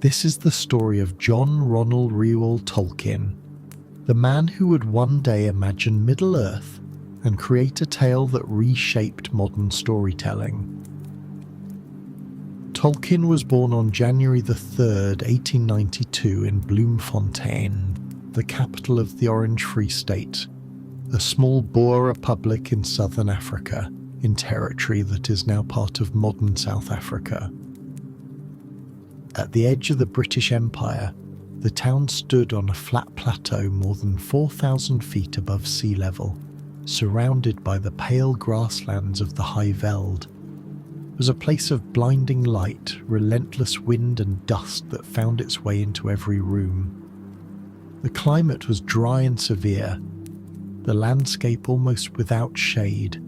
This is the story of John Ronald Reuel Tolkien, the man who would one day imagine Middle-earth and create a tale that reshaped modern storytelling. Tolkien was born on January the 3rd, 1892 in Bloemfontein, the capital of the Orange Free State, a small Boer republic in southern Africa, in territory that is now part of modern South Africa. At the edge of the British Empire, the town stood on a flat plateau more than 4,000 feet above sea level, surrounded by the pale grasslands of the High Veld. It was a place of blinding light, relentless wind and dust that found its way into every room. The climate was dry and severe, the landscape almost without shade,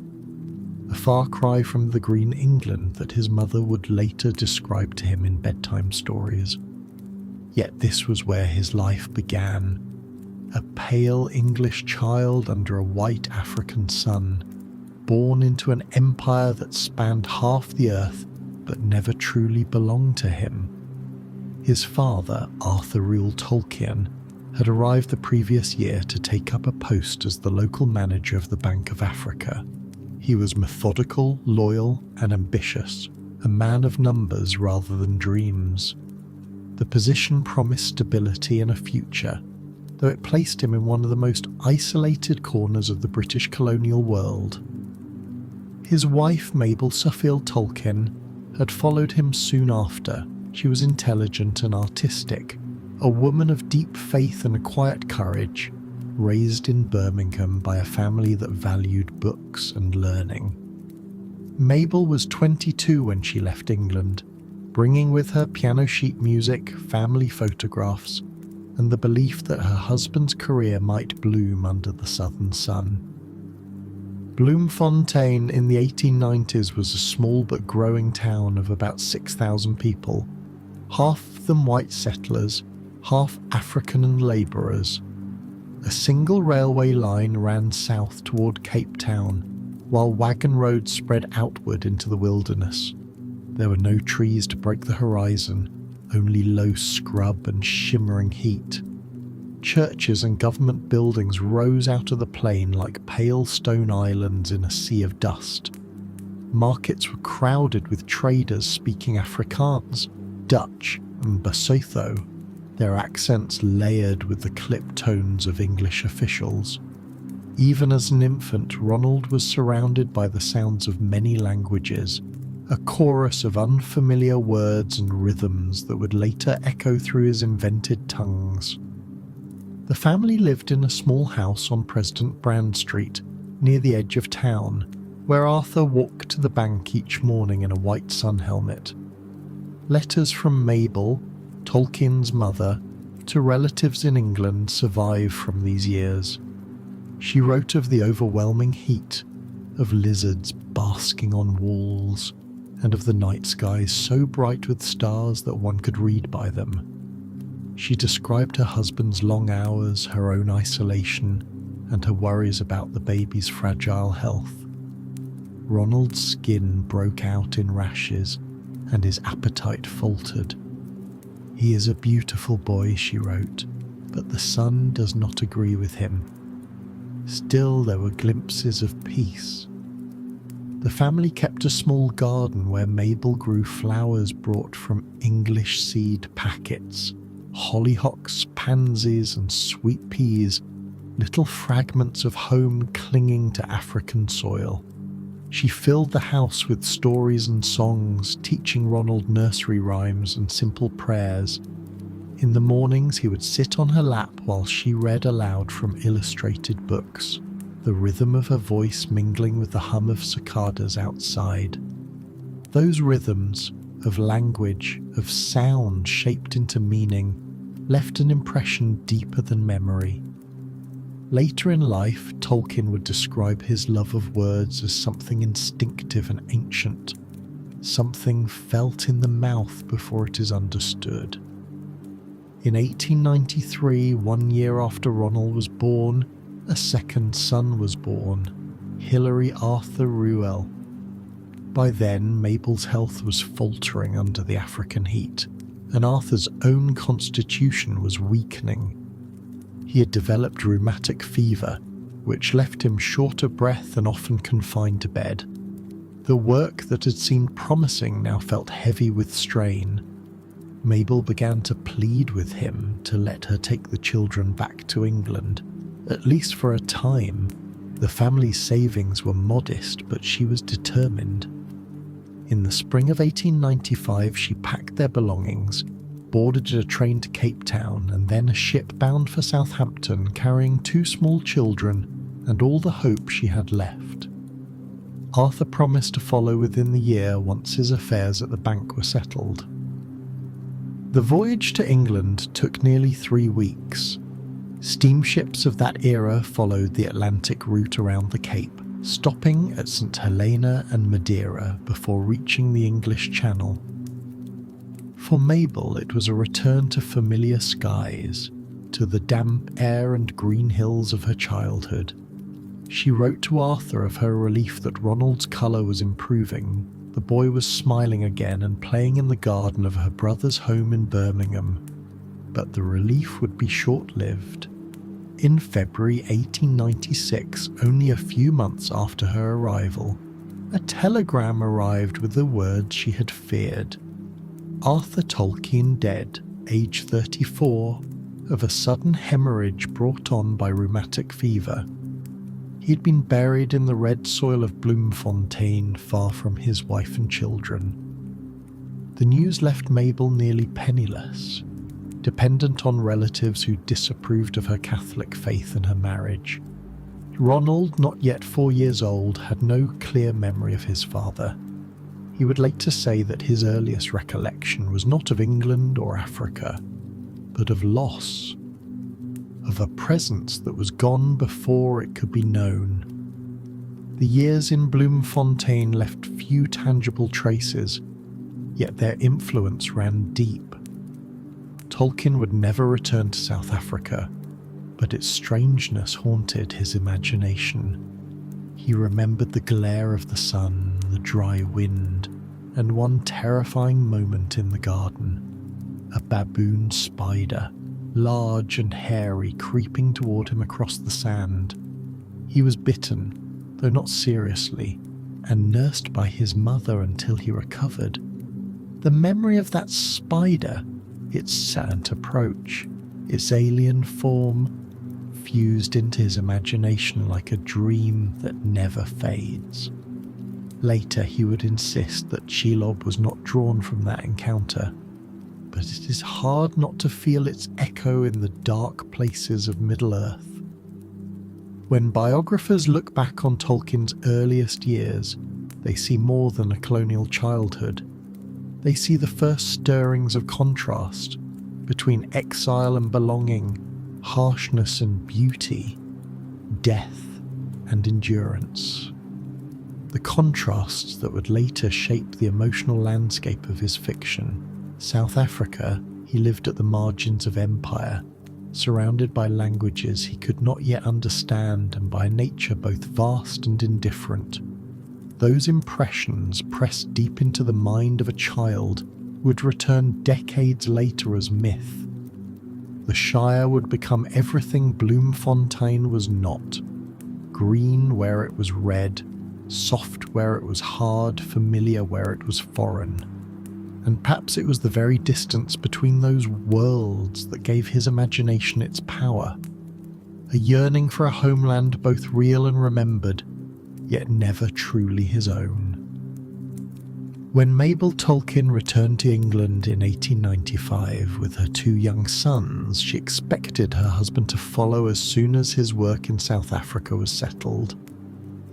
a far cry from the green England that his mother would later describe to him in bedtime stories. Yet this was where his life began, a pale English child under a white African sun, born into an empire that spanned half the earth but never truly belonged to him. His father, Arthur Reuel Tolkien, had arrived the previous year to take up a post as the local manager of the Bank of Africa. He was methodical, loyal, and ambitious, a man of numbers rather than dreams. The position promised stability and a future, though it placed him in one of the most isolated corners of the British colonial world. His wife, Mabel Suffield Tolkien, had followed him soon after. She was intelligent and artistic, a woman of deep faith and a quiet courage, raised in Birmingham by a family that valued books and learning. Mabel was 22 when she left England, bringing with her piano sheet music, family photographs, and the belief that her husband's career might bloom under the southern sun. Bloemfontein in the 1890s was a small but growing town of about 6,000 people, half of them white settlers, half African and labourers. A single railway line ran south toward Cape Town, while wagon roads spread outward into the wilderness. There were no trees to break the horizon, only low scrub and shimmering heat. Churches and government buildings rose out of the plain like pale stone islands in a sea of dust. Markets were crowded with traders speaking Afrikaans, Dutch, and Basotho, their accents layered with the clipped tones of English officials. Even as an infant, Ronald was surrounded by the sounds of many languages, a chorus of unfamiliar words and rhythms that would later echo through his invented tongues. The family lived in a small house on President Brand Street, near the edge of town, where Arthur walked to the bank each morning in a white sun helmet. Letters from Mabel, Tolkien's mother, to relatives in England survive from these years. She wrote of the overwhelming heat, of lizards basking on walls, and of the night skies so bright with stars that one could read by them. She described her husband's long hours, her own isolation, and her worries about the baby's fragile health. Ronald's skin broke out in rashes, and his appetite faltered. "He is a beautiful boy," she wrote, "but the sun does not agree with him." Still, there were glimpses of peace. The family kept a small garden where Mabel grew flowers brought from English seed packets, hollyhocks, pansies, and sweet peas, little fragments of home clinging to African soil. She filled the house with stories and songs, teaching Ronald nursery rhymes and simple prayers. In the mornings he would sit on her lap while she read aloud from illustrated books, the rhythm of her voice mingling with the hum of cicadas outside. Those rhythms, of language, of sound shaped into meaning, left an impression deeper than memory. Later in life, Tolkien would describe his love of words as something instinctive and ancient, something felt in the mouth before it is understood. In 1893, 1 year after Ronald was born, a second son was born, Hilary Arthur Reuel. By then, Mabel's health was faltering under the African heat, and Arthur's own constitution was weakening. He had developed rheumatic fever, which left him short of breath and often confined to bed. The work that had seemed promising now felt heavy with strain. Mabel began to plead with him to let her take the children back to England, at least for a time. The family's savings were modest, but she was determined. In the spring of 1895, she packed their belongings, boarded a train to Cape Town, and then a ship bound for Southampton carrying 2 small children and all the hope she had left. Arthur promised to follow within the year once his affairs at the bank were settled. The voyage to England took nearly 3 weeks. Steamships of that era followed the Atlantic route around the Cape, stopping at St Helena and Madeira before reaching the English Channel. For Mabel, it was a return to familiar skies, to the damp air and green hills of her childhood. She wrote to Arthur of her relief that Ronald's colour was improving. The boy was smiling again and playing in the garden of her brother's home in Birmingham. But the relief would be short-lived. In February 1896, only a few months after her arrival, a telegram arrived with the words she had feared. Arthur Tolkien dead, age 34, of a sudden hemorrhage brought on by rheumatic fever. He had been buried in the red soil of Bloemfontein, far from his wife and children. The news left Mabel nearly penniless, dependent on relatives who disapproved of her Catholic faith and her marriage. Ronald, not yet 4 years old, had no clear memory of his father. He would later say that his earliest recollection was not of England or Africa, but of loss, of a presence that was gone before it could be known. The years in Bloemfontein left few tangible traces, yet their influence ran deep. Tolkien would never return to South Africa, but its strangeness haunted his imagination. He remembered the glare of the sun, the dry wind, and one terrifying moment in the garden. A baboon spider, large and hairy, creeping toward him across the sand. He was bitten, though not seriously, and nursed by his mother until he recovered. The memory of that spider, its silent approach, its alien form, fused into his imagination like a dream that never fades. Later he would insist that Shelob was not drawn from that encounter, but it is hard not to feel its echo in the dark places of Middle-earth. When biographers look back on Tolkien's earliest years, they see more than a colonial childhood. They see the first stirrings of contrast between exile and belonging, harshness and beauty, death and endurance. The contrasts that would later shape the emotional landscape of his fiction. South Africa, he lived at the margins of empire, surrounded by languages he could not yet understand and by nature both vast and indifferent. Those impressions, pressed deep into the mind of a child, would return decades later as myth. The Shire would become everything Bloemfontein was not. Green where it was red, soft where it was hard, familiar where it was foreign. And perhaps it was the very distance between those worlds that gave his imagination its power. A yearning for a homeland both real and remembered, yet never truly his own. When Mabel Tolkien returned to England in 1895 with her 2 young sons, she expected her husband to follow as soon as his work in South Africa was settled.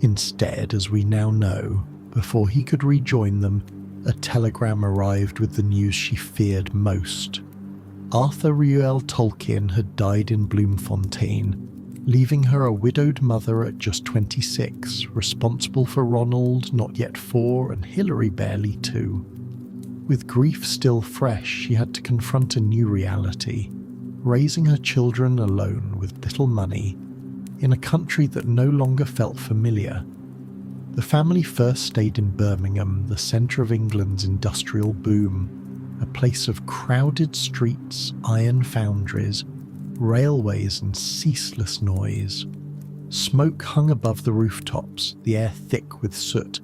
Instead, as we now know, before he could rejoin them, a telegram arrived with the news she feared most. Arthur Ruel Tolkien had died in Bloemfontein, leaving her a widowed mother at just 26, responsible for Ronald, not yet 4, and Hilary barely 2. With grief still fresh, she had to confront a new reality, raising her children alone with little money, in a country that no longer felt familiar. The family first stayed in Birmingham, the centre of England's industrial boom, a place of crowded streets, iron foundries, railways and ceaseless noise. Smoke hung above the rooftops, the air thick with soot,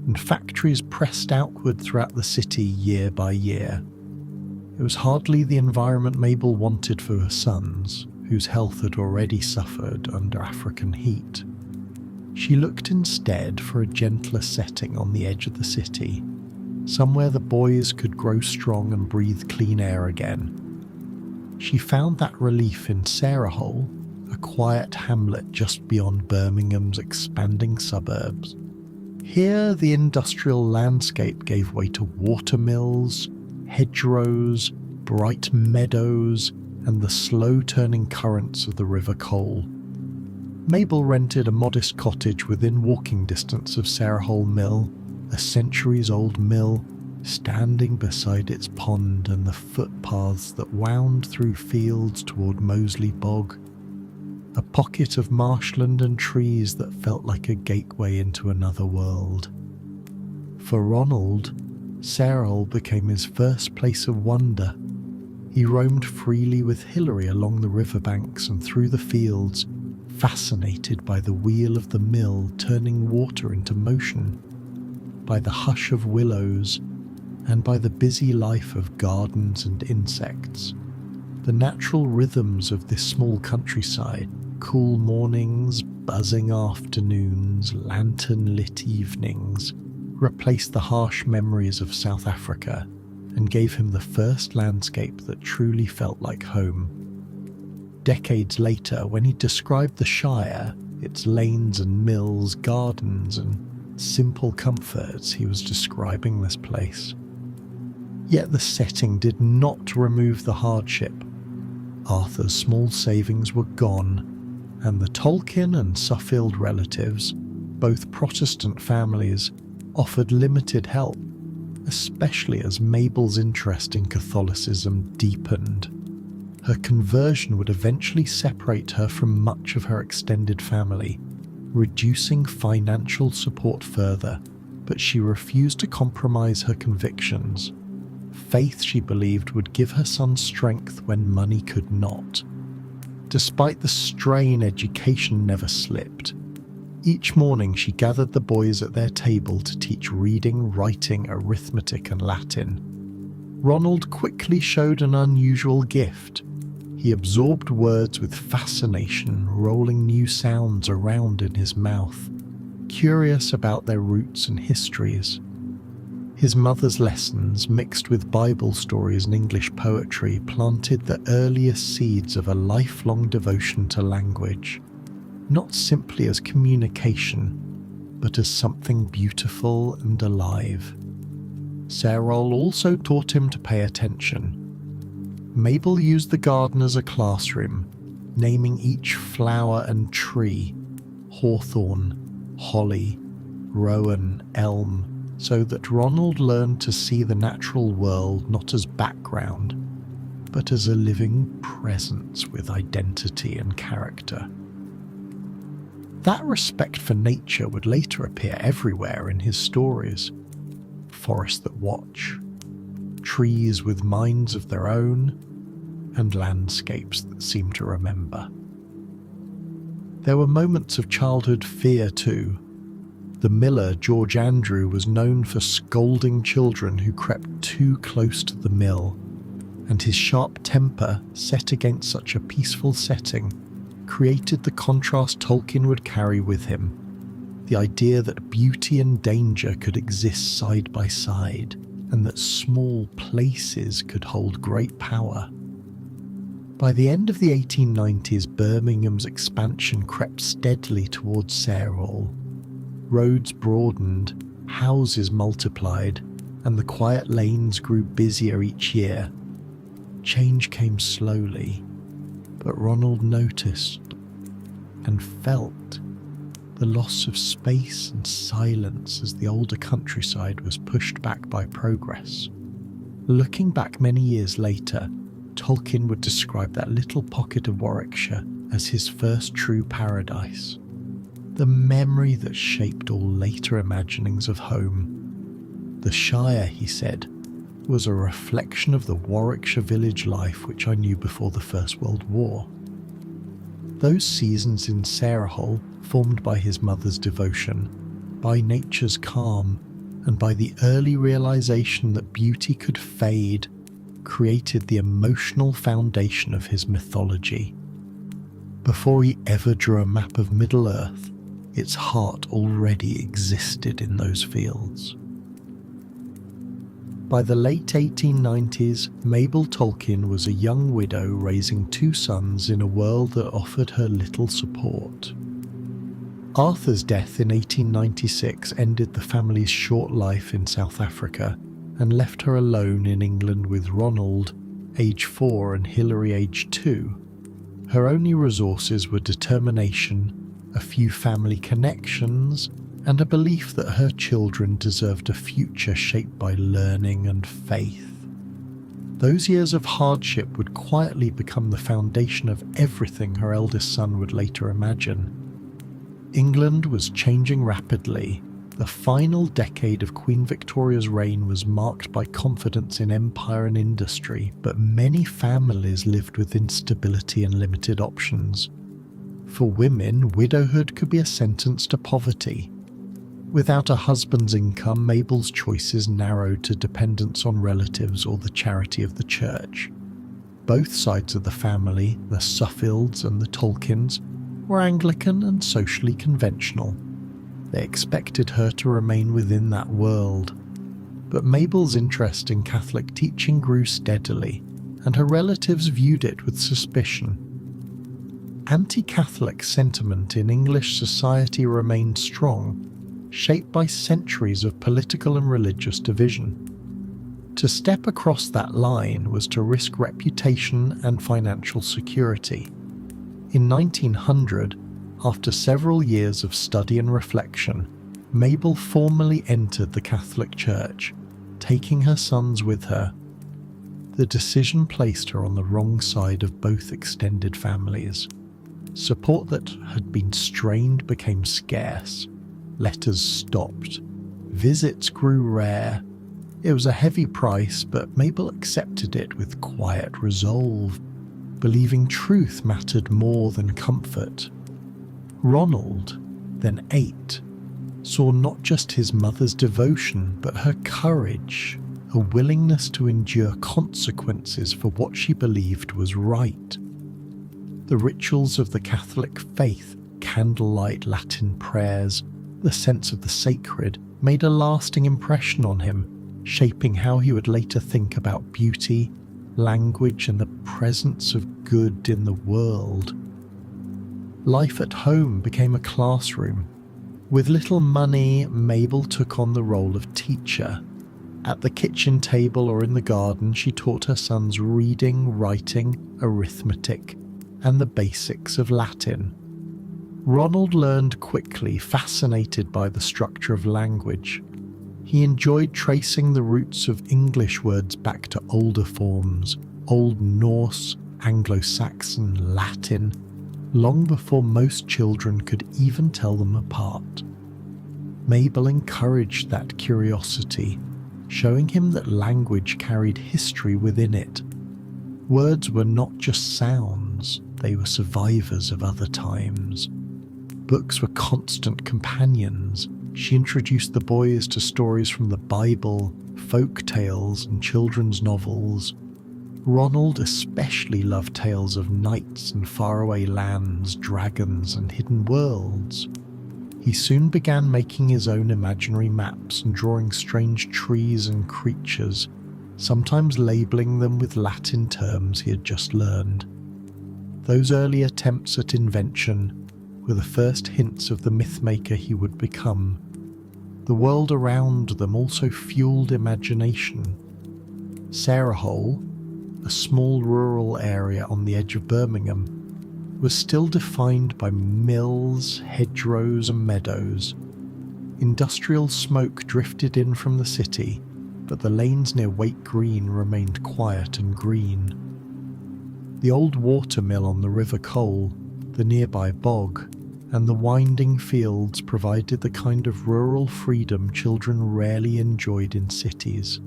and factories pressed outward throughout the city year by year. It was hardly the environment Mabel wanted for her sons, whose health had already suffered under African heat. She looked instead for a gentler setting on the edge of the city, somewhere the boys could grow strong and breathe clean air again. She found that relief in Sarahole, a quiet hamlet just beyond Birmingham's expanding suburbs. Here, the industrial landscape gave way to watermills, hedgerows, bright meadows, and the slow-turning currents of the River Cole. Mabel rented a modest cottage within walking distance of Sarahole Mill, a centuries-old mill, standing beside its pond and the footpaths that wound through fields toward Moseley Bog, a pocket of marshland and trees that felt like a gateway into another world. For Ronald, Sarahole became his first place of wonder. He roamed freely with Hilary along the riverbanks and through the fields, fascinated by the wheel of the mill turning water into motion, by the hush of willows, and by the busy life of gardens and insects. The natural rhythms of this small countryside, cool mornings, buzzing afternoons, lantern-lit evenings, replaced the harsh memories of South Africa and gave him the first landscape that truly felt like home. Decades later, when he described the Shire, its lanes and mills, gardens and simple comforts, he was describing this place. Yet the setting did not remove the hardship. Arthur's small savings were gone, and the Tolkien and Suffield relatives, both Protestant families, offered limited help, especially as Mabel's interest in Catholicism deepened. Her conversion would eventually separate her from much of her extended family, reducing financial support further, but she refused to compromise her convictions. Faith, she believed, would give her son strength when money could not. Despite the strain, education never slipped. Each morning she gathered the boys at their table to teach reading, writing, arithmetic and Latin. Ronald quickly showed an unusual gift. He absorbed words with fascination, rolling new sounds around in his mouth, curious about their roots and histories. His mother's lessons, mixed with Bible stories and English poetry, planted the earliest seeds of a lifelong devotion to language, not simply as communication, but as something beautiful and alive. Sarahole also taught him to pay attention. Mabel used the garden as a classroom, naming each flower and tree, hawthorn, holly, rowan, elm, so that Ronald learned to see the natural world not as background, but as a living presence with identity and character. That respect for nature would later appear everywhere in his stories. Forests that watch, trees with minds of their own, and landscapes that seem to remember. There were moments of childhood fear too. The miller, George Andrew, was known for scolding children who crept too close to the mill, and his sharp temper, set against such a peaceful setting, created the contrast Tolkien would carry with him. The idea that beauty and danger could exist side by side, and that small places could hold great power. By the end of the 1890s, Birmingham's expansion crept steadily towards Sarahole. Roads broadened, houses multiplied, and the quiet lanes grew busier each year. Change came slowly, but Ronald noticed and felt the loss of space and silence as the older countryside was pushed back by progress. Looking back many years later, Tolkien would describe that little pocket of Warwickshire as his first true paradise, the memory that shaped all later imaginings of home. The Shire, he said, was a reflection of the Warwickshire village life which I knew before the First World War. Those seasons in Sarahole, formed by his mother's devotion, by nature's calm, and by the early realization that beauty could fade, created the emotional foundation of his mythology. Before he ever drew a map of Middle-earth, its heart already existed in those fields. By the late 1890s, Mabel Tolkien was a young widow raising 2 sons in a world that offered her little support. Arthur's death in 1896 ended the family's short life in South Africa and left her alone in England with Ronald, age 4, and Hilary, age 2. Her only resources were determination, a few family connections, and a belief that her children deserved a future shaped by learning and faith. Those years of hardship would quietly become the foundation of everything her eldest son would later imagine. England was changing rapidly. The final decade of Queen Victoria's reign was marked by confidence in empire and industry, but many families lived with instability and limited options. For women, widowhood could be a sentence to poverty. Without a husband's income, Mabel's choices narrowed to dependence on relatives or the charity of the church. Both sides of the family, the Suffields and the Tolkiens, were Anglican and socially conventional. They expected her to remain within that world. But Mabel's interest in Catholic teaching grew steadily, and her relatives viewed it with suspicion. Anti-Catholic sentiment in English society remained strong, shaped by centuries of political and religious division. To step across that line was to risk reputation and financial security. In 1900, after several years of study and reflection, Mabel formally entered the Catholic Church, taking her sons with her. The decision placed her on the wrong side of both extended families. Support that had been strained became scarce. Letters stopped. Visits grew rare. It was a heavy price, but Mabel accepted it with quiet resolve, believing truth mattered more than comfort. Ronald, then 8, saw not just his mother's devotion, but her courage, a willingness to endure consequences for what she believed was right. The rituals of the Catholic faith, candlelight Latin prayers, the sense of the sacred, made a lasting impression on him, shaping how he would later think about beauty, language, and the presence of good in the world. Life at home became a classroom. With little money, Mabel took on the role of teacher. At the kitchen table or in the garden, she taught her sons reading, writing, arithmetic, and the basics of Latin. Ronald learned quickly, fascinated by the structure of language. He enjoyed tracing the roots of English words back to older forms, Old Norse, Anglo-Saxon, Latin, long before most children could even tell them apart. Mabel encouraged that curiosity, showing him that language carried history within it. Words were not just sounds, they were survivors of other times. Books were constant companions. She introduced the boys to stories from the Bible, folk tales, and children's novels. Ronald especially loved tales of knights and faraway lands, dragons, and hidden worlds. He soon began making his own imaginary maps and drawing strange trees and creatures, sometimes labeling them with Latin terms he had just learned. Those early attempts at invention were the first hints of the mythmaker he would become. The world around them also fueled imagination. Sarahole, a small rural area on the edge of Birmingham, was still defined by mills, hedgerows, and meadows. Industrial smoke drifted in from the city, but the lanes near Wake Green remained quiet and green. The old watermill on the River Cole, the nearby bog, and the winding fields provided the kind of rural freedom children rarely enjoyed in cities.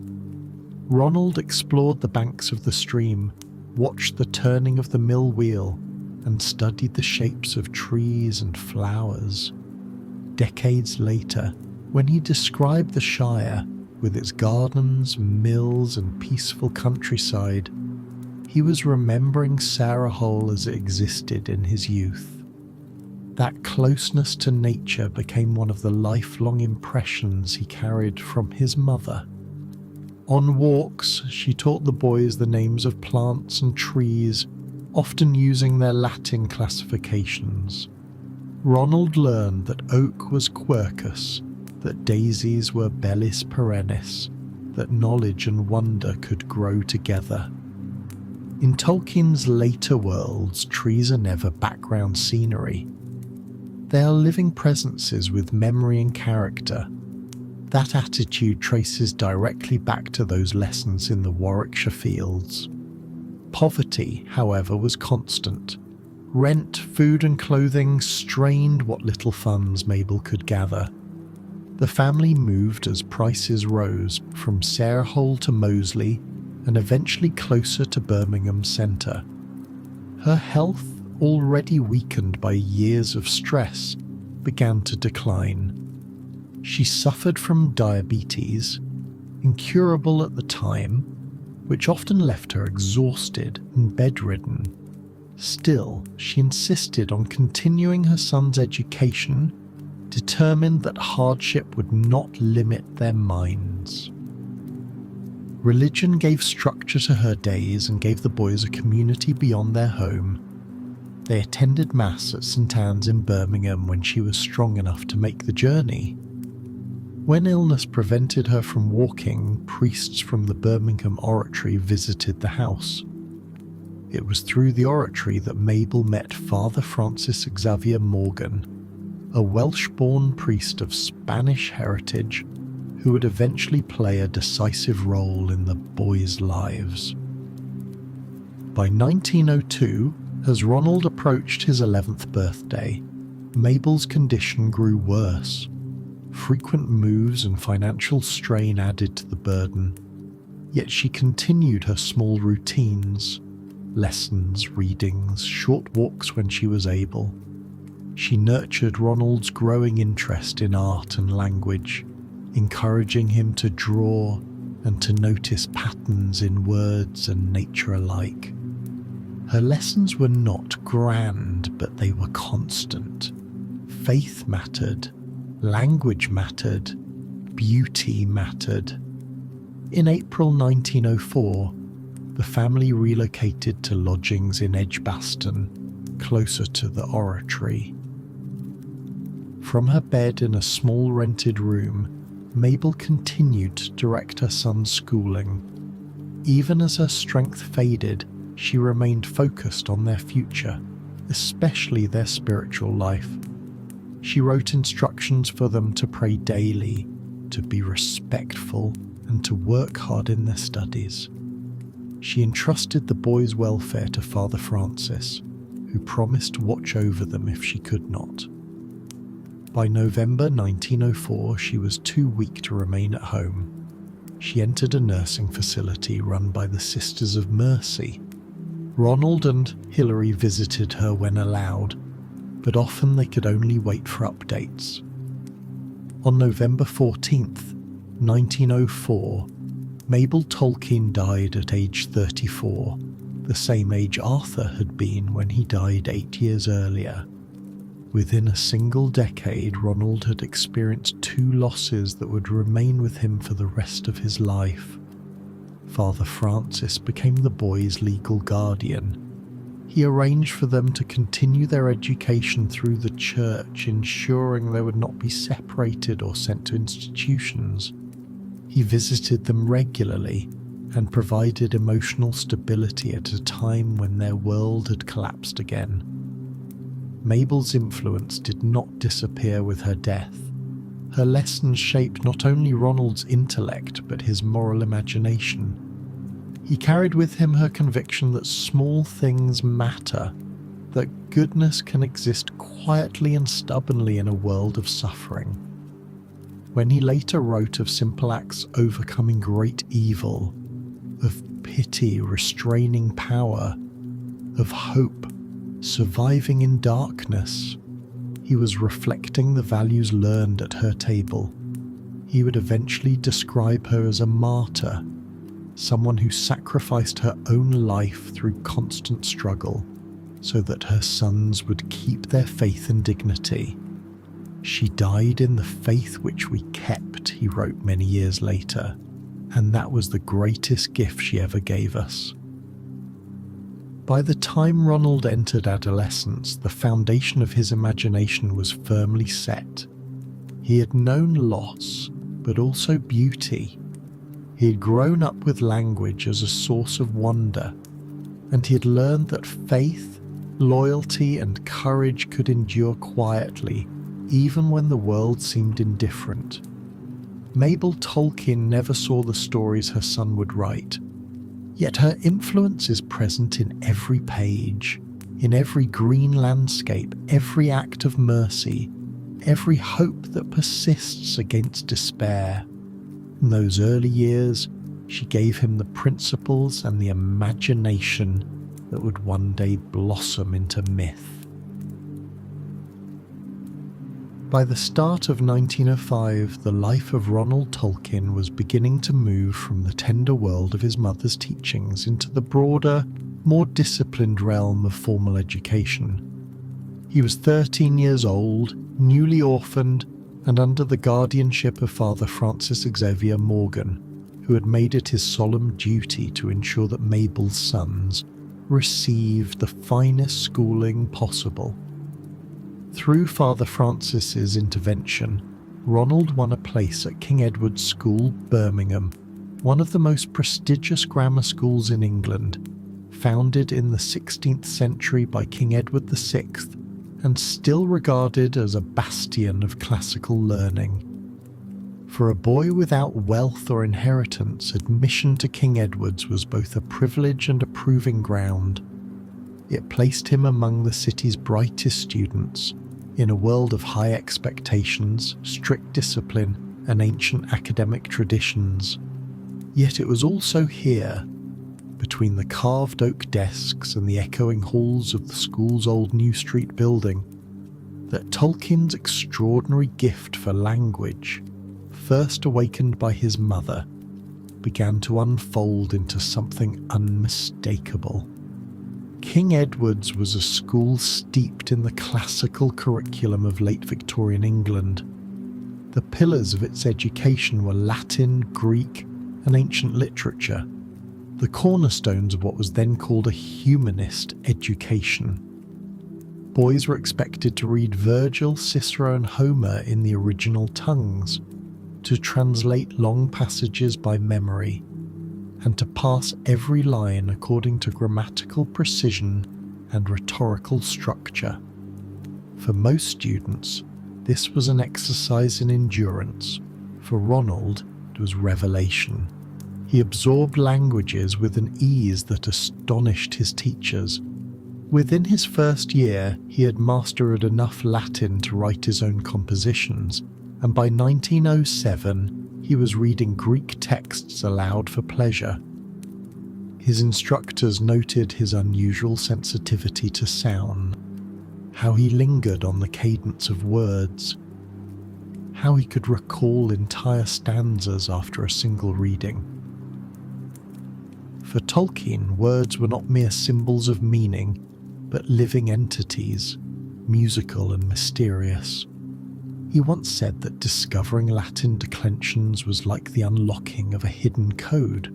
Ronald explored the banks of the stream, watched the turning of the mill wheel, and studied the shapes of trees and flowers. Decades later, when he described the Shire with its gardens, mills, and peaceful countryside, he was remembering Sarah Hole as it existed in his youth. That closeness to nature became one of the lifelong impressions he carried from his mother. On walks, she taught the boys the names of plants and trees, often using their Latin classifications. Ronald learned that oak was quercus, that daisies were bellis perennis, that knowledge and wonder could grow together. In Tolkien's later worlds, trees are never background scenery. They are living presences with memory and character. That attitude traces directly back to those lessons in the Warwickshire fields. Poverty, however, was constant. Rent, food and clothing strained what little funds Mabel could gather. The family moved as prices rose, from Sarehole to Moseley, and eventually closer to Birmingham centre. Her health, already weakened by years of stress, began to decline. She suffered from diabetes, incurable at the time, which often left her exhausted and bedridden. Still, she insisted on continuing her son's education, determined that hardship would not limit their minds. Religion gave structure to her days and gave the boys a community beyond their home. They attended Mass at St Anne's in Birmingham when she was strong enough to make the journey. When illness prevented her from walking, priests from the Birmingham Oratory visited the house. It was through the oratory that Mabel met Father Francis Xavier Morgan, a Welsh-born priest of Spanish heritage who would eventually play a decisive role in the boys' lives. By 1902, as Ronald approached his 11th birthday, Mabel's condition grew worse. Frequent moves and financial strain added to the burden, yet she continued her small routines, lessons, readings, short walks when she was able. She nurtured Ronald's growing interest in art and language, encouraging him to draw and to notice patterns in words and nature alike. Her lessons were not grand, but they were constant. Faith mattered, language mattered, beauty mattered. In April 1904, the family relocated to lodgings in Edgbaston, closer to the oratory. From her bed in a small rented room, Mabel continued to direct her son's schooling. Even as her strength faded, she remained focused on their future, especially their spiritual life. She wrote instructions for them to pray daily, to be respectful, and to work hard in their studies. She entrusted the boys' welfare to Father Francis, who promised to watch over them if she could not. By November 1904, she was too weak to remain at home. She entered a nursing facility run by the Sisters of Mercy. Ronald and Hilary visited her when allowed, but often they could only wait for updates. On November 14th, 1904, Mabel Tolkien died at age 34, the same age Arthur had been when he died 8 years earlier. Within a single decade, Ronald had experienced 2 losses that would remain with him for the rest of his life. Father Francis became the boys' legal guardian. He arranged for them to continue their education through the church, ensuring they would not be separated or sent to institutions. He visited them regularly and provided emotional stability at a time when their world had collapsed again. Mabel's influence did not disappear with her death. Her lessons shaped not only Ronald's intellect but his moral imagination. He carried with him her conviction that small things matter, that goodness can exist quietly and stubbornly in a world of suffering. When he later wrote of simple acts overcoming great evil, of pity restraining power, of hope surviving in darkness. He was reflecting the values learned at her table. He would eventually describe her as a martyr, someone who sacrificed her own life through constant struggle so that her sons would keep their faith and dignity. She died in the faith which we kept, he wrote many years later, and that was the greatest gift she ever gave us. By the time Ronald entered adolescence, the foundation of his imagination was firmly set. He had known loss, but also beauty. He had grown up with language as a source of wonder, and he had learned that faith, loyalty, and courage could endure quietly, even when the world seemed indifferent. Mabel Tolkien never saw the stories her son would write, yet her influence is present in every page, in every green landscape, every act of mercy, every hope that persists against despair. In those early years, she gave him the principles and the imagination that would one day blossom into myth. By the start of 1905, the life of Ronald Tolkien was beginning to move from the tender world of his mother's teachings into the broader, more disciplined realm of formal education. He was 13 years old, newly orphaned, and under the guardianship of Father Francis Xavier Morgan, who had made it his solemn duty to ensure that Mabel's sons received the finest schooling possible. Through Father Francis's intervention, Ronald won a place at King Edward's School, Birmingham, one of the most prestigious grammar schools in England, founded in the 16th century by King Edward VI and still regarded as a bastion of classical learning. For a boy without wealth or inheritance, admission to King Edward's was both a privilege and a proving ground. It placed him among the city's brightest students, in a world of high expectations, strict discipline, and ancient academic traditions. Yet it was also here, between the carved oak desks and the echoing halls of the school's old New Street building, that Tolkien's extraordinary gift for language, first awakened by his mother, began to unfold into something unmistakable. King Edward's was a school steeped in the classical curriculum of late Victorian England. The pillars of its education were Latin, Greek, and ancient literature, the cornerstones of what was then called a humanist education. Boys were expected to read Virgil, Cicero, and Homer in the original tongues, to translate long passages by memory, and to pass every line according to grammatical precision and rhetorical structure. For most students, this was an exercise in endurance. For Ronald, it was revelation. He absorbed languages with an ease that astonished his teachers. Within his first year, he had mastered enough Latin to write his own compositions, and by 1907, he was reading Greek texts aloud for pleasure. His instructors noted his unusual sensitivity to sound, how he lingered on the cadence of words, how he could recall entire stanzas after a single reading. For Tolkien, words were not mere symbols of meaning, but living entities, musical and mysterious. He once said that discovering Latin declensions was like the unlocking of a hidden code,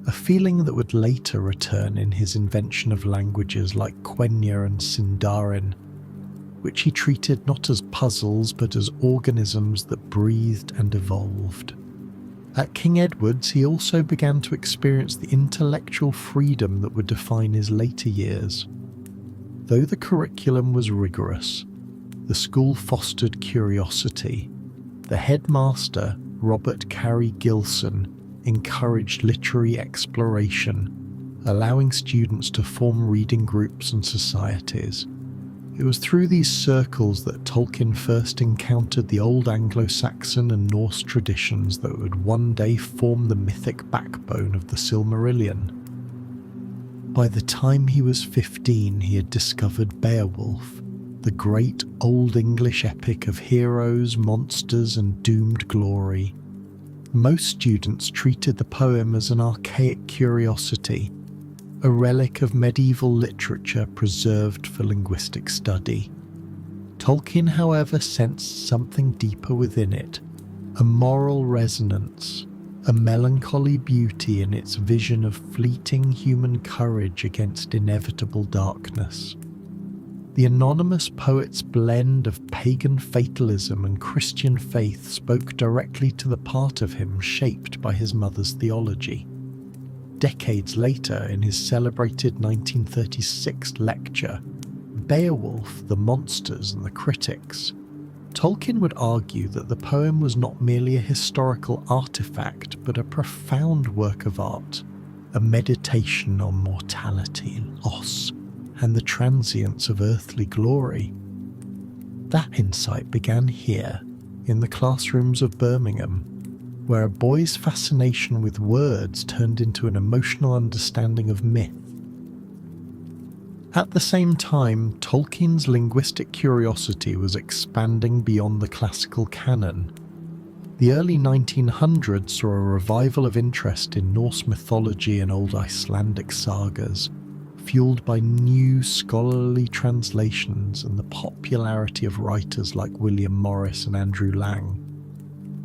a feeling that would later return in his invention of languages like Quenya and Sindarin, which he treated not as puzzles but as organisms that breathed and evolved. At King Edward's, he also began to experience the intellectual freedom that would define his later years. Though the curriculum was rigorous, the school fostered curiosity. The headmaster, Robert Carey Gilson, encouraged literary exploration, allowing students to form reading groups and societies. It was through these circles that Tolkien first encountered the old Anglo-Saxon and Norse traditions that would one day form the mythic backbone of the Silmarillion. By the time he was 15, he had discovered Beowulf, the great Old English epic of heroes, monsters, and doomed glory. Most students treated the poem as an archaic curiosity, a relic of medieval literature preserved for linguistic study. Tolkien, however, sensed something deeper within it, a moral resonance, a melancholy beauty in its vision of fleeting human courage against inevitable darkness. The anonymous poet's blend of pagan fatalism and Christian faith spoke directly to the part of him shaped by his mother's theology. Decades later, in his celebrated 1936 lecture, Beowulf, the Monsters and the Critics, Tolkien would argue that the poem was not merely a historical artifact, but a profound work of art, a meditation on mortality, loss, and the transience of earthly glory. That insight began here, in the classrooms of Birmingham, where a boy's fascination with words turned into an emotional understanding of myth. At the same time, Tolkien's linguistic curiosity was expanding beyond the classical canon. The early 1900s saw a revival of interest in Norse mythology and old Icelandic sagas, fueled by new scholarly translations and the popularity of writers like William Morris and Andrew Lang.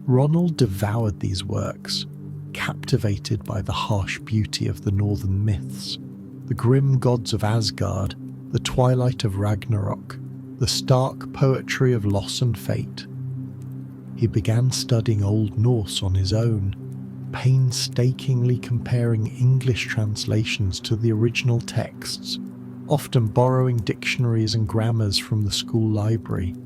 Ronald devoured these works, captivated by the harsh beauty of the northern myths, the grim gods of Asgard, the twilight of Ragnarok, the stark poetry of loss and fate. He began studying Old Norse on his own, painstakingly comparing English translations to the original texts, often borrowing dictionaries and grammars from the school library.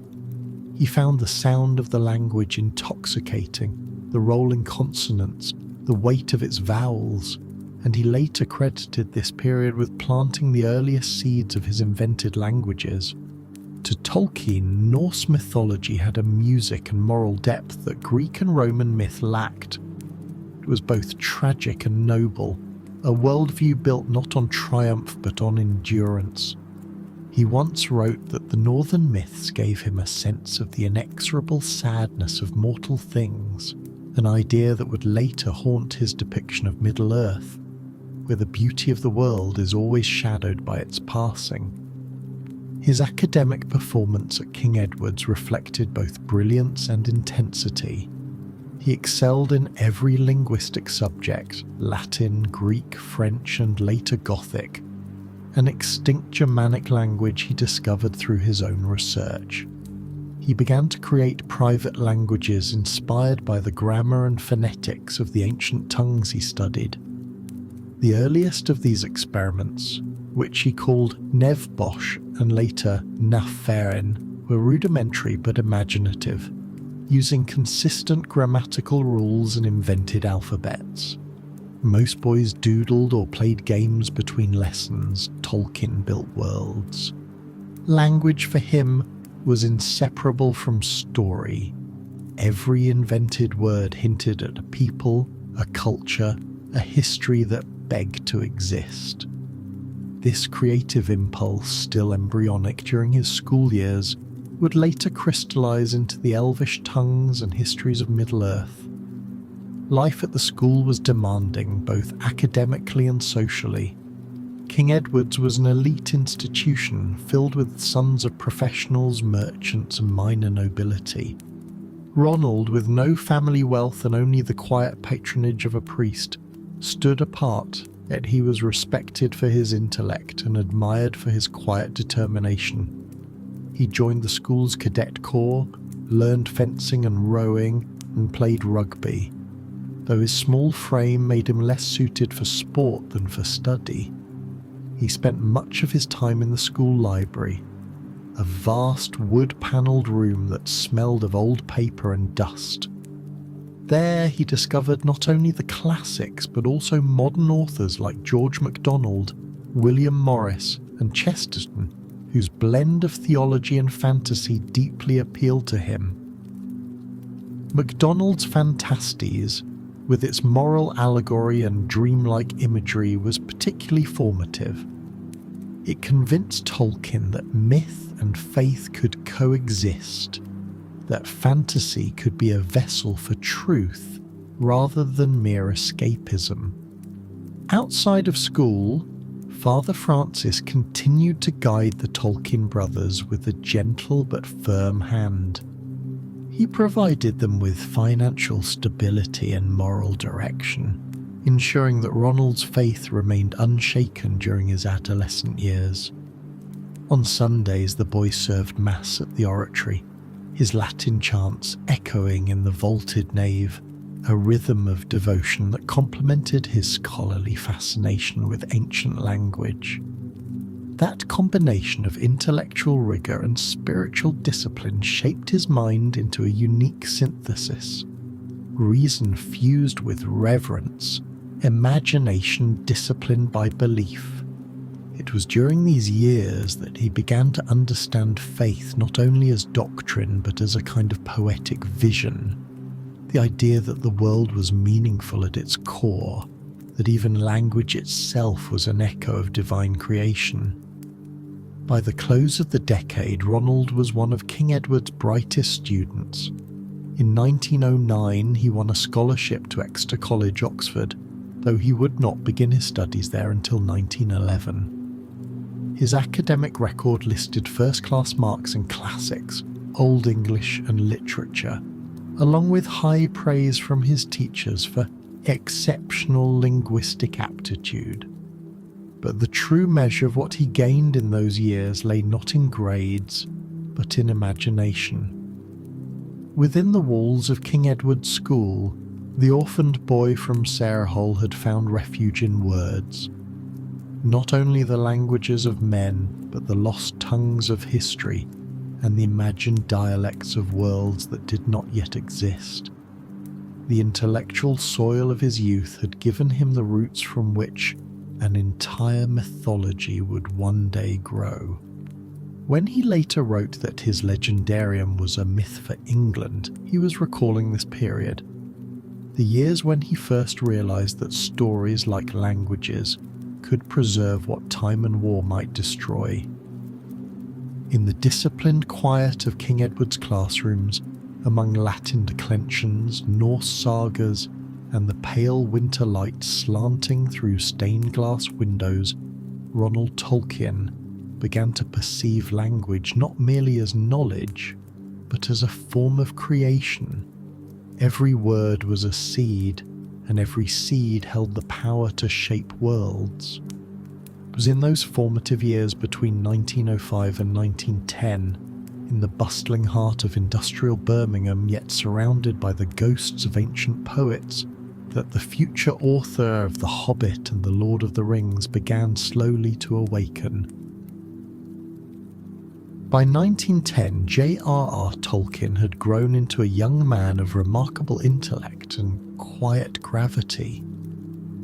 He found the sound of the language intoxicating, the rolling consonants, the weight of its vowels, and he later credited this period with planting the earliest seeds of his invented languages. To Tolkien, Norse mythology had a music and moral depth that Greek and Roman myth lacked. It was both tragic and noble, a worldview built not on triumph but on endurance. He once wrote that the northern myths gave him a sense of the inexorable sadness of mortal things, an idea that would later haunt his depiction of Middle-earth, where the beauty of the world is always shadowed by its passing. His academic performance at King Edward's reflected both brilliance and intensity. He excelled in every linguistic subject, Latin, Greek, French, and later Gothic, an extinct Germanic language he discovered through his own research. He began to create private languages inspired by the grammar and phonetics of the ancient tongues he studied. The earliest of these experiments, which he called Nevbosh and later Naferin, were rudimentary but imaginative, using consistent grammatical rules and invented alphabets. Most boys doodled or played games between lessons. Tolkien built worlds. Language for him was inseparable from story. Every invented word hinted at a people, a culture, a history that begged to exist. This creative impulse, still embryonic during his school years, would later crystallize into the elvish tongues and histories of Middle-earth. Life at the school was demanding, both academically and socially. King Edward's was an elite institution filled with sons of professionals, merchants, and minor nobility. Ronald, with no family wealth and only the quiet patronage of a priest, stood apart, yet he was respected for his intellect and admired for his quiet determination. He joined the school's cadet corps, learned fencing and rowing, and played rugby, though his small frame made him less suited for sport than for study. He spent much of his time in the school library, a vast wood-panelled room that smelled of old paper and dust. There he discovered not only the classics but also modern authors like George MacDonald, William Morris, and Chesterton. whose blend of theology and fantasy deeply appealed to him. MacDonald's Phantastes, with its moral allegory and dreamlike imagery, was particularly formative. It convinced Tolkien that myth and faith could coexist, that fantasy could be a vessel for truth rather than mere escapism. Outside of school, Father Francis continued to guide the Tolkien brothers with a gentle but firm hand. He provided them with financial stability and moral direction, ensuring that Ronald's faith remained unshaken during his adolescent years. On Sundays, the boy served Mass at the oratory, his Latin chants echoing in the vaulted nave, a rhythm of devotion that complemented his scholarly fascination with ancient language. That combination of intellectual rigor and spiritual discipline shaped his mind into a unique synthesis. Reason fused with reverence, imagination disciplined by belief. It was during these years that he began to understand faith not only as doctrine but as a kind of poetic vision. The idea that the world was meaningful at its core, that even language itself was an echo of divine creation. By the close of the decade, Ronald was one of King Edward's brightest students. In 1909, he won a scholarship to Exeter College, Oxford, though he would not begin his studies there until 1911. His academic record listed first-class marks in classics, Old English and literature, along with high praise from his teachers for exceptional linguistic aptitude. But the true measure of what he gained in those years lay not in grades, but in imagination. Within the walls of King Edward's School, the orphaned boy from Sarehole had found refuge in words. Not only the languages of men, but the lost tongues of history and the imagined dialects of worlds that did not yet exist. The intellectual soil of his youth had given him the roots from which an entire mythology would one day grow. When he later wrote that his legendarium was a myth for England, he was recalling this period. The years when he first realized that stories, like languages, could preserve what time and war might destroy. In the disciplined quiet of King Edward's classrooms, among Latin declensions, Norse sagas, and the pale winter light slanting through stained glass windows, Ronald Tolkien began to perceive language not merely as knowledge, but as a form of creation. Every word was a seed, and every seed held the power to shape worlds. It was in those formative years between 1905 and 1910, in the bustling heart of industrial Birmingham, yet surrounded by the ghosts of ancient poets, that the future author of The Hobbit and The Lord of the Rings began slowly to awaken. By 1910, J.R.R. Tolkien had grown into a young man of remarkable intellect and quiet gravity,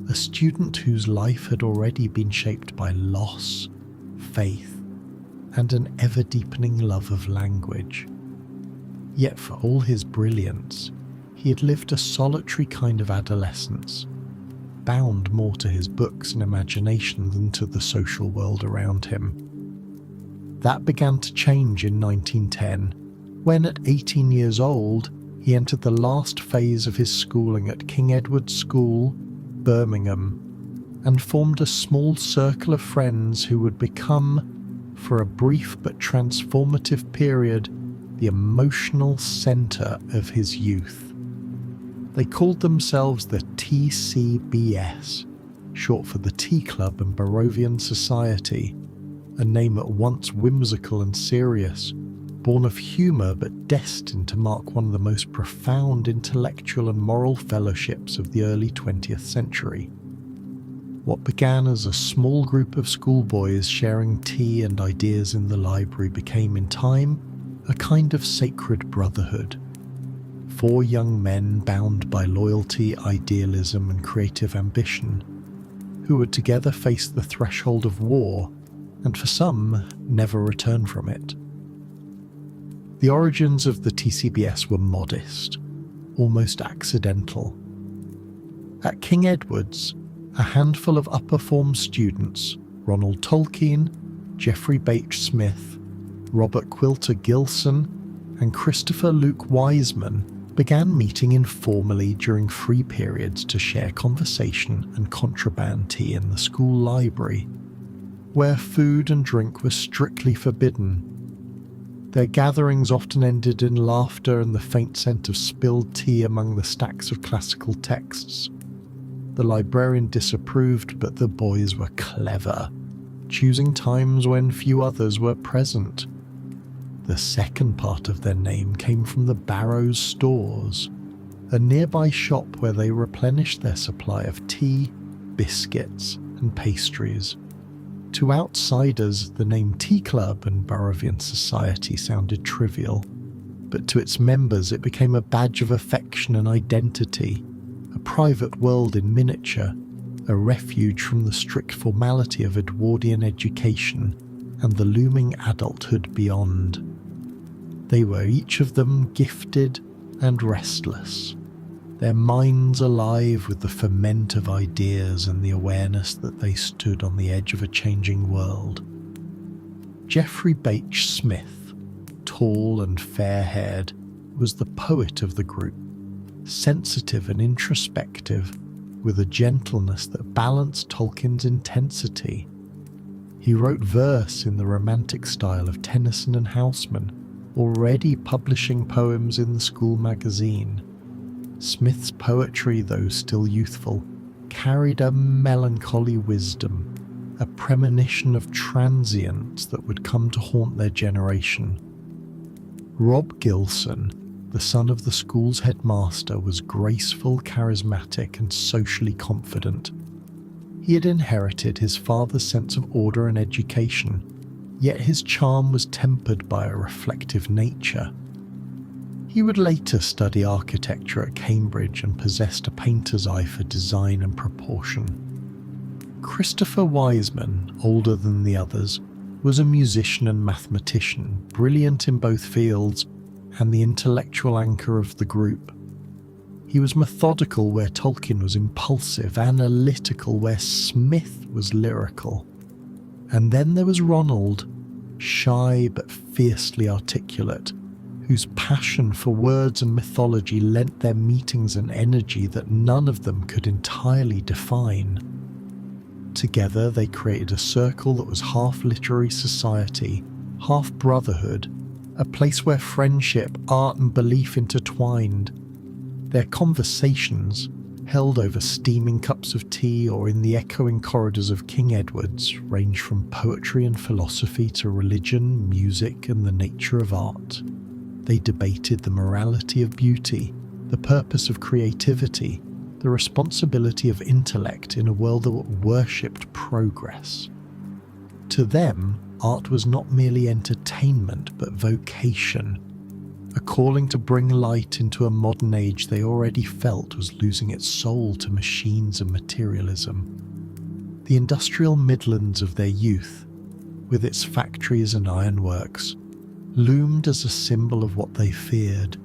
a student whose life had already been shaped by loss, faith, and an ever-deepening love of language. Yet for all his brilliance, he had lived a solitary kind of adolescence, bound more to his books and imagination than to the social world around him. That began to change in 1910, when at 18 years old, he entered the last phase of his schooling at King Edward's School, Birmingham, and formed a small circle of friends who would become, for a brief but transformative period, the emotional centre of his youth. They called themselves the TCBS, short for the Tea Club and Barovian Society, a name at once whimsical and serious, born of humour but destined to mark one of the most profound intellectual and moral fellowships of the early 20th century. What began as a small group of schoolboys sharing tea and ideas in the library became in time a kind of sacred brotherhood. 4 young men bound by loyalty, idealism and creative ambition, who would together face the threshold of war and for some, never return from it. The origins of the TCBS were modest, almost accidental. At King Edward's, a handful of upper form students, Ronald Tolkien, Geoffrey Bache Smith, Robert Quilter Gilson, and Christopher Luke Wiseman began meeting informally during free periods to share conversation and contraband tea in the school library, where food and drink were strictly forbidden. Their gatherings often ended in laughter and the faint scent of spilled tea among the stacks of classical texts. The librarian disapproved, but the boys were clever, choosing times when few others were present. The second part of their name came from the Barrows Stores, a nearby shop where they replenished their supply of tea, biscuits, and pastries. To outsiders, the name Tea Club and Barrovian Society sounded trivial, but to its members it became a badge of affection and identity, a private world in miniature, a refuge from the strict formality of Edwardian education and the looming adulthood beyond. They were each of them gifted and restless, their minds alive with the ferment of ideas and the awareness that they stood on the edge of a changing world. Geoffrey Bache Smith, tall and fair-haired, was the poet of the group, sensitive and introspective, with a gentleness that balanced Tolkien's intensity. He wrote verse in the romantic style of Tennyson and Houseman, already publishing poems in the school magazine. Smith's poetry, though still youthful, carried a melancholy wisdom, a premonition of transience that would come to haunt their generation. Rob Gilson, the son of the school's headmaster, was graceful, charismatic, and socially confident. He had inherited his father's sense of order and education, yet his charm was tempered by a reflective nature. He would later study architecture at Cambridge and possessed a painter's eye for design and proportion. Christopher Wiseman, older than the others, was a musician and mathematician, brilliant in both fields, and the intellectual anchor of the group. He was methodical where Tolkien was impulsive, analytical where Smith was lyrical. And then there was Ronald, shy but fiercely articulate, whose passion for words and mythology lent their meetings an energy that none of them could entirely define. Together they created a circle that was half literary society, half brotherhood, a place where friendship, art and belief intertwined. Their conversations, held over steaming cups of tea or in the echoing corridors of King Edward's, ranged from poetry and philosophy to religion, music and the nature of art. They debated the morality of beauty, the purpose of creativity, the responsibility of intellect in a world that worshipped progress. To them, art was not merely entertainment but vocation, a calling to bring light into a modern age they already felt was losing its soul to machines and materialism. The industrial Midlands of their youth, with its factories and ironworks, loomed as a symbol of what they feared,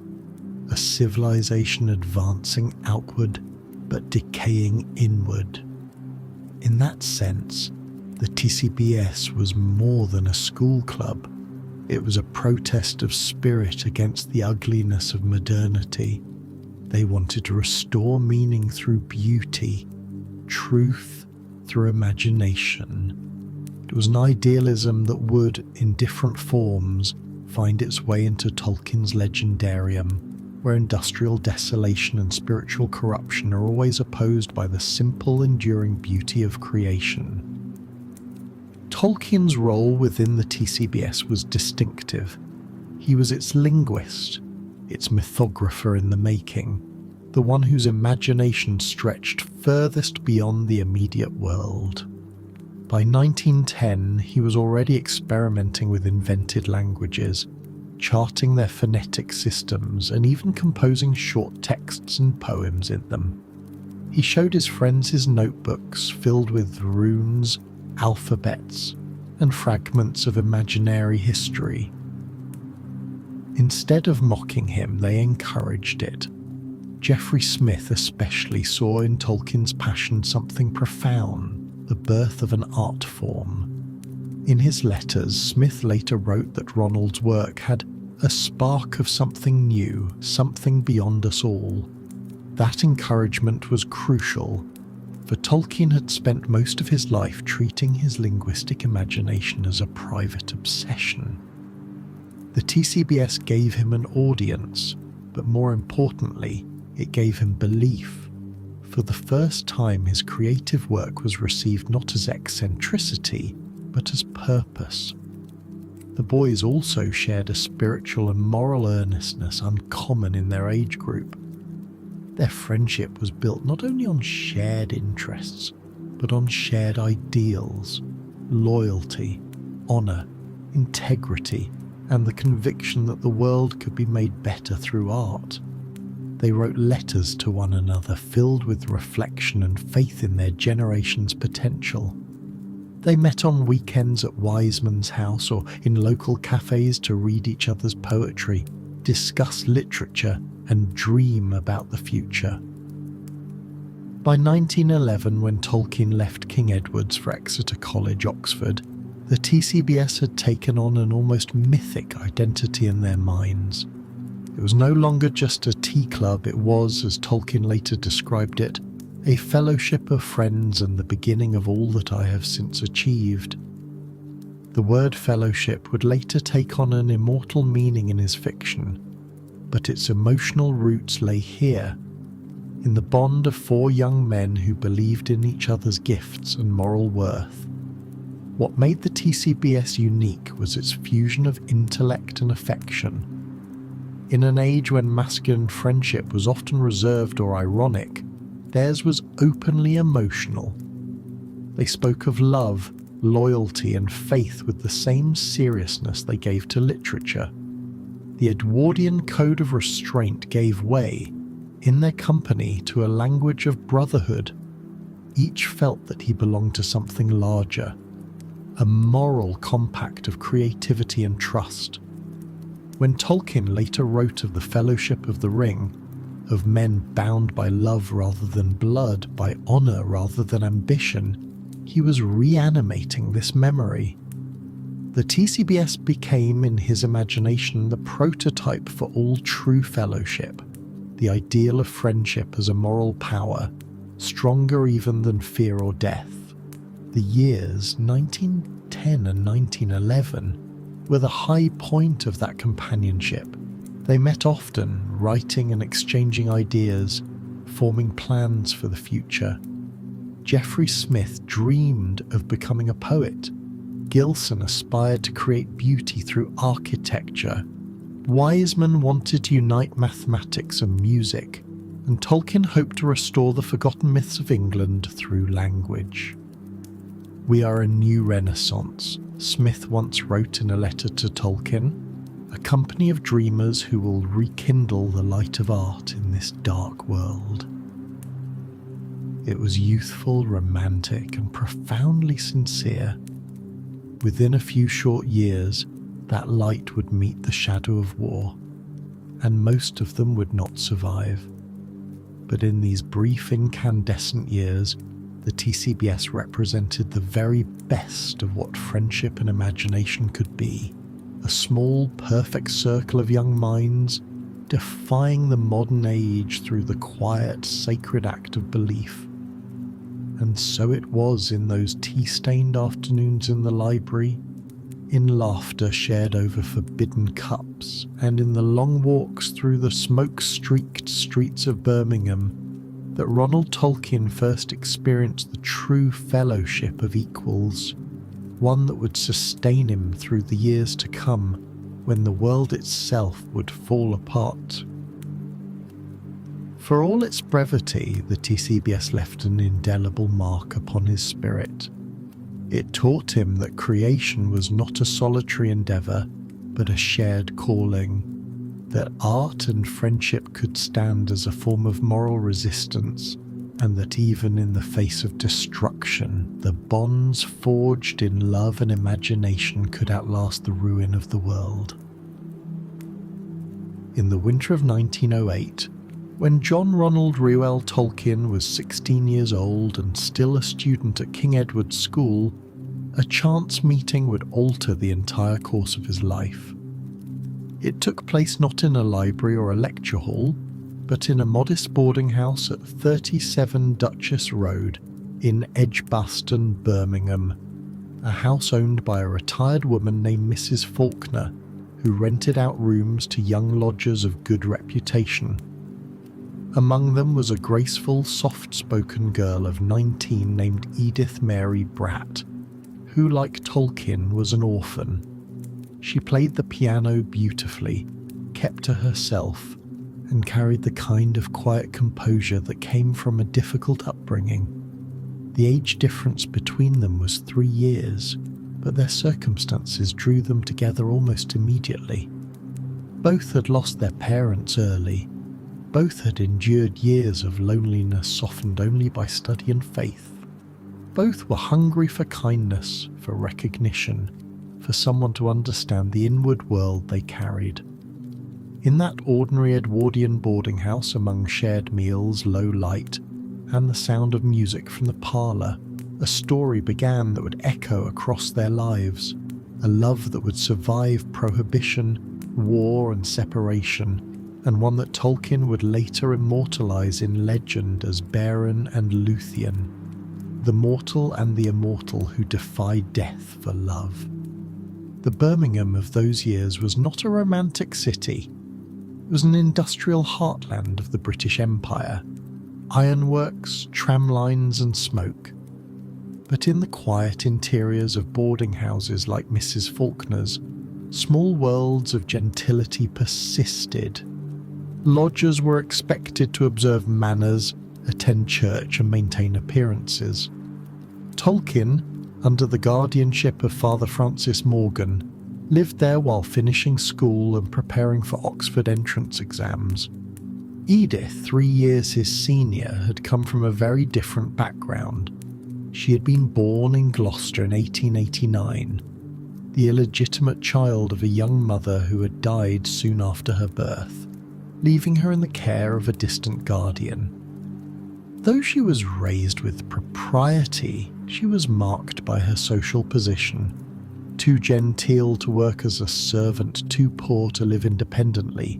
a civilization advancing outward but decaying inward. In that sense, the TCBS was more than a school club. It was a protest of spirit against the ugliness of modernity. They wanted to restore meaning through beauty, truth through imagination. It was an idealism that would, in different forms, find its way into Tolkien's legendarium, where industrial desolation and spiritual corruption are always opposed by the simple, enduring beauty of creation. Tolkien's role within the TCBS was distinctive. He was its linguist, its mythographer in the making, the one whose imagination stretched furthest beyond the immediate world. By 1910, he was already experimenting with invented languages, charting their phonetic systems and even composing short texts and poems in them. He showed his friends his notebooks filled with runes, alphabets, and fragments of imaginary history. Instead of mocking him, they encouraged it. Geoffrey Smith especially saw in Tolkien's passion something profound, the birth of an art form. In his letters, Smith later wrote that Ronald's work had a spark of something new, something beyond us all. That encouragement was crucial, for Tolkien had spent most of his life treating his linguistic imagination as a private obsession. The TCBS gave him an audience, but more importantly, it gave him belief. For the first time, his creative work was received not as eccentricity, but as purpose. The boys also shared a spiritual and moral earnestness uncommon in their age group. Their friendship was built not only on shared interests, but on shared ideals, loyalty, honour, integrity, and the conviction that the world could be made better through art. They wrote letters to one another filled with reflection and faith in their generation's potential. They met on weekends at Wiseman's house or in local cafes to read each other's poetry, discuss literature, and dream about the future. By 1911, when Tolkien left King Edward's for Exeter College, Oxford, the TCBS had taken on an almost mythic identity in their minds. It was no longer just a tea club, it was, as Tolkien later described it, a fellowship of friends and the beginning of all that I have since achieved. The word fellowship would later take on an immortal meaning in his fiction, but its emotional roots lay here, in the bond of four young men who believed in each other's gifts and moral worth. What made the TCBS unique was its fusion of intellect and affection. In an age when masculine friendship was often reserved or ironic, theirs was openly emotional. They spoke of love, loyalty, and faith with the same seriousness they gave to literature. The Edwardian code of restraint gave way, in their company, to a language of brotherhood. Each felt that he belonged to something larger, a moral compact of creativity and trust. When Tolkien later wrote of the Fellowship of the Ring, of men bound by love rather than blood, by honour rather than ambition, he was reanimating this memory. The TCBS became, in his imagination, the prototype for all true fellowship, the ideal of friendship as a moral power, stronger even than fear or death. The years 1910 and 1911 were the high point of that companionship. They met often, writing and exchanging ideas, forming plans for the future. Geoffrey Smith dreamed of becoming a poet. Gilson aspired to create beauty through architecture. Wiseman wanted to unite mathematics and music, and Tolkien hoped to restore the forgotten myths of England through language. "We are a new renaissance," Smith once wrote in a letter to Tolkien, "a company of dreamers who will rekindle the light of art in this dark world." It was youthful, romantic, and profoundly sincere. Within a few short years, that light would meet the shadow of war, and most of them would not survive. But in these brief incandescent years, the TCBS represented the very best of what friendship and imagination could be. A small, perfect circle of young minds, defying the modern age through the quiet, sacred act of belief. And so it was in those tea-stained afternoons in the library, in laughter shared over forbidden cups, and in the long walks through the smoke-streaked streets of Birmingham, that Ronald Tolkien first experienced the true fellowship of equals, one that would sustain him through the years to come, when the world itself would fall apart. For all its brevity, the TCBS left an indelible mark upon his spirit. It taught him that creation was not a solitary endeavour, but a shared calling, that art and friendship could stand as a form of moral resistance, and that even in the face of destruction, the bonds forged in love and imagination could outlast the ruin of the world. In the winter of 1908, when John Ronald Reuel Tolkien was 16 years old and still a student at King Edward's School, a chance meeting would alter the entire course of his life. It took place not in a library or a lecture hall, but in a modest boarding house at 37 Duchess Road in Edgbaston, Birmingham, a house owned by a retired woman named Mrs. Faulkner, who rented out rooms to young lodgers of good reputation. Among them was a graceful, soft-spoken girl of 19 named Edith Mary Bratt, who, like Tolkien, was an orphan. She played the piano beautifully, kept to herself, and carried the kind of quiet composure that came from a difficult upbringing. The age difference between them was 3 years, but their circumstances drew them together almost immediately. Both had lost their parents early. Both had endured years of loneliness softened only by study and faith. Both were hungry for kindness, for recognition, for someone to understand the inward world they carried. In that ordinary Edwardian boarding house, among shared meals, low light, and the sound of music from the parlour, a story began that would echo across their lives, a love that would survive prohibition, war and separation, and one that Tolkien would later immortalise in legend as Beren and Luthien, the mortal and the immortal who defied death for love. The Birmingham of those years was not a romantic city. It was an industrial heartland of the British Empire, ironworks, tram lines and smoke. But in the quiet interiors of boarding houses like Mrs. Faulkner's, small worlds of gentility persisted. Lodgers were expected to observe manners, attend church and maintain appearances. Tolkien, under the guardianship of Father Francis Morgan, lived there while finishing school and preparing for Oxford entrance exams. Edith, 3 years his senior, had come from a very different background. She had been born in Gloucester in 1889, the illegitimate child of a young mother who had died soon after her birth, leaving her in the care of a distant guardian. Though she was raised with propriety, she was marked by her social position. Too genteel to work as a servant, too poor to live independently,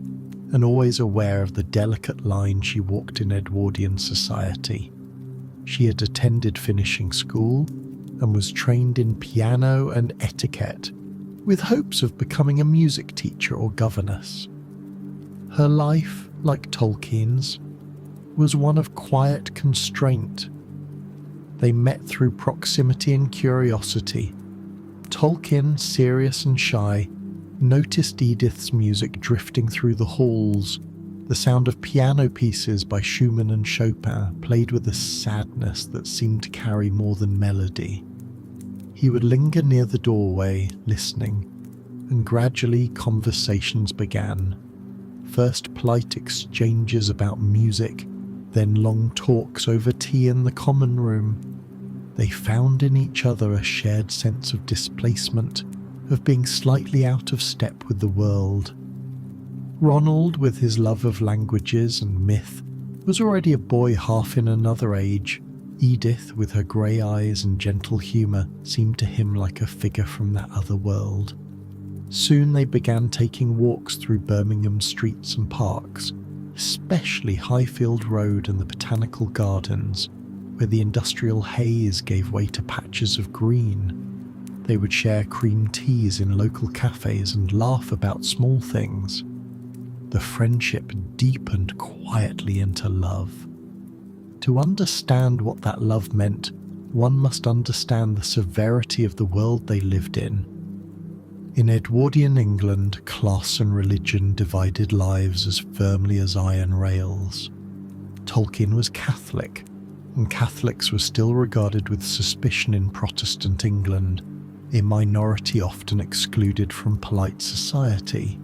and always aware of the delicate line she walked in Edwardian society. She had attended finishing school and was trained in piano and etiquette, with hopes of becoming a music teacher or governess. Her life, like Tolkien's, was one of quiet constraint. They met through proximity and curiosity. Tolkien, serious and shy, noticed Edith's music drifting through the halls, the sound of piano pieces by Schumann and Chopin played with a sadness that seemed to carry more than melody. He would linger near the doorway, listening, and gradually conversations began. First polite exchanges about music, then long talks over tea in the common room. They found in each other a shared sense of displacement, of being slightly out of step with the world. Ronald, with his love of languages and myth, was already a boy half in another age. Edith, with her grey eyes and gentle humour, seemed to him like a figure from that other world. Soon they began taking walks through Birmingham streets and parks, especially Highfield Road and the Botanical Gardens, where the industrial haze gave way to patches of green. They would share cream teas in local cafes and laugh about small things. The friendship deepened quietly into love. To understand what that love meant, one must understand the severity of the world they lived in. In Edwardian England, class and religion divided lives as firmly as iron rails. Tolkien was Catholic, and Catholics were still regarded with suspicion in Protestant England, a minority often excluded from polite society.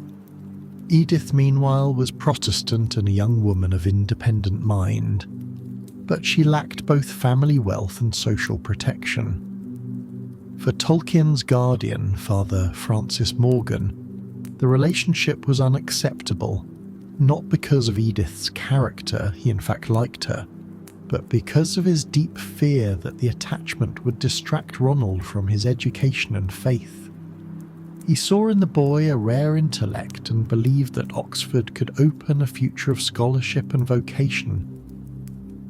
Edith, meanwhile, was Protestant and a young woman of independent mind. but she lacked both family wealth and social protection. For Tolkien's guardian, Father Francis Morgan, the relationship was unacceptable, not because of Edith's character, he in fact liked her, but because of his deep fear that the attachment would distract Ronald from his education and faith. He saw in the boy a rare intellect and believed that Oxford could open a future of scholarship and vocation.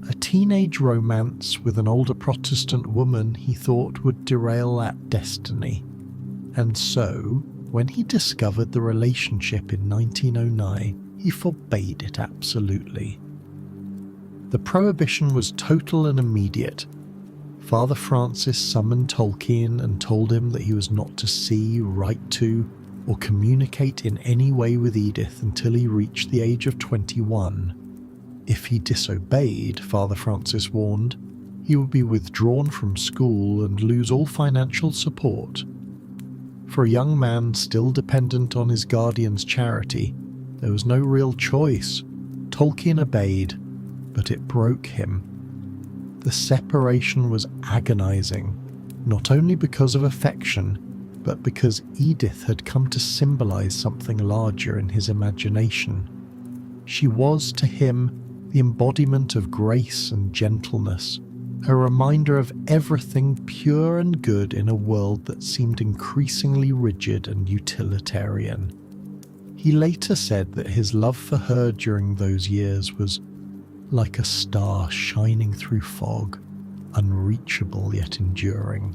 A teenage romance with an older Protestant woman he thought would derail that destiny. And so, when he discovered the relationship in 1909, he forbade it absolutely. The prohibition was total and immediate. Father Francis summoned Tolkien and told him that he was not to see, write to, or communicate in any way with Edith until he reached the age of 21. If he disobeyed, Father Francis warned, he would be withdrawn from school and lose all financial support. For a young man still dependent on his guardian's charity, there was no real choice. Tolkien obeyed, but it broke him. The separation was agonizing, not only because of affection, but because Edith had come to symbolize something larger in his imagination. She was, to him, the embodiment of grace and gentleness, a reminder of everything pure and good in a world that seemed increasingly rigid and utilitarian. He later said that his love for her during those years was like a star shining through fog, unreachable yet enduring.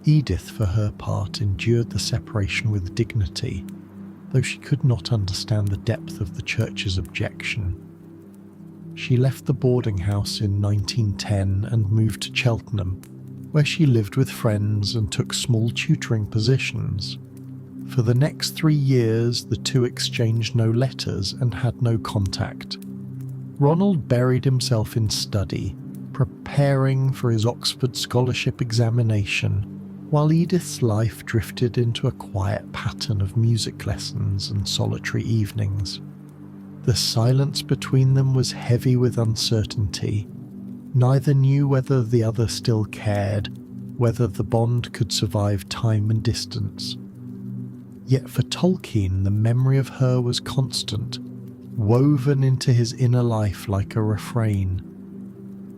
Edith, for her part, endured the separation with dignity, though she could not understand the depth of the church's objection. She left the boarding house in 1910 and moved to Cheltenham, where she lived with friends and took small tutoring positions. For the next 3 years, the two exchanged no letters and had no contact. Ronald buried himself in study, preparing for his Oxford scholarship examination, while Edith's life drifted into a quiet pattern of music lessons and solitary evenings. The silence between them was heavy with uncertainty. Neither knew whether the other still cared, whether the bond could survive time and distance. Yet for Tolkien, the memory of her was constant, woven into his inner life like a refrain.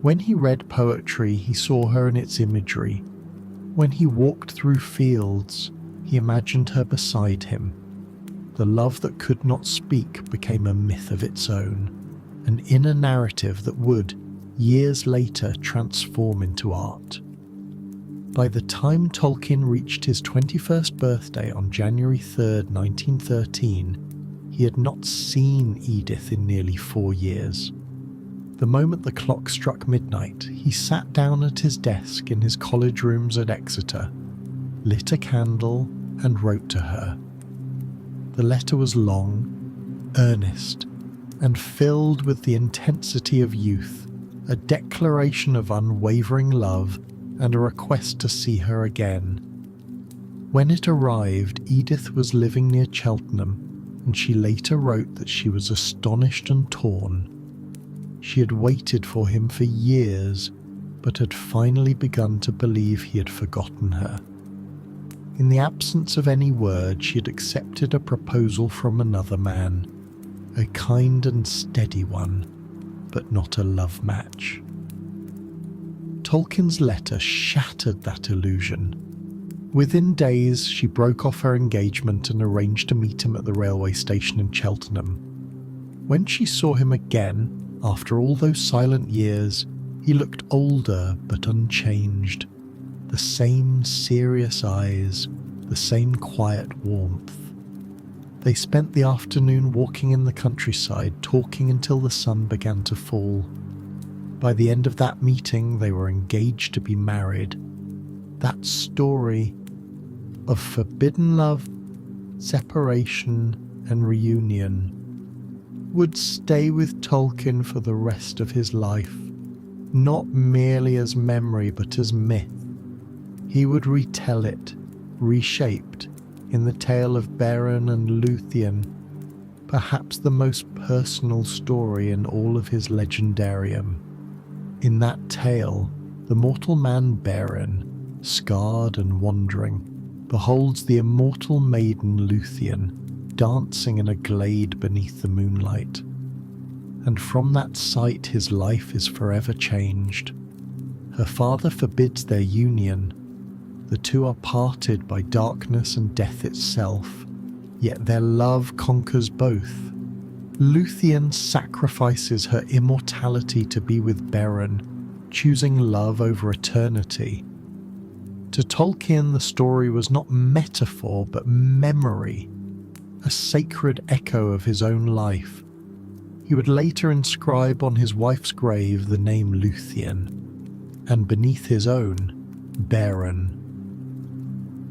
When he read poetry, he saw her in its imagery. When he walked through fields, he imagined her beside him. The love that could not speak became a myth of its own, an inner narrative that would, years later, transform into art. By the time Tolkien reached his 21st birthday on January 3rd, 1913, he had not seen Edith in nearly 4 years. The moment the clock struck midnight, he sat down at his desk in his college rooms at Exeter, lit a candle, and wrote to her. The letter was long, earnest, and filled with the intensity of youth, a declaration of unwavering love and a request to see her again. When it arrived, Edith was living near Cheltenham, and she later wrote that she was astonished and torn. She had waited for him for years, but had finally begun to believe he had forgotten her. In the absence of any word, she had accepted a proposal from another man, a kind and steady one, but not a love match. Tolkien's letter shattered that illusion. Within days, she broke off her engagement and arranged to meet him at the railway station in Cheltenham. When she saw him again, after all those silent years, he looked older but unchanged. The same serious eyes, the same quiet warmth. They spent the afternoon walking in the countryside, talking until the sun began to fall. By the end of that meeting, they were engaged to be married. That story of forbidden love, separation, and reunion would stay with Tolkien for the rest of his life, not merely as memory but as myth. He would retell it, reshaped, in the tale of Beren and Luthien, perhaps the most personal story in all of his legendarium. In that tale, the mortal man Beren, scarred and wandering, beholds the immortal maiden Luthien dancing in a glade beneath the moonlight. And from that sight his life is forever changed. Her father forbids their union. The two are parted by darkness and death itself, yet their love conquers both. Luthien sacrifices her immortality to be with Beren, choosing love over eternity. To Tolkien, the story was not metaphor but memory, a sacred echo of his own life. He would later inscribe on his wife's grave the name Luthien, and beneath his own, Beren.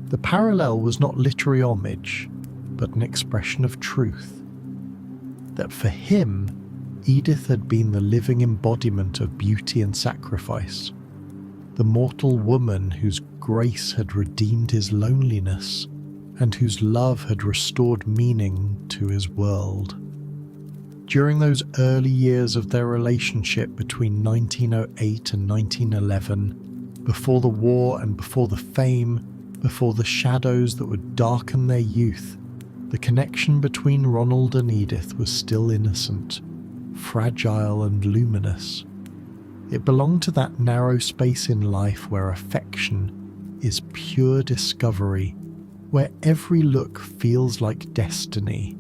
The parallel was not literary homage, but an expression of truth. That for him, Edith had been the living embodiment of beauty and sacrifice, the mortal woman whose grace had redeemed his loneliness, and whose love had restored meaning to his world. During those early years of their relationship between 1908 and 1911, before the war and before the fame, before the shadows that would darken their youth, the connection between Ronald and Edith was still innocent, fragile and luminous. It belonged to that narrow space in life where affection is pure discovery, where every look feels like destiny.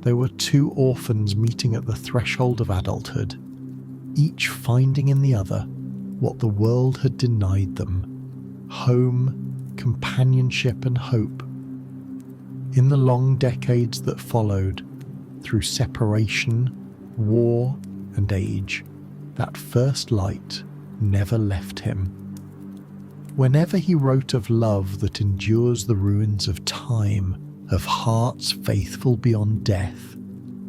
They were two orphans meeting at the threshold of adulthood, each finding in the other what the world had denied them: home, companionship and hope. In the long decades that followed, through separation, war and age, that first light never left him. Whenever he wrote of love that endures the ruins of time, of hearts faithful beyond death,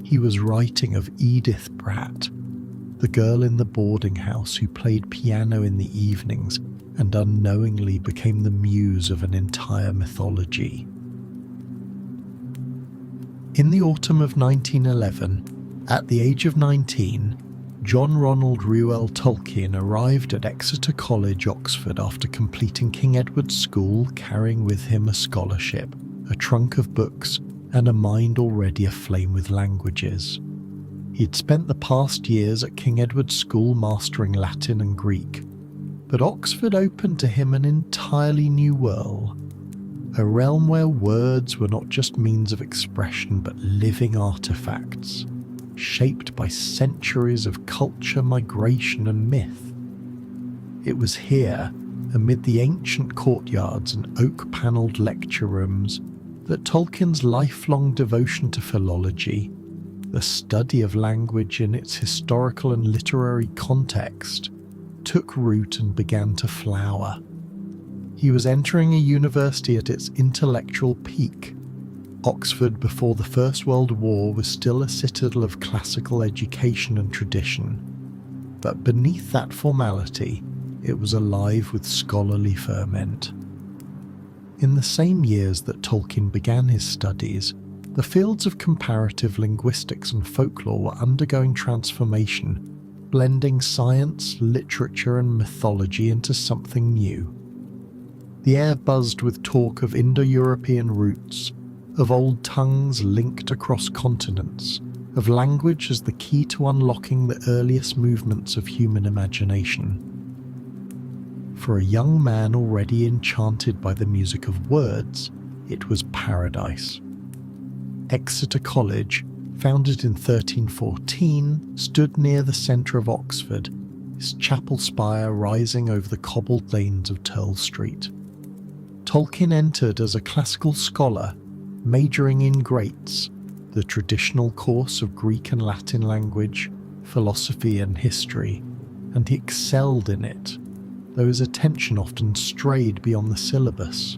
he was writing of Edith Pratt, the girl in the boarding house who played piano in the evenings and unknowingly became the muse of an entire mythology. In the autumn of 1911, at the age of 19, John Ronald Reuel Tolkien arrived at Exeter College, Oxford, after completing King Edward's School, carrying with him a scholarship, a trunk of books, and a mind already aflame with languages. He'd spent the past years at King Edward's School mastering Latin and Greek, but Oxford opened to him an entirely new world, a realm where words were not just means of expression but living artifacts, shaped by centuries of culture, migration and myth. It was here, amid the ancient courtyards and oak-panelled lecture rooms, that Tolkien's lifelong devotion to philology, the study of language in its historical and literary context, took root and began to flower. He was entering a university at its intellectual peak. Oxford before the First World War was still a citadel of classical education and tradition, but beneath that formality, it was alive with scholarly ferment. In the same years that Tolkien began his studies, the fields of comparative linguistics and folklore were undergoing transformation, blending science, literature and mythology into something new. The air buzzed with talk of Indo-European roots, of old tongues linked across continents, of language as the key to unlocking the earliest movements of human imagination. For a young man already enchanted by the music of words, it was paradise. Exeter College, founded in 1314, stood near the centre of Oxford, its chapel spire rising over the cobbled lanes of Turl Street. Tolkien entered as a classical scholar, majoring in Greats, the traditional course of Greek and Latin language, philosophy and history, and he excelled in it, though his attention often strayed beyond the syllabus.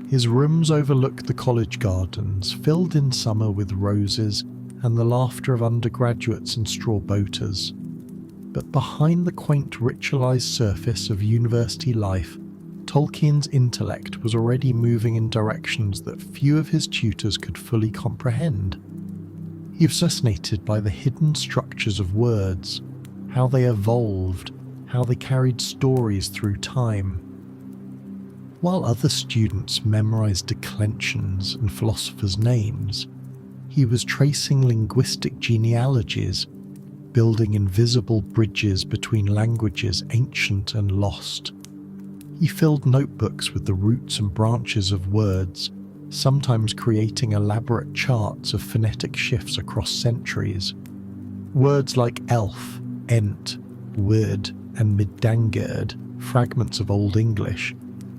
His rooms overlooked the college gardens, filled in summer with roses and the laughter of undergraduates and straw boaters. But behind the quaint ritualized surface of university life, Tolkien's intellect was already moving in directions that few of his tutors could fully comprehend. He was fascinated by the hidden structures of words, how they evolved, how they carried stories through time. While other students memorized declensions and philosophers' names, he was tracing linguistic genealogies, building invisible bridges between languages ancient and lost. He filled notebooks with the roots and branches of words, sometimes creating elaborate charts of phonetic shifts across centuries. Words like elf, ent, wyrd, and middangerd, fragments of Old English,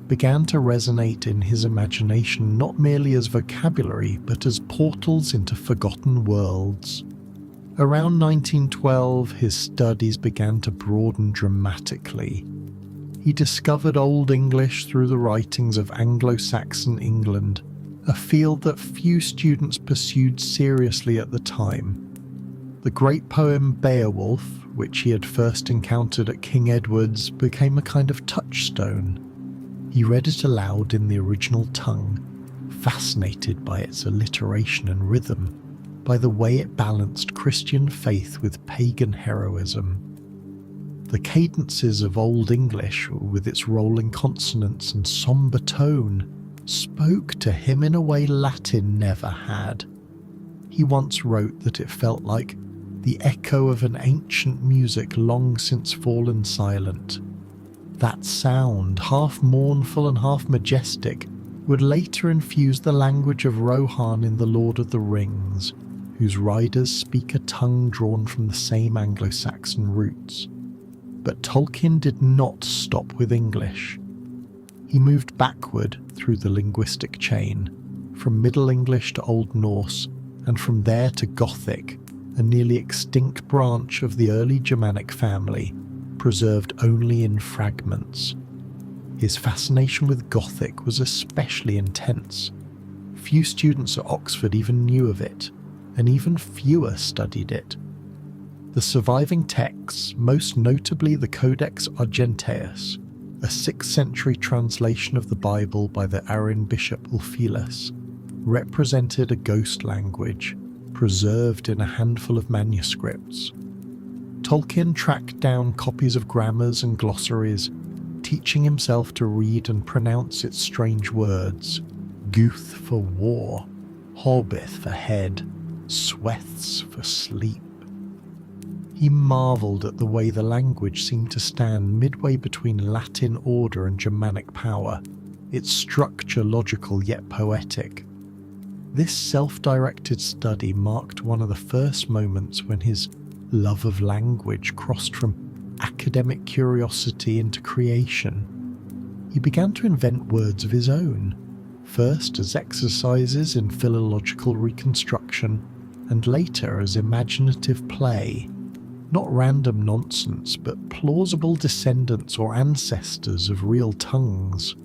began to resonate in his imagination not merely as vocabulary but as portals into forgotten worlds. Around 1912, his studies began to broaden dramatically. He discovered Old English through the writings of Anglo-Saxon England, a field that few students pursued seriously at the time. The great poem Beowulf, which he had first encountered at King Edward's, became a kind of touchstone. He read it aloud in the original tongue, fascinated by its alliteration and rhythm, by the way it balanced Christian faith with pagan heroism. The cadences of Old English, with its rolling consonants and sombre tone, spoke to him in a way Latin never had. He once wrote that it felt like the echo of an ancient music long since fallen silent. That sound, half mournful and half majestic, would later infuse the language of Rohan in The Lord of the Rings, whose riders speak a tongue drawn from the same Anglo-Saxon roots. But Tolkien did not stop with English. He moved backward through the linguistic chain, from Middle English to Old Norse, and from there to Gothic, a nearly extinct branch of the early Germanic family, preserved only in fragments. His fascination with Gothic was especially intense. Few students at Oxford even knew of it, and even fewer studied it. The surviving texts, most notably the Codex Argenteus, a 6th century translation of the Bible by the Arian bishop Ulfilas, represented a ghost language, preserved in a handful of manuscripts. Tolkien tracked down copies of grammars and glossaries, teaching himself to read and pronounce its strange words: Guth for war, Horbith for head, Sweths for sleep. He marvelled at the way the language seemed to stand midway between Latin order and Germanic power, its structure logical yet poetic. This self-directed study marked one of the first moments when his love of language crossed from academic curiosity into creation. He began to invent words of his own, first as exercises in philological reconstruction, and later as imaginative play. Not random nonsense, but plausible descendants or ancestors of real tongues.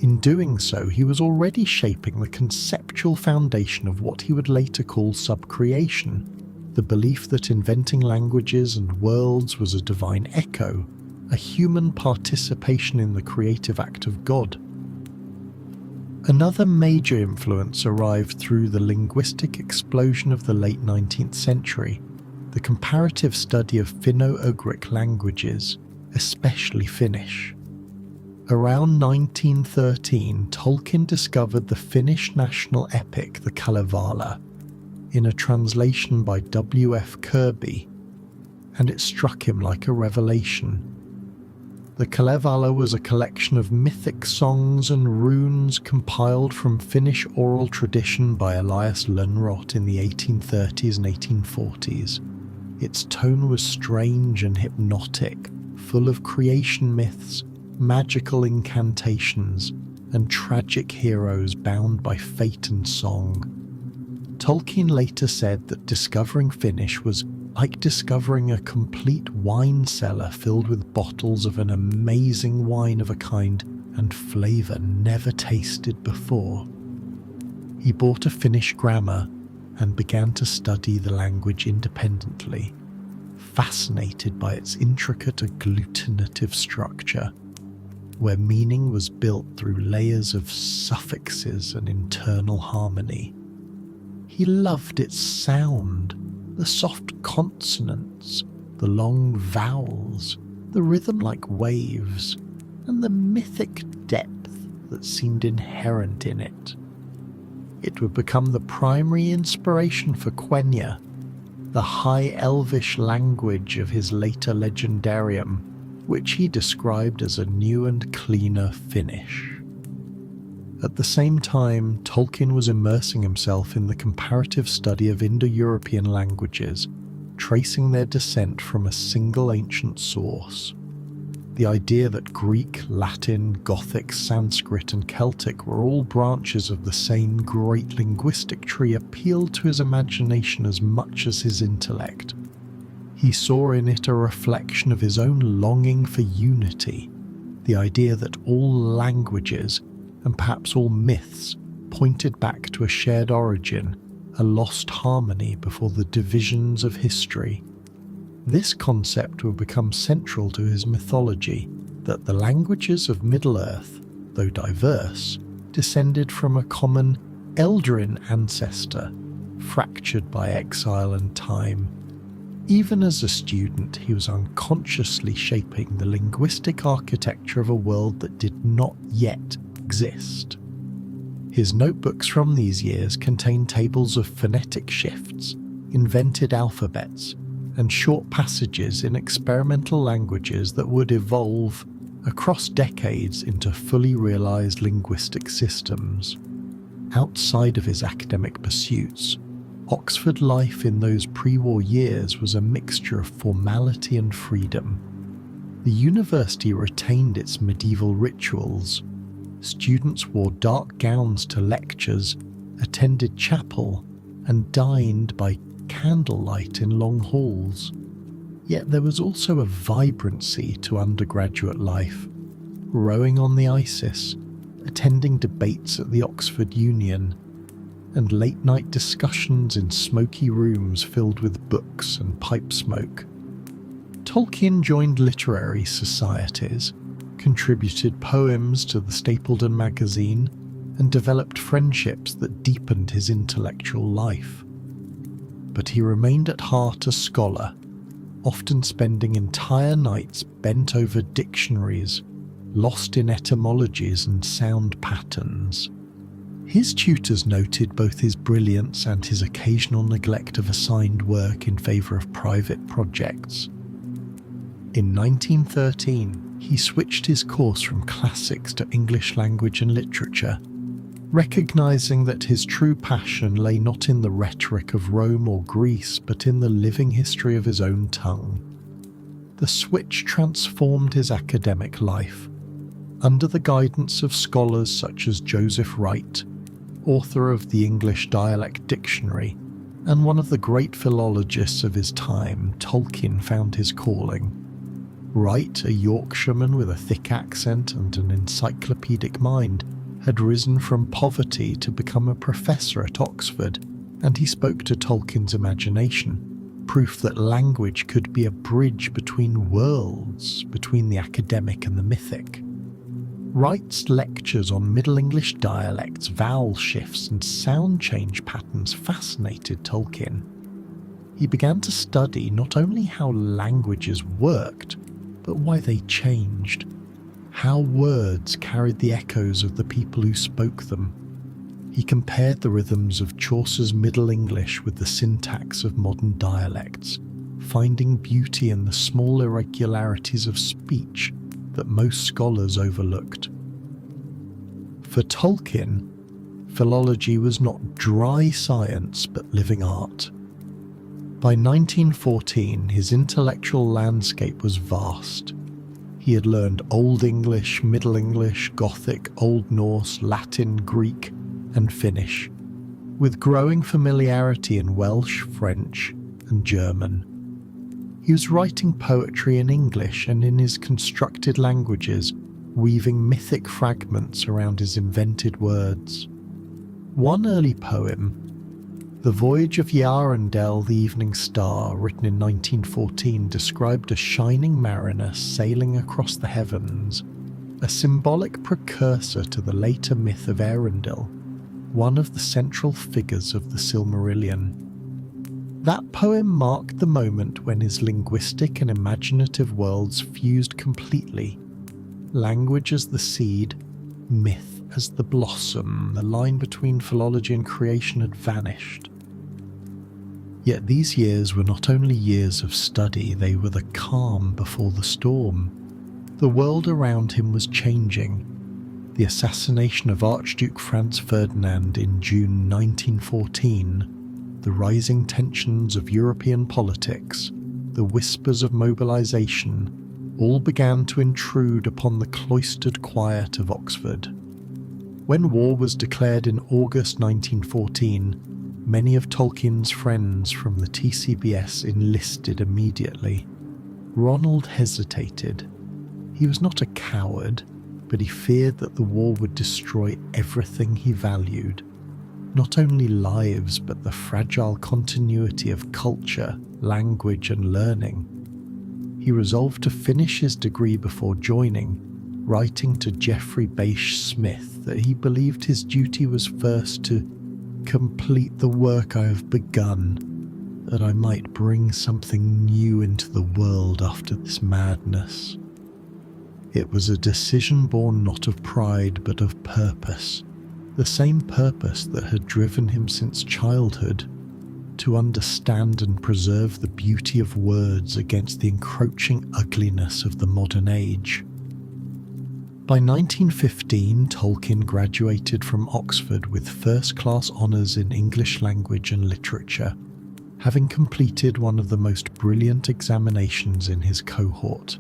In doing so, he was already shaping the conceptual foundation of what he would later call subcreation, the belief that inventing languages and worlds was a divine echo, a human participation in the creative act of God. Another major influence arrived through the linguistic explosion of the late 19th century, the comparative study of Finno-Ugric languages, especially Finnish. Around 1913, Tolkien discovered the Finnish national epic, the Kalevala, in a translation by W.F. Kirby, and it struck him like a revelation. The Kalevala was a collection of mythic songs and runes compiled from Finnish oral tradition by Elias Lönnrot in the 1830s and 1840s. Its tone was strange and hypnotic, full of creation myths, magical incantations, and tragic heroes bound by fate and song. Tolkien later said that discovering Finnish was like discovering a complete wine cellar filled with bottles of an amazing wine of a kind and flavour never tasted before. He bought a Finnish grammar and began to study the language independently, fascinated by its intricate agglutinative structure, where meaning was built through layers of suffixes and internal harmony. He loved its sound, the soft consonants, the long vowels, the rhythm like waves, and the mythic depth that seemed inherent in it. It would become the primary inspiration for Quenya, the high elvish language of his later legendarium, which he described as a new and cleaner Finnish. At the same time, Tolkien was immersing himself in the comparative study of Indo-European languages, tracing their descent from a single ancient source. The idea that Greek, Latin, Gothic, Sanskrit, and Celtic were all branches of the same great linguistic tree appealed to his imagination as much as his intellect. He saw in it a reflection of his own longing for unity, the idea that all languages, and perhaps all myths, pointed back to a shared origin, a lost harmony before the divisions of history. This concept would become central to his mythology, that the languages of Middle-earth, though diverse, descended from a common Eldrin ancestor, fractured by exile and time. Even as a student, he was unconsciously shaping the linguistic architecture of a world that did not yet exist. His notebooks from these years contain tables of phonetic shifts, invented alphabets, and short passages in experimental languages that would evolve across decades into fully realized linguistic systems. Outside of his academic pursuits, Oxford life in those pre-war years was a mixture of formality and freedom. The university retained its medieval rituals. Students wore dark gowns to lectures, attended chapel, and dined by candlelight in long halls. Yet there was also a vibrancy to undergraduate life, rowing on the Isis, attending debates at the Oxford Union, and late-night discussions in smoky rooms filled with books and pipe smoke. Tolkien joined literary societies, contributed poems to the Stapleton magazine, and developed friendships that deepened his intellectual life. But he remained at heart a scholar, often spending entire nights bent over dictionaries, lost in etymologies and sound patterns. His tutors noted both his brilliance and his occasional neglect of assigned work in favour of private projects. In 1913, he switched his course from classics to English language and literature, recognising that his true passion lay not in the rhetoric of Rome or Greece, but in the living history of his own tongue. The switch transformed his academic life. Under the guidance of scholars such as Joseph Wright, author of the English Dialect Dictionary, and one of the great philologists of his time, Tolkien found his calling. Wright, a Yorkshireman with a thick accent and an encyclopedic mind, had risen from poverty to become a professor at Oxford, and he spoke to Tolkien's imagination, proof that language could be a bridge between worlds, between the academic and the mythic. Wright's lectures on Middle English dialects, vowel shifts, and sound change patterns fascinated Tolkien. He began to study not only how languages worked, but why they changed, how words carried the echoes of the people who spoke them. He compared the rhythms of Chaucer's Middle English with the syntax of modern dialects, finding beauty in the small irregularities of speech that most scholars overlooked. For Tolkien, philology was not dry science but living art. By 1914, his intellectual landscape was vast. He had learned Old English, Middle English, Gothic, Old Norse, Latin, Greek, and Finnish, with growing familiarity in Welsh, French, and German. He was writing poetry in English and in his constructed languages, weaving mythic fragments around his invented words. One early poem, The Voyage of J.R.R. the Evening Star, written in 1914, described a shining mariner sailing across the heavens, a symbolic precursor to the later myth of Eärendil, one of the central figures of the Silmarillion. That poem marked the moment when his linguistic and imaginative worlds fused completely. Language as the seed, myth as the blossom, the line between philology and creation had vanished. Yet these years were not only years of study, they were the calm before the storm. The world around him was changing. The assassination of Archduke Franz Ferdinand in June 1914, the rising tensions of European politics, the whispers of mobilization, all began to intrude upon the cloistered quiet of Oxford. When war was declared in August 1914, many of Tolkien's friends from the TCBS enlisted immediately. Ronald hesitated. He was not a coward, but he feared that the war would destroy everything he valued. Not only lives, but the fragile continuity of culture, language, and learning. He resolved to finish his degree before joining, writing to Geoffrey Bache Smith that he believed his duty was first to complete the work I have begun, that I might bring something new into the world after this madness. It was a decision born not of pride but of purpose. The same purpose that had driven him since childhood, to understand and preserve the beauty of words against the encroaching ugliness of the modern age. By 1915, Tolkien graduated from Oxford with first-class honours in English language and literature, having completed one of the most brilliant examinations in his cohort.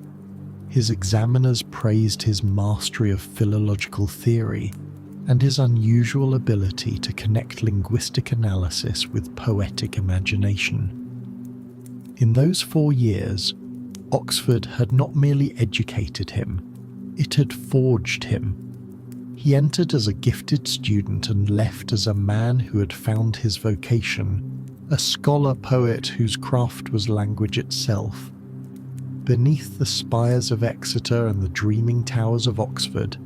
His examiners praised his mastery of philological theory and his unusual ability to connect linguistic analysis with poetic imagination. In those 4 years, Oxford had not merely educated him, it had forged him. He entered as a gifted student and left as a man who had found his vocation, a scholar-poet whose craft was language itself. Beneath the spires of Exeter and the dreaming towers of Oxford,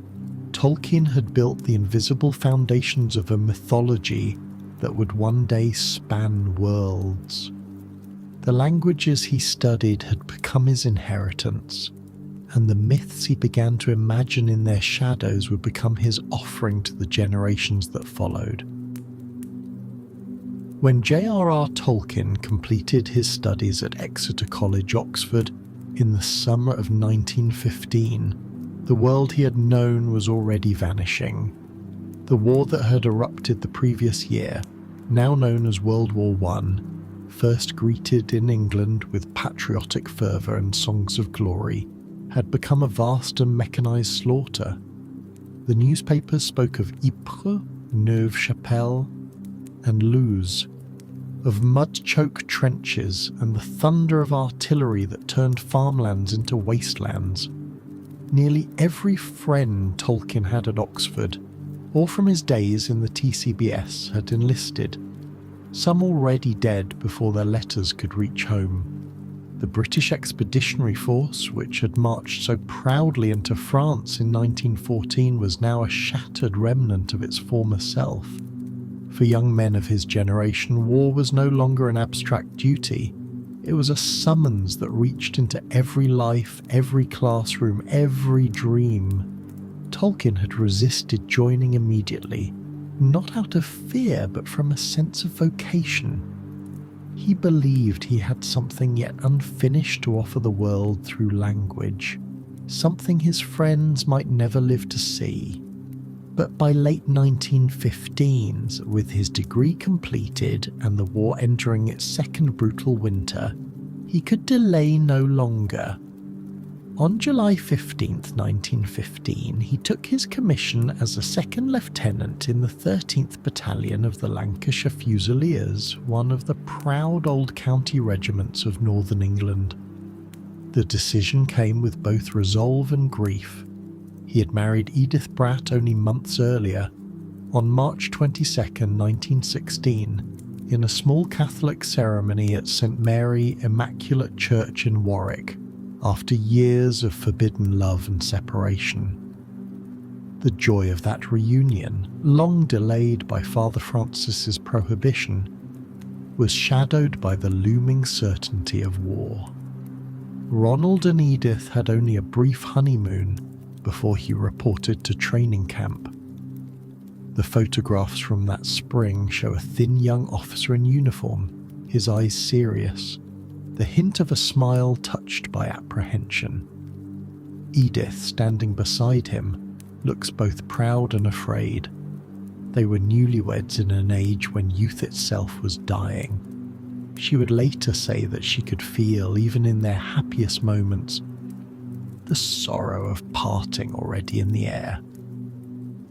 Tolkien had built the invisible foundations of a mythology that would one day span worlds. The languages he studied had become his inheritance, and the myths he began to imagine in their shadows would become his offering to the generations that followed. When J.R.R. Tolkien completed his studies at Exeter College, Oxford, in the summer of 1915, the world he had known was already vanishing. The war that had erupted the previous year, now known as World War I, first greeted in England with patriotic fervour and songs of glory, had become a vast and mechanised slaughter. The newspapers spoke of Ypres, Neuve-Chapelle, and Loos, of mud-choked trenches and the thunder of artillery that turned farmlands into wastelands. Nearly every friend Tolkien had at Oxford, or from his days in the TCBS, had enlisted, some already dead before their letters could reach home. The British Expeditionary Force, which had marched so proudly into France in 1914, was now a shattered remnant of its former self. For young men of his generation, war was no longer an abstract duty. It was a summons that reached into every life, every classroom, every dream. Tolkien had resisted joining immediately, not out of fear, but from a sense of vocation. He believed he had something yet unfinished to offer the world through language, something his friends might never live to see. But by late 1915s, with his degree completed and the war entering its second brutal winter, he could delay no longer. On July 15th, 1915, he took his commission as a second lieutenant in the 13th Battalion of the Lancashire Fusiliers, one of the proud old county regiments of northern England. The decision came with both resolve and grief. He had married Edith Bratt only months earlier, on March 22, 1916, in a small Catholic ceremony at St Mary Immaculate Church in Warwick, after years of forbidden love and separation. The joy of that reunion, long delayed by Father Francis's prohibition, was shadowed by the looming certainty of war. Ronald and Edith had only a brief honeymoon before he reported to training camp. The photographs from that spring show a thin young officer in uniform, his eyes serious, the hint of a smile touched by apprehension. Edith, standing beside him, looks both proud and afraid. They were newlyweds in an age when youth itself was dying. She would later say that she could feel, even in their happiest moments, the sorrow of parting already in the air.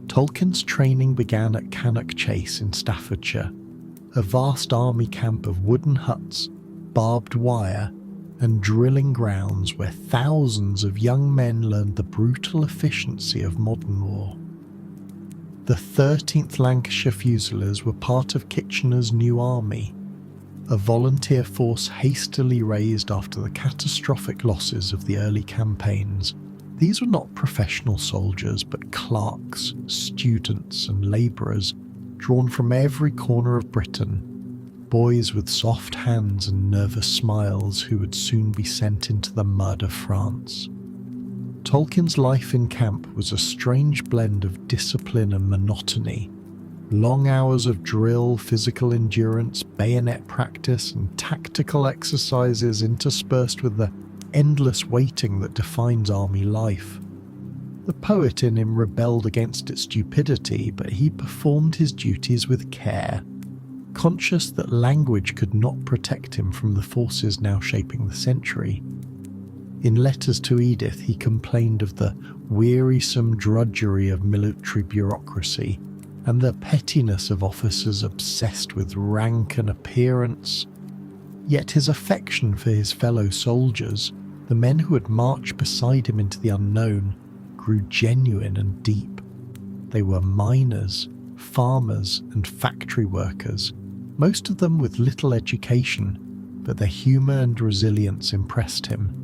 Tolkien's training began at Cannock Chase in Staffordshire, a vast army camp of wooden huts, barbed wire, and drilling grounds where thousands of young men learned the brutal efficiency of modern war. The 13th Lancashire Fusiliers were part of Kitchener's new army, a volunteer force hastily raised after the catastrophic losses of the early campaigns. These were not professional soldiers, but clerks, students, and labourers drawn from every corner of Britain, boys with soft hands and nervous smiles who would soon be sent into the mud of France. Tolkien's life in camp was a strange blend of discipline and monotony. Long hours of drill, physical endurance, bayonet practice, and tactical exercises interspersed with the endless waiting that defines army life. The poet in him rebelled against its stupidity, but he performed his duties with care, conscious that language could not protect him from the forces now shaping the century. In letters to Edith, he complained of the wearisome drudgery of military bureaucracy and the pettiness of officers obsessed with rank and appearance. Yet his affection for his fellow soldiers, the men who had marched beside him into the unknown, grew genuine and deep. They were miners, farmers, and factory workers, most of them with little education, but their humour and resilience impressed him.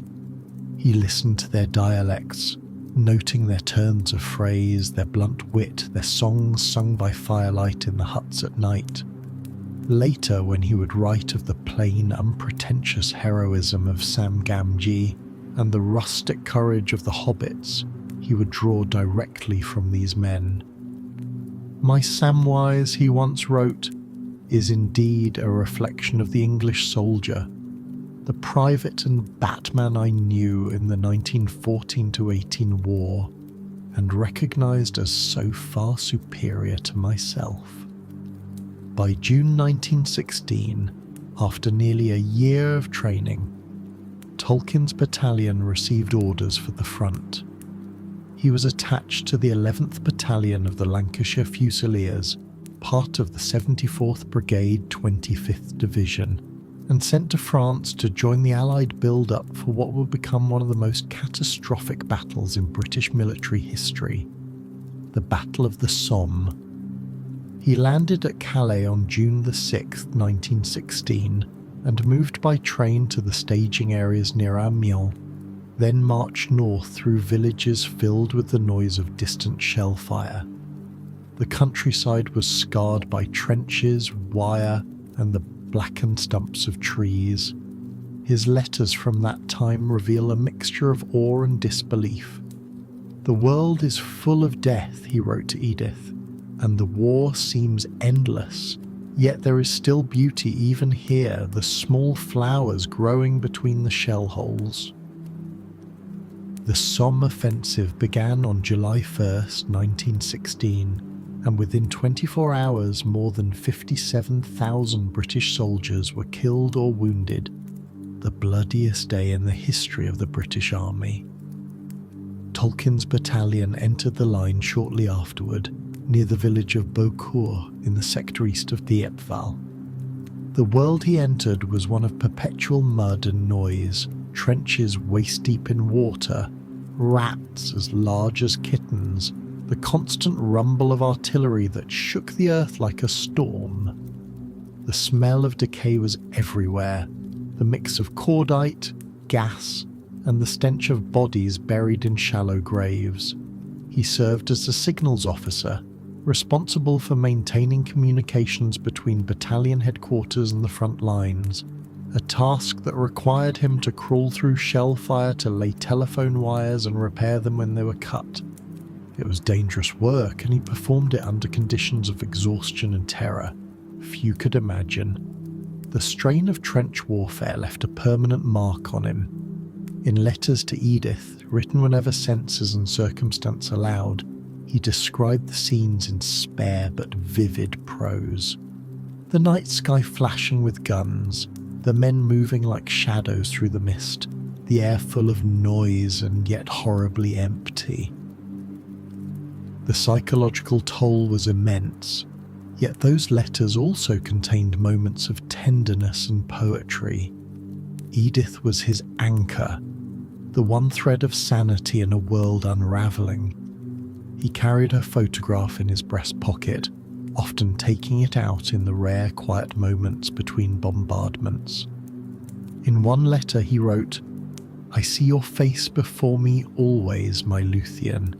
He listened to their dialects, noting their turns of phrase, their blunt wit, their songs sung by firelight in the huts at night. Later, when he would write of the plain, unpretentious heroism of Sam Gamgee and the rustic courage of the hobbits, he would draw directly from these men. "My Samwise," he once wrote, "is indeed a reflection of the English soldier, the private and batman I knew in the 1914-18 war, and recognised as so far superior to myself." By June 1916, after nearly a year of training, Tolkien's battalion received orders for the front. He was attached to the 11th Battalion of the Lancashire Fusiliers, part of the 74th Brigade 25th Division, and sent to France to join the Allied build-up for what would become one of the most catastrophic battles in British military history, the Battle of the Somme. He landed at Calais on June the 6th, 1916, and moved by train to the staging areas near Amiens, then marched north through villages filled with the noise of distant shell fire. The countryside was scarred by trenches, wire, and the blackened stumps of trees. His letters from that time reveal a mixture of awe and disbelief. "The world is full of death," he wrote to Edith, "and the war seems endless. Yet there is still beauty even here, the small flowers growing between the shell holes." The Somme offensive began on July 1st, 1916, and within 24 hours more than 57,000 British soldiers were killed or wounded, the bloodiest day in the history of the British Army. Tolkien's battalion entered the line shortly afterward, near the village of Beaucourt in the sector east of Thiepval. The world he entered was one of perpetual mud and noise, trenches waist-deep in water, rats as large as kittens, the constant rumble of artillery that shook the earth like a storm. The smell of decay was everywhere, the mix of cordite, gas, and the stench of bodies buried in shallow graves. He served as a signals officer, responsible for maintaining communications between battalion headquarters and the front lines, a task that required him to crawl through shell fire to lay telephone wires and repair them when they were cut. It was dangerous work, and he performed it under conditions of exhaustion and terror few could imagine. The strain of trench warfare left a permanent mark on him. In letters to Edith, written whenever senses and circumstance allowed, he described the scenes in spare but vivid prose. The night sky flashing with guns, the men moving like shadows through the mist, the air full of noise and yet horribly empty. The psychological toll was immense, yet those letters also contained moments of tenderness and poetry. Edith was his anchor, the one thread of sanity in a world unravelling. He carried her photograph in his breast pocket, often taking it out in the rare quiet moments between bombardments. In one letter he wrote, "I see your face before me always, my Luthien,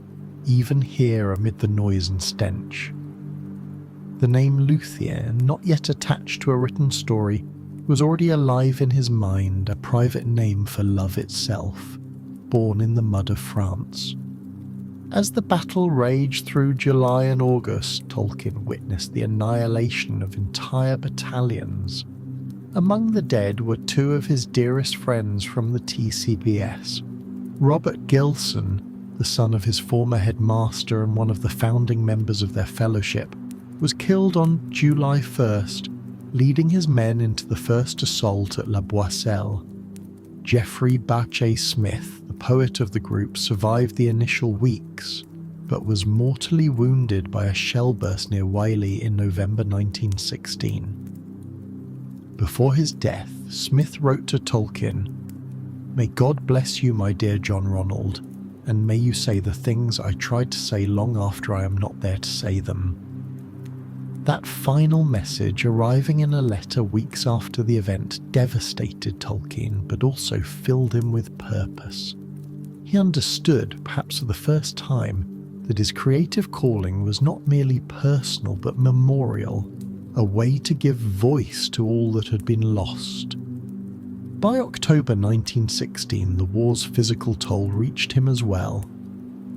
even here amid the noise and stench." The name Luthien, not yet attached to a written story, was already alive in his mind, a private name for love itself, born in the mud of France. As the battle raged through July and August, Tolkien witnessed the annihilation of entire battalions. Among the dead were two of his dearest friends from the TCBS. Robert Gilson, the son of his former headmaster and one of the founding members of their fellowship, was killed on July 1st, leading his men into the first assault at La Boisselle. Geoffrey Bache Smith, the poet of the group, survived the initial weeks, but was mortally wounded by a shell burst near Wiley in November 1916. Before his death, Smith wrote to Tolkien, "May God bless you, my dear John Ronald, and may you say the things I tried to say long after I am not there to say them." That final message, arriving in a letter weeks after the event, devastated Tolkien, but also filled him with purpose. He understood, perhaps for the first time, that his creative calling was not merely personal but memorial, a way to give voice to all that had been lost. By October 1916, the war's physical toll reached him as well.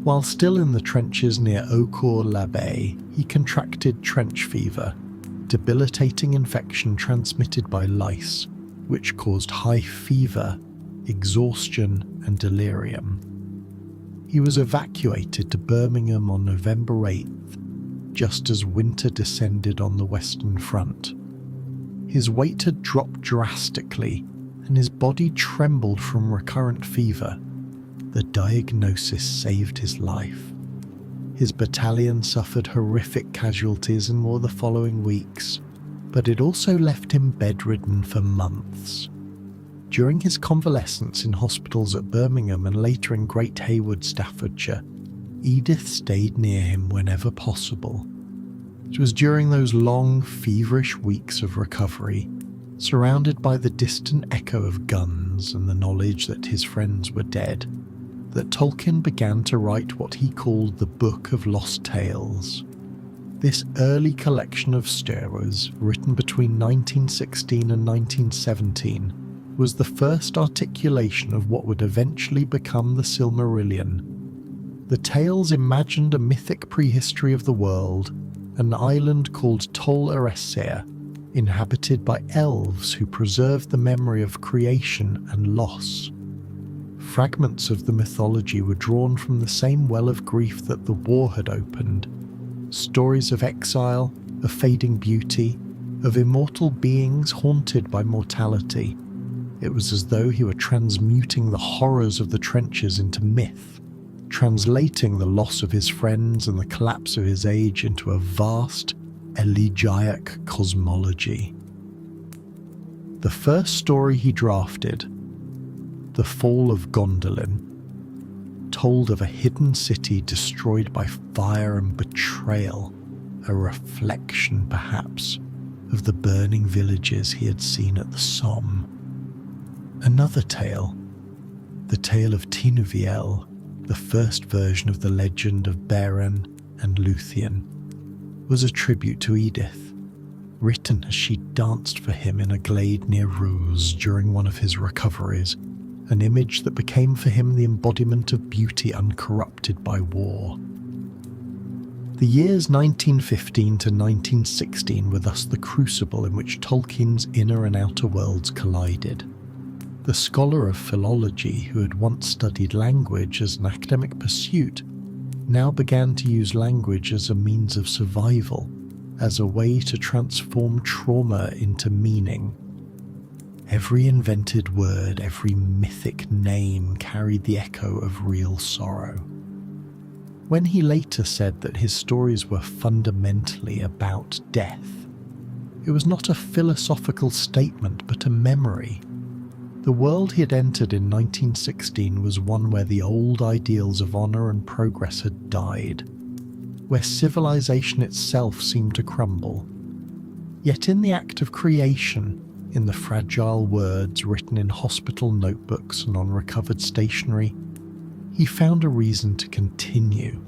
While still in the trenches near Eaucourt-l'Abbaye, he contracted trench fever, debilitating infection transmitted by lice, which caused high fever, exhaustion, and delirium. He was evacuated to Birmingham on November 8th, just as winter descended on the Western Front. His weight had dropped drastically, and his body trembled from recurrent fever. The diagnosis saved his life. His battalion suffered horrific casualties in more of the following weeks, but it also left him bedridden for months. During his convalescence in hospitals at Birmingham and later in Great Haywood, Staffordshire, Edith stayed near him whenever possible. It was during those long, feverish weeks of recovery, surrounded by the distant echo of guns and the knowledge that his friends were dead, that Tolkien began to write what he called the Book of Lost Tales. This early collection of stories, written between 1916 and 1917, was the first articulation of what would eventually become the Silmarillion. The tales imagined a mythic prehistory of the world, an island called Tol Eressëa, inhabited by elves who preserved the memory of creation and loss. Fragments of the mythology were drawn from the same well of grief that the war had opened. Stories of exile, of fading beauty, of immortal beings haunted by mortality. It was as though he were transmuting the horrors of the trenches into myth, translating the loss of his friends and the collapse of his age into a vast, elegiac cosmology. The first story he drafted, The Fall of Gondolin, told of a hidden city destroyed by fire and betrayal, a reflection, perhaps, of the burning villages he had seen at the Somme. Another tale, the tale of Tinuviel, the first version of the legend of Beren and Luthien. was a tribute to Edith, written as she danced for him in a glade near Rouen during one of his recoveries, an image that became for him the embodiment of beauty uncorrupted by war. The years 1915 to 1916 were thus the crucible in which Tolkien's inner and outer worlds collided. The scholar of philology who had once studied language as an academic pursuit now began to use language as a means of survival, as a way to transform trauma into meaning. Every invented word, every mythic name carried the echo of real sorrow. When he later said that his stories were fundamentally about death, it was not a philosophical statement but a memory. The world he had entered in 1916 was one where the old ideals of honour and progress had died, where civilization itself seemed to crumble. Yet in the act of creation, in the fragile words written in hospital notebooks and on recovered stationery, he found a reason to continue.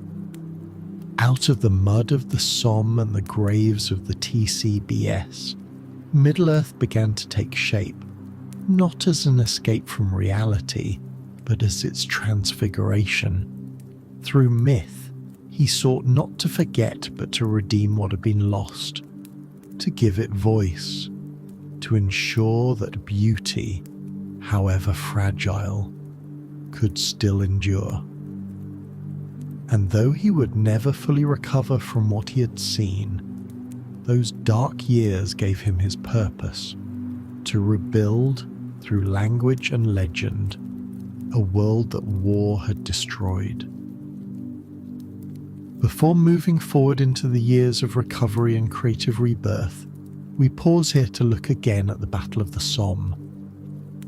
Out of the mud of the Somme and the graves of the TCBS, Middle-earth began to take shape, not as an escape from reality, but as its transfiguration. Through myth, he sought not to forget but to redeem what had been lost, to give it voice, to ensure that beauty, however fragile, could still endure. And though he would never fully recover from what he had seen, those dark years gave him his purpose, to rebuild, through language and legend, a world that war had destroyed. Before moving forward into the years of recovery and creative rebirth, we pause here to look again at the Battle of the Somme.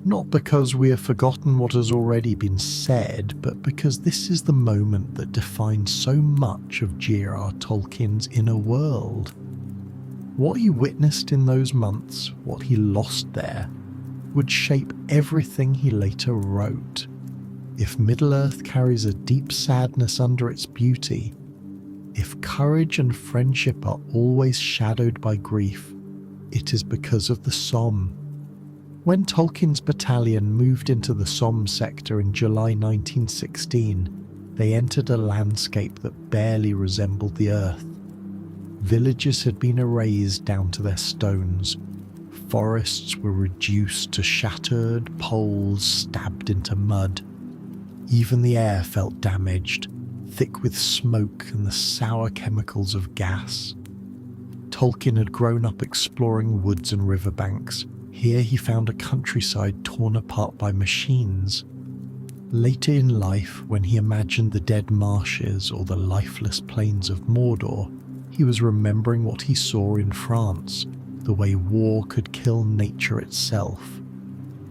Not because we have forgotten what has already been said, but because this is the moment that defines so much of J.R.R. Tolkien's inner world. What he witnessed in those months, what he lost there, would shape everything he later wrote. If Middle-earth carries a deep sadness under its beauty, if courage and friendship are always shadowed by grief, it is because of the Somme. When Tolkien's battalion moved into the Somme sector in July 1916, they entered a landscape that barely resembled the earth. Villages had been erased down to their stones. Forests were reduced to shattered poles stabbed into mud. Even the air felt damaged, thick with smoke and the sour chemicals of gas. Tolkien had grown up exploring woods and riverbanks. Here he found a countryside torn apart by machines. Later in life, when he imagined the dead marshes or the lifeless plains of Mordor, he was remembering what he saw in France, the way war could kill nature itself.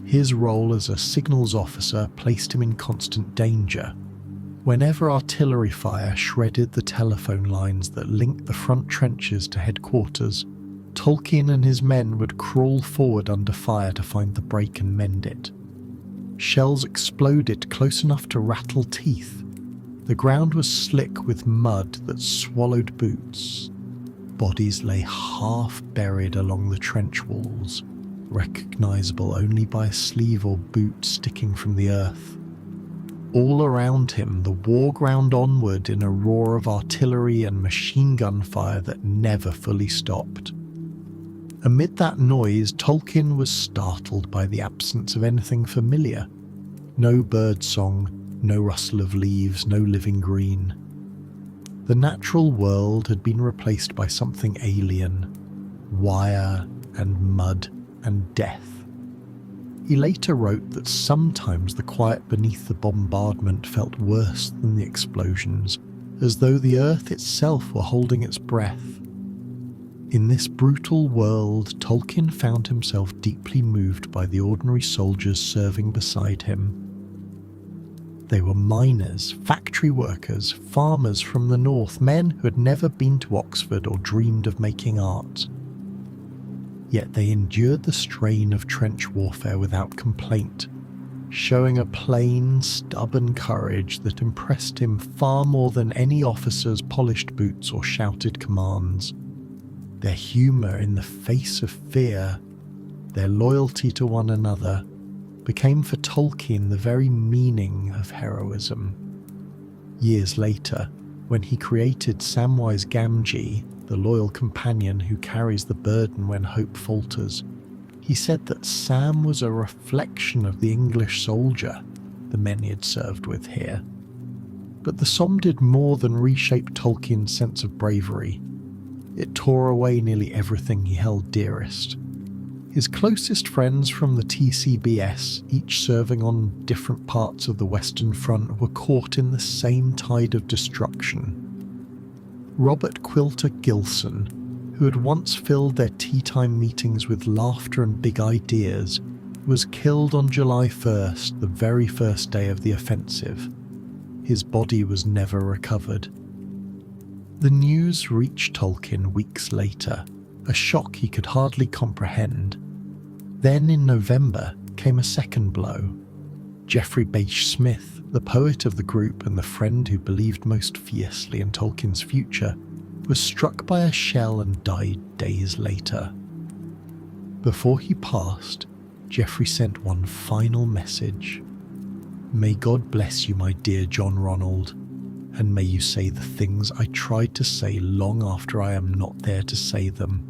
His role as a signals officer placed him in constant danger. Whenever artillery fire shredded the telephone lines that linked the front trenches to headquarters, Tolkien and his men would crawl forward under fire to find the break and mend it. Shells exploded close enough to rattle teeth. The ground was slick with mud that swallowed boots. Bodies lay half buried along the trench walls, recognizable only by a sleeve or boot sticking from the earth. All around him, the war ground onward in a roar of artillery and machine gun fire that never fully stopped. Amid that noise, Tolkien was startled by the absence of anything familiar. No bird song, no rustle of leaves, no living green. The natural world had been replaced by something alien, wire and mud and death. He later wrote that sometimes the quiet beneath the bombardment felt worse than the explosions, as though the earth itself were holding its breath. In this brutal world, Tolkien found himself deeply moved by the ordinary soldiers serving beside him. They were miners, factory workers, farmers from the north, men who had never been to Oxford or dreamed of making art. Yet they endured the strain of trench warfare without complaint, showing a plain, stubborn courage that impressed him far more than any officer's polished boots or shouted commands. Their humour in the face of fear, their loyalty to one another, became for Tolkien the very meaning of heroism. Years later, when he created Samwise Gamgee, the loyal companion who carries the burden when hope falters, he said that Sam was a reflection of the English soldier the men he had served with here. But the Somme did more than reshape Tolkien's sense of bravery. It tore away nearly everything he held dearest. His closest friends from the TCBS, each serving on different parts of the Western Front, were caught in the same tide of destruction. Robert Quilter Gilson, who had once filled their tea-time meetings with laughter and big ideas, was killed on July 1st, the very first day of the offensive. His body was never recovered. The news reached Tolkien weeks later, a shock he could hardly comprehend. Then in November came a second blow. Geoffrey Bache Smith, the poet of the group and the friend who believed most fiercely in Tolkien's future, was struck by a shell and died days later. Before he passed, Geoffrey sent one final message. "May God bless you, my dear John Ronald, and may you say the things I tried to say long after I am not there to say them."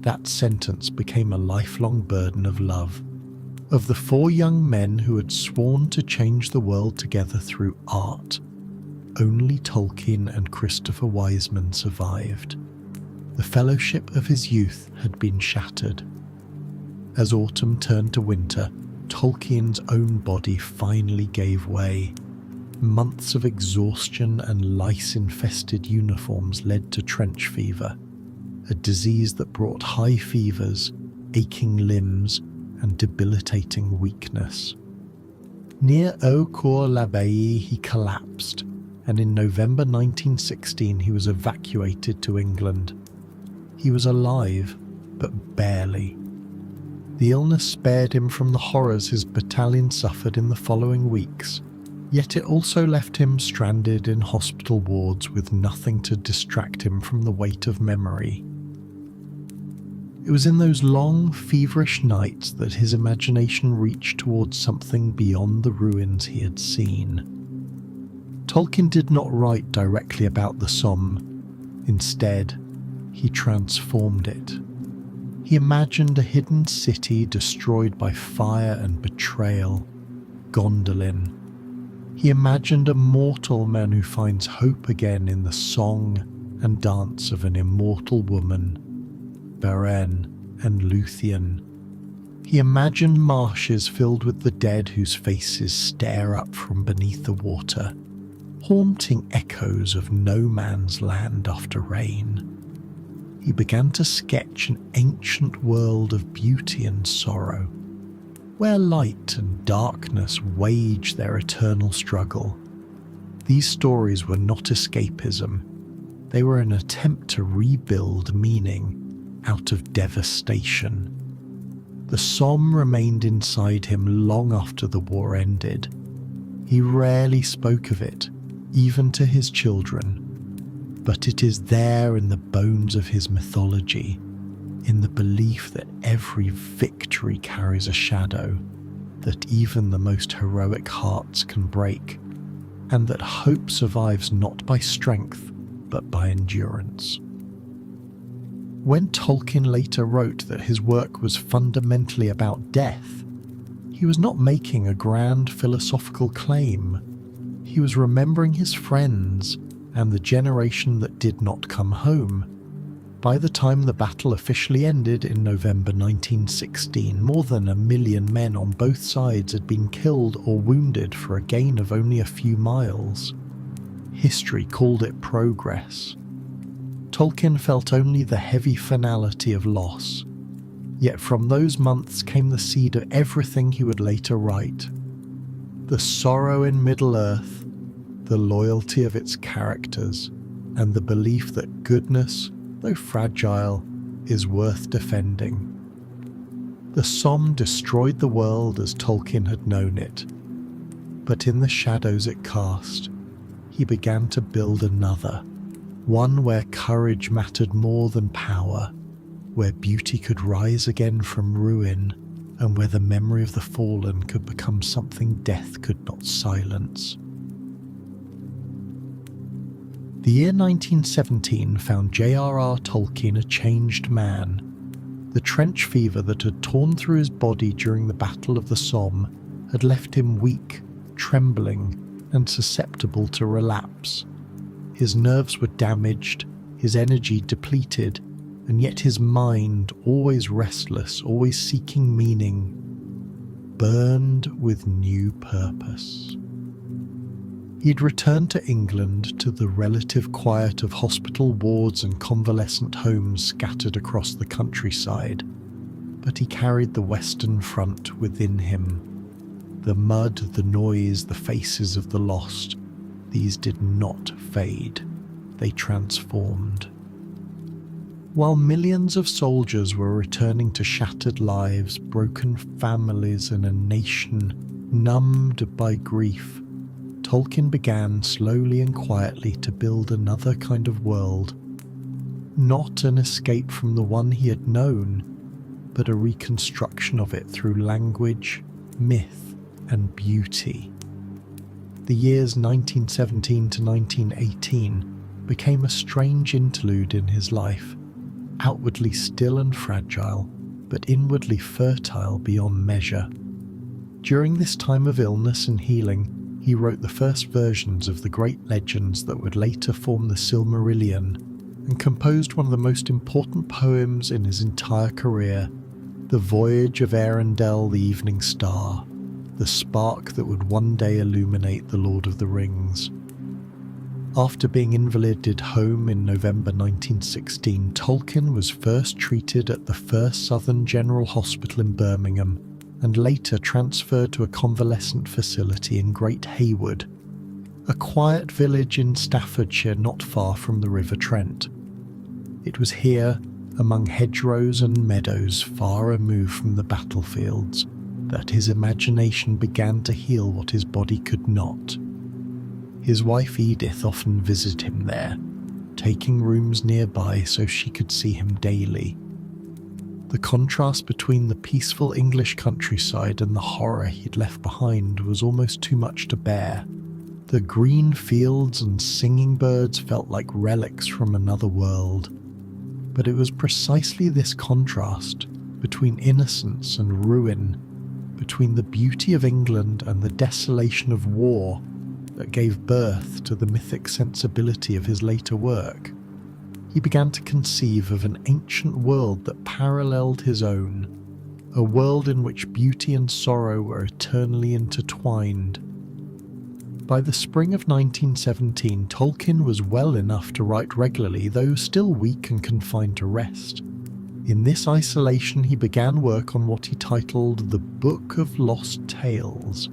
That sentence became a lifelong burden of love. Of the 4 young men who had sworn to change the world together through art, only Tolkien and Christopher Wiseman survived. The fellowship of his youth had been shattered. As autumn turned to winter, Tolkien's own body finally gave way. Months of exhaustion and lice-infested uniforms led to trench fever, a disease that brought high fevers, aching limbs, and debilitating weakness. Near Eaucourt-l'Abbaye he collapsed, and in November 1916 he was evacuated to England. He was alive, but barely. The illness spared him from the horrors his battalion suffered in the following weeks, yet it also left him stranded in hospital wards with nothing to distract him from the weight of memory. It was in those long, feverish nights that his imagination reached towards something beyond the ruins he had seen. Tolkien did not write directly about the Somme. Instead, he transformed it. He imagined a hidden city destroyed by fire and betrayal, Gondolin. He imagined a mortal man who finds hope again in the song and dance of an immortal woman, Beren and Luthien. He imagined marshes filled with the dead whose faces stare up from beneath the water, haunting echoes of no man's land after rain. He began to sketch an ancient world of beauty and sorrow, where light and darkness wage their eternal struggle. These stories were not escapism. They were an attempt to rebuild meaning out of devastation. The Somme remained inside him long after the war ended. He rarely spoke of it, even to his children, but it is there in the bones of his mythology, in the belief that every victory carries a shadow, that even the most heroic hearts can break, and that hope survives not by strength, but by endurance. When Tolkien later wrote that his work was fundamentally about death, he was not making a grand philosophical claim. He was remembering his friends and the generation that did not come home. By the time the battle officially ended in November 1916, more than 1 million men on both sides had been killed or wounded for a gain of only a few miles. History called it progress. Tolkien felt only the heavy finality of loss, yet from those months came the seed of everything he would later write. The sorrow in Middle-earth, the loyalty of its characters, and the belief that goodness, though fragile, is worth defending. The Somme destroyed the world as Tolkien had known it, but in the shadows it cast, he began to build another, one where courage mattered more than power, where beauty could rise again from ruin, and where the memory of the fallen could become something death could not silence. The year 1917 found J.R.R. Tolkien a changed man. The trench fever that had torn through his body during the Battle of the Somme had left him weak, trembling, and susceptible to relapse. His nerves were damaged, his energy depleted, and yet his mind, always restless, always seeking meaning, burned with new purpose. He'd returned to England, to the relative quiet of hospital wards and convalescent homes scattered across the countryside, but he carried the Western Front within him. The mud, the noise, the faces of the lost, these did not fade. They transformed. While millions of soldiers were returning to shattered lives, broken families, and a nation numbed by grief, Tolkien began slowly and quietly to build another kind of world. Not an escape from the one he had known, but a reconstruction of it through language, myth, and beauty. The years 1917 to 1918 became a strange interlude in his life, outwardly still and fragile, but inwardly fertile beyond measure. During this time of illness and healing, he wrote the first versions of the great legends that would later form the Silmarillion, and composed one of the most important poems in his entire career, The Voyage of Arundel the Evening Star, the spark that would one day illuminate the Lord of the Rings. After being invalided home in November 1916, Tolkien was first treated at the First Southern General Hospital in Birmingham, and later transferred to a convalescent facility in Great Haywood, a quiet village in Staffordshire not far from the River Trent. It was here, among hedgerows and meadows far removed from the battlefields, that his imagination began to heal what his body could not. His wife Edith often visited him there, taking rooms nearby so she could see him daily. The contrast between the peaceful English countryside and the horror he'd left behind was almost too much to bear. The green fields and singing birds felt like relics from another world. But it was precisely this contrast between innocence and ruin, between the beauty of England and the desolation of war, that gave birth to the mythic sensibility of his later work. He began to conceive of an ancient world that paralleled his own, a world in which beauty and sorrow were eternally intertwined. By the spring of 1917, Tolkien was well enough to write regularly, though still weak and confined to rest. In this isolation, he began work on what he titled The Book of Lost Tales,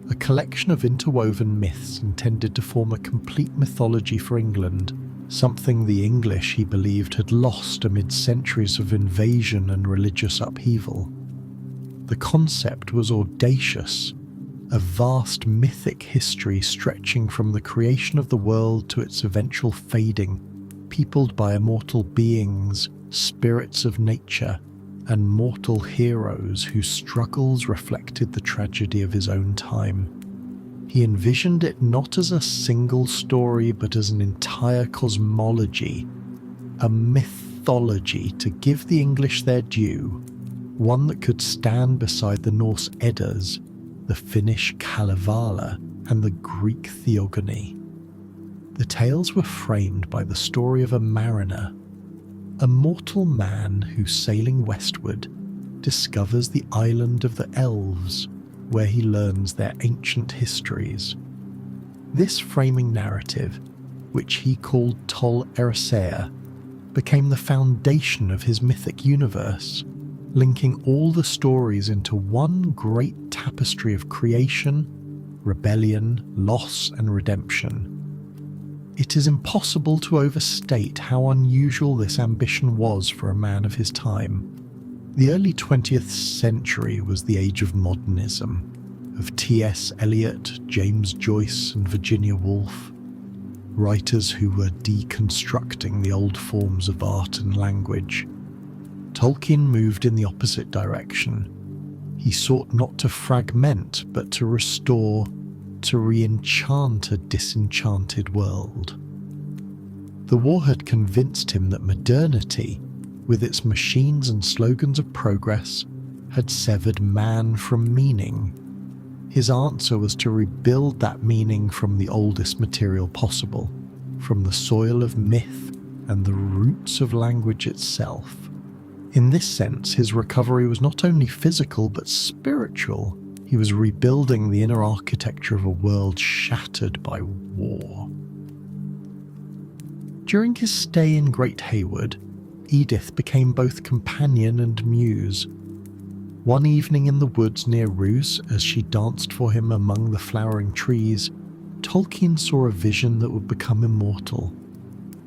a collection of interwoven myths intended to form a complete mythology for England, something the English, he believed, had lost amid centuries of invasion and religious upheaval. The concept was audacious, a vast mythic history stretching from the creation of the world to its eventual fading, peopled by immortal beings, spirits of nature, and mortal heroes whose struggles reflected the tragedy of his own time. He envisioned it not as a single story, but as an entire cosmology, a mythology to give the English their due, one that could stand beside the Norse Eddas, the Finnish Kalevala, and the Greek Theogony. The tales were framed by the story of a mariner, a mortal man who, sailing westward, discovers the island of the elves, where he learns their ancient histories. This framing narrative, which he called Tol Eressëa, became the foundation of his mythic universe, linking all the stories into one great tapestry of creation, rebellion, loss, and redemption. It is impossible to overstate how unusual this ambition was for a man of his time. The early 20th century was the age of modernism, of T.S. Eliot, James Joyce, and Virginia Woolf, writers who were deconstructing the old forms of art and language. Tolkien moved in the opposite direction. He sought not to fragment, but to restore, to re-enchant a disenchanted world. The war had convinced him that modernity, with its machines and slogans of progress, had severed man from meaning. His answer was to rebuild that meaning from the oldest material possible, from the soil of myth and the roots of language itself. In this sense, his recovery was not only physical but spiritual. He was rebuilding the inner architecture of a world shattered by war. During his stay in Great Hayward, Edith became both companion and muse. One evening in the woods near Roos, as she danced for him among the flowering trees, Tolkien saw a vision that would become immortal.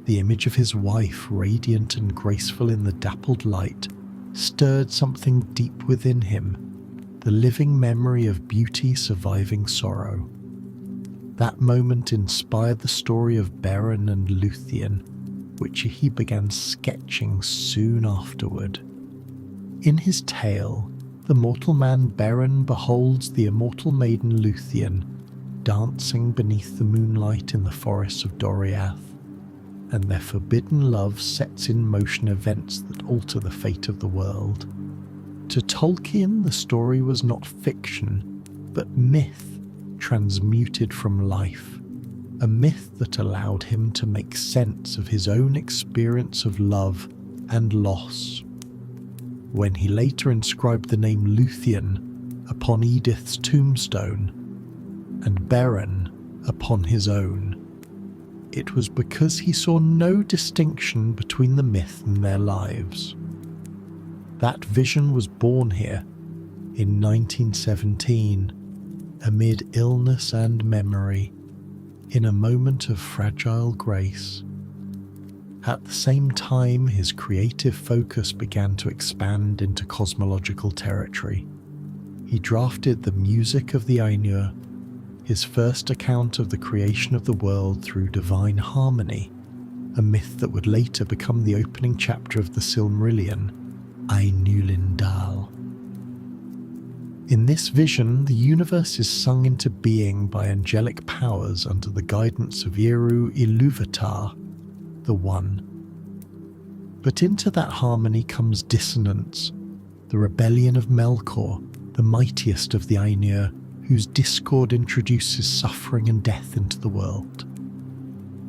The image of his wife, radiant and graceful in the dappled light, stirred something deep within him, the living memory of beauty surviving sorrow. That moment inspired the story of Beren and Luthien, which he began sketching soon afterward. In his tale, the mortal man Beren beholds the immortal maiden Luthien dancing beneath the moonlight in the forests of Doriath, and their forbidden love sets in motion events that alter the fate of the world. To Tolkien, the story was not fiction, but myth transmuted from life, a myth that allowed him to make sense of his own experience of love and loss. When he later inscribed the name Luthien upon Edith's tombstone and Beren upon his own, it was because he saw no distinction between the myth and their lives. That vision was born here in 1917, amid illness and memory, in a moment of fragile grace. At the same time, his creative focus began to expand into cosmological territory. He drafted the music of the Ainur, his first account of the creation of the world through divine harmony, a myth that would later become the opening chapter of the Silmarillion, Ainulindal. In this vision, the universe is sung into being by angelic powers under the guidance of Eru Ilúvatar, the One. But into that harmony comes dissonance, the rebellion of Melkor, the mightiest of the Ainur, whose discord introduces suffering and death into the world.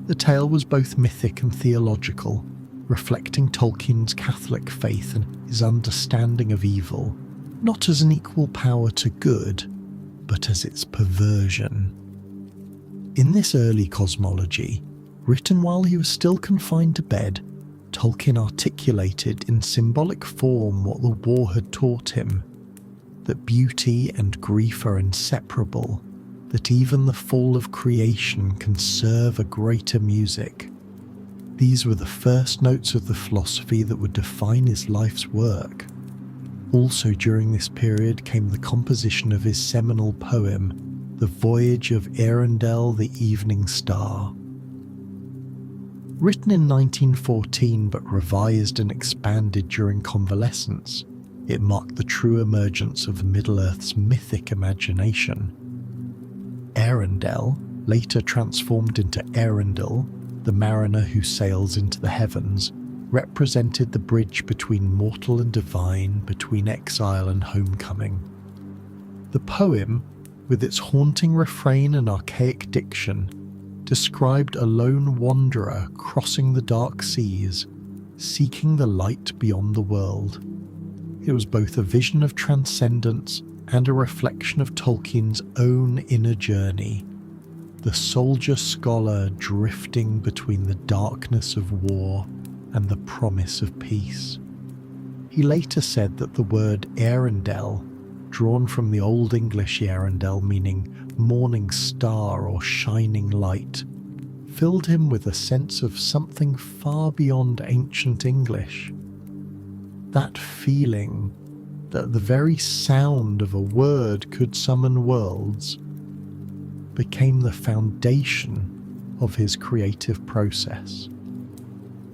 The tale was both mythic and theological, reflecting Tolkien's Catholic faith and his understanding of evil, not as an equal power to good, but as its perversion. In this early cosmology, written while he was still confined to bed, Tolkien articulated in symbolic form what the war had taught him, that beauty and grief are inseparable, that even the fall of creation can serve a greater music. These were the first notes of the philosophy that would define his life's work. Also during this period came the composition of his seminal poem, The Voyage of Eärendil the Evening Star. Written in 1914 but revised and expanded during convalescence, it marked the true emergence of Middle-earth's mythic imagination. Eärendil, later transformed into Eärendil, the mariner who sails into the heavens, represented the bridge between mortal and divine, between exile and homecoming. The poem, with its haunting refrain and archaic diction, described a lone wanderer crossing the dark seas, seeking the light beyond the world. It was both a vision of transcendence and a reflection of Tolkien's own inner journey, the soldier-scholar drifting between the darkness of war and the promise of peace. He later said that the word Eärendil, drawn from the Old English Eärendil meaning morning star or shining light, filled him with a sense of something far beyond ancient English. That feeling that the very sound of a word could summon worlds became the foundation of his creative process.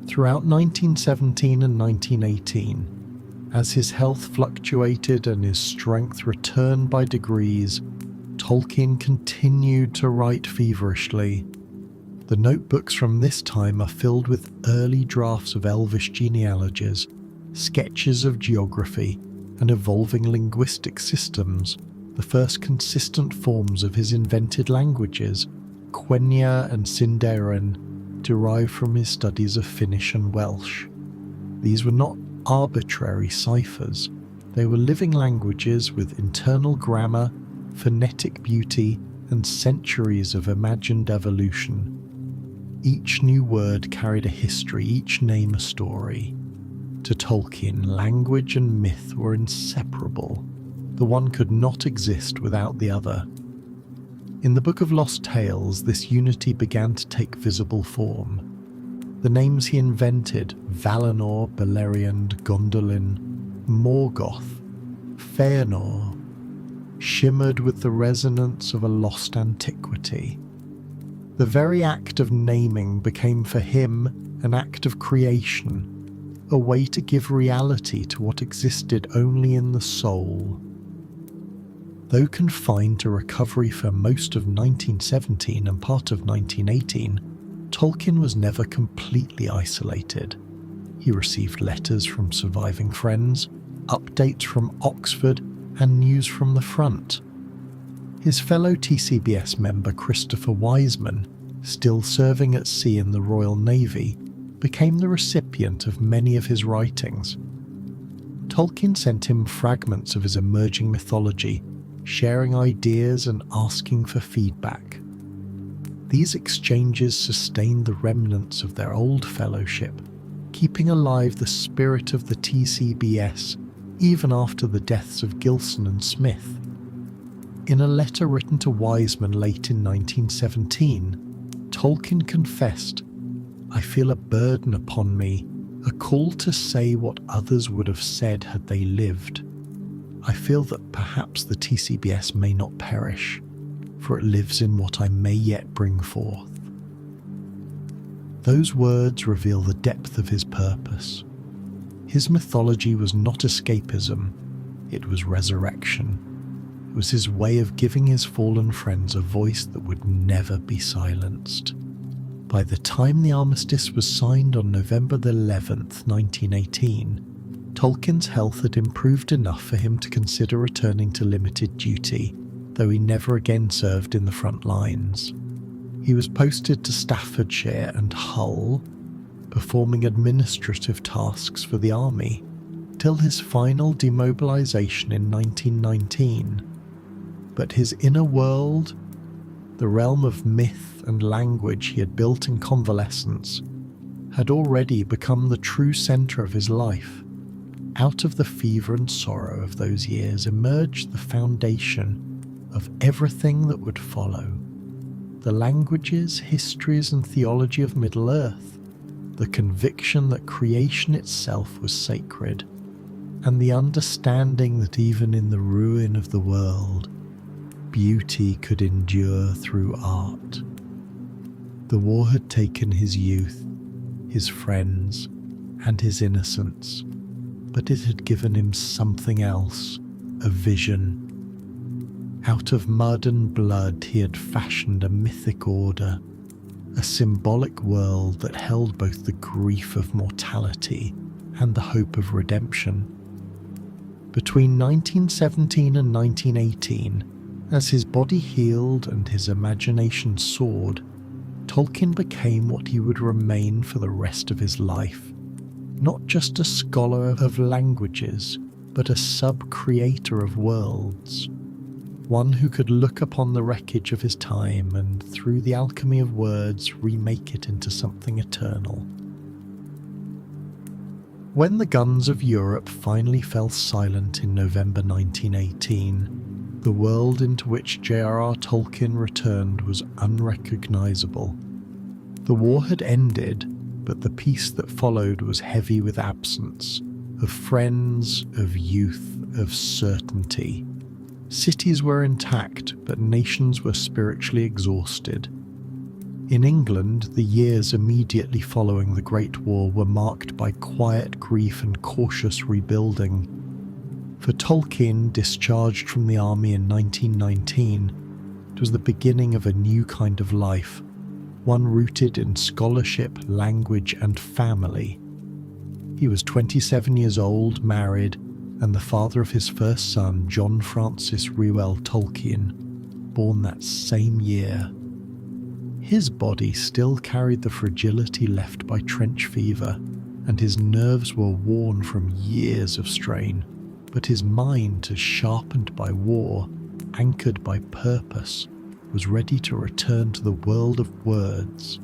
Throughout 1917 and 1918, as his health fluctuated and his strength returned by degrees, Tolkien continued to write feverishly. The notebooks from this time are filled with early drafts of Elvish genealogies, sketches of geography, and evolving linguistic systems, the first consistent forms of his invented languages, Quenya and Sindarin, derived from his studies of Finnish and Welsh. These were not arbitrary ciphers. They were living languages with internal grammar, phonetic beauty, and centuries of imagined evolution. Each new word carried a history, each name a story. To Tolkien, language and myth were inseparable. The one could not exist without the other. In the Book of Lost Tales, this unity began to take visible form. The names he invented, Valinor, Beleriand, Gondolin, Morgoth, Feanor, shimmered with the resonance of a lost antiquity. The very act of naming became for him an act of creation, a way to give reality to what existed only in the soul. Though confined to recovery for most of 1917 and part of 1918, Tolkien was never completely isolated. He received letters from surviving friends, updates from Oxford, and news from the front. His fellow TCBS member Christopher Wiseman, still serving at sea in the Royal Navy, became the recipient of many of his writings. Tolkien sent him fragments of his emerging mythology, sharing ideas and asking for feedback. These exchanges sustained the remnants of their old fellowship, keeping alive the spirit of the TCBS even after the deaths of Gilson and Smith. In a letter written to Wiseman late in 1917, Tolkien confessed, "I feel a burden upon me, a call to say what others would have said had they lived. I feel that perhaps the TCBS may not perish, for it lives in what I may yet bring forth." Those words reveal the depth of his purpose. His mythology was not escapism, it was resurrection. It was his way of giving his fallen friends a voice that would never be silenced. By the time the armistice was signed on November 11th, 1918, Tolkien's health had improved enough for him to consider returning to limited duty, though he never again served in the front lines. He was posted to Staffordshire and Hull, performing administrative tasks for the army, till his final demobilisation in 1919. But his inner world, the realm of myth and language he had built in convalescence, had already become the true centre of his life. Out of the fever and sorrow of those years emerged the foundation of everything that would follow. The languages, histories and theology of Middle-earth, the conviction that creation itself was sacred, and the understanding that even in the ruin of the world, beauty could endure through art. The war had taken his youth, his friends, and his innocence, but it had given him something else, a vision. Out of mud and blood he had fashioned a mythic order, a symbolic world that held both the grief of mortality and the hope of redemption. Between 1917 and 1918, as his body healed and his imagination soared, Tolkien became what he would remain for the rest of his life. Not just a scholar of languages, but a sub-creator of worlds. One who could look upon the wreckage of his time and, through the alchemy of words, remake it into something eternal. When the guns of Europe finally fell silent in November 1918, the world into which J.R.R. Tolkien returned was unrecognisable. The war had ended, but the peace that followed was heavy with absence, of friends, of youth, of certainty. Cities were intact, but nations were spiritually exhausted. In England, the years immediately following the Great War were marked by quiet grief and cautious rebuilding. For Tolkien, discharged from the army in 1919, it was the beginning of a new kind of life, one rooted in scholarship, language, and family. He was 27 years old, married, and the father of his first son, John Francis Reuel Tolkien, born that same year. His body still carried the fragility left by trench fever, and his nerves were worn from years of strain, but his mind, as sharpened by war, anchored by purpose, was ready to return to the world of words.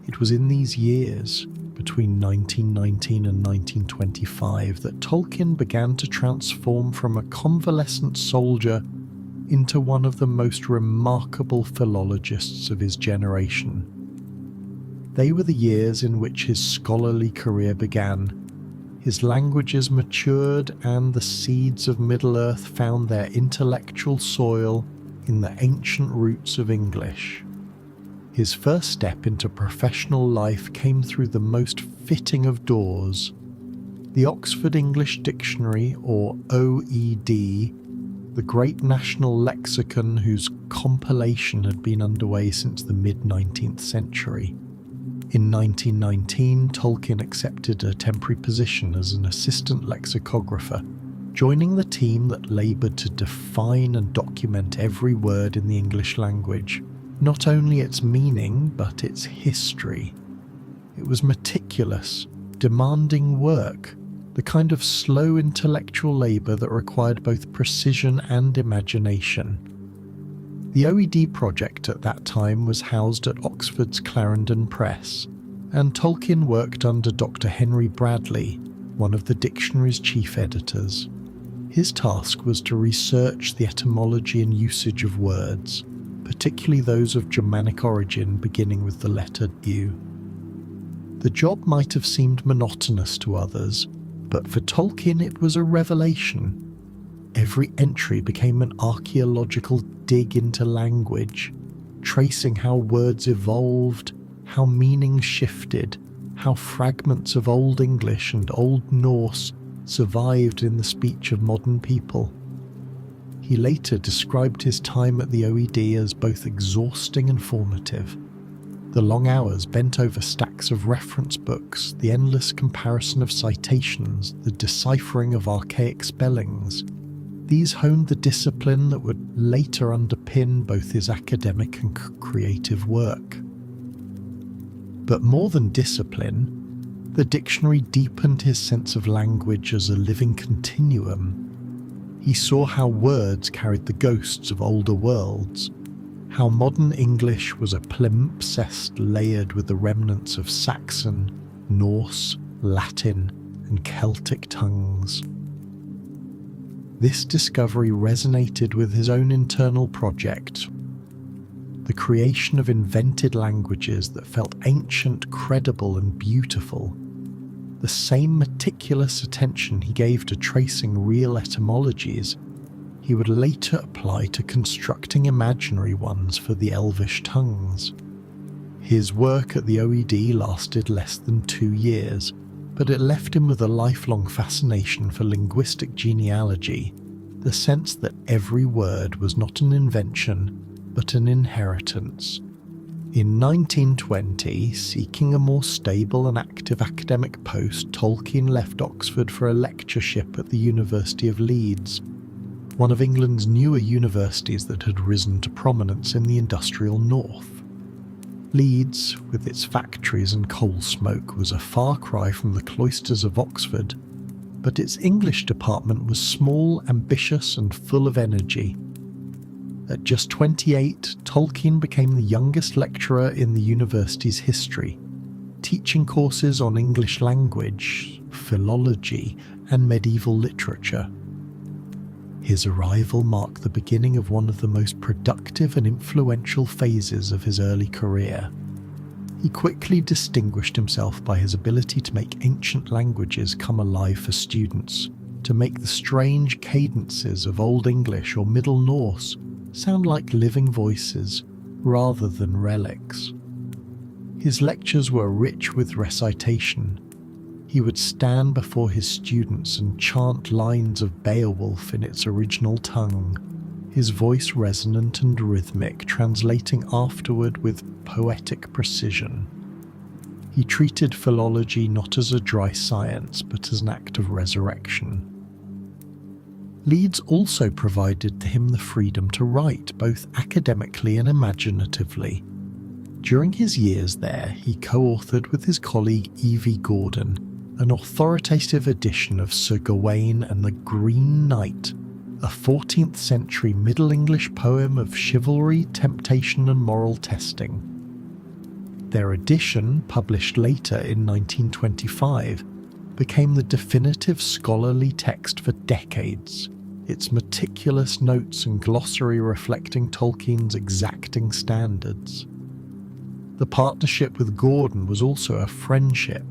It was in these years, between 1919 and 1925, that Tolkien began to transform from a convalescent soldier into one of the most remarkable philologists of his generation. They were the years in which his scholarly career began. His languages matured and the seeds of Middle-earth found their intellectual soil in the ancient roots of English. His first step into professional life came through the most fitting of doors. The Oxford English Dictionary, or OED, the great national lexicon whose compilation had been underway since the mid-19th century. In 1919, Tolkien accepted a temporary position as an assistant lexicographer, joining the team that laboured to define and document every word in the English language, not only its meaning, but its history. It was meticulous, demanding work, the kind of slow intellectual labour that required both precision and imagination. The OED project at that time was housed at Oxford's Clarendon Press, and Tolkien worked under Dr. Henry Bradley, one of the dictionary's chief editors. His task was to research the etymology and usage of words, particularly those of Germanic origin beginning with the letter U. The job might have seemed monotonous to others, but for Tolkien it was a revelation. Every entry became an archaeological dig into language, tracing how words evolved, how meanings shifted, how fragments of Old English and Old Norse survived in the speech of modern people. He later described his time at the OED as both exhausting and formative. The long hours bent over stacks of reference books, the endless comparison of citations, the deciphering of archaic spellings. These honed the discipline that would later underpin both his academic and creative work. But more than discipline, the dictionary deepened his sense of language as a living continuum. He saw how words carried the ghosts of older worlds, how modern English was a palimpsest layered with the remnants of Saxon, Norse, Latin, and Celtic tongues. This discovery resonated with his own internal project, the creation of invented languages that felt ancient, credible, and beautiful. The same meticulous attention he gave to tracing real etymologies, he would later apply to constructing imaginary ones for the Elvish tongues. His work at the OED lasted less than 2 years, but it left him with a lifelong fascination for linguistic genealogy, the sense that every word was not an invention, but an inheritance. In 1920, seeking a more stable and active academic post, Tolkien left Oxford for a lectureship at the University of Leeds, one of England's newer universities that had risen to prominence in the industrial north. Leeds, with its factories and coal smoke, was a far cry from the cloisters of Oxford, but its English department was small, ambitious, and full of energy. At just 28, Tolkien became the youngest lecturer in the university's history, teaching courses on English language, philology, and medieval literature. His arrival marked the beginning of one of the most productive and influential phases of his early career. He quickly distinguished himself by his ability to make ancient languages come alive for students, to make the strange cadences of Old English or Middle Norse sound like living voices rather than relics. His lectures were rich with recitation. He would stand before his students and chant lines of Beowulf in its original tongue, his voice resonant and rhythmic, translating afterward with poetic precision. He treated philology not as a dry science, but as an act of resurrection. Leeds also provided to him the freedom to write, both academically and imaginatively. During his years there, he co-authored with his colleague E.V. Gordon an authoritative edition of Sir Gawain and the Green Knight, a 14th century Middle English poem of chivalry, temptation and moral testing. Their edition, published later in 1925, became the definitive scholarly text for decades, its meticulous notes and glossary reflecting Tolkien's exacting standards. The partnership with Gordon was also a friendship,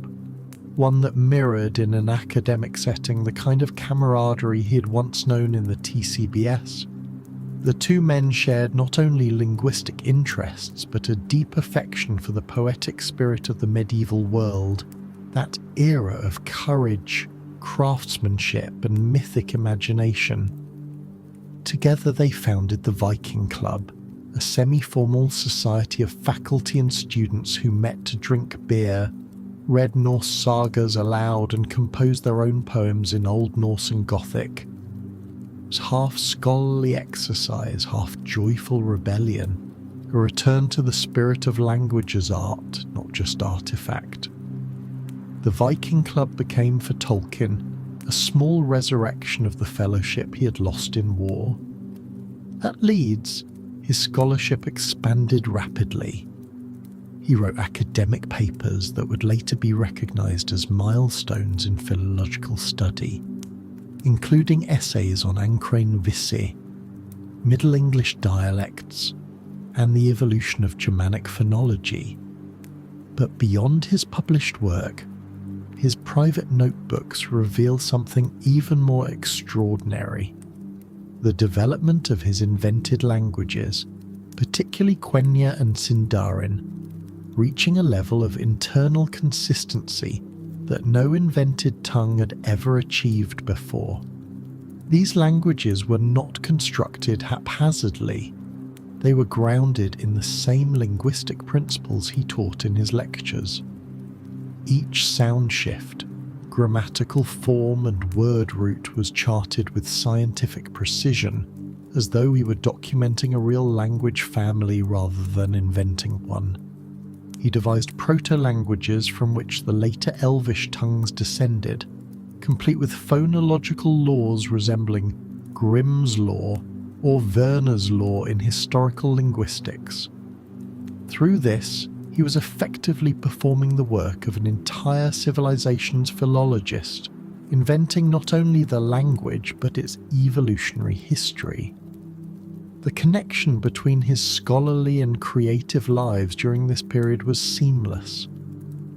one that mirrored in an academic setting the kind of camaraderie he had once known in the TCBS. The two men shared not only linguistic interests, but a deep affection for the poetic spirit of the medieval world, that era of courage, craftsmanship, and mythic imagination. Together they founded the Viking Club, a semi-formal society of faculty and students who met to drink beer, read Norse sagas aloud, and composed their own poems in Old Norse and Gothic. It was half scholarly exercise, half joyful rebellion, a return to the spirit of language as art, not just artifact. The Viking Club became for Tolkien a small resurrection of the fellowship he had lost in war. At Leeds, his scholarship expanded rapidly. He wrote academic papers that would later be recognised as milestones in philological study, including essays on Ancrain Visi, Middle English dialects, and the evolution of Germanic phonology. But beyond his published work, his private notebooks reveal something even more extraordinary: the development of his invented languages, particularly Quenya and Sindarin, reaching a level of internal consistency that no invented tongue had ever achieved before. These languages were not constructed haphazardly. They were grounded in the same linguistic principles he taught in his lectures. Each sound shift, grammatical form and word root was charted with scientific precision, as though he were documenting a real language family rather than inventing one. He devised proto-languages from which the later Elvish tongues descended, complete with phonological laws resembling Grimm's law or Werner's law in historical linguistics. Through this, he was effectively performing the work of an entire civilization's philologist, inventing not only the language but its evolutionary history. The connection between his scholarly and creative lives during this period was seamless.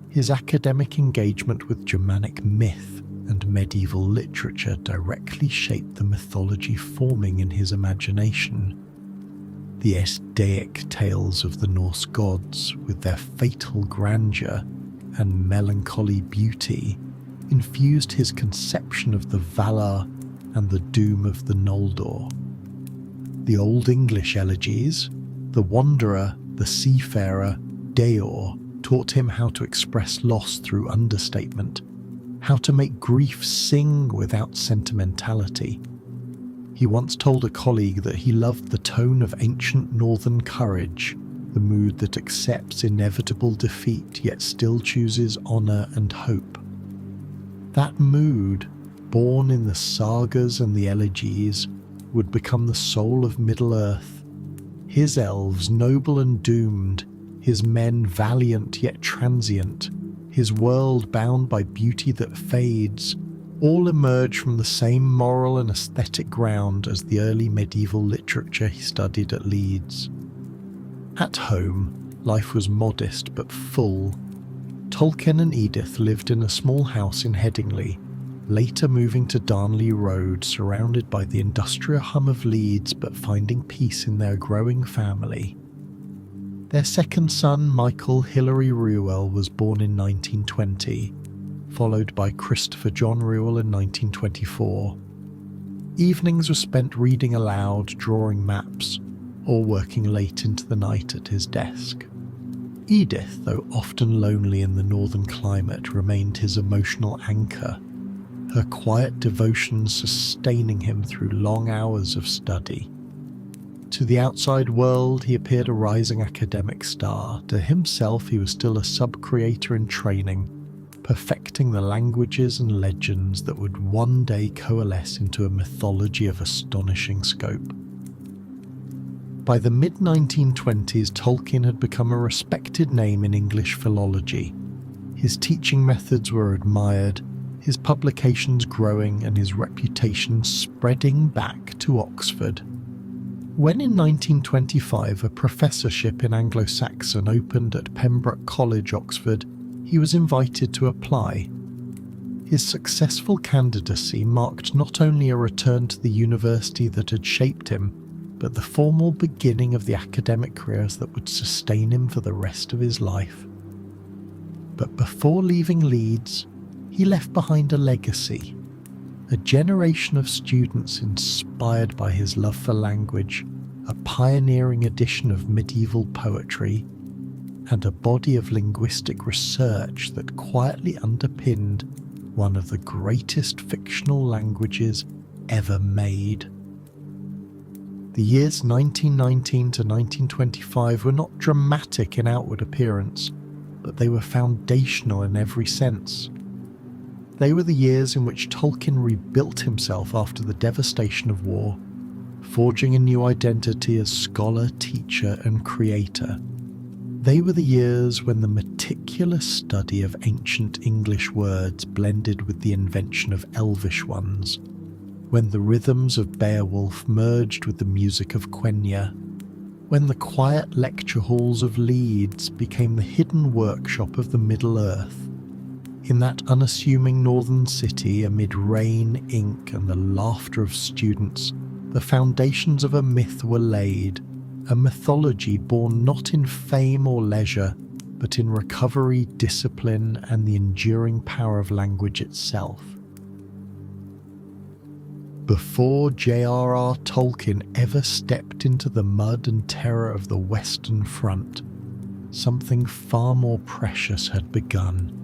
His academic engagement with Germanic myth and medieval literature directly shaped the mythology forming in his imagination. The Esdaic tales of the Norse gods, with their fatal grandeur and melancholy beauty, infused his conception of the Valar and the doom of the Noldor. The Old English elegies, the Wanderer, the Seafarer, Deor, taught him how to express loss through understatement, how to make grief sing without sentimentality. He once told a colleague that he loved the tone of ancient northern courage, the mood that accepts inevitable defeat yet still chooses honour and hope. That mood, born in the sagas and the elegies, would become the soul of Middle-earth. His elves noble and doomed, his men valiant yet transient, his world bound by beauty that fades, all emerge from the same moral and aesthetic ground as the early medieval literature he studied at Leeds. At home, Life was modest but full. Tolkien and Edith lived in a small house in Headingley, later moving to Darnley Road, surrounded by the industrial hum of Leeds but finding peace in their growing family. Their second son, Michael Hilary Reuel, was born in 1920, followed by Christopher John Reuel in 1924. Evenings were spent reading aloud, drawing maps, or working late into the night at his desk. Edith, though often lonely in the northern climate, remained his emotional anchor, her quiet devotion sustaining him through long hours of study. To the outside world, he appeared a rising academic star. To himself, he was still a sub-creator in training, perfecting the languages and legends that would one day coalesce into a mythology of astonishing scope. By the mid-1920s, Tolkien had become a respected name in English philology. His teaching methods were admired, his publications growing, and his reputation spreading back to Oxford. When in 1925 a professorship in Anglo-Saxon opened at Pembroke College, Oxford, he was invited to apply. His successful candidacy marked not only a return to the university that had shaped him, but the formal beginning of the academic careers that would sustain him for the rest of his life. But before leaving Leeds, he left behind a legacy, a generation of students inspired by his love for language, a pioneering edition of medieval poetry, and a body of linguistic research that quietly underpinned one of the greatest fictional languages ever made. The years 1919 to 1925 were not dramatic in outward appearance, but they were foundational in every sense. They were the years in which Tolkien rebuilt himself after the devastation of war, forging a new identity as scholar, teacher, and creator. They were the years when the meticulous study of ancient English words blended with the invention of Elvish ones, when the rhythms of Beowulf merged with the music of Quenya, when the quiet lecture halls of Leeds became the hidden workshop of the Middle-earth. In that unassuming northern city, amid rain, ink, and the laughter of students, the foundations of a myth were laid, a mythology born not in fame or leisure, but in recovery, discipline, and the enduring power of language itself. Before J.R.R. Tolkien ever stepped into the mud and terror of the Western Front, something far more precious had begun.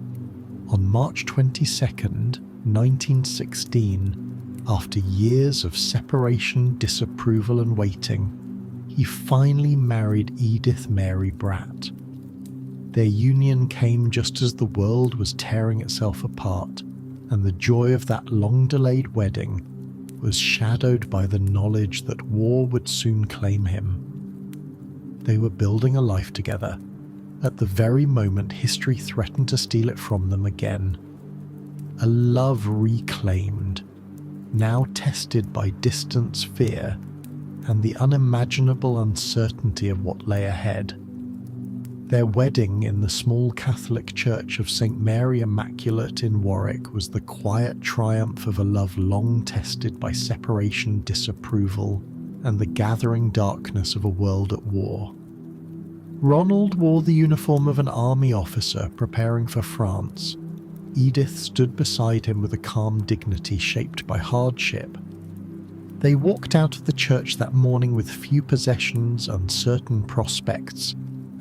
On March 22nd, 1916, after years of separation, disapproval and waiting, he finally married Edith Mary Bratt. Their union came just as the world was tearing itself apart, and the joy of that long-delayed wedding was shadowed by the knowledge that war would soon claim him. They were building a life together, at the very moment history threatened to steal it from them again. A love reclaimed, now tested by distance, fear, and the unimaginable uncertainty of what lay ahead. Their wedding in the small Catholic church of St. Mary Immaculate in Warwick was the quiet triumph of a love long tested by separation, disapproval, and the gathering darkness of a world at war. Ronald wore the uniform of an army officer preparing for France. Edith stood beside him with a calm dignity shaped by hardship. They walked out of the church that morning with few possessions, uncertain prospects,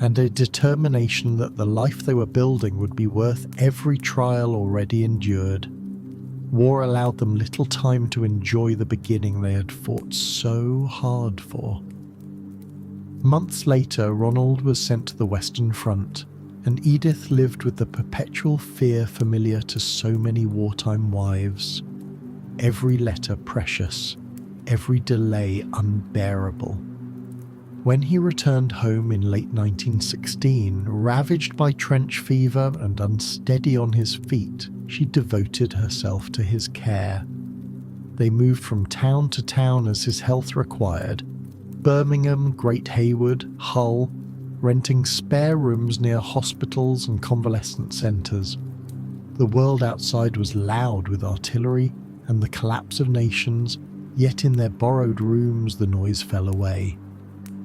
and a determination that the life they were building would be worth every trial already endured. War allowed them little time to enjoy the beginning they had fought so hard for. Months later, Ronald was sent to the Western Front, and Edith lived with the perpetual fear familiar to so many wartime wives. Every letter precious, every delay unbearable. When he returned home in late 1916, ravaged by trench fever and unsteady on his feet, she devoted herself to his care. They moved from town to town as his health required: Birmingham, Great Haywood, Hull, renting spare rooms near hospitals and convalescent centres. The world outside was loud with artillery and the collapse of nations, yet in their borrowed rooms the noise fell away.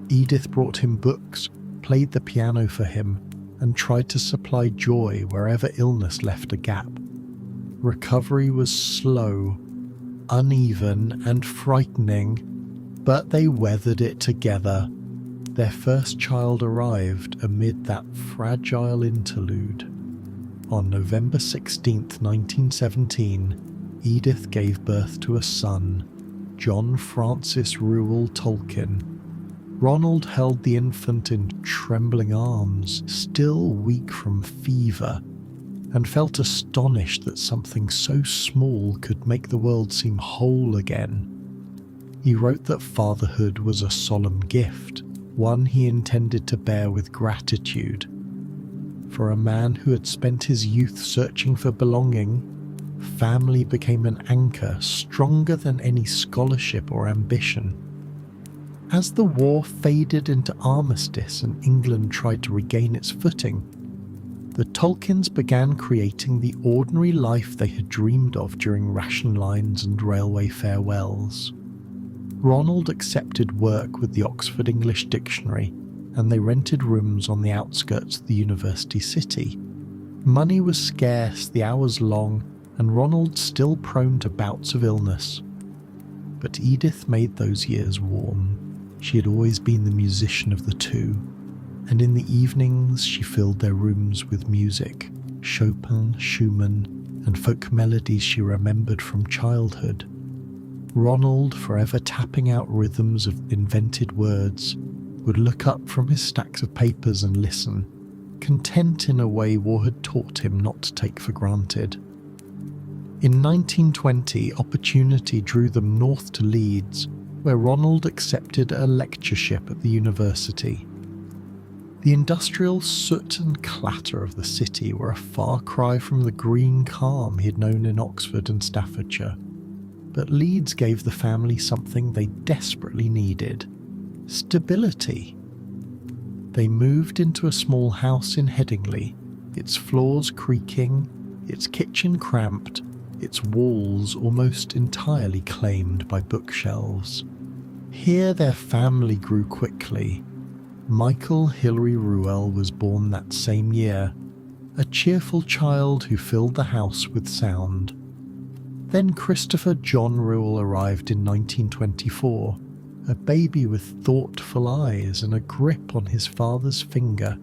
Edith brought him books, played the piano for him, and tried to supply joy wherever illness left a gap. Recovery was slow, uneven, and frightening, but they weathered it together. Their first child arrived amid that fragile interlude. On November 16, 1917, Edith gave birth to a son, John Francis Reuel Tolkien. Ronald held the infant in trembling arms, still weak from fever, and felt astonished that something so small could make the world seem whole again. He wrote that fatherhood was a solemn gift, one he intended to bear with gratitude. For a man who had spent his youth searching for belonging, family became an anchor stronger than any scholarship or ambition. As the war faded into armistice and England tried to regain its footing, the Tolkiens began creating the ordinary life they had dreamed of during ration lines and railway farewells. Ronald accepted work with the Oxford English Dictionary, and they rented rooms on the outskirts of the university city. Money was scarce, the hours long, and Ronald still prone to bouts of illness. But Edith made those years warm. She had always been the musician of the two, and in the evenings she filled their rooms with music, Chopin, Schumann, and folk melodies she remembered from childhood. Ronald, forever tapping out rhythms of invented words, would look up from his stacks of papers and listen, content in a way war had taught him not to take for granted. In 1920, opportunity drew them north to Leeds, where Ronald accepted a lectureship at the university. The industrial soot and clatter of the city were a far cry from the green calm he had known in Oxford and Staffordshire. But Leeds gave the family something they desperately needed: stability. They moved into a small house in Headingley, its floors creaking, its kitchen cramped, its walls almost entirely claimed by bookshelves. Here their family grew quickly. Michael Hilary Reuel was born that same year, a cheerful child who filled the house with sound. Then Christopher John Reuel arrived in 1924, a baby with thoughtful eyes and a grip on his father's finger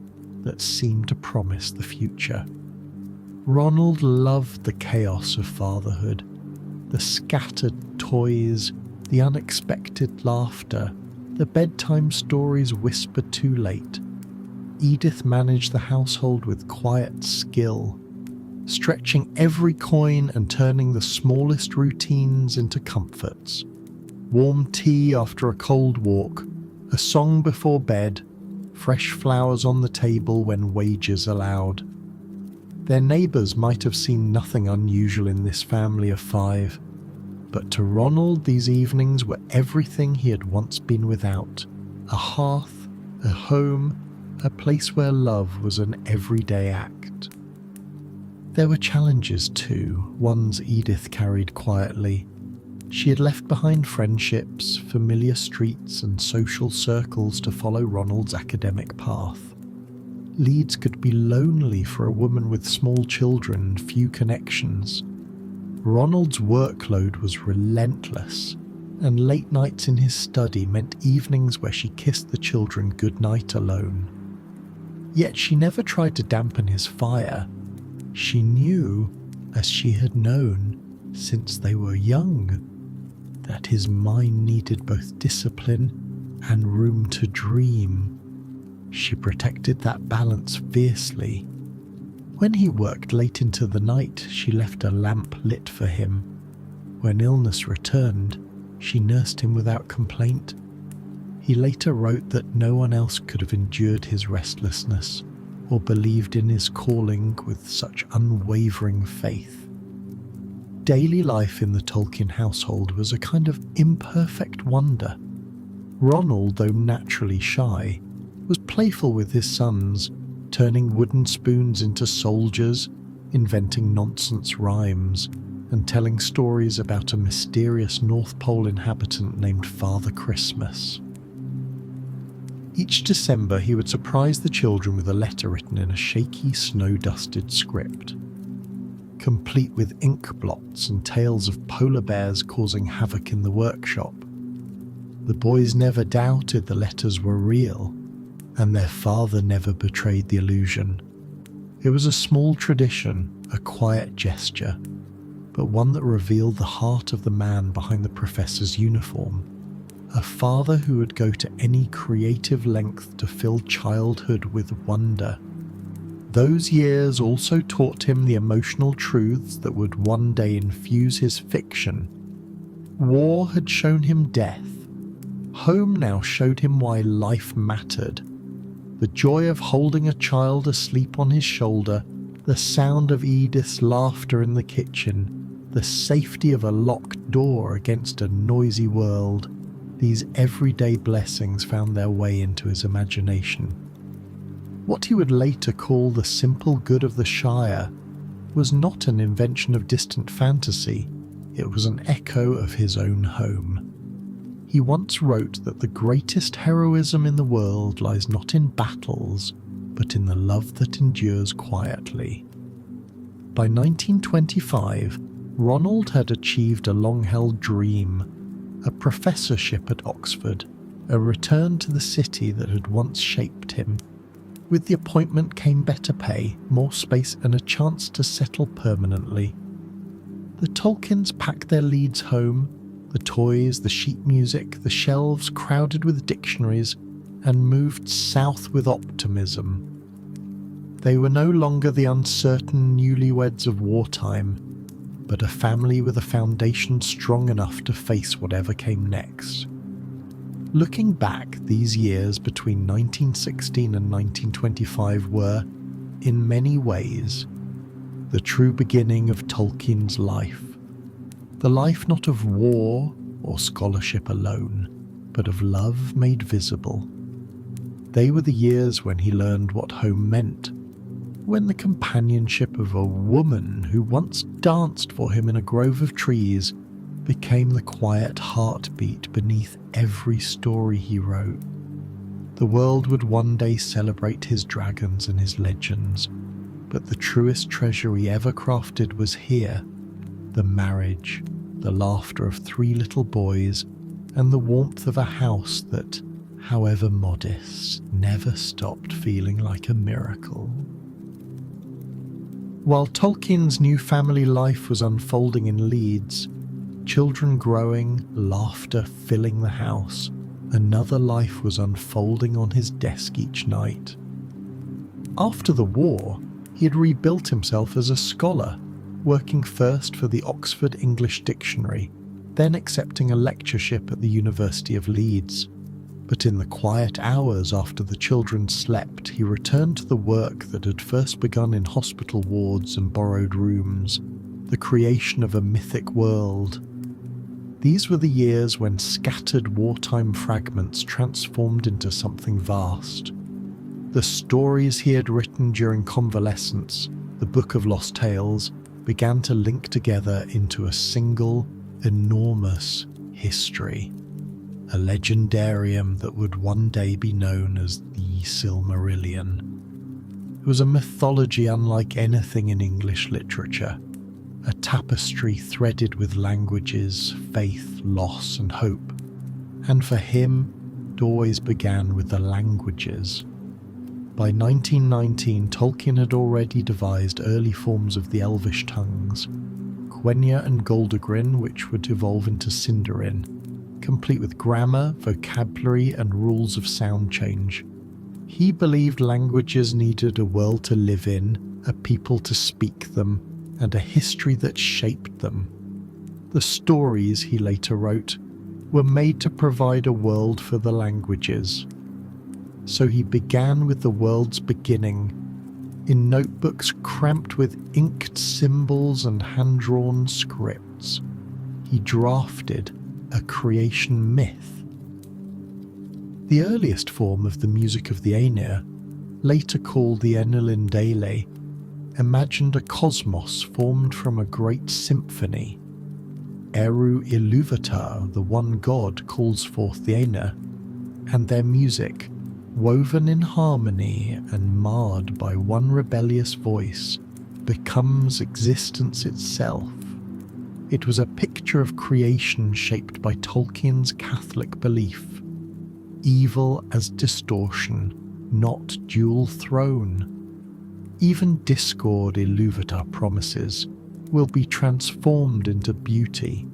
that seemed to promise the future. Ronald loved the chaos of fatherhood, the scattered toys, the unexpected laughter, the bedtime stories whispered too late. Edith managed the household with quiet skill, stretching every coin and turning the smallest routines into comforts. Warm tea after a cold walk, a song before bed, fresh flowers on the table when wages allowed. Their neighbours might have seen nothing unusual in this family of five, but to Ronald these evenings were everything he had once been without: a hearth, a home, a place where love was an everyday act. There were challenges too, ones Edith carried quietly. She had left behind friendships, familiar streets and social circles to follow Ronald's academic path. Leeds could be lonely for a woman with small children and few connections. Ronald's workload was relentless, and late nights in his study meant evenings where she kissed the children goodnight alone. Yet she never tried to dampen his fire. She knew, as she had known since they were young, that his mind needed both discipline and room to dream. She protected that balance fiercely. When he worked late into the night, she left a lamp lit for him. When illness returned, she nursed him without complaint. He later wrote that no one else could have endured his restlessness or believed in his calling with such unwavering faith. Daily life in the Tolkien household was a kind of imperfect wonder. Ronald, though naturally shy, was playful with his sons, turning wooden spoons into soldiers, inventing nonsense rhymes, and telling stories about a mysterious North Pole inhabitant named Father Christmas. Each December he would surprise the children with a letter written in a shaky, snow-dusted script, complete with ink blots and tales of polar bears causing havoc in the workshop. The boys never doubted the letters were real, and their father never betrayed the illusion. It was a small tradition, a quiet gesture, but one that revealed the heart of the man behind the professor's uniform. A father who would go to any creative length to fill childhood with wonder. Those years also taught him the emotional truths that would one day infuse his fiction. War had shown him death. Home now showed him why life mattered. The joy of holding a child asleep on his shoulder, the sound of Edith's laughter in the kitchen, the safety of a locked door against a noisy world. These everyday blessings found their way into his imagination. What he would later call the simple good of the Shire was not an invention of distant fantasy, it was an echo of his own home. He once wrote that the greatest heroism in the world lies not in battles, but in the love that endures quietly. By 1925, Ronald had achieved a long-held dream, a professorship at Oxford, a return to the city that had once shaped him. With the appointment came better pay, more space, and a chance to settle permanently. The Tolkiens packed their Leeds home, the toys, the sheet music, the shelves crowded with dictionaries, and moved south with optimism. They were no longer the uncertain newlyweds of wartime, but a family with a foundation strong enough to face whatever came next. Looking back, these years between 1916 and 1925 were, in many ways, the true beginning of Tolkien's life. The life not of war or scholarship alone, but of love made visible. They were the years when he learned what home meant, when the companionship of a woman who once danced for him in a grove of trees became the quiet heartbeat beneath every story he wrote. The world would one day celebrate his dragons and his legends, but the truest treasure he ever crafted was here, the marriage, the laughter of 3 little boys, and the warmth of a house that, however modest, never stopped feeling like a miracle. While Tolkien's new family life was unfolding in Leeds, children growing, laughter filling the house, another life was unfolding on his desk each night. After the war, he had rebuilt himself as a scholar, working first for the Oxford English Dictionary, then accepting a lectureship at the University of Leeds. But in the quiet hours after the children slept, he returned to the work that had first begun in hospital wards and borrowed rooms, the creation of a mythic world. These were the years when scattered wartime fragments transformed into something vast. The stories he had written during convalescence, the Book of Lost Tales, began to link together into a single, enormous history. A legendarium that would one day be known as the Silmarillion. It was a mythology unlike anything in English literature, a tapestry threaded with languages, faith, loss, and hope. And for him, it always began with the languages. By 1919, Tolkien had already devised early forms of the Elvish tongues, Quenya and Goldegrin, which would evolve into Sindarin, complete with grammar, vocabulary, and rules of sound change. He believed languages needed a world to live in, a people to speak them, and a history that shaped them. The stories, he later wrote, were made to provide a world for the languages. So he began with the world's beginning, in notebooks cramped with inked symbols and hand-drawn scripts. He drafted a creation myth. The earliest form of the music of the Aenir, later called the Enelin Daile, imagined a cosmos formed from a great symphony. Eru Iluvatar, the one god, calls forth the Aenir, and their music, woven in harmony and marred by one rebellious voice, becomes existence itself. It was a picture of creation shaped by Tolkien's Catholic belief. Evil as distortion, not dual throne. Even discord, Iluvatar promises, will be transformed into beauty.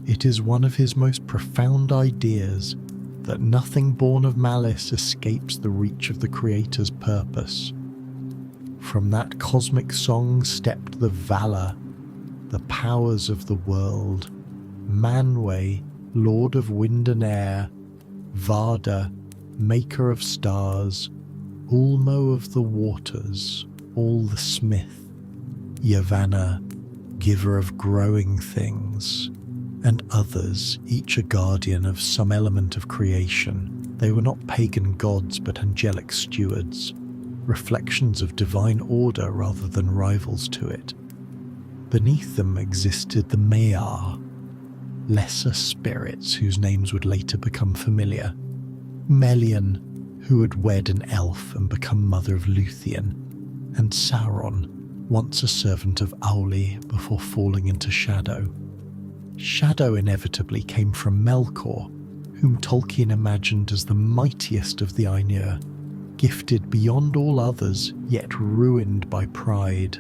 It is one of his most profound ideas that nothing born of malice escapes the reach of the Creator's purpose. From that cosmic song stepped the Valar, the powers of the world, Manwë, lord of wind and air, Varda, maker of stars, Ulmo of the waters, All the smith, Yavanna, giver of growing things, and others, each a guardian of some element of creation. They were not pagan gods but angelic stewards, reflections of divine order rather than rivals to it. Beneath them existed the Maiar, lesser spirits whose names would later become familiar. Melian, who would wed an elf and become mother of Luthien, and Sauron, once a servant of Auli before falling into Shadow. Shadow inevitably came from Melkor, whom Tolkien imagined as the mightiest of the Ainur, gifted beyond all others, yet ruined by pride.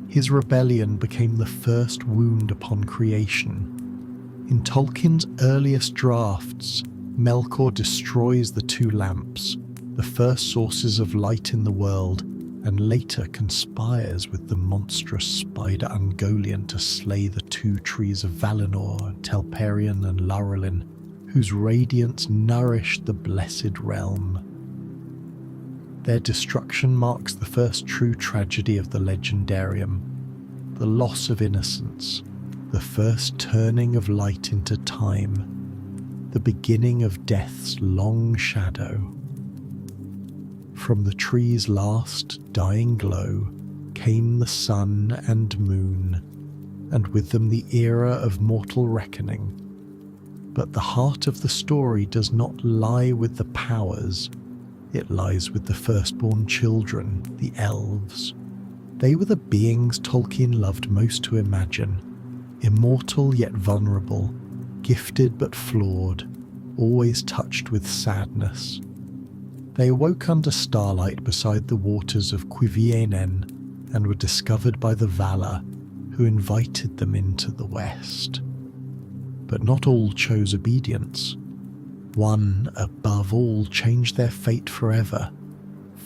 His rebellion became the first wound upon creation. In Tolkien's earliest drafts, Melkor destroys the two lamps, the first sources of light in the world, and later conspires with the monstrous spider Ungoliant to slay the two trees of Valinor, Telperion and Laurelin, whose radiance nourished the blessed realm. Their destruction marks the first true tragedy of the legendarium, the loss of innocence, the first turning of light into time, the beginning of death's long shadow. From the tree's last dying glow came the sun and moon, and with them the era of mortal reckoning. But the heart of the story does not lie with the powers, it lies with the firstborn children, the elves. They were the beings Tolkien loved most to imagine, immortal yet vulnerable, gifted but flawed, always touched with sadness. They awoke under starlight beside the waters of Cuiviénen and were discovered by the Valar, who invited them into the West. But not all chose obedience. One, above all, changed their fate forever.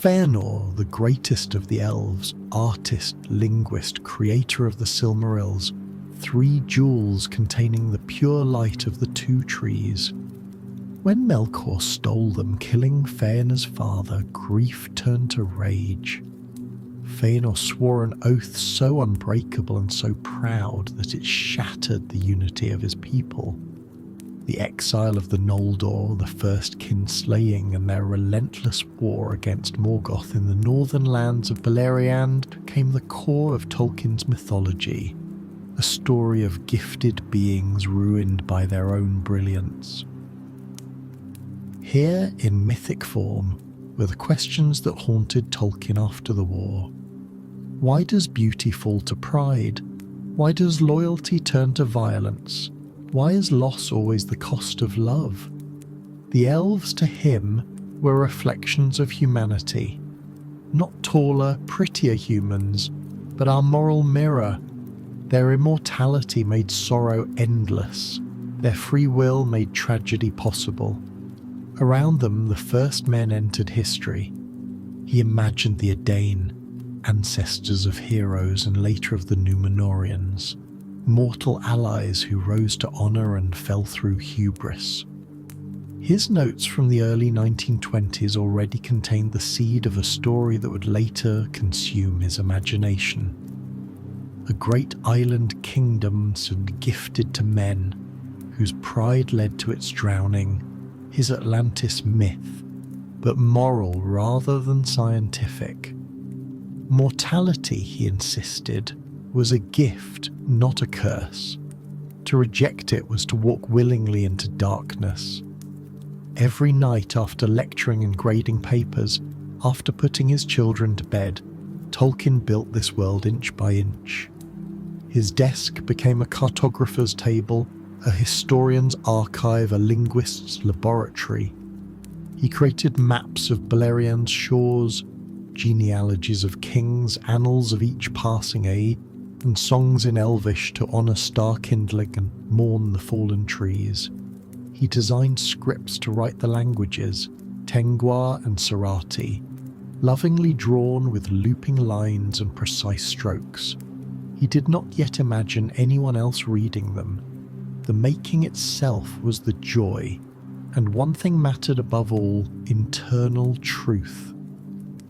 Fëanor, the greatest of the elves, artist, linguist, creator of the Silmarils, 3 jewels containing the pure light of the 2 trees. When Melkor stole them, killing Fëanor's father, grief turned to rage. Fëanor swore an oath so unbreakable and so proud that it shattered the unity of his people. The exile of the Noldor, the first kinslaying, and their relentless war against Morgoth in the northern lands of Beleriand became the core of Tolkien's mythology, a story of gifted beings ruined by their own brilliance. Here, in mythic form, were the questions that haunted Tolkien after the war. Why does beauty fall to pride? Why does loyalty turn to violence? Why is loss always the cost of love? The elves to him were reflections of humanity, not taller, prettier humans, but our moral mirror. Their immortality made sorrow endless, their free will made tragedy possible. Around them, the first men entered history. He imagined the Edain, ancestors of heroes and later of the Númenóreans, mortal allies who rose to honour and fell through hubris. His notes from the early 1920s already contained the seed of a story that would later consume his imagination. A great island kingdom stood gifted to men, whose pride led to its drowning, his Atlantis myth, but moral rather than scientific. Mortality, he insisted, was a gift, not a curse. To reject it was to walk willingly into darkness. Every night after lecturing and grading papers, after putting his children to bed, Tolkien built this world inch by inch. His desk became a cartographer's table, a historian's archive, a linguist's laboratory. He created maps of Beleriand's shores, genealogies of kings, annals of each passing age, and songs in Elvish to honour star-kindling and mourn the fallen trees. He designed scripts to write the languages, Tengwar and Sarati, lovingly drawn with looping lines and precise strokes. He did not yet imagine anyone else reading them. The making itself was the joy, and one thing mattered above all: internal truth.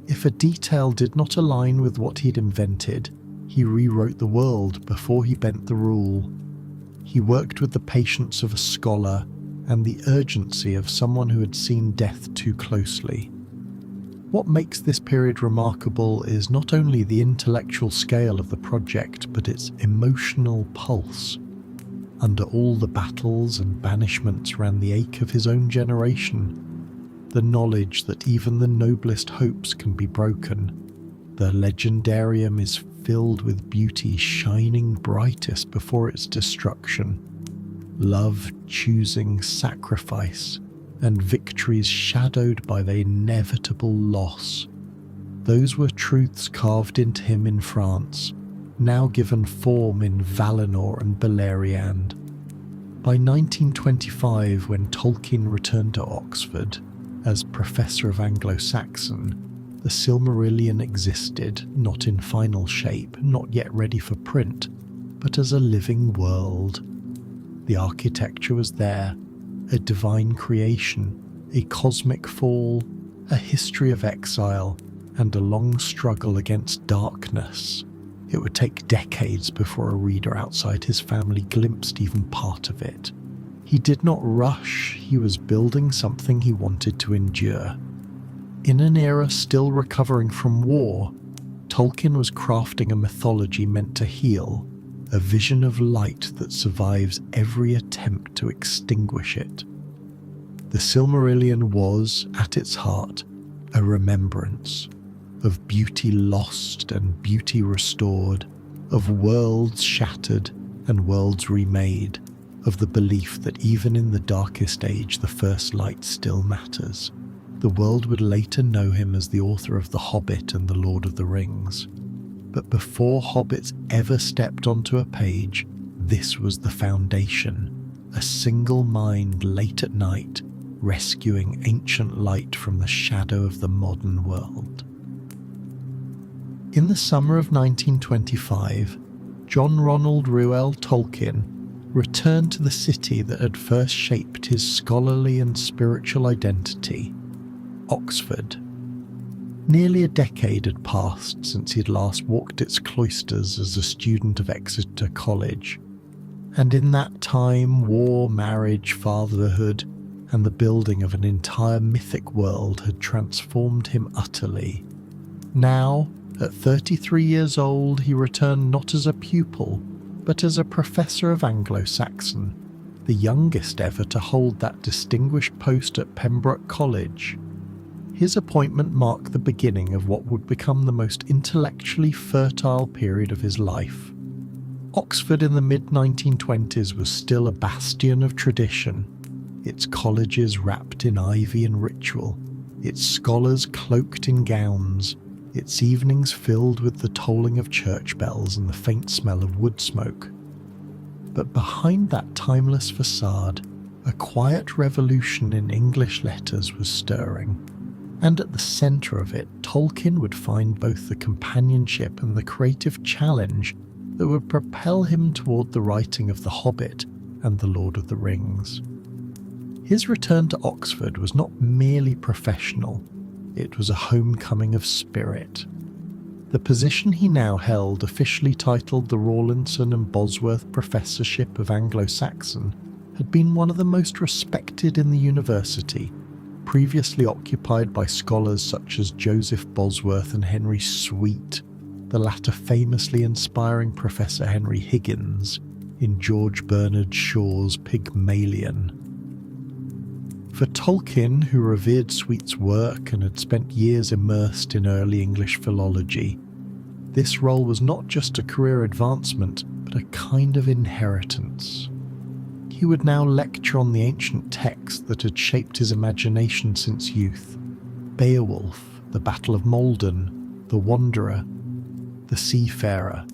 If a detail did not align with what he'd invented, he rewrote the world before he bent the rule. He worked with the patience of a scholar and the urgency of someone who had seen death too closely. What makes this period remarkable is not only the intellectual scale of the project, but its emotional pulse. Under all the battles and banishments ran the ache of his own generation, the knowledge that even the noblest hopes can be broken. The legendarium is filled with beauty shining brightest before its destruction. Love choosing sacrifice, and victories shadowed by the inevitable loss. Those were truths carved into him in France, now given form in Valinor and Beleriand. By 1925, when Tolkien returned to Oxford as Professor of Anglo-Saxon, the Silmarillion existed, not in final shape, not yet ready for print, but as a living world. The architecture was there, a divine creation, a cosmic fall, a history of exile, and a long struggle against darkness. It would take decades before a reader outside his family glimpsed even part of it. He did not rush, he was building something he wanted to endure. In an era still recovering from war, Tolkien was crafting a mythology meant to heal, a vision of light that survives every attempt to extinguish it. The Silmarillion was, at its heart, a remembrance of beauty lost and beauty restored, of worlds shattered and worlds remade, of the belief that even in the darkest age the first light still matters. The world would later know him as the author of The Hobbit and The Lord of the Rings. But before hobbits ever stepped onto a page, this was the foundation, a single mind late at night, rescuing ancient light from the shadow of the modern world. In the summer of 1925, John Ronald Reuel Tolkien returned to the city that had first shaped his scholarly and spiritual identity, Oxford. Nearly a decade had passed since he had last walked its cloisters as a student of Exeter College, and in that time war, marriage, fatherhood, and the building of an entire mythic world had transformed him utterly. Now, at 33 years old, he returned not as a pupil, but as a professor of Anglo-Saxon, the youngest ever to hold that distinguished post at Pembroke College. His appointment marked the beginning of what would become the most intellectually fertile period of his life. Oxford in the mid-1920s was still a bastion of tradition, its colleges wrapped in ivy and ritual, its scholars cloaked in gowns, its evenings filled with the tolling of church bells and the faint smell of wood smoke. But behind that timeless facade, a quiet revolution in English letters was stirring. And at the centre of it, Tolkien would find both the companionship and the creative challenge that would propel him toward the writing of The Hobbit and The Lord of the Rings. His return to Oxford was not merely professional, it was a homecoming of spirit. The position he now held, officially titled the Rawlinson and Bosworth Professorship of Anglo-Saxon, had been one of the most respected in the university, previously occupied by scholars such as Joseph Bosworth and Henry Sweet, the latter famously inspiring Professor Henry Higgins in George Bernard Shaw's Pygmalion. For Tolkien, who revered Sweet's work and had spent years immersed in early English philology, this role was not just a career advancement, but a kind of inheritance. He would now lecture on the ancient texts that had shaped his imagination since youth: Beowulf, the Battle of Maldon, the Wanderer, the Seafarer.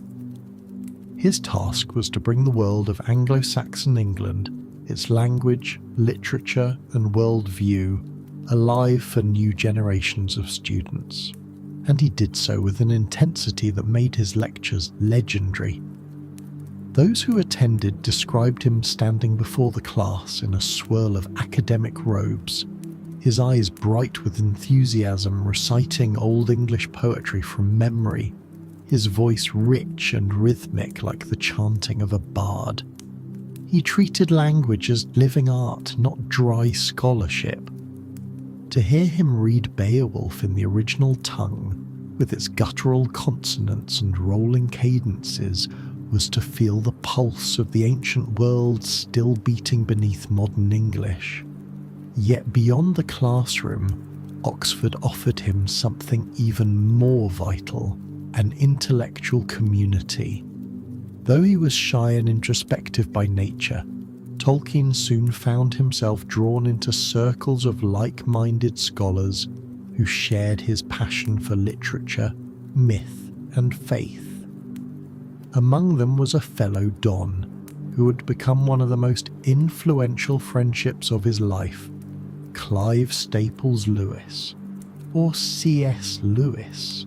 His task was to bring the world of Anglo-Saxon England, its language, literature and worldview, alive for new generations of students. And he did so with an intensity that made his lectures legendary. Those who attended described him standing before the class in a swirl of academic robes, his eyes bright with enthusiasm, reciting Old English poetry from memory, his voice rich and rhythmic like the chanting of a bard. He treated language as living art, not dry scholarship. To hear him read Beowulf in the original tongue, with its guttural consonants and rolling cadences, was to feel the pulse of the ancient world still beating beneath modern English. Yet beyond the classroom, Oxford offered him something even more vital: an intellectual community. Though he was shy and introspective by nature, Tolkien soon found himself drawn into circles of like-minded scholars who shared his passion for literature, myth, and faith. Among them was a fellow Don, who had become one of the most influential friendships of his life, Clive Staples Lewis, or C.S. Lewis,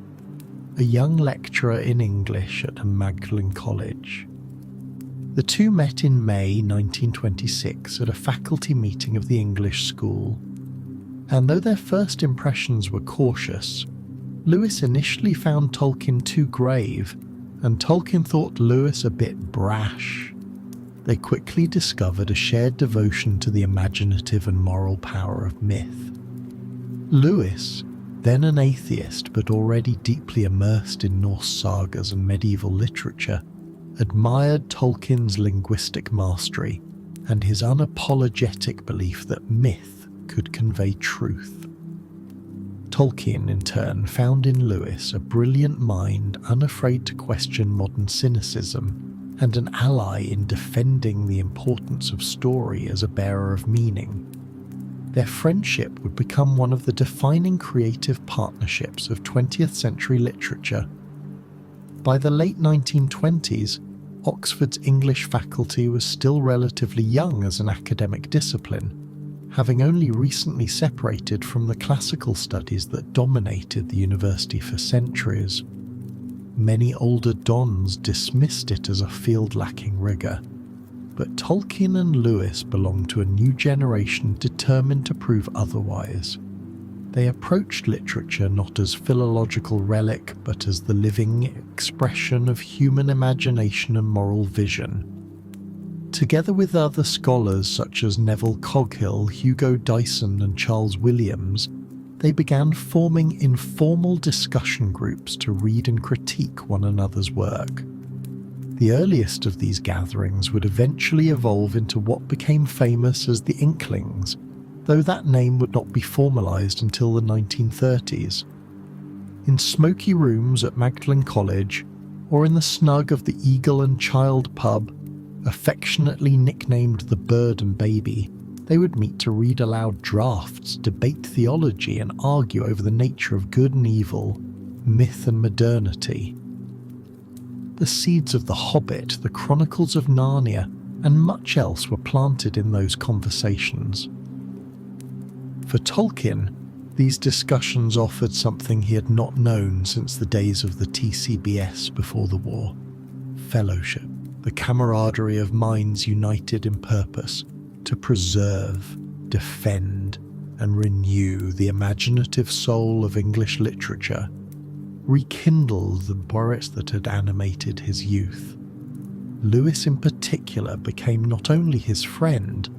a young lecturer in English at Magdalen College. The two met in May 1926 at a faculty meeting of the English school, and though their first impressions were cautious, Lewis initially found Tolkien too grave, and Tolkien thought Lewis a bit brash. They quickly discovered a shared devotion to the imaginative and moral power of myth. Lewis, then an atheist but already deeply immersed in Norse sagas and medieval literature, admired Tolkien's linguistic mastery and his unapologetic belief that myth could convey truth. Tolkien, in turn, found in Lewis a brilliant mind unafraid to question modern cynicism and an ally in defending the importance of story as a bearer of meaning. Their friendship would become one of the defining creative partnerships of 20th century literature. By the late 1920s, Oxford's English faculty was still relatively young as an academic discipline, having only recently separated from the classical studies that dominated the university for centuries. Many older dons dismissed it as a field lacking rigour, but Tolkien and Lewis belonged to a new generation determined to prove otherwise. They approached literature not as philological relic, but as the living expression of human imagination and moral vision. Together with other scholars such as Neville Coghill, Hugo Dyson and Charles Williams, they began forming informal discussion groups to read and critique one another's work. The earliest of these gatherings would eventually evolve into what became famous as the Inklings, though that name would not be formalised until the 1930s. In smoky rooms at Magdalen College, or in the snug of the Eagle and Child pub, affectionately nicknamed the Bird and Baby, they would meet to read aloud drafts, debate theology, and argue over the nature of good and evil, myth and modernity. The seeds of The Hobbit, the Chronicles of Narnia, and much else were planted in those conversations. For Tolkien, these discussions offered something he had not known since the days of the TCBS before the war: fellowship, the camaraderie of minds united in purpose to preserve, defend, and renew the imaginative soul of English literature, rekindle the spirit that had animated his youth. Lewis in particular became not only his friend,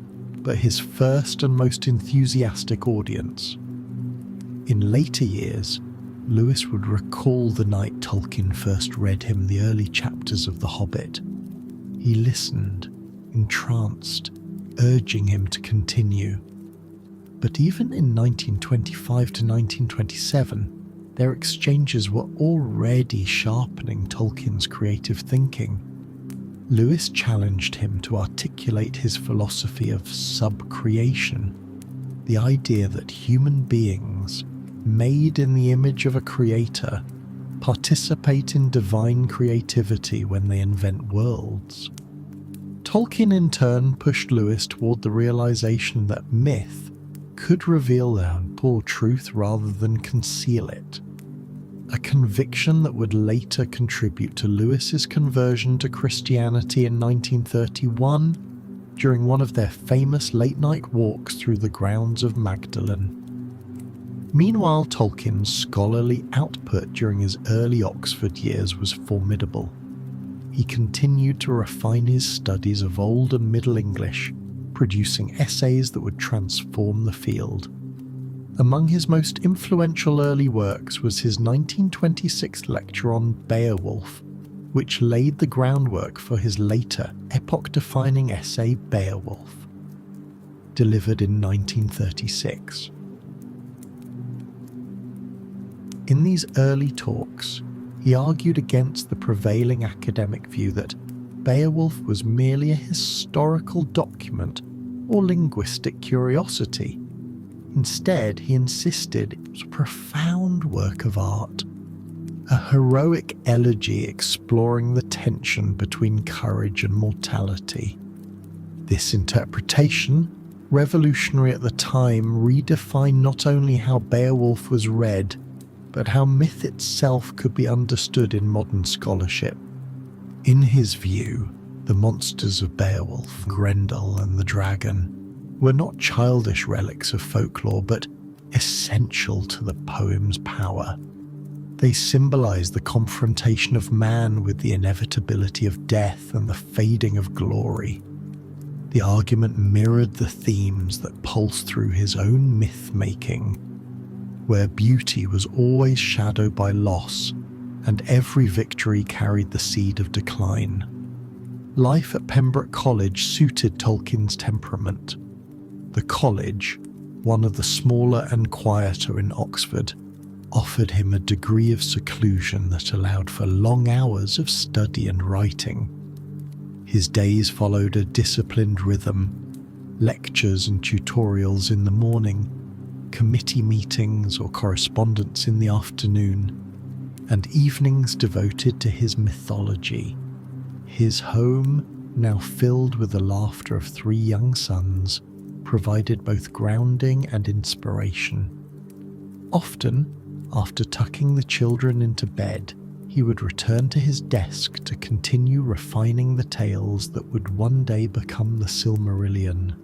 but his first and most enthusiastic audience. In later years, Lewis would recall the night Tolkien first read him the early chapters of The Hobbit. He listened, entranced, urging him to continue. But even in 1925 to 1927, their exchanges were already sharpening Tolkien's creative thinking. Lewis challenged him to articulate his philosophy of subcreation, the idea that human beings, made in the image of a creator, participate in divine creativity when they invent worlds. Tolkien in turn pushed Lewis toward the realization that myth could reveal the simple truth rather than conceal it, a conviction that would later contribute to Lewis's conversion to Christianity in 1931 during one of their famous late-night walks through the grounds of Magdalen. Meanwhile, Tolkien's scholarly output during his early Oxford years was formidable. He continued to refine his studies of Old and Middle English, producing essays that would transform the field. Among his most influential early works was his 1926 lecture on Beowulf, which laid the groundwork for his later epoch-defining essay Beowulf, delivered in 1936. In these early talks, he argued against the prevailing academic view that Beowulf was merely a historical document or linguistic curiosity. Instead, he insisted it was a profound work of art, a heroic elegy exploring the tension between courage and mortality. This interpretation, revolutionary at the time, redefined not only how Beowulf was read, but how myth itself could be understood in modern scholarship. In his view, the monsters of Beowulf, Grendel and the dragon, were not childish relics of folklore, but essential to the poem's power. They symbolize the confrontation of man with the inevitability of death and the fading of glory. The argument mirrored the themes that pulse through his own myth-making, where beauty was always shadowed by loss, and every victory carried the seed of decline. Life at Pembroke College suited Tolkien's temperament. The college, one of the smaller and quieter in Oxford, offered him a degree of seclusion that allowed for long hours of study and writing. His days followed a disciplined rhythm, lectures and tutorials in the morning, committee meetings or correspondence in the afternoon, and evenings devoted to his mythology. His home, now filled with the laughter of 3 young sons, provided both grounding and inspiration. Often, after tucking the children into bed, he would return to his desk to continue refining the tales that would one day become the Silmarillion.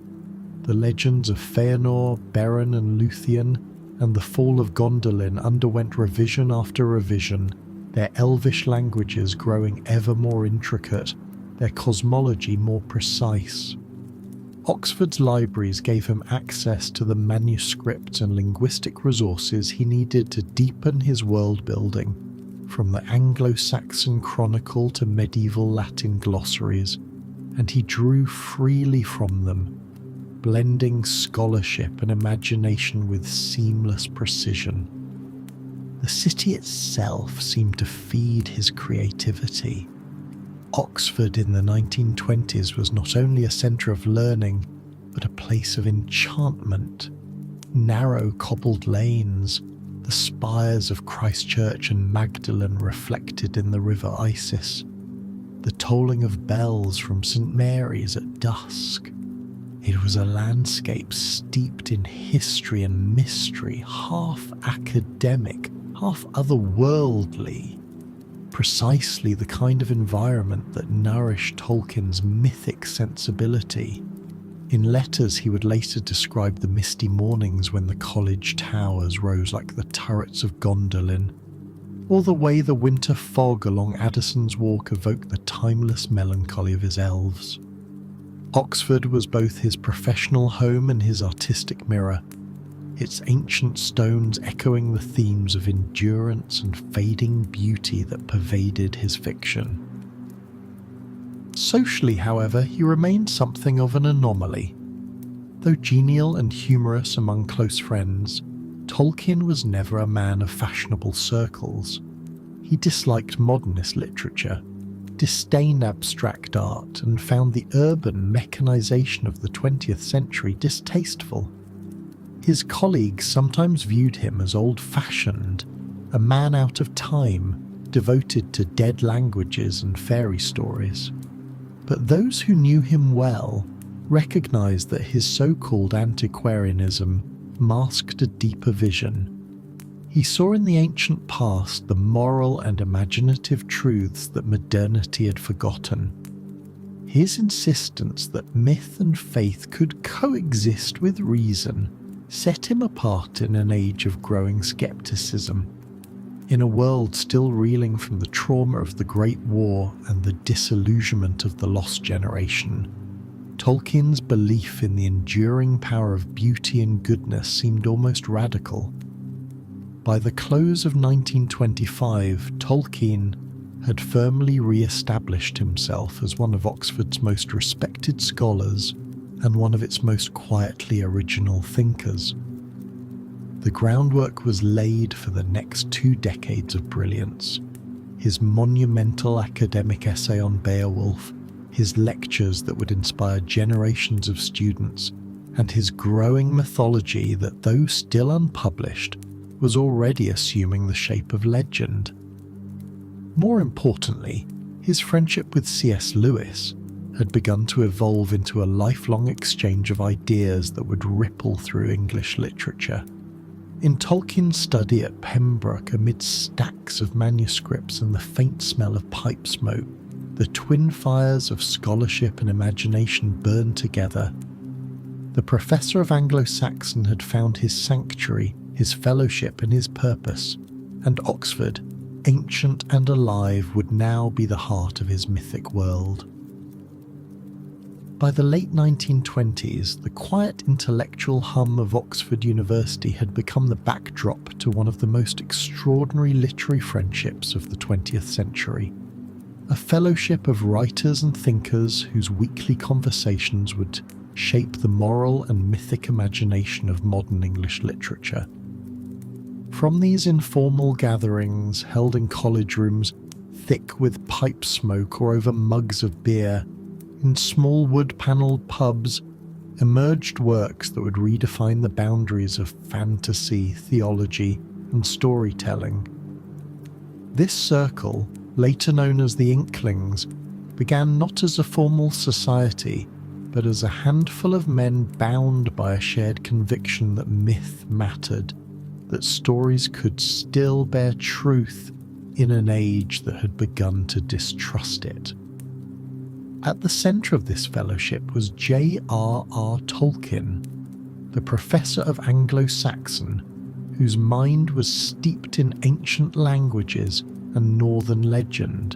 The legends of Fëanor, Beren and Luthien, and the fall of Gondolin underwent revision after revision, their elvish languages growing ever more intricate, their cosmology more precise. Oxford's libraries gave him access to the manuscripts and linguistic resources he needed to deepen his world-building, from the Anglo-Saxon Chronicle to medieval Latin glossaries, and he drew freely from them, blending scholarship and imagination with seamless precision. The city itself seemed to feed his creativity. Oxford in the 1920s was not only a centre of learning, but a place of enchantment. Narrow cobbled lanes, the spires of Christ Church and Magdalen reflected in the River Isis, the tolling of bells from St. Mary's at dusk. It was a landscape steeped in history and mystery, half academic, half otherworldly. Precisely the kind of environment that nourished Tolkien's mythic sensibility. In letters he would later describe the misty mornings when the college towers rose like the turrets of Gondolin, or the way the winter fog along Addison's Walk evoked the timeless melancholy of his elves. Oxford was both his professional home and his artistic mirror, its ancient stones echoing the themes of endurance and fading beauty that pervaded his fiction. Socially, however, he remained something of an anomaly. Though genial and humorous among close friends, Tolkien was never a man of fashionable circles. He disliked modernist literature, disdained abstract art, and found the urban mechanization of the 20th century distasteful. His colleagues sometimes viewed him as old-fashioned, a man out of time, devoted to dead languages and fairy stories. But those who knew him well recognized that his so-called antiquarianism masked a deeper vision. He saw in the ancient past the moral and imaginative truths that modernity had forgotten. His insistence that myth and faith could coexist with reason set him apart in an age of growing skepticism. In a world still reeling from the trauma of the Great War and the disillusionment of the Lost Generation, Tolkien's belief in the enduring power of beauty and goodness seemed almost radical. By the close of 1925, Tolkien had firmly re-established himself as one of Oxford's most respected scholars and one of its most quietly original thinkers. The groundwork was laid for the next 2 decades of brilliance. His monumental academic essay on Beowulf, his lectures that would inspire generations of students, and his growing mythology that, though still unpublished, was already assuming the shape of legend. More importantly, his friendship with C.S. Lewis had begun to evolve into a lifelong exchange of ideas that would ripple through English literature. In Tolkien's study at Pembroke, amid stacks of manuscripts and the faint smell of pipe smoke, the twin fires of scholarship and imagination burned together. The professor of Anglo-Saxon had found his sanctuary, his fellowship and his purpose, and Oxford, ancient and alive, would now be the heart of his mythic world. By the late 1920s, the quiet intellectual hum of Oxford University had become the backdrop to one of the most extraordinary literary friendships of the 20th century. A fellowship of writers and thinkers whose weekly conversations would shape the moral and mythic imagination of modern English literature. From these informal gatherings, held in college rooms thick with pipe smoke or over mugs of beer, in small wood-panelled pubs, emerged works that would redefine the boundaries of fantasy, theology, and storytelling. This circle, later known as the Inklings, began not as a formal society, but as a handful of men bound by a shared conviction that myth mattered, that stories could still bear truth in an age that had begun to distrust it. At the centre of this fellowship was J.R.R. Tolkien, the professor of Anglo-Saxon, whose mind was steeped in ancient languages and northern legend,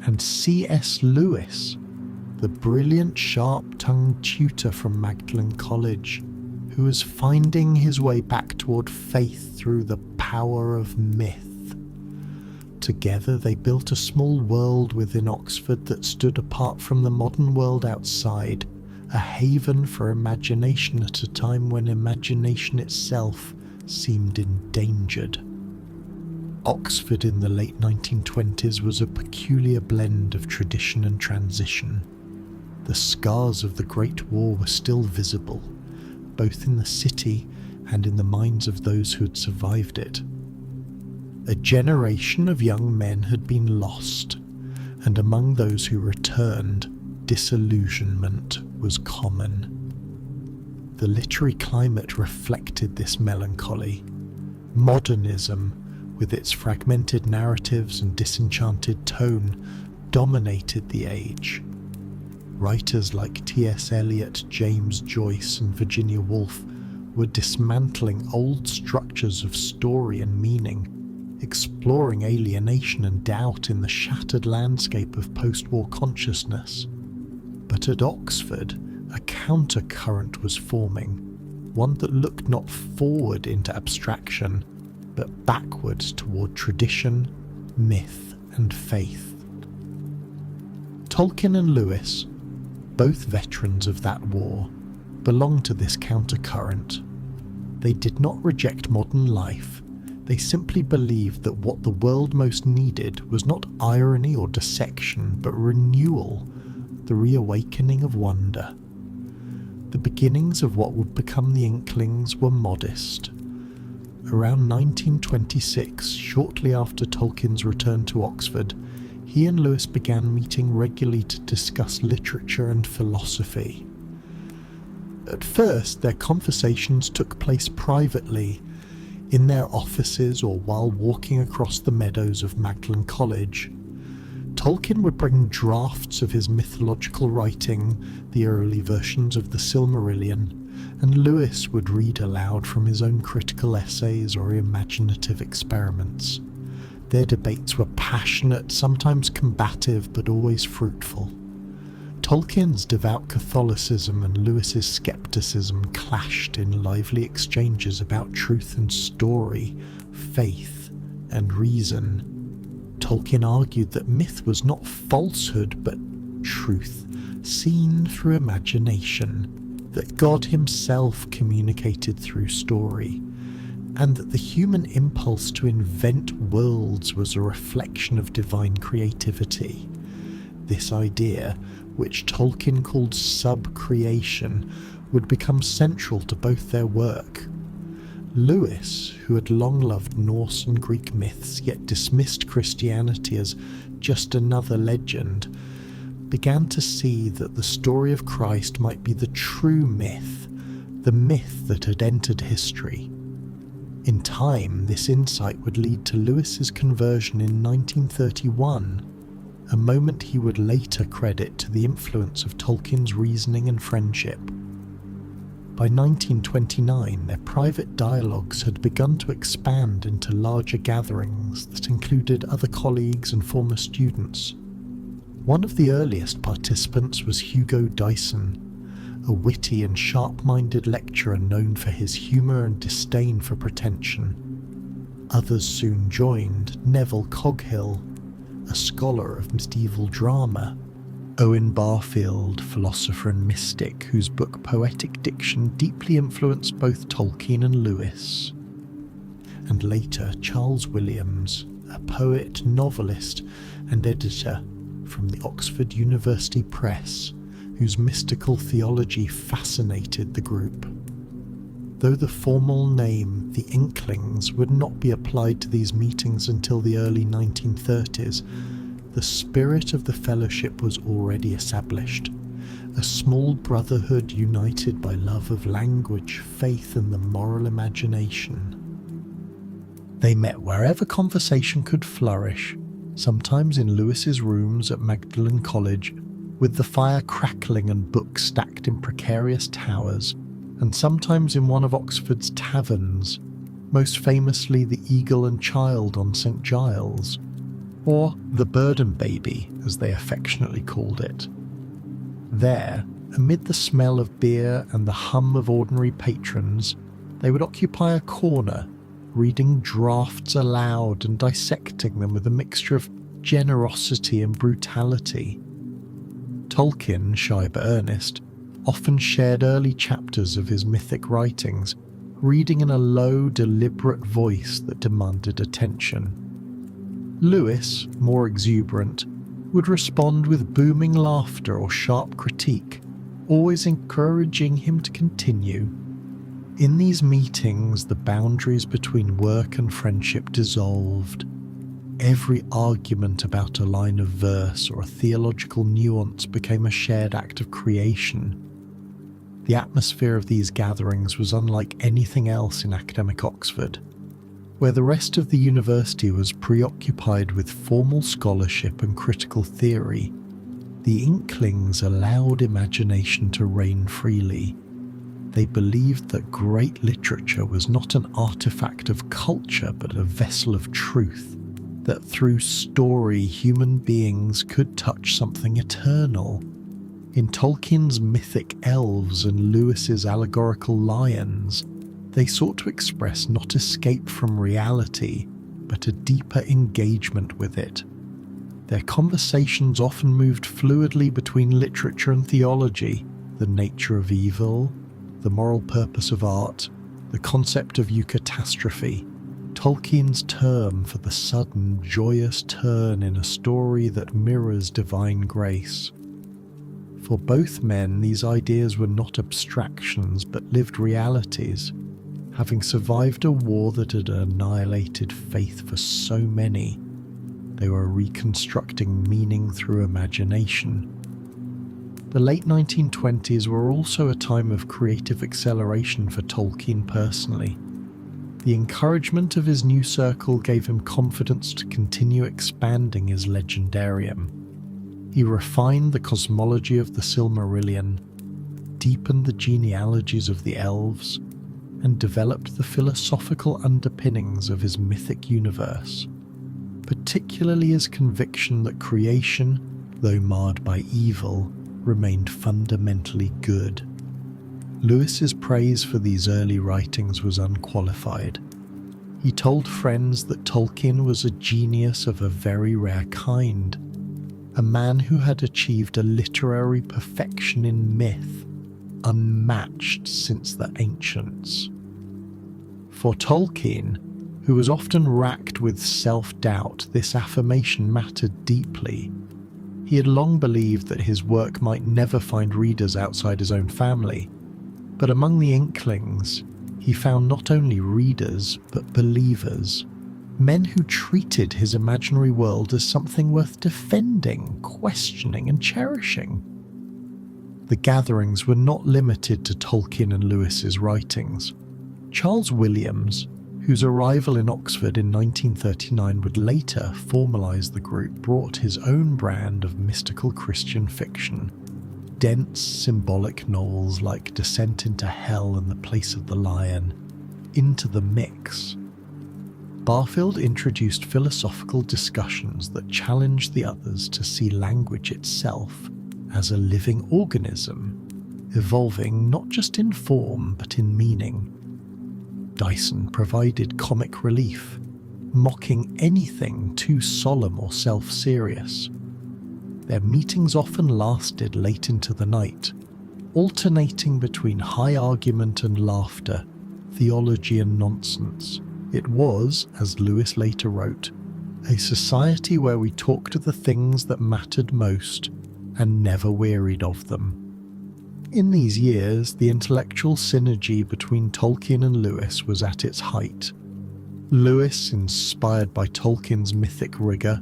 and C.S. Lewis, the brilliant, sharp-tongued tutor from Magdalen College, who was finding his way back toward faith through the power of myth. Together they built a small world within Oxford that stood apart from the modern world outside, a haven for imagination at a time when imagination itself seemed endangered. Oxford in the late 1920s was a peculiar blend of tradition and transition. The scars of the Great War were still visible, both in the city and in the minds of those who had survived it. A generation of young men had been lost, and among those who returned, disillusionment was common. The literary climate reflected this melancholy. Modernism, with its fragmented narratives and disenchanted tone, dominated the age. Writers like T.S. Eliot, James Joyce, and Virginia Woolf were dismantling old structures of story and meaning, exploring alienation and doubt in the shattered landscape of post-war consciousness. But at Oxford, a countercurrent was forming, one that looked not forward into abstraction, but backwards toward tradition, myth, and faith. Tolkien and Lewis, both veterans of that war, belonged to this countercurrent. They did not reject modern life. They simply believed that what the world most needed was not irony or dissection, but renewal, the reawakening of wonder. The beginnings of what would become the Inklings were modest. Around 1926, shortly after Tolkien's return to Oxford, he and Lewis began meeting regularly to discuss literature and philosophy. At first, their conversations took place privately, in their offices or while walking across the meadows of Magdalen College. Tolkien would bring drafts of his mythological writing, the early versions of the Silmarillion, and Lewis would read aloud from his own critical essays or imaginative experiments. Their debates were passionate, sometimes combative, but always fruitful. Tolkien's devout Catholicism and Lewis's skepticism clashed in lively exchanges about truth and story, faith and reason. Tolkien argued that myth was not falsehood but truth, seen through imagination, that God himself communicated through story, and that the human impulse to invent worlds was a reflection of divine creativity. This idea, which Tolkien called sub-creation, would become central to both their work. Lewis, who had long loved Norse and Greek myths yet dismissed Christianity as just another legend, began to see that the story of Christ might be the true myth, the myth that had entered history. In time, this insight would lead to Lewis's conversion in 1931, a moment he would later credit to the influence of Tolkien's reasoning and friendship. By 1929, their private dialogues had begun to expand into larger gatherings that included other colleagues and former students. One of the earliest participants was Hugo Dyson, a witty and sharp-minded lecturer known for his humour and disdain for pretension. Others soon joined: Neville Coghill, a scholar of medieval drama; Owen Barfield, philosopher and mystic, whose book Poetic Diction deeply influenced both Tolkien and Lewis; and later Charles Williams, a poet, novelist and editor from the Oxford University Press, whose mystical theology fascinated the group. Though the formal name, the Inklings, would not be applied to these meetings until the early 1930s, the spirit of the fellowship was already established, a small brotherhood united by love of language, faith and the moral imagination. They met wherever conversation could flourish, sometimes in Lewis's rooms at Magdalen College, with the fire crackling and books stacked in precarious towers, and sometimes in one of Oxford's taverns, most famously the Eagle and Child on St Giles, or the Bird and Baby, as they affectionately called it. There, amid the smell of beer and the hum of ordinary patrons, they would occupy a corner, reading drafts aloud and dissecting them with a mixture of generosity and brutality. Tolkien, shy but earnest, often shared early chapters of his mythic writings, reading in a low, deliberate voice that demanded attention. Lewis, more exuberant, would respond with booming laughter or sharp critique, always encouraging him to continue. In these meetings, the boundaries between work and friendship dissolved. Every argument about a line of verse or a theological nuance became a shared act of creation. The atmosphere of these gatherings was unlike anything else in academic Oxford. Where the rest of the university was preoccupied with formal scholarship and critical theory, the Inklings allowed imagination to reign freely. They believed that great literature was not an artifact of culture but a vessel of truth, that through story human beings could touch something eternal. In Tolkien's mythic elves and Lewis's allegorical lions, they sought to express not escape from reality, but a deeper engagement with it. Their conversations often moved fluidly between literature and theology, the nature of evil, the moral purpose of art, the concept of eucatastrophe, Tolkien's term for the sudden, joyous turn in a story that mirrors divine grace. For both men, these ideas were not abstractions but lived realities. Having survived a war that had annihilated faith for so many, they were reconstructing meaning through imagination. The late 1920s were also a time of creative acceleration for Tolkien personally. The encouragement of his new circle gave him confidence to continue expanding his legendarium. He refined the cosmology of the Silmarillion, deepened the genealogies of the elves, and developed the philosophical underpinnings of his mythic universe, particularly his conviction that creation, though marred by evil, remained fundamentally good. Lewis's praise for these early writings was unqualified. He told friends that Tolkien was a genius of a very rare kind, a man who had achieved a literary perfection in myth, unmatched since the ancients. For Tolkien, who was often racked with self-doubt, this affirmation mattered deeply. He had long believed that his work might never find readers outside his own family, but among the Inklings, he found not only readers, but believers, men who treated his imaginary world as something worth defending, questioning, and cherishing. The gatherings were not limited to Tolkien and Lewis's writings. Charles Williams, whose arrival in Oxford in 1939 would later formalise the group, brought his own brand of mystical Christian fiction. Dense, symbolic novels like Descent into Hell and The Place of the Lion into the mix. Barfield introduced philosophical discussions that challenged the others to see language itself as a living organism, evolving not just in form but in meaning. Dyson provided comic relief, mocking anything too solemn or self-serious. Their meetings often lasted late into the night, alternating between high argument and laughter, theology and nonsense. It was, as Lewis later wrote, a society where we talked of the things that mattered most and never wearied of them. In these years, the intellectual synergy between Tolkien and Lewis was at its height. Lewis, inspired by Tolkien's mythic rigour,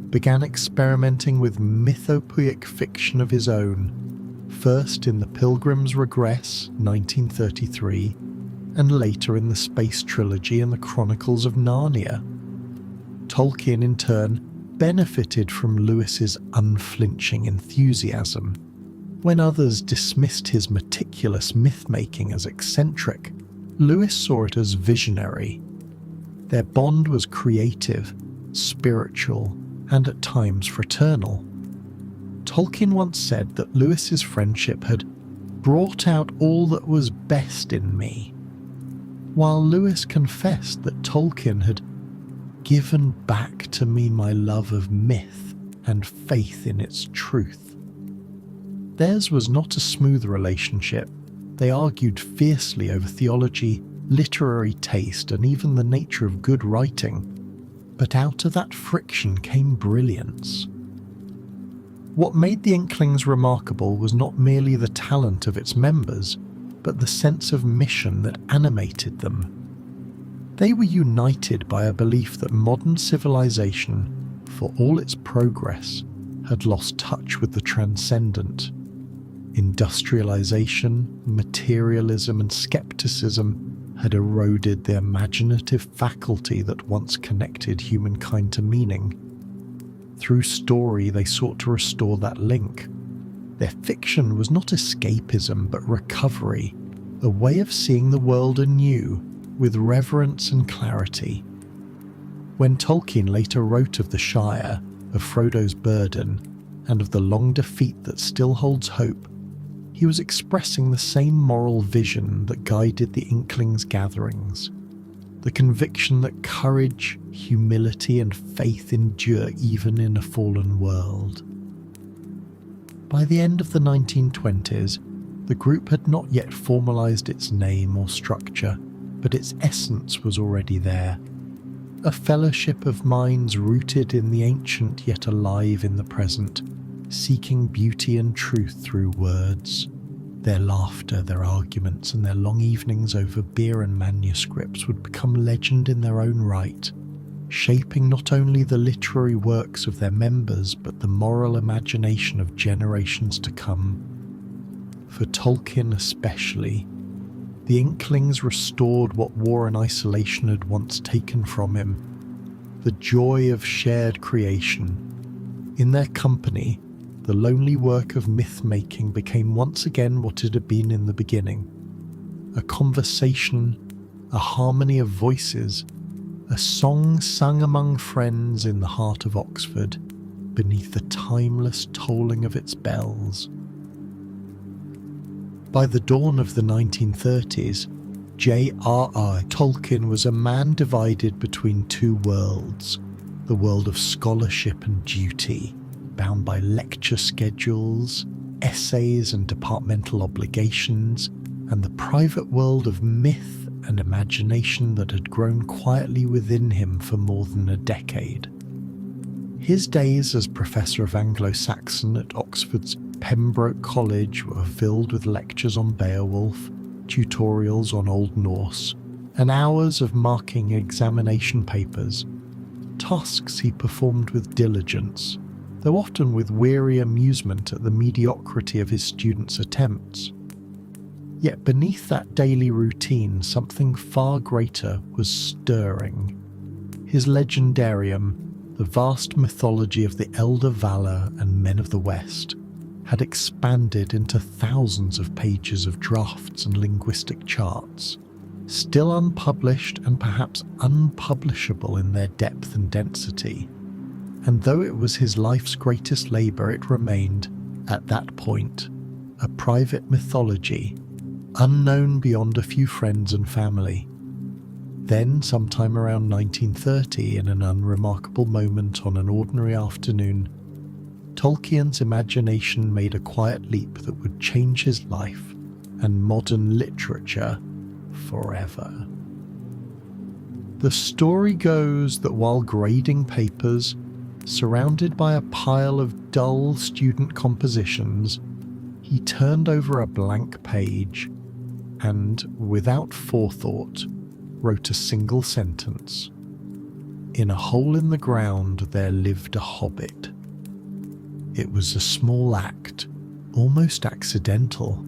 began experimenting with mythopoeic fiction of his own, first in The Pilgrim's Regress, 1933, and later in the Space Trilogy and the Chronicles of Narnia. Tolkien, in turn, benefited from Lewis's unflinching enthusiasm. When others dismissed his meticulous myth-making as eccentric, Lewis saw it as visionary. Their bond was creative, spiritual, and at times fraternal. Tolkien once said that Lewis's friendship had brought out all that was best in me, while Lewis confessed that Tolkien had given back to me my love of myth and faith in its truth. Theirs was not a smooth relationship. They argued fiercely over theology, literary taste, and even the nature of good writing. But out of that friction came brilliance. What made the Inklings remarkable was not merely the talent of its members, but the sense of mission that animated them. They were united by a belief that modern civilization, for all its progress, had lost touch with the transcendent. Industrialization, materialism, and skepticism had eroded the imaginative faculty that once connected humankind to meaning. Through story, they sought to restore that link. Their fiction was not escapism, but recovery, a way of seeing the world anew with reverence and clarity. When Tolkien later wrote of the Shire, of Frodo's burden, and of the long defeat that still holds hope, he was expressing the same moral vision that guided the Inklings' gatherings, the conviction that courage, humility, and faith endure even in a fallen world. By the end of the 1920s, the group had not yet formalised its name or structure, but its essence was already there. A fellowship of minds rooted in the ancient yet alive in the present, seeking beauty and truth through words. Their laughter, their arguments, and their long evenings over beer and manuscripts would become legend in their own right, shaping not only the literary works of their members but the moral imagination of generations to come. For Tolkien especially, the Inklings restored what war and isolation had once taken from him, the joy of shared creation. In their company, the lonely work of myth-making became once again what it had been in the beginning. A conversation, a harmony of voices, a song sung among friends in the heart of Oxford, beneath the timeless tolling of its bells. By the dawn of the 1930s, J.R.R. Tolkien was a man divided between two worlds, the world of scholarship and duty, bound by lecture schedules, essays and departmental obligations, and the private world of myth and imagination that had grown quietly within him for more than a decade. His days as Professor of Anglo-Saxon at Oxford's Pembroke College were filled with lectures on Beowulf, tutorials on Old Norse, and hours of marking examination papers, tasks he performed with diligence, though often with weary amusement at the mediocrity of his students' attempts. Yet beneath that daily routine, something far greater was stirring. His legendarium, the vast mythology of the Elder Valor and Men of the West, had expanded into thousands of pages of drafts and linguistic charts, still unpublished and perhaps unpublishable in their depth and density. And though it was his life's greatest labour, it remained, at that point, a private mythology, unknown beyond a few friends and family. Then, sometime around 1930, in an unremarkable moment on an ordinary afternoon, Tolkien's imagination made a quiet leap that would change his life and modern literature forever. The story goes that while grading papers, surrounded by a pile of dull student compositions, he turned over a blank page and, without forethought, wrote a single sentence. In a hole in the ground there lived a hobbit. It was a small act, almost accidental,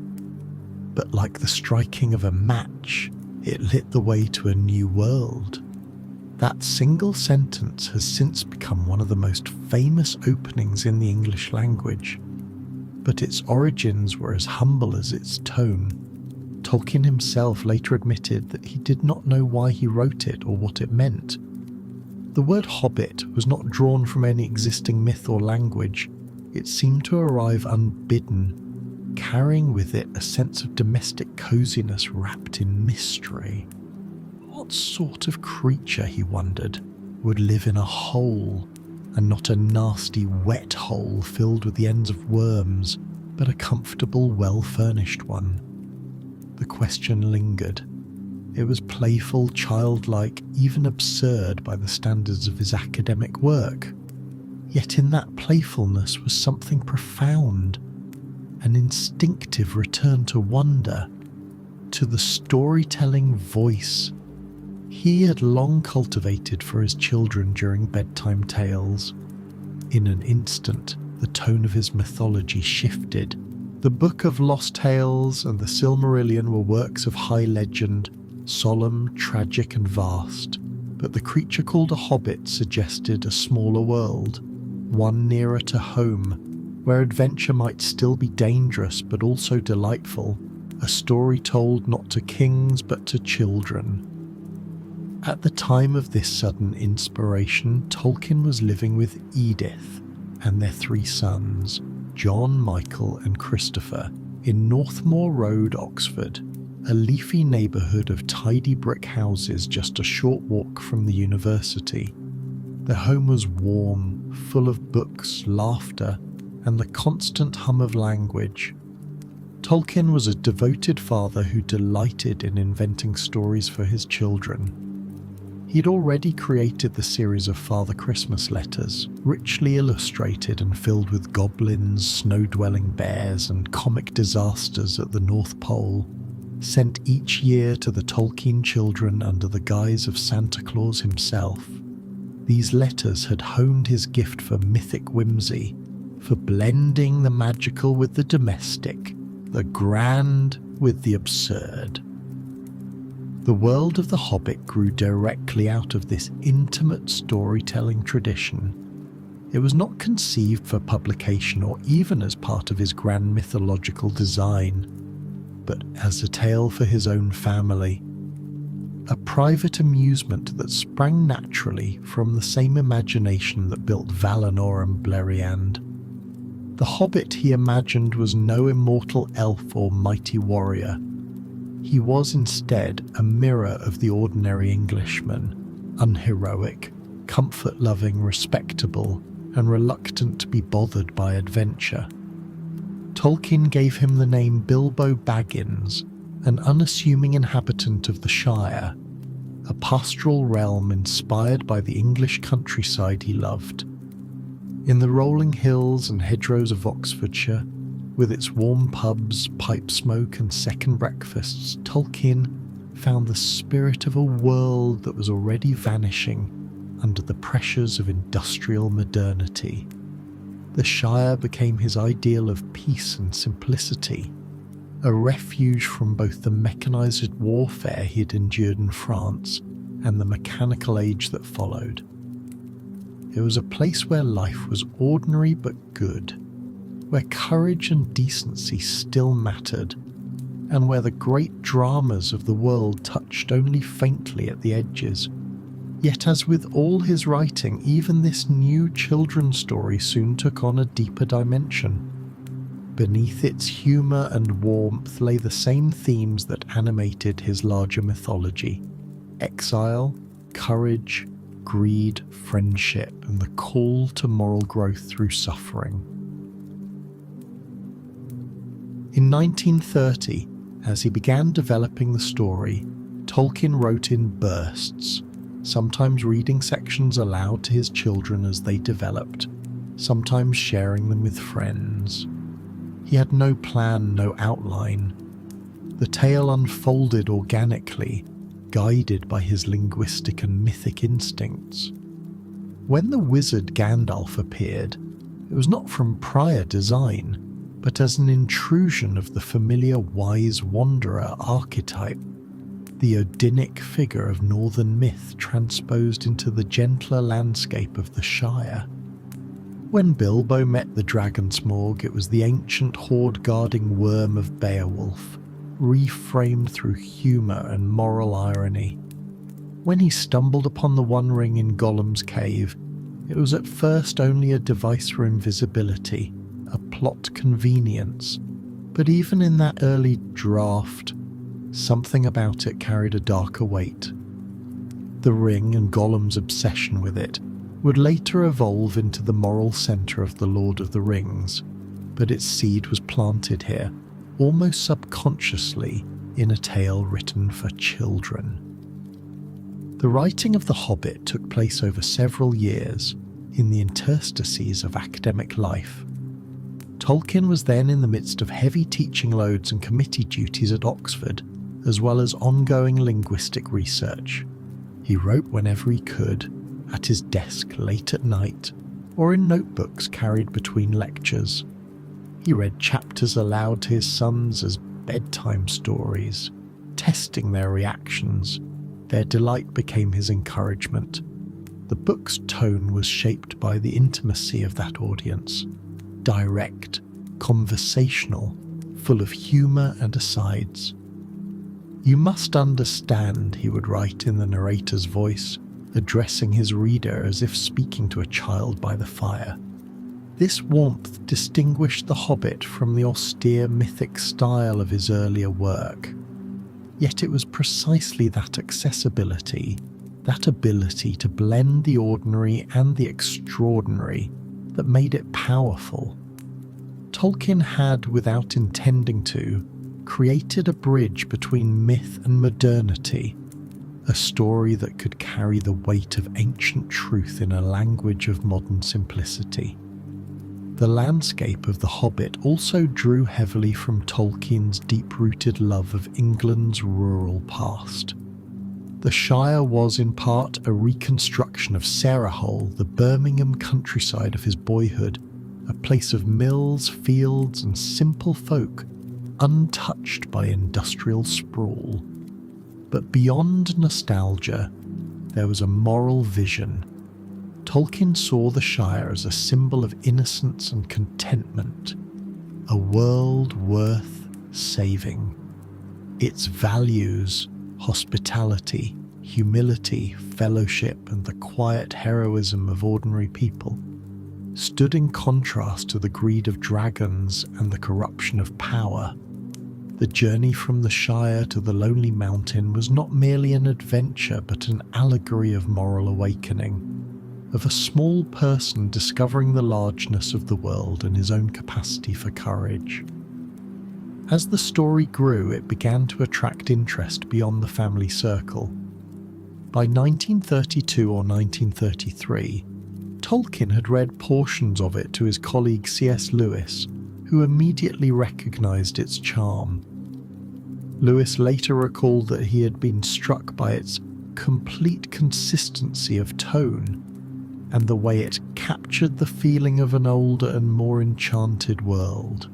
but like the striking of a match, it lit the way to a new world. That single sentence has since become one of the most famous openings in the English language, but its origins were as humble as its tone. Tolkien himself later admitted that he did not know why he wrote it or what it meant. The word hobbit was not drawn from any existing myth or language. It seemed to arrive unbidden, carrying with it a sense of domestic coziness wrapped in mystery. What sort of creature, he wondered, would live in a hole, and not a nasty wet hole filled with the ends of worms, but a comfortable, well-furnished one? The question lingered. It was playful, childlike, even absurd by the standards of his academic work. Yet in that playfulness was something profound, an instinctive return to wonder, to the storytelling voice he had long cultivated for his children during bedtime tales. In an instant, the tone of his mythology shifted. The Book of Lost Tales and the Silmarillion were works of high legend, solemn, tragic and vast, but the creature called a hobbit suggested a smaller world, one nearer to home, where adventure might still be dangerous but also delightful, a story told not to kings but to children. At the time of this sudden inspiration, Tolkien was living with Edith and their 3 sons, John, Michael and Christopher, in Northmoor Road, Oxford, a leafy neighbourhood of tidy brick houses just a short walk from the university. Their home was warm, full of books, laughter, and the constant hum of language. Tolkien was a devoted father who delighted in inventing stories for his children. He'd already created the series of Father Christmas letters, richly illustrated and filled with goblins, snow-dwelling bears, and comic disasters at the North Pole, sent each year to the Tolkien children under the guise of Santa Claus himself. These letters had honed his gift for mythic whimsy, for blending the magical with the domestic, the grand with the absurd. The world of The Hobbit grew directly out of this intimate storytelling tradition. It was not conceived for publication or even as part of his grand mythological design, but as a tale for his own family, a private amusement that sprang naturally from the same imagination that built Valinor and Beleriand. The Hobbit, he imagined, was no immortal elf or mighty warrior. He was instead a mirror of the ordinary Englishman, unheroic, comfort-loving, respectable, and reluctant to be bothered by adventure. Tolkien gave him the name Bilbo Baggins, an unassuming inhabitant of the Shire, a pastoral realm inspired by the English countryside he loved. In the rolling hills and hedgerows of Oxfordshire, with its warm pubs, pipe smoke and second breakfasts, Tolkien found the spirit of a world that was already vanishing under the pressures of industrial modernity. The Shire became his ideal of peace and simplicity, a refuge from both the mechanised warfare he had endured in France and the mechanical age that followed. It was a place where life was ordinary but good, where courage and decency still mattered, and where the great dramas of the world touched only faintly at the edges. Yet as with all his writing, even this new children's story soon took on a deeper dimension. Beneath its humour and warmth lay the same themes that animated his larger mythology: exile, courage, greed, friendship, and the call to moral growth through suffering. In 1930, as he began developing the story, Tolkien wrote in bursts, sometimes reading sections aloud to his children as they developed, sometimes sharing them with friends. He had no plan, no outline. The tale unfolded organically, guided by his linguistic and mythic instincts. When the wizard Gandalf appeared, it was not from prior design, but as an intrusion of the familiar wise wanderer archetype, the Odinic figure of northern myth transposed into the gentler landscape of the Shire. When Bilbo met the dragon Smaug, it was the ancient horde-guarding worm of Beowulf, reframed through humour and moral irony. When he stumbled upon the One Ring in Gollum's cave, it was at first only a device for invisibility, a plot convenience, but even in that early draft, something about it carried a darker weight. The ring and Gollum's obsession with it would later evolve into the moral centre of The Lord of the Rings, but its seed was planted here, almost subconsciously, in a tale written for children. The writing of The Hobbit took place over several years, in the interstices of academic life. Tolkien was then in the midst of heavy teaching loads and committee duties at Oxford, as well as ongoing linguistic research. He wrote whenever he could, at his desk late at night, or in notebooks carried between lectures. He read chapters aloud to his sons as bedtime stories, testing their reactions. Their delight became his encouragement. The book's tone was shaped by the intimacy of that audience. Direct, conversational, full of humour and asides. "You must understand," he would write in the narrator's voice, addressing his reader as if speaking to a child by the fire. This warmth distinguished The Hobbit from the austere mythic style of his earlier work. Yet it was precisely that accessibility, that ability to blend the ordinary and the extraordinary, that made it powerful. Tolkien had, without intending to, created a bridge between myth and modernity, a story that could carry the weight of ancient truth in a language of modern simplicity. The landscape of The Hobbit also drew heavily from Tolkien's deep-rooted love of England's rural past. The Shire was in part a reconstruction of Sarahole, the Birmingham countryside of his boyhood, a place of mills, fields, and simple folk, untouched by industrial sprawl. But beyond nostalgia, there was a moral vision. Tolkien saw the Shire as a symbol of innocence and contentment, a world worth saving. Its values, hospitality, humility, fellowship, and the quiet heroism of ordinary people, stood in contrast to the greed of dragons and the corruption of power. The journey from the Shire to the Lonely Mountain was not merely an adventure, but an allegory of moral awakening, of a small person discovering the largeness of the world and his own capacity for courage. As the story grew, it began to attract interest beyond the family circle. By 1932 or 1933, Tolkien had read portions of it to his colleague C.S. Lewis, who immediately recognized its charm. Lewis later recalled that he had been struck by its complete consistency of tone and the way it captured the feeling of an older and more enchanted world.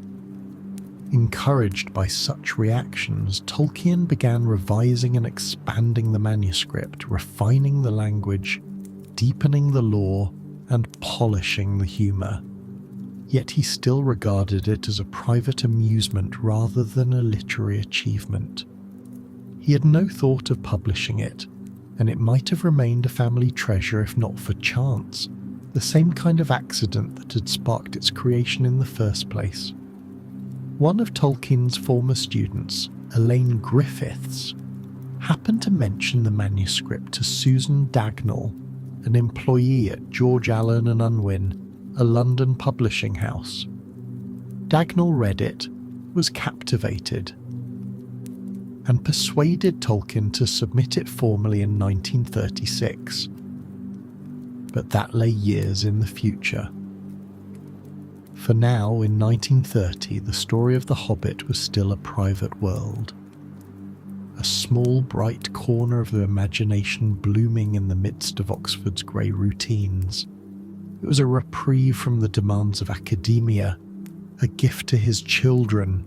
Encouraged by such reactions, Tolkien began revising and expanding the manuscript, refining the language, deepening the lore, and polishing the humour. Yet he still regarded it as a private amusement rather than a literary achievement. He had no thought of publishing it, and it might have remained a family treasure if not for chance, the same kind of accident that had sparked its creation in the first place. One of Tolkien's former students, Elaine Griffiths, happened to mention the manuscript to Susan Dagnall, an employee at George Allen and Unwin, a London publishing house. Dagnall read it, was captivated, and persuaded Tolkien to submit it formally in 1936. But that lay years in the future. For now, in 1930, the story of The Hobbit was still a private world. A small, bright corner of the imagination blooming in the midst of Oxford's grey routines. It was a reprieve from the demands of academia, a gift to his children,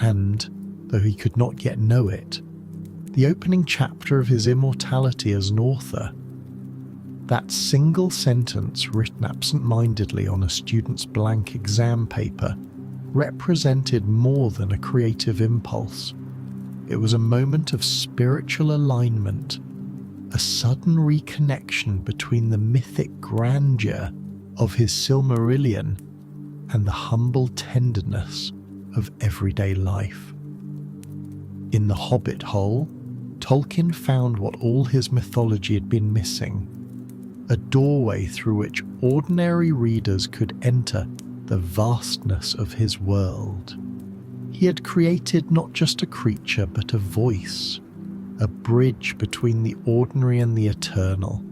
and, though he could not yet know it, the opening chapter of his immortality as an author. That single sentence, written absent-mindedly on a student's blank exam paper, represented more than a creative impulse. It was a moment of spiritual alignment, a sudden reconnection between the mythic grandeur of his Silmarillion and the humble tenderness of everyday life. In the Hobbit hole, Tolkien found what all his mythology had been missing: a doorway through which ordinary readers could enter the vastness of his world. He had created not just a creature, but a voice, a bridge between the ordinary and the eternal.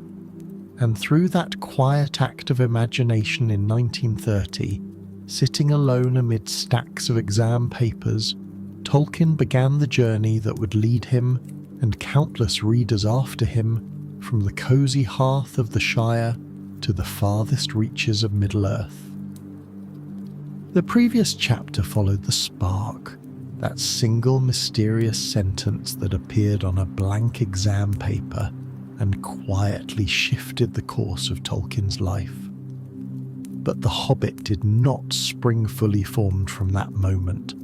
And through that quiet act of imagination in 1930, sitting alone amid stacks of exam papers, Tolkien began the journey that would lead him, and countless readers after him, from the cosy hearth of the Shire to the farthest reaches of Middle-earth. The previous chapter followed the spark, that single mysterious sentence that appeared on a blank exam paper and quietly shifted the course of Tolkien's life. But The Hobbit did not spring fully formed from that moment.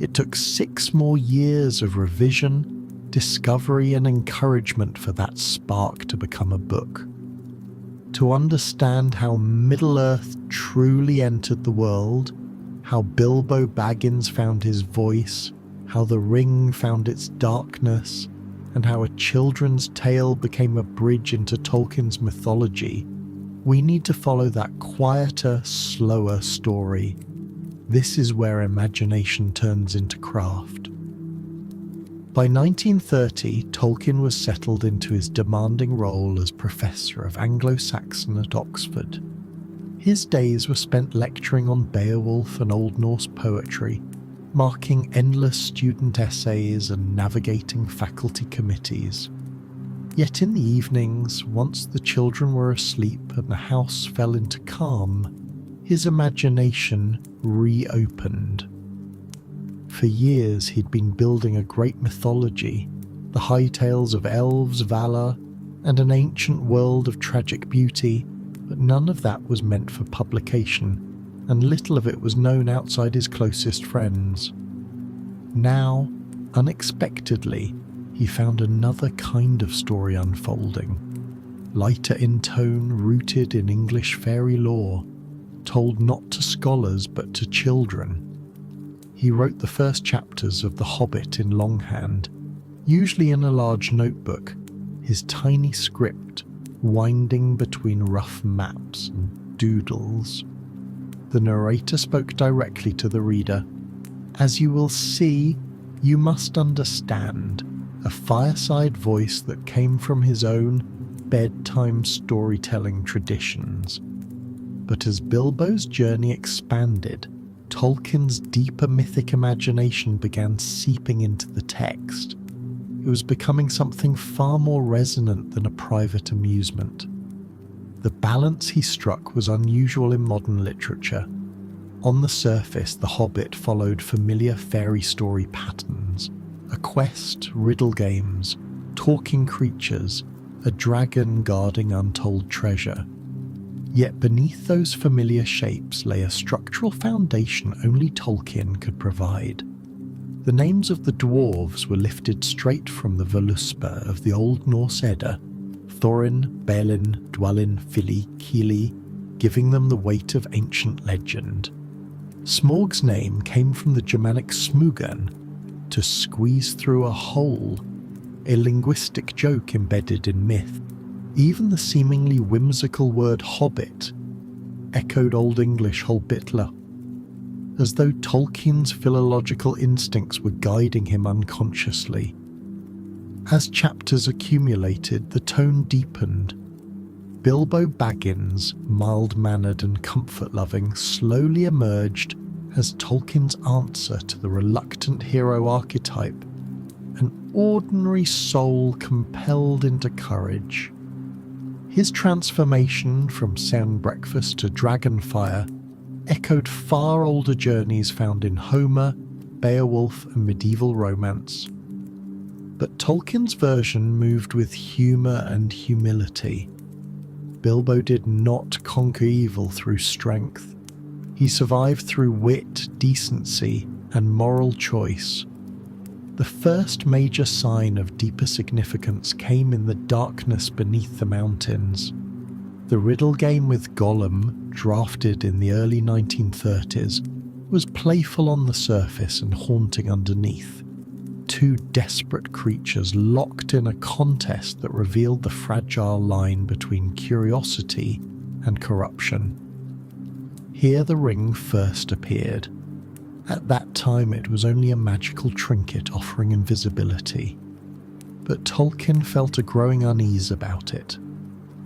It took 6 more years of revision, discovery, and encouragement for that spark to become a book. To understand how Middle-earth truly entered the world, how Bilbo Baggins found his voice, how the ring found its darkness, and how a children's tale became a bridge into Tolkien's mythology, we need to follow that quieter, slower story. This is where imagination turns into craft. By 1930, Tolkien was settled into his demanding role as Professor of Anglo-Saxon at Oxford. His days were spent lecturing on Beowulf and Old Norse poetry, marking endless student essays and navigating faculty committees. Yet in the evenings, once the children were asleep and the house fell into calm, his imagination reopened. For years he'd been building a great mythology, the high tales of elves' valor, and an ancient world of tragic beauty, but none of that was meant for publication, and little of it was known outside his closest friends. Now, unexpectedly, he found another kind of story unfolding, lighter in tone, rooted in English fairy lore, told not to scholars but to children. He wrote the first chapters of The Hobbit in longhand, usually in a large notebook, his tiny script winding between rough maps and doodles. The narrator spoke directly to the reader. As you will see, you must understand, a fireside voice that came from his own bedtime storytelling traditions. But as Bilbo's journey expanded, Tolkien's deeper mythic imagination began seeping into the text. It was becoming something far more resonant than a private amusement. The balance he struck was unusual in modern literature. On the surface, The Hobbit followed familiar fairy story patterns: a quest, riddle games, talking creatures, a dragon guarding untold treasure. Yet beneath those familiar shapes lay a structural foundation only Tolkien could provide. The names of the dwarves were lifted straight from the Völuspá of the Old Norse Edda: Thorin, Belin, Dwalin, Fili, Kili, giving them the weight of ancient legend. Smaug's name came from the Germanic smugan, to squeeze through a hole, a linguistic joke embedded in myth. Even the seemingly whimsical word hobbit echoed Old English holbitla, as though Tolkien's philological instincts were guiding him unconsciously. As chapters accumulated, the tone deepened. Bilbo Baggins, mild-mannered and comfort-loving, slowly emerged as Tolkien's answer to the reluctant hero archetype, an ordinary soul compelled into courage. His transformation from sound breakfast to dragonfire echoed far older journeys found in Homer, Beowulf, and medieval romance. But Tolkien's version moved with humour and humility. Bilbo did not conquer evil through strength. He survived through wit, decency, and moral choice. The first major sign of deeper significance came in the darkness beneath the mountains. The riddle game with Gollum, drafted in the early 1930s, was playful on the surface and haunting underneath. Two desperate creatures locked in a contest that revealed the fragile line between curiosity and corruption. Here the ring first appeared. At that time it was only a magical trinket offering invisibility. But Tolkien felt a growing unease about it.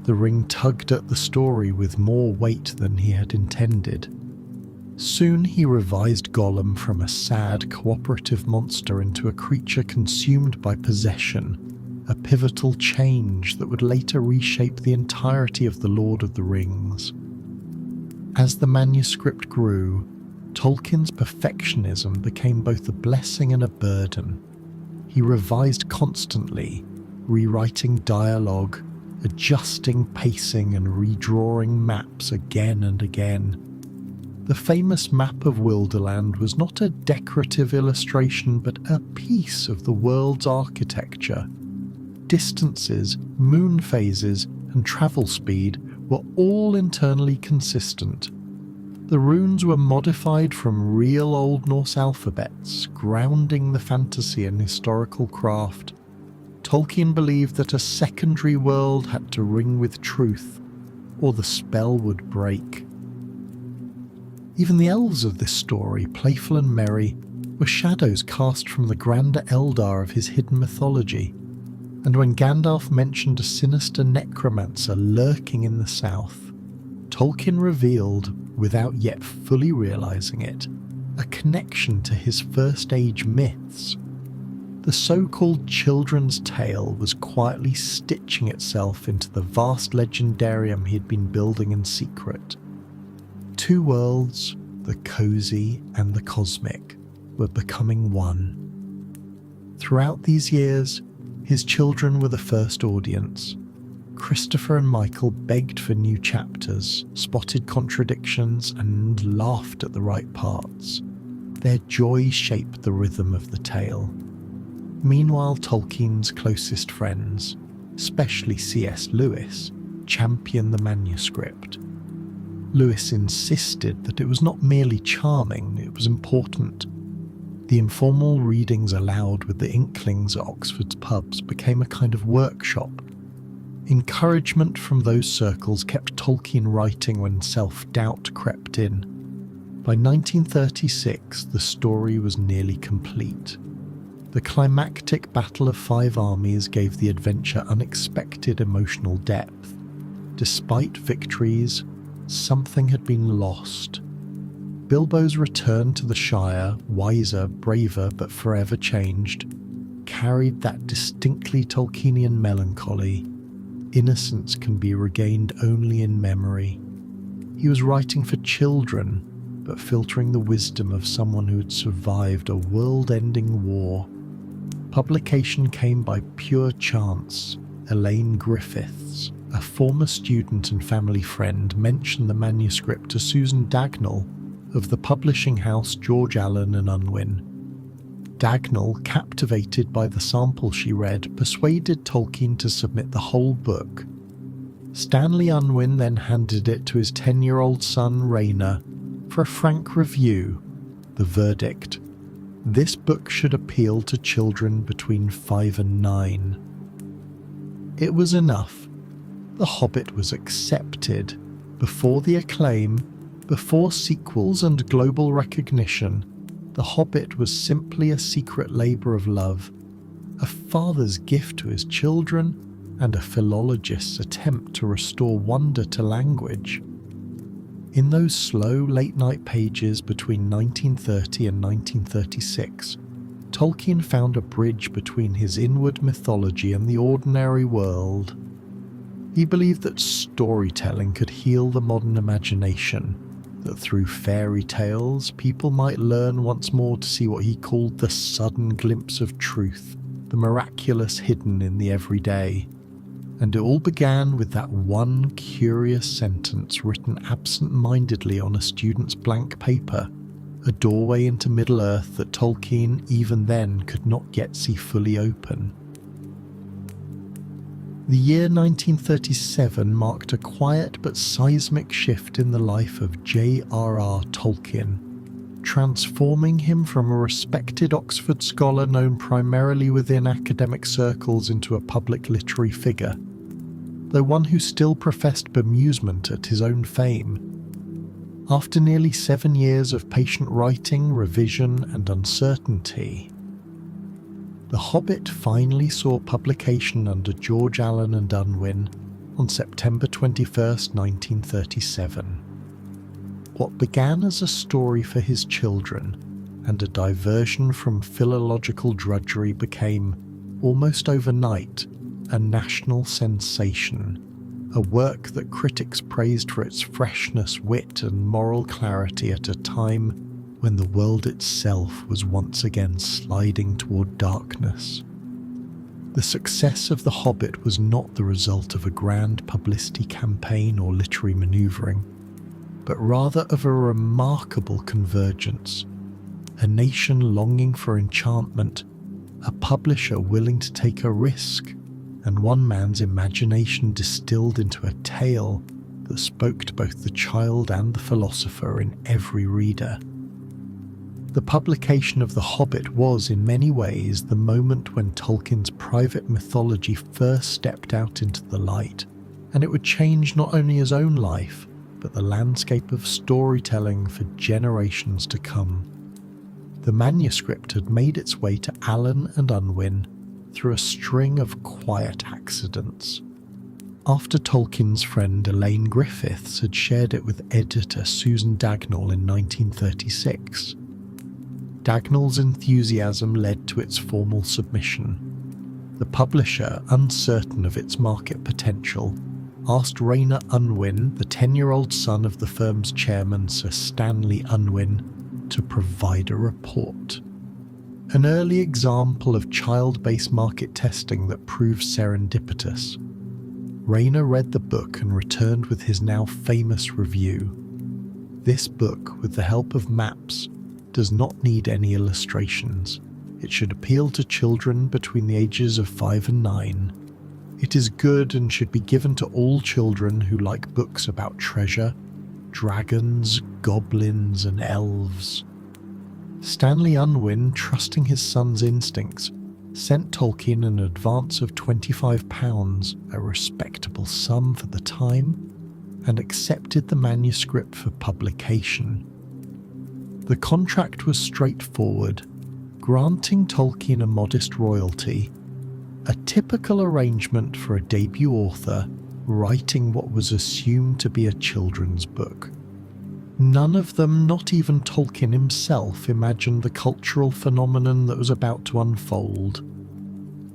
The ring tugged at the story with more weight than he had intended. Soon he revised Gollum from a sad, cooperative monster into a creature consumed by possession, a pivotal change that would later reshape the entirety of The Lord of the Rings. As the manuscript grew, Tolkien's perfectionism became both a blessing and a burden. He revised constantly, rewriting dialogue, adjusting pacing and redrawing maps again and again. The famous map of Wilderland was not a decorative illustration but a piece of the world's architecture. Distances, moon phases, and travel speed were all internally consistent. The runes were modified from real Old Norse alphabets, grounding the fantasy in historical craft. Tolkien believed that a secondary world had to ring with truth, or the spell would break. Even the elves of this story, playful and merry, were shadows cast from the grander Eldar of his hidden mythology, and when Gandalf mentioned a sinister necromancer lurking in the south, Tolkien revealed, without yet fully realising it, a connection to his First Age myths. The so-called children's tale was quietly stitching itself into the vast legendarium he had been building in secret. Two worlds, the cozy and the cosmic, were becoming one. Throughout these years, his children were the first audience. Christopher and Michael begged for new chapters, spotted contradictions, and laughed at the right parts. Their joy shaped the rhythm of the tale. Meanwhile, Tolkien's closest friends, especially C.S. Lewis, championed the manuscript. Lewis insisted that it was not merely charming, it was important. The informal readings aloud with the Inklings at Oxford's pubs became a kind of workshop. Encouragement from those circles kept Tolkien writing when self-doubt crept in. By 1936, the story was nearly complete. The climactic Battle of Five Armies gave the adventure unexpected emotional depth. Despite victories, something had been lost. Bilbo's return to the Shire, wiser, braver, but forever changed, carried that distinctly Tolkienian melancholy. Innocence can be regained only in memory. He was writing for children, but filtering the wisdom of someone who had survived a world-ending war. Publication came by pure chance. Elaine Griffiths, a former student and family friend, mentioned the manuscript to Susan Dagnall of the publishing house George Allen and Unwin. Dagnall, captivated by the sample she read, persuaded Tolkien to submit the whole book. Stanley Unwin then handed it to his 10-year-old son Rayner for a frank review. The verdict: this book should appeal to children between 5 and 9. It was enough. The Hobbit was accepted. Before the acclaim, before sequels and global recognition, The Hobbit was simply a secret labour of love, a father's gift to his children, and a philologist's attempt to restore wonder to language. In those slow late-night pages between 1930 and 1936, Tolkien found a bridge between his inward mythology and the ordinary world. He believed that storytelling could heal the modern imagination, that through fairy tales people might learn once more to see what he called the sudden glimpse of truth, the miraculous hidden in the everyday. And it all began with that one curious sentence written absent-mindedly on a student's blank paper, a doorway into Middle-earth that Tolkien even then could not yet see fully open. The year 1937 marked a quiet but seismic shift in the life of J.R.R. Tolkien, transforming him from a respected Oxford scholar known primarily within academic circles into a public literary figure, though one who still professed bemusement at his own fame. After nearly 7 years of patient writing, revision, and uncertainty, The Hobbit finally saw publication under George Allen and Unwin on September 21, 1937. What began as a story for his children and a diversion from philological drudgery became, almost overnight, a national sensation, a work that critics praised for its freshness, wit, and moral clarity at a time when the world itself was once again sliding toward darkness. The success of The Hobbit was not the result of a grand publicity campaign or literary manoeuvring. but rather of a remarkable convergence. A nation longing for enchantment, a publisher willing to take a risk, and one man's imagination distilled into a tale that spoke to both the child and the philosopher in every reader. The publication of The Hobbit was, in many ways, the moment when Tolkien's private mythology first stepped out into the light, and it would change not only his own life, but the landscape of storytelling for generations to come. The manuscript had made its way to Allen and Unwin through a string of quiet accidents. After Tolkien's friend Elaine Griffiths had shared it with editor Susan Dagnall in 1936. Dagnall's enthusiasm led to its formal submission. The publisher, uncertain of its market potential, asked Rayner Unwin, the 10-year-old son of the firm's chairman Sir Stanley Unwin, to provide a report. An early example of child-based market testing that proved serendipitous. Rayner read the book and returned with his now famous review. This book, with the help of maps, does not need any illustrations. It should appeal to children between the ages of 5 and 9. It is good and should be given to all children who like books about treasure, dragons, goblins, and elves. Stanley Unwin, trusting his son's instincts, sent Tolkien an advance of £25, a respectable sum for the time, and accepted the manuscript for publication. The contract was straightforward, granting Tolkien a modest royalty, a typical arrangement for a debut author writing what was assumed to be a children's book. None of them, not even Tolkien himself, imagined the cultural phenomenon that was about to unfold.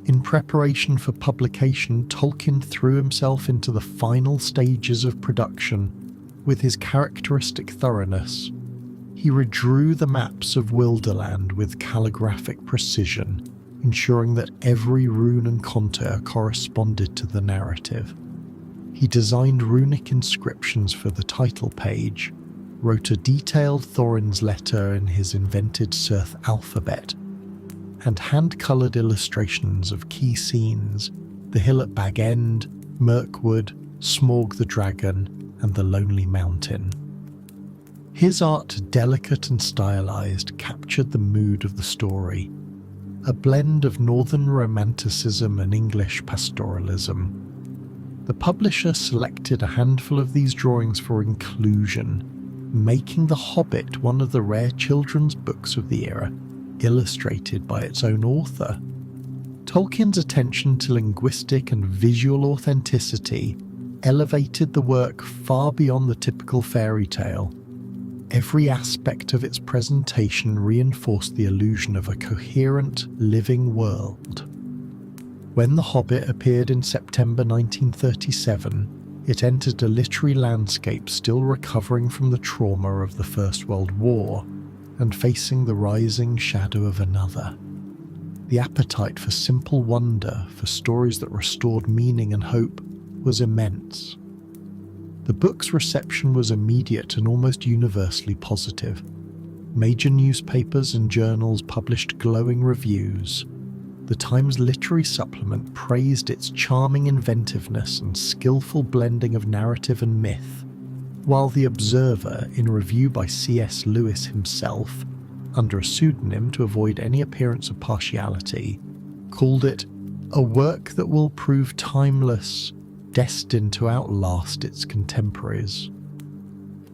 In preparation for publication, Tolkien threw himself into the final stages of production with his characteristic thoroughness. He redrew the maps of Wilderland with calligraphic precision, ensuring that every rune and contour corresponded to the narrative. He designed runic inscriptions for the title page, wrote a detailed Thorin's letter in his invented Cirth alphabet, and hand-coloured illustrations of key scenes, the hill at Bag End, Mirkwood, Smaug the Dragon, and the Lonely Mountain. His art, delicate and stylized, captured the mood of the story, a blend of northern romanticism and English pastoralism. The publisher selected a handful of these drawings for inclusion, making The Hobbit one of the rare children's books of the era, illustrated by its own author. Tolkien's attention to linguistic and visual authenticity elevated the work far beyond the typical fairy tale. Every aspect of its presentation reinforced the illusion of a coherent, living world. When The Hobbit appeared in September 1937, it entered a literary landscape still recovering from the trauma of the First World War and facing the rising shadow of another. The appetite for simple wonder, for stories that restored meaning and hope, was immense. The book's reception was immediate and almost universally positive. Major newspapers and journals published glowing reviews. The Times literary supplement praised its charming inventiveness and skillful blending of narrative and myth, while The Observer, in review by C.S. Lewis himself, under a pseudonym to avoid any appearance of partiality, called it a work that will prove timeless, destined to outlast its contemporaries.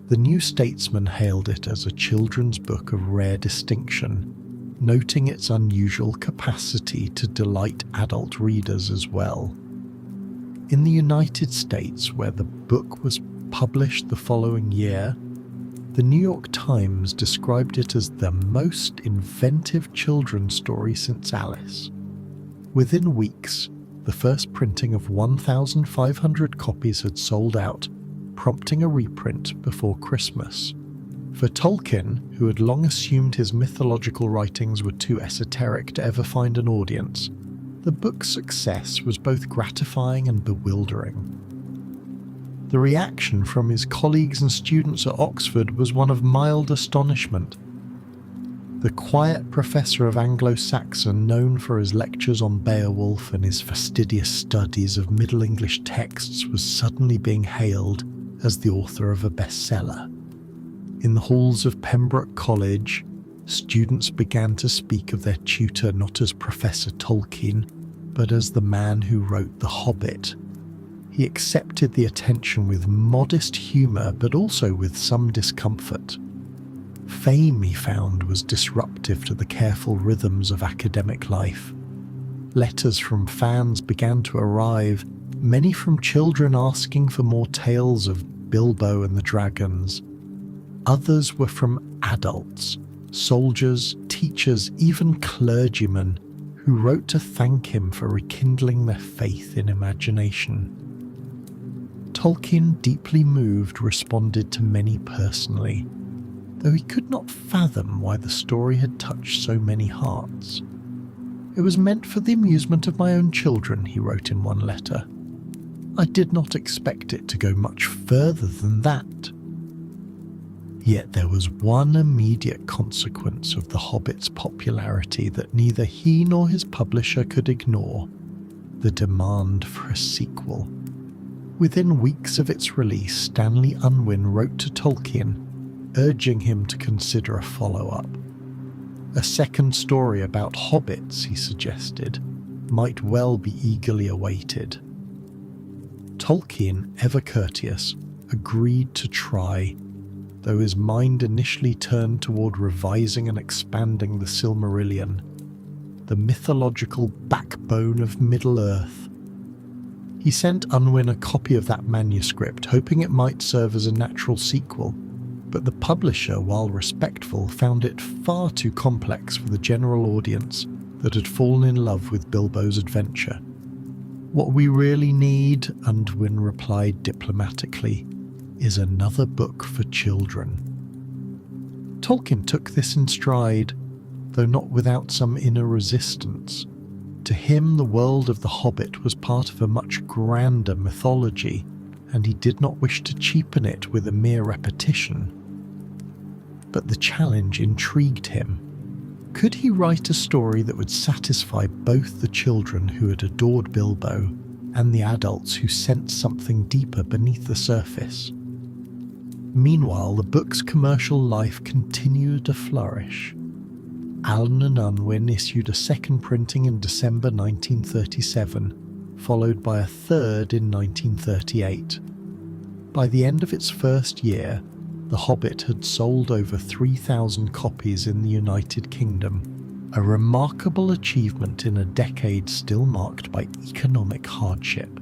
The New Statesman hailed it as a children's book of rare distinction, noting its unusual capacity to delight adult readers as well. In the United States, where the book was published the following year, the New York Times described it as the most inventive children's story since Alice. Within weeks, the first printing of 1,500 copies had sold out, prompting a reprint before Christmas. For Tolkien, who had long assumed his mythological writings were too esoteric to ever find an audience, the book's success was both gratifying and bewildering. The The reaction from his colleagues and students at Oxford was one of mild astonishment. The quiet professor of Anglo-Saxon, known for his lectures on Beowulf and his fastidious studies of Middle English texts, was suddenly being hailed as the author of a bestseller. In the halls of Pembroke College, students began to speak of their tutor not as Professor Tolkien, but as the man who wrote The Hobbit. He accepted the attention with modest humour, but also with some discomfort. Fame, he found, was disruptive to the careful rhythms of academic life. Letters from fans began to arrive, many from children asking for more tales of Bilbo and the dragons. Others were from adults, soldiers, teachers, even clergymen, who wrote to thank him for rekindling their faith in imagination. Tolkien, deeply moved, responded to many personally, though he could not fathom why the story had touched so many hearts. "It was meant for the amusement of my own children," he wrote in one letter. "I did not expect it to go much further than that." Yet there was one immediate consequence of The Hobbit's popularity that neither he nor his publisher could ignore: the demand for a sequel. Within weeks of its release, Stanley Unwin wrote to Tolkien, urging him to consider a follow-up. A second story about hobbits, he suggested, might well be eagerly awaited. Tolkien, ever courteous, agreed to try, though his mind initially turned toward revising and expanding the Silmarillion, the mythological backbone of Middle-earth. He sent Unwin a copy of that manuscript, hoping it might serve as a natural sequel, but the publisher, while respectful, found it far too complex for the general audience that had fallen in love with Bilbo's adventure. "What we really need," Unwin replied diplomatically, "is another book for children." Tolkien took this in stride, though not without some inner resistance. To him, the world of The Hobbit was part of a much grander mythology, and he did not wish to cheapen it with a mere repetition. But the challenge intrigued him. Could he write a story that would satisfy both the children who had adored Bilbo and the adults who sensed something deeper beneath the surface? Meanwhile, the book's commercial life continued to flourish. Allen and Unwin issued a second printing in December 1937, followed by a third in 1938. By the end of its first year, The Hobbit had sold over 3,000 copies in the United Kingdom, a remarkable achievement in a decade still marked by economic hardship.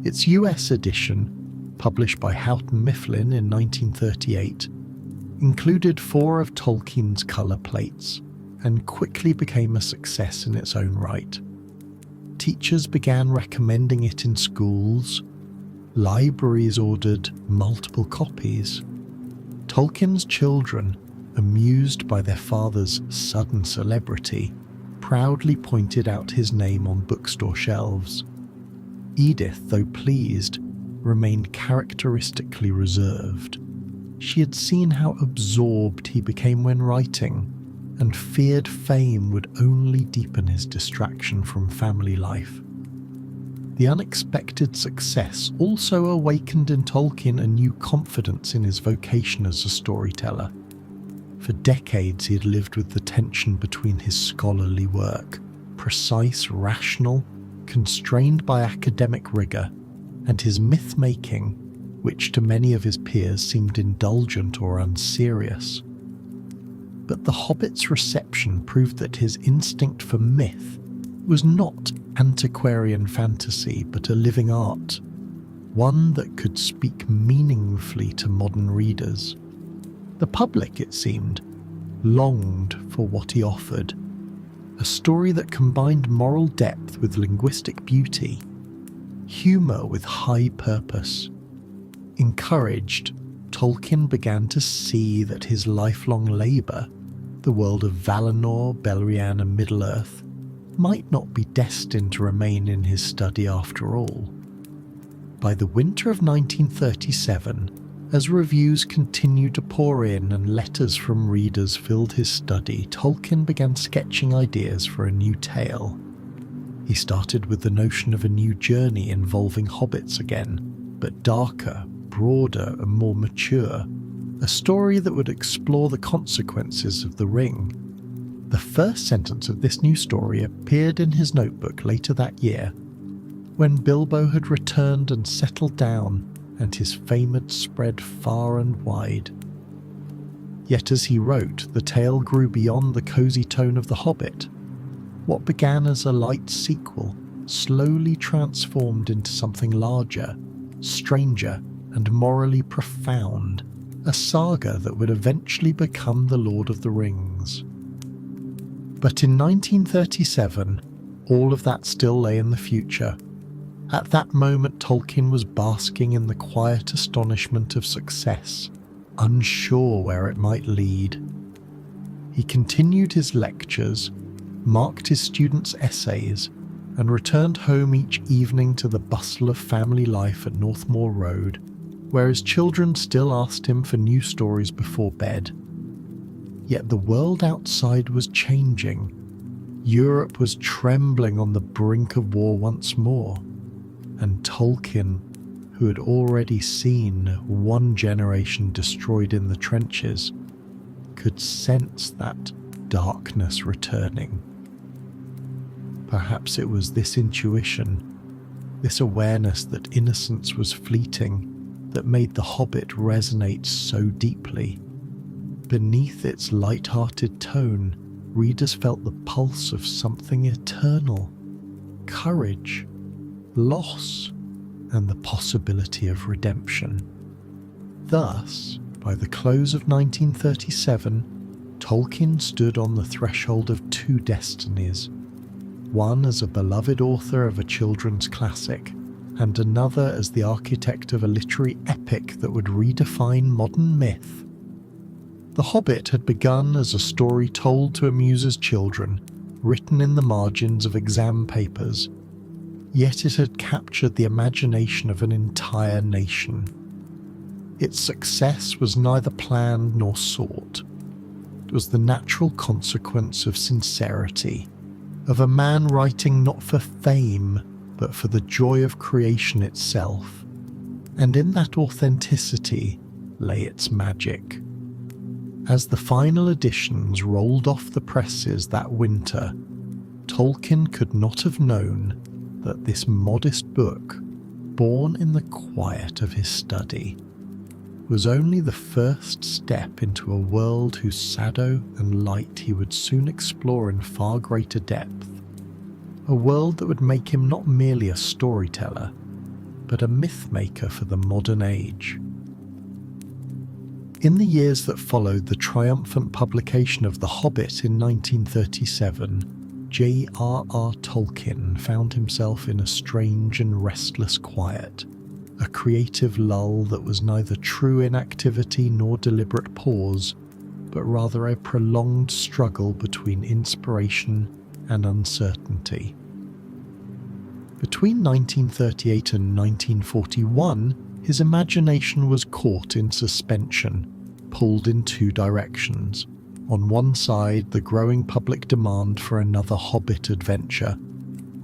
Its US edition, published by Houghton Mifflin in 1938, included 4 of Tolkien's colour plates, and quickly became a success in its own right. Teachers began recommending it in schools. Libraries ordered multiple copies. Tolkien's children, amused by their father's sudden celebrity, proudly pointed out his name on bookstore shelves. Edith, though pleased, remained characteristically reserved. She had seen how absorbed he became when writing, and feared fame would only deepen his distraction from family life. The unexpected success also awakened in Tolkien a new confidence in his vocation as a storyteller. For decades he had lived with the tension between his scholarly work, precise, rational, constrained by academic rigour, and his myth-making, which to many of his peers seemed indulgent or unserious. But The Hobbit's reception proved that his instinct for myth was not antiquarian fantasy, but a living art, one that could speak meaningfully to modern readers. The public, it seemed, longed for what he offered, a story that combined moral depth with linguistic beauty, humour with high purpose. Encouraged, Tolkien began to see that his lifelong labour, the world of Valinor, Beleriand and Middle-earth, might not be destined to remain in his study after all. By the winter of 1937, as reviews continued to pour in and letters from readers filled his study, Tolkien began sketching ideas for a new tale. He started with the notion of a new journey involving hobbits again, but darker, broader and more mature, a story that would explore the consequences of the ring. The first sentence of this new story appeared in his notebook later that year, when Bilbo had returned and settled down and his fame had spread far and wide. Yet as he wrote, the tale grew beyond the cosy tone of The Hobbit. What began as a light sequel slowly transformed into something larger, stranger, and morally profound, a saga that would eventually become The Lord of the Rings. But in 1937, all of that still lay in the future. At that moment, Tolkien was basking in the quiet astonishment of success, unsure where it might lead. He continued his lectures, marked his students' essays, and returned home each evening to the bustle of family life at Northmoor Road, where his children still asked him for new stories before bed. Yet the world outside was changing. Europe was trembling on the brink of war once more, and Tolkien, who had already seen one generation destroyed in the trenches, could sense that darkness returning. Perhaps it was this intuition, this awareness that innocence was fleeting, that made The Hobbit resonate so deeply. Beneath its light-hearted tone, readers felt the pulse of something eternal, courage, loss, and the possibility of redemption. Thus, by the close of 1937, Tolkien stood on the threshold of two destinies, one as a beloved author of a children's classic, and another as the architect of a literary epic that would redefine modern myth. The Hobbit had begun as a story told to amuse as children, written in the margins of exam papers, yet it had captured the imagination of an entire nation. Its success was neither planned nor sought. It was the natural consequence of sincerity, of a man writing not for fame, but for the joy of creation itself. And in that authenticity lay its magic. As the final editions rolled off the presses that winter, Tolkien could not have known that this modest book, born in the quiet of his study, was only the first step into a world whose shadow and light he would soon explore in far greater depth. A world that would make him not merely a storyteller, but a myth-maker for the modern age. In the years that followed the triumphant publication of The Hobbit in 1937, J.R.R. Tolkien found himself in a strange and restless quiet, a creative lull that was neither true inactivity nor deliberate pause, but rather a prolonged struggle between inspiration and uncertainty. Between 1938 and 1941, his imagination was caught in suspension, pulled in two directions. On one side, the growing public demand for another Hobbit adventure.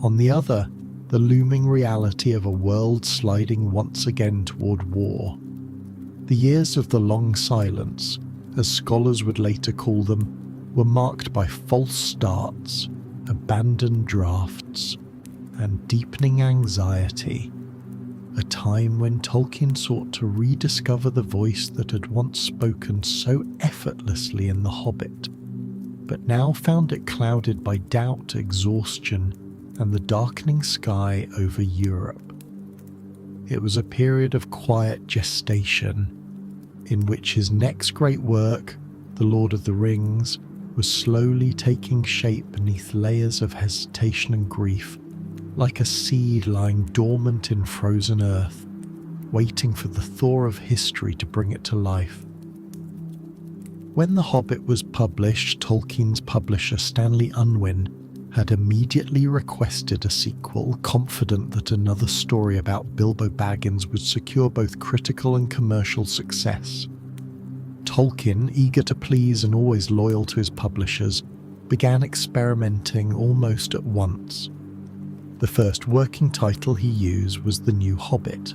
On the other, the looming reality of a world sliding once again toward war. The years of the long silence, as scholars would later call them, were marked by false starts, abandoned drafts, and deepening anxiety. A time when Tolkien sought to rediscover the voice that had once spoken so effortlessly in The Hobbit, but now found it clouded by doubt, exhaustion, and the darkening sky over Europe. It was a period of quiet gestation, in which his next great work, The Lord of the Rings, was slowly taking shape beneath layers of hesitation and grief, like a seed lying dormant in frozen earth, waiting for the thaw of history to bring it to life. When The Hobbit was published, Tolkien's publisher Stanley Unwin had immediately requested a sequel, confident that another story about Bilbo Baggins would secure both critical and commercial success. Tolkien, eager to please and always loyal to his publishers, began experimenting almost at once. The first working title he used was The New Hobbit.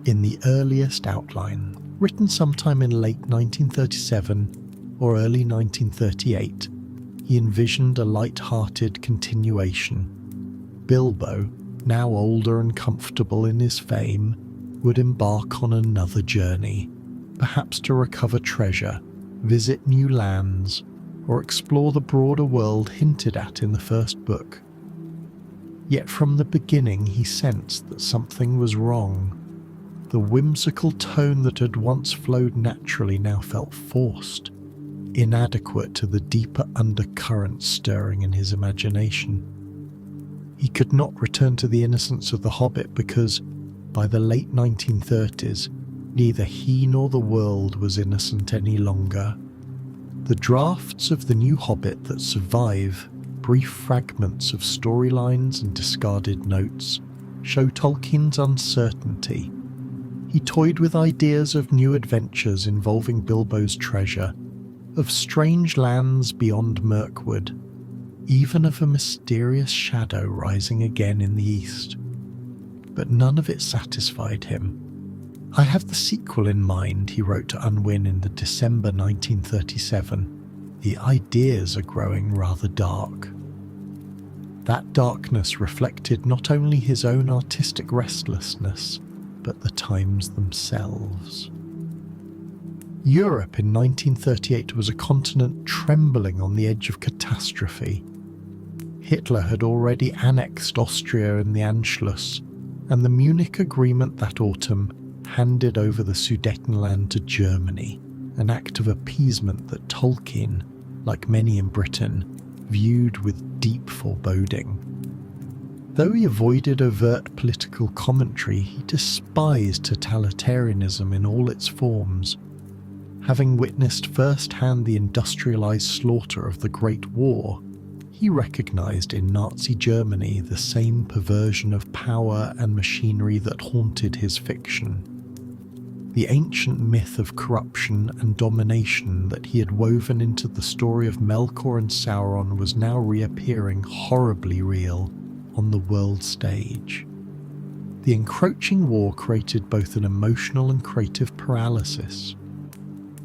In the earliest outline, written sometime in late 1937 or early 1938, he envisioned a light-hearted continuation. Bilbo, now older and comfortable in his fame, would embark on another journey, perhaps to recover treasure, visit new lands, or explore the broader world hinted at in the first book. Yet from the beginning he sensed that something was wrong. The whimsical tone that had once flowed naturally now felt forced, inadequate to the deeper undercurrent stirring in his imagination. He could not return to the innocence of The Hobbit because, by the late 1930s, neither he nor the world was innocent any longer. The drafts of The New Hobbit that survive, brief fragments of storylines and discarded notes, show Tolkien's uncertainty. He toyed with ideas of new adventures involving Bilbo's treasure, of strange lands beyond Mirkwood, even of a mysterious shadow rising again in the east. But none of it satisfied him. "I have the sequel in mind," he wrote to Unwin in the December 1937. "The ideas are growing rather dark." That darkness reflected not only his own artistic restlessness, but the times themselves. Europe in 1938 was a continent trembling on the edge of catastrophe. Hitler had already annexed Austria in the Anschluss, and the Munich Agreement that autumn handed over the Sudetenland to Germany, an act of appeasement that Tolkien, like many in Britain, viewed with deep foreboding. Though he avoided overt political commentary, he despised totalitarianism in all its forms. Having witnessed firsthand the industrialized slaughter of the Great War, he recognized in Nazi Germany the same perversion of power and machinery that haunted his fiction. The ancient myth of corruption and domination that he had woven into the story of Melkor and Sauron was now reappearing horribly real on the world stage. The encroaching war created both an emotional and creative paralysis.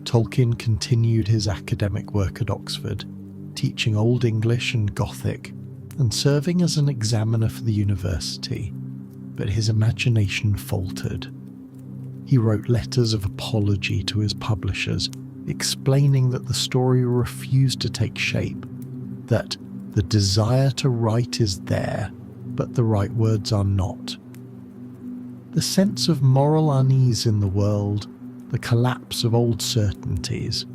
Tolkien continued his academic work at Oxford, teaching Old English and Gothic, and serving as an examiner for the university, but his imagination faltered. He wrote letters of apology to his publishers, explaining that the story refused to take shape, that the desire to write is there, but the right words are not. The sense of moral unease in the world, the collapse of old certainties,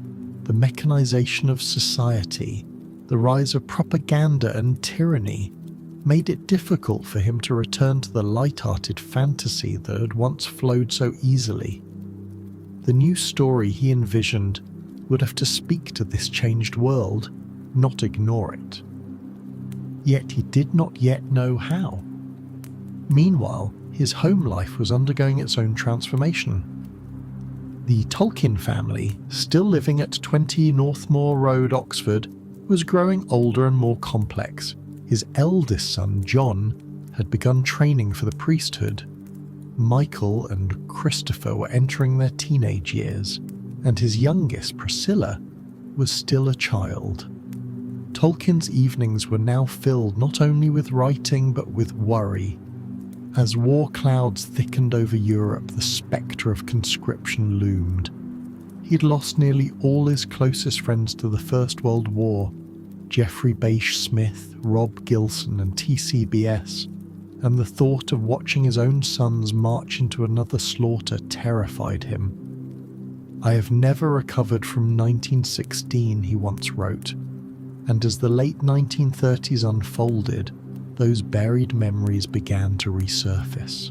the mechanization of society, the rise of propaganda and tyranny made it difficult for him to return to the light-hearted fantasy that had once flowed so easily. The new story he envisioned would have to speak to this changed world, not ignore it. Yet he did not yet know how. Meanwhile, his home life was undergoing its own transformation. The Tolkien family, still living at 20 Northmoor Road, Oxford, was growing older and more complex. His eldest son, John, had begun training for the priesthood. Michael and Christopher were entering their teenage years, and his youngest, Priscilla, was still a child. Tolkien's evenings were now filled not only with writing but with worry. As war clouds thickened over Europe, the spectre of conscription loomed. He'd lost nearly all his closest friends to the First World War: Geoffrey Bache Smith, Rob Gilson and TCBS, and the thought of watching his own sons march into another slaughter terrified him. "I have never recovered from 1916, he once wrote, and as the late 1930s unfolded, those buried memories began to resurface.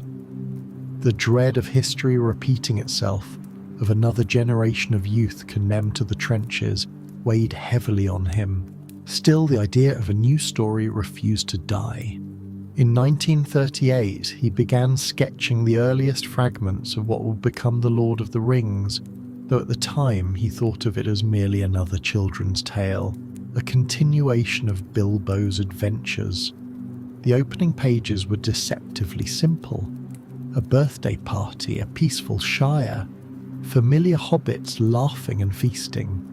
The dread of history repeating itself, of another generation of youth condemned to the trenches, weighed heavily on him. Still, the idea of a new story refused to die. In 1938, he began sketching the earliest fragments of what would become The Lord of the Rings, though at the time he thought of it as merely another children's tale, a continuation of Bilbo's adventures. The opening pages were deceptively simple. A birthday party, a peaceful shire, familiar hobbits laughing and feasting.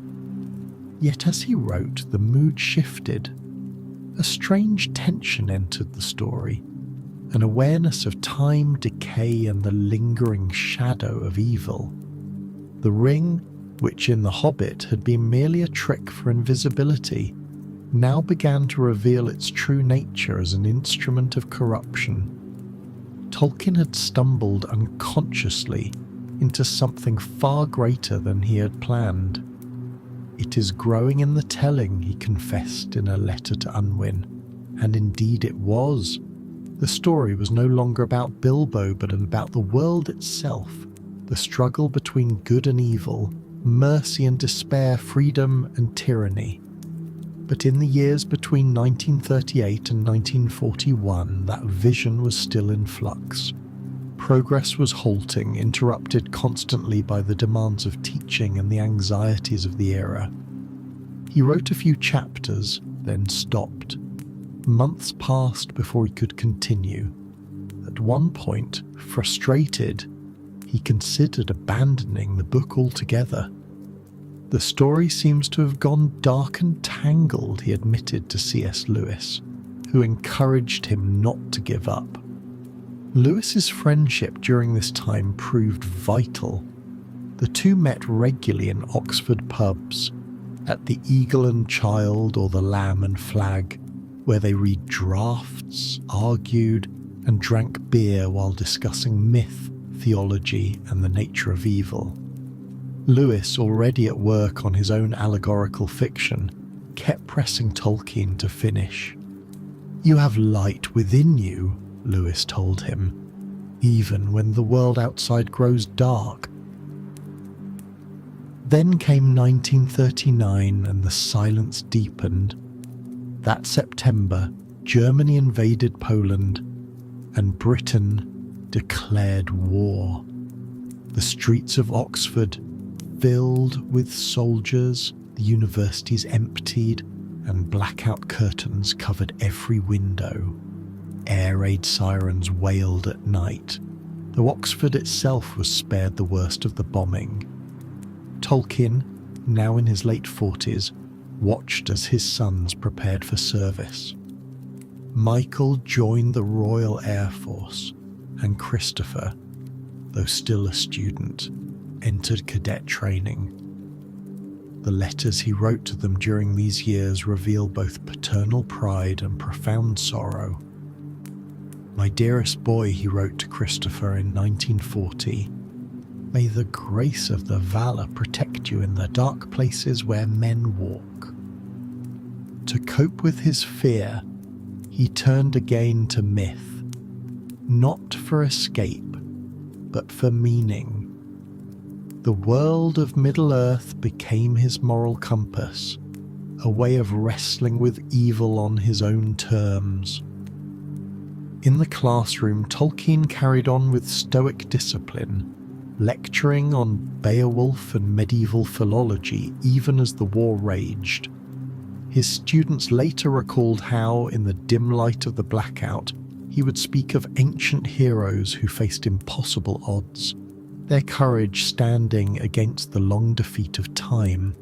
Yet as he wrote, the mood shifted. A strange tension entered the story, an awareness of time, decay, and the lingering shadow of evil. The ring, which in The Hobbit had been merely a trick for invisibility, now began to reveal its true nature as an instrument of corruption. Tolkien had stumbled unconsciously into something far greater than he had planned. "It is growing in the telling," he confessed in a letter to Unwin, and indeed it was. The story was no longer about Bilbo, but about the world itself, the struggle between good and evil, mercy and despair, freedom and tyranny. But in the years between 1938 and 1941, that vision was still in flux. Progress was halting, interrupted constantly by the demands of teaching and the anxieties of the era. He wrote a few chapters, then stopped. Months passed before he could continue. At one point, frustrated, he considered abandoning the book altogether. "The story seems to have gone dark and tangled," he admitted to C.S. Lewis, who encouraged him not to give up. Lewis's friendship during this time proved vital. The two met regularly in Oxford pubs, at the Eagle and Child or the Lamb and Flag, where they read drafts, argued, and drank beer while discussing myth, theology, and the nature of evil. Lewis, already at work on his own allegorical fiction, kept pressing Tolkien to finish. "You have light within you," Lewis told him, "even when the world outside grows dark." Then came 1939 and the silence deepened. That September, Germany invaded Poland and Britain declared war. The streets of Oxford filled with soldiers, the universities emptied, and blackout curtains covered every window. Air raid sirens wailed at night, though Oxford itself was spared the worst of the bombing. Tolkien, now in his late 40s, watched as his sons prepared for service. Michael joined the Royal Air Force, and Christopher, though still a student, entered cadet training. The letters he wrote to them during these years reveal both paternal pride and profound sorrow. "My dearest boy," he wrote to Christopher in 1940, "may the grace of the valor protect you in the dark places where men walk." To cope with his fear, he turned again to myth, not for escape, but for meaning. The world of Middle-earth became his moral compass, a way of wrestling with evil on his own terms. In the classroom, Tolkien carried on with stoic discipline, lecturing on Beowulf and medieval philology even as the war raged. His students later recalled how, in the dim light of the blackout, he would speak of ancient heroes who faced impossible odds, their courage standing against the long defeat of time.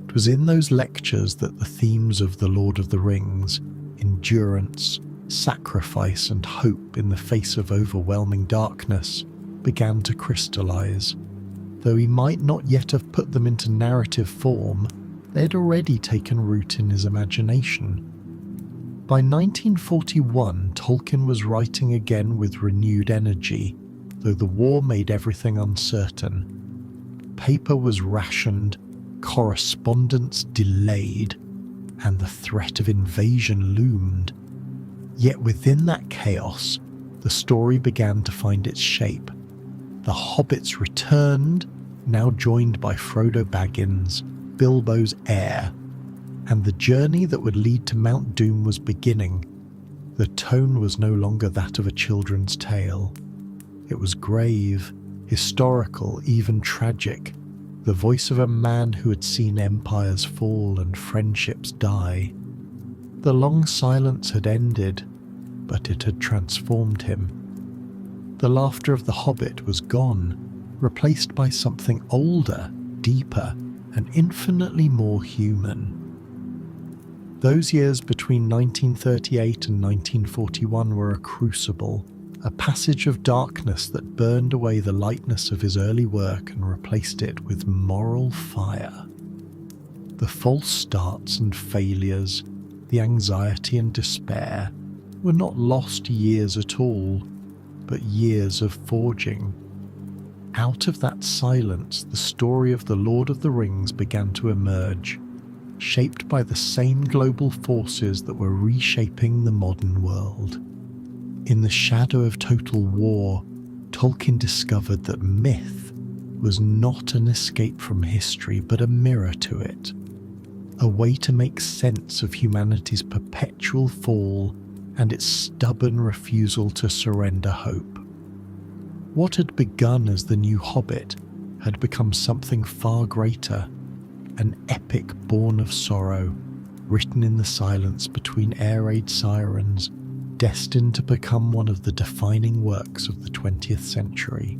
It was in those lectures that the themes of The Lord of the Rings, endurance, sacrifice, and hope in the face of overwhelming darkness, began to crystallize. Though he might not yet have put them into narrative form, they had already taken root in his imagination. By 1941, Tolkien was writing again with renewed energy, though the war made everything uncertain. Paper was rationed, correspondence delayed, and the threat of invasion loomed. Yet within that chaos, the story began to find its shape. The hobbits returned, now joined by Frodo Baggins, Bilbo's heir. and the journey that would lead to Mount Doom was beginning. The tone was no longer that of a children's tale. It was grave, historical, even tragic, the voice of a man who had seen empires fall and friendships die. The long silence had ended, but it had transformed him. The laughter of the hobbit was gone, replaced by something older, deeper, and infinitely more human. Those years between 1938 and 1941 were a crucible, a passage of darkness that burned away the lightness of his early work and replaced it with moral fire. The false starts and failures, the anxiety and despair, were not lost years at all, but years of forging. Out of that silence, the story of the Lord of the Rings began to emerge, shaped by the same global forces that were reshaping the modern world. In the shadow of total war, Tolkien discovered that myth was not an escape from history, but a mirror to it, a way to make sense of humanity's perpetual fall and its stubborn refusal to surrender hope. What had begun as the new Hobbit had become something far greater, an epic born of sorrow, written in the silence between air raid sirens, destined to become one of the defining works of the 20th century.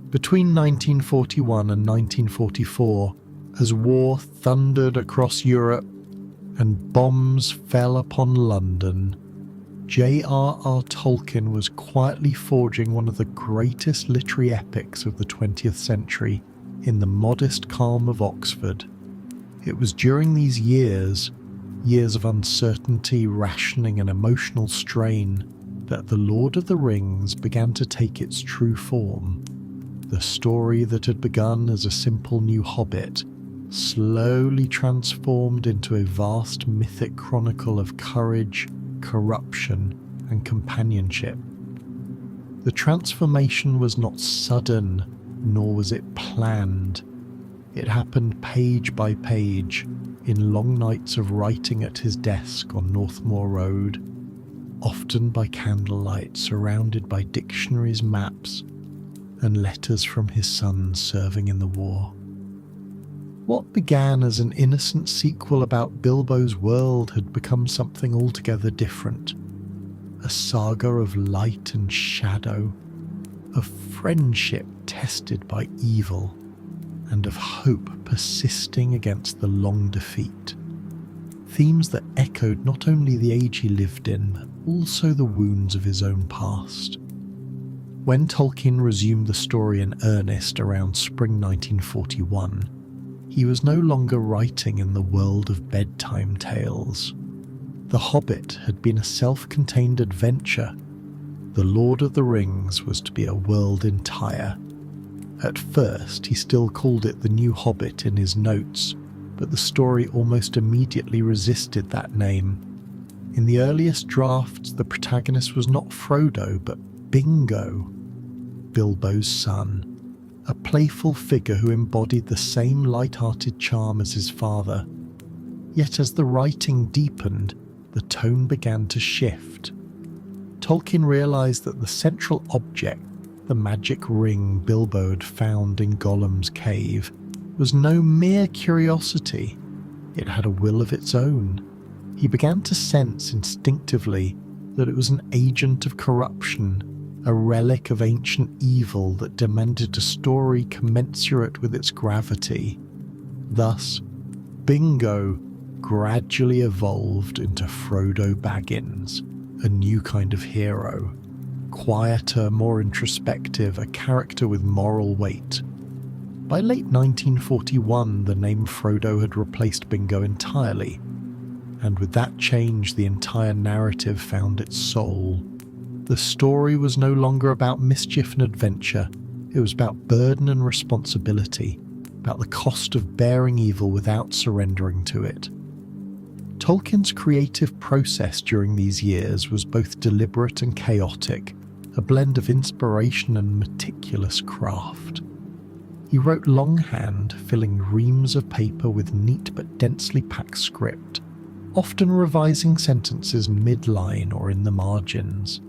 Between 1941 and 1944, as war thundered across Europe and bombs fell upon London, J.R.R. Tolkien was quietly forging one of the greatest literary epics of the 20th century in the modest calm of Oxford. It was during these years of uncertainty, rationing and emotional strain, that The Lord of the Rings began to take its true form. The story that had begun as a simple new hobbit slowly transformed into a vast mythic chronicle of courage, corruption, and companionship. The transformation was not sudden, nor was it planned. It happened page by page, in long nights of writing at his desk on Northmoor Road, often by candlelight, surrounded by dictionaries, maps, and letters from his sons serving in the war. What began as an innocent sequel about Bilbo's world had become something altogether different. A saga of light and shadow, of friendship tested by evil, and of hope persisting against the long defeat. Themes that echoed not only the age he lived in, but also the wounds of his own past. When Tolkien resumed the story in earnest around spring 1941, he was no longer writing in the world of bedtime tales. The Hobbit had been a self-contained adventure. The Lord of the Rings was to be a world entire. At first, he still called it The New Hobbit in his notes, but the story almost immediately resisted that name. In the earliest drafts, the protagonist was not Frodo, but Bingo, Bilbo's son, a playful figure who embodied the same light-hearted charm as his father. Yet as the writing deepened, the tone began to shift. Tolkien realized that the central object, the magic ring Bilbo had found in Gollum's cave, was no mere curiosity. It had a will of its own. He began to sense instinctively that it was an agent of corruption, a relic of ancient evil that demanded a story commensurate with its gravity. Thus, Bingo gradually evolved into Frodo Baggins, a new kind of hero. Quieter, more introspective, a character with moral weight. By late 1941, the name Frodo had replaced Bingo entirely, and with that change, the entire narrative found its soul. The story was no longer about mischief and adventure. It was about burden and responsibility, about the cost of bearing evil without surrendering to it. Tolkien's creative process during these years was both deliberate and chaotic, a blend of inspiration and meticulous craft. He wrote longhand, filling reams of paper with neat but densely packed script, often revising sentences mid-line or in the margins.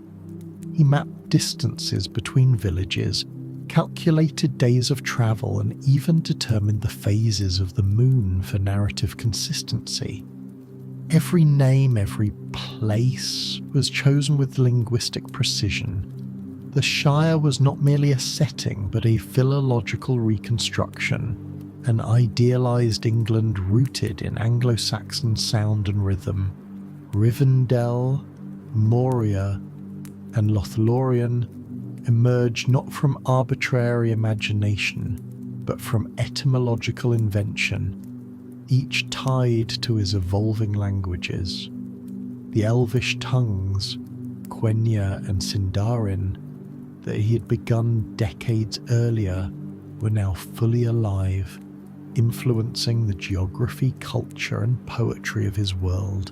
He mapped distances between villages, calculated days of travel, and even determined the phases of the moon for narrative consistency. Every name, every place was chosen with linguistic precision. The Shire was not merely a setting, but a philological reconstruction, an idealized England rooted in Anglo-Saxon sound and rhythm. Rivendell, Moria, and Lothlorien emerged not from arbitrary imagination, but from etymological invention, each tied to his evolving languages. The Elvish tongues, Quenya and Sindarin, that he had begun decades earlier, were now fully alive, influencing the geography, culture, and poetry of his world.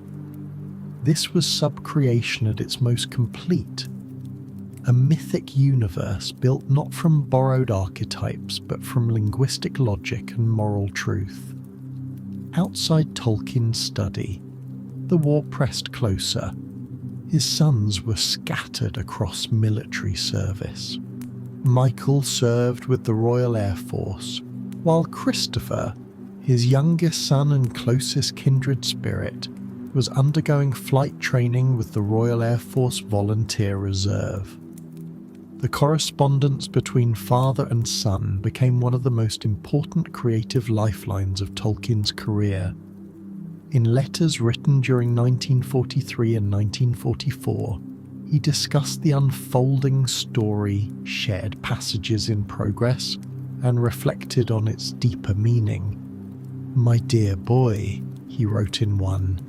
This was subcreation at its most complete, a mythic universe built not from borrowed archetypes, but from linguistic logic and moral truth. Outside Tolkien's study, the war pressed closer. His sons were scattered across military service. Michael served with the Royal Air Force, while Christopher, his youngest son and closest kindred spirit, was undergoing flight training with the Royal Air Force Volunteer Reserve. The correspondence between father and son became one of the most important creative lifelines of Tolkien's career. In letters written during 1943 and 1944, he discussed the unfolding story, shared passages in progress, and reflected on its deeper meaning. "My dear boy," he wrote in one,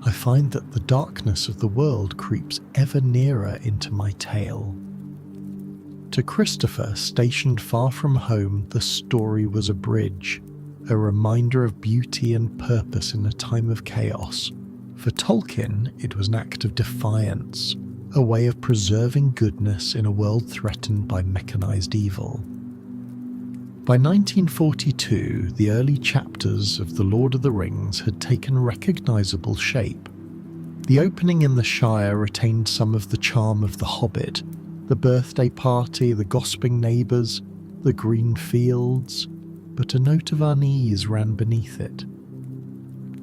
"I find that the darkness of the world creeps ever nearer into my tale." To Christopher, stationed far from home, the story was a bridge, a reminder of beauty and purpose in a time of chaos. For Tolkien, it was an act of defiance, a way of preserving goodness in a world threatened by mechanized evil. By 1942, the early chapters of The Lord of the Rings had taken recognizable shape. The opening in the Shire retained some of the charm of The Hobbit: the birthday party, the gossiping neighbours, the green fields, but a note of unease ran beneath it.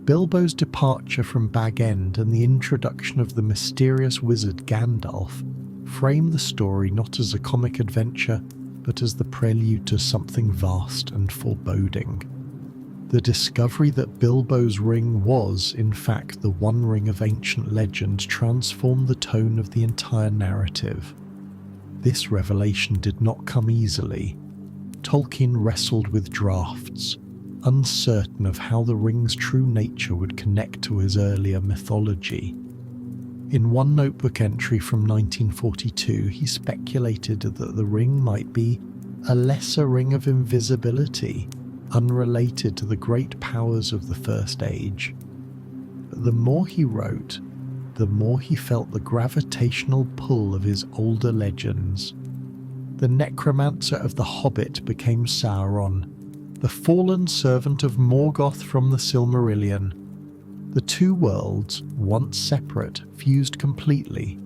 Bilbo's departure from Bag End and the introduction of the mysterious wizard Gandalf frame the story not as a comic adventure, but as the prelude to something vast and foreboding. The discovery that Bilbo's ring was, in fact, the One Ring of ancient legend transformed the tone of the entire narrative. This revelation did not come easily. Tolkien wrestled with drafts, uncertain of how the ring's true nature would connect to his earlier mythology. In one notebook entry from 1942, he speculated that the ring might be a lesser ring of invisibility, unrelated to the great powers of the First Age. But the more he wrote, the more he felt the gravitational pull of his older legends. The necromancer of The Hobbit became Sauron, the fallen servant of Morgoth from the Silmarillion. The two worlds, once separate, fused completely.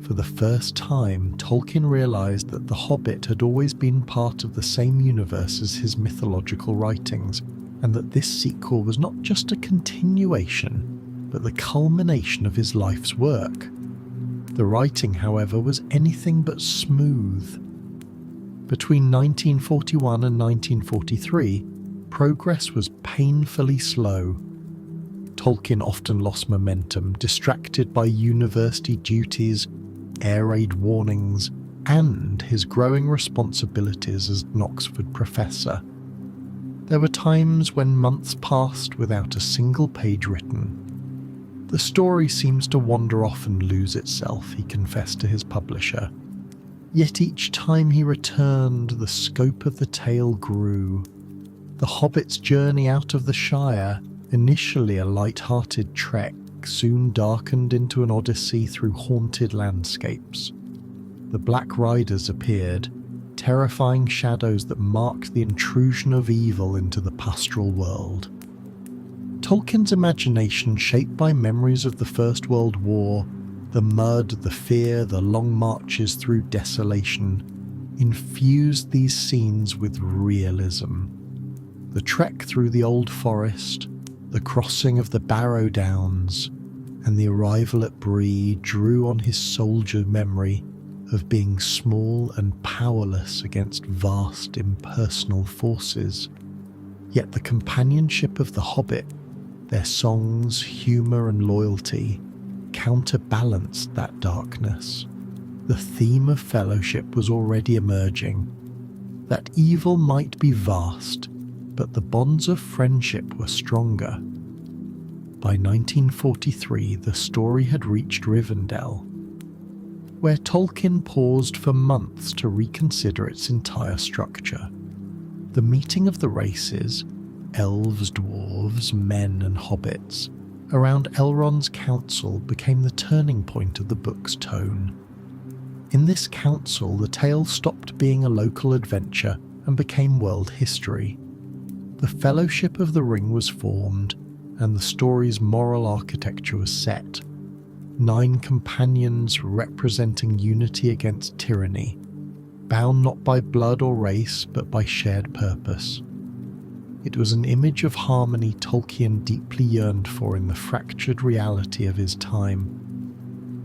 For the first time, Tolkien realized that The Hobbit had always been part of the same universe as his mythological writings, and that this sequel was not just a continuation, but the culmination of his life's work. The writing, however, was anything but smooth. Between 1941 and 1943, progress was painfully slow. Tolkien often lost momentum, distracted by university duties, air raid warnings, and his growing responsibilities as an Oxford professor. There were times when months passed without a single page written. "The story seems to wander off and lose itself," he confessed to his publisher. Yet each time he returned, the scope of the tale grew. The Hobbit's journey out of the Shire, initially a light-hearted trek, soon darkened into an odyssey through haunted landscapes. The Black Riders appeared, terrifying shadows that marked the intrusion of evil into the pastoral world. Tolkien's imagination, shaped by memories of the First World War, the mud, the fear, the long marches through desolation, infused these scenes with realism. The trek through the old forest, the crossing of the Barrow Downs, and the arrival at Bree drew on his soldier memory of being small and powerless against vast impersonal forces. Yet the companionship of the Hobbit, their songs, humour and loyalty, counterbalanced that darkness. The theme of fellowship was already emerging. That evil might be vast, but the bonds of friendship were stronger. By 1943, the story had reached Rivendell, where Tolkien paused for months to reconsider its entire structure. The meeting of the races, elves, dwarves, men and hobbits, around Elrond's council became the turning point of the book's tone. In this council, the tale stopped being a local adventure and became world history. The Fellowship of the Ring was formed, and the story's moral architecture was set. 9 companions representing unity against tyranny, bound not by blood or race, but by shared purpose. It was an image of harmony Tolkien deeply yearned for in the fractured reality of his time.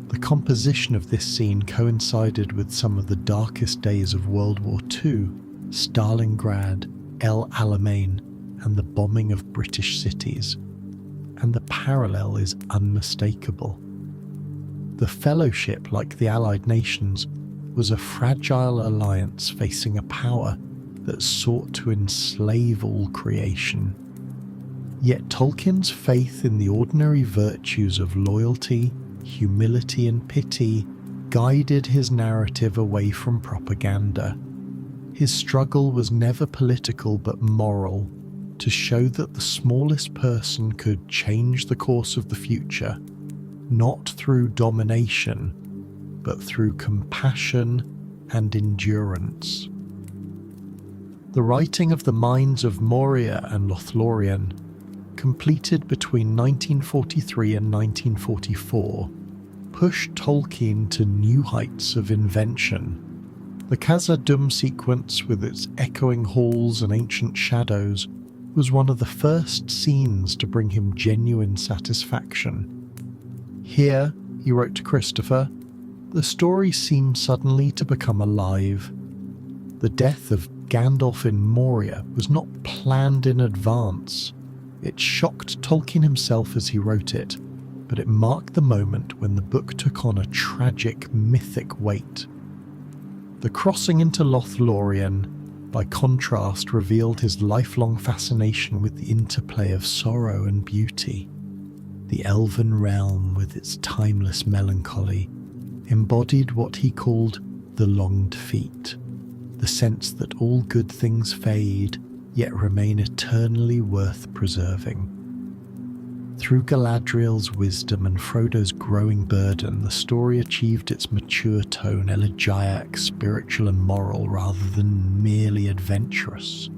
The composition of this scene coincided with some of the darkest days of World War II, Stalingrad, El Alamein, and the bombing of British cities, and the parallel is unmistakable. The Fellowship, like the Allied nations, was a fragile alliance facing a power that sought to enslave all creation. Yet Tolkien's faith in the ordinary virtues of loyalty, humility and pity guided his narrative away from propaganda. His struggle was never political but moral, to show that the smallest person could change the course of the future, not through domination, but through compassion and endurance. The writing of the minds of Moria and Lothlorien, completed between 1943 and 1944, pushed Tolkien to new heights of invention. The Khazad-dûm sequence, with its echoing halls and ancient shadows, was one of the first scenes to bring him genuine satisfaction. Here, he wrote to Christopher, the story seemed suddenly to become alive. The death of Gandalf in Moria was not planned in advance. It shocked Tolkien himself as he wrote it, but it marked the moment when the book took on a tragic, mythic weight. The crossing into Lothlorien, by contrast, revealed his lifelong fascination with the interplay of sorrow and beauty. The elven realm, with its timeless melancholy, embodied what he called the longed feet, the sense that all good things fade, yet remain eternally worth preserving. Through Galadriel's wisdom and Frodo's growing burden, the story achieved its mature tone, elegiac, spiritual and moral, rather than merely adventurous.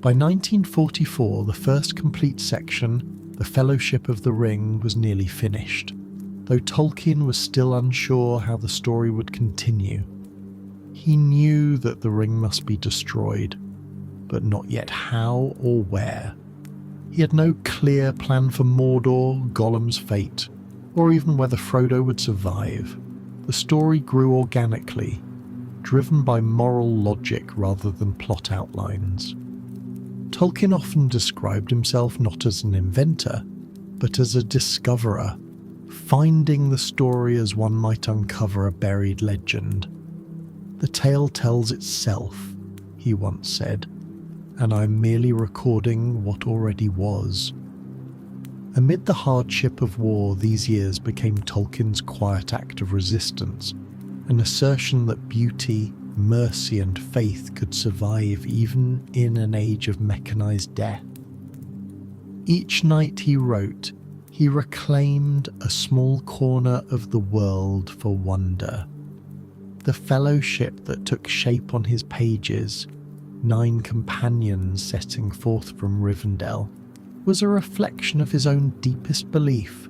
By 1944, the first complete section, The Fellowship of the Ring, was nearly finished, though Tolkien was still unsure how the story would continue. He knew that the ring must be destroyed, but not yet how or where. He had no clear plan for Mordor, Gollum's fate, or even whether Frodo would survive. The story grew organically, driven by moral logic rather than plot outlines. Tolkien often described himself not as an inventor, but as a discoverer, finding the story as one might uncover a buried legend. The tale tells itself, he once said, and I'm merely recording what already was. Amid the hardship of war, these years became Tolkien's quiet act of resistance, an assertion that beauty, mercy and faith could survive even in an age of mechanized death. Each night he wrote, he reclaimed a small corner of the world for wonder. The fellowship that took shape on his pages, 9 companions setting forth from Rivendell, was a reflection of his own deepest belief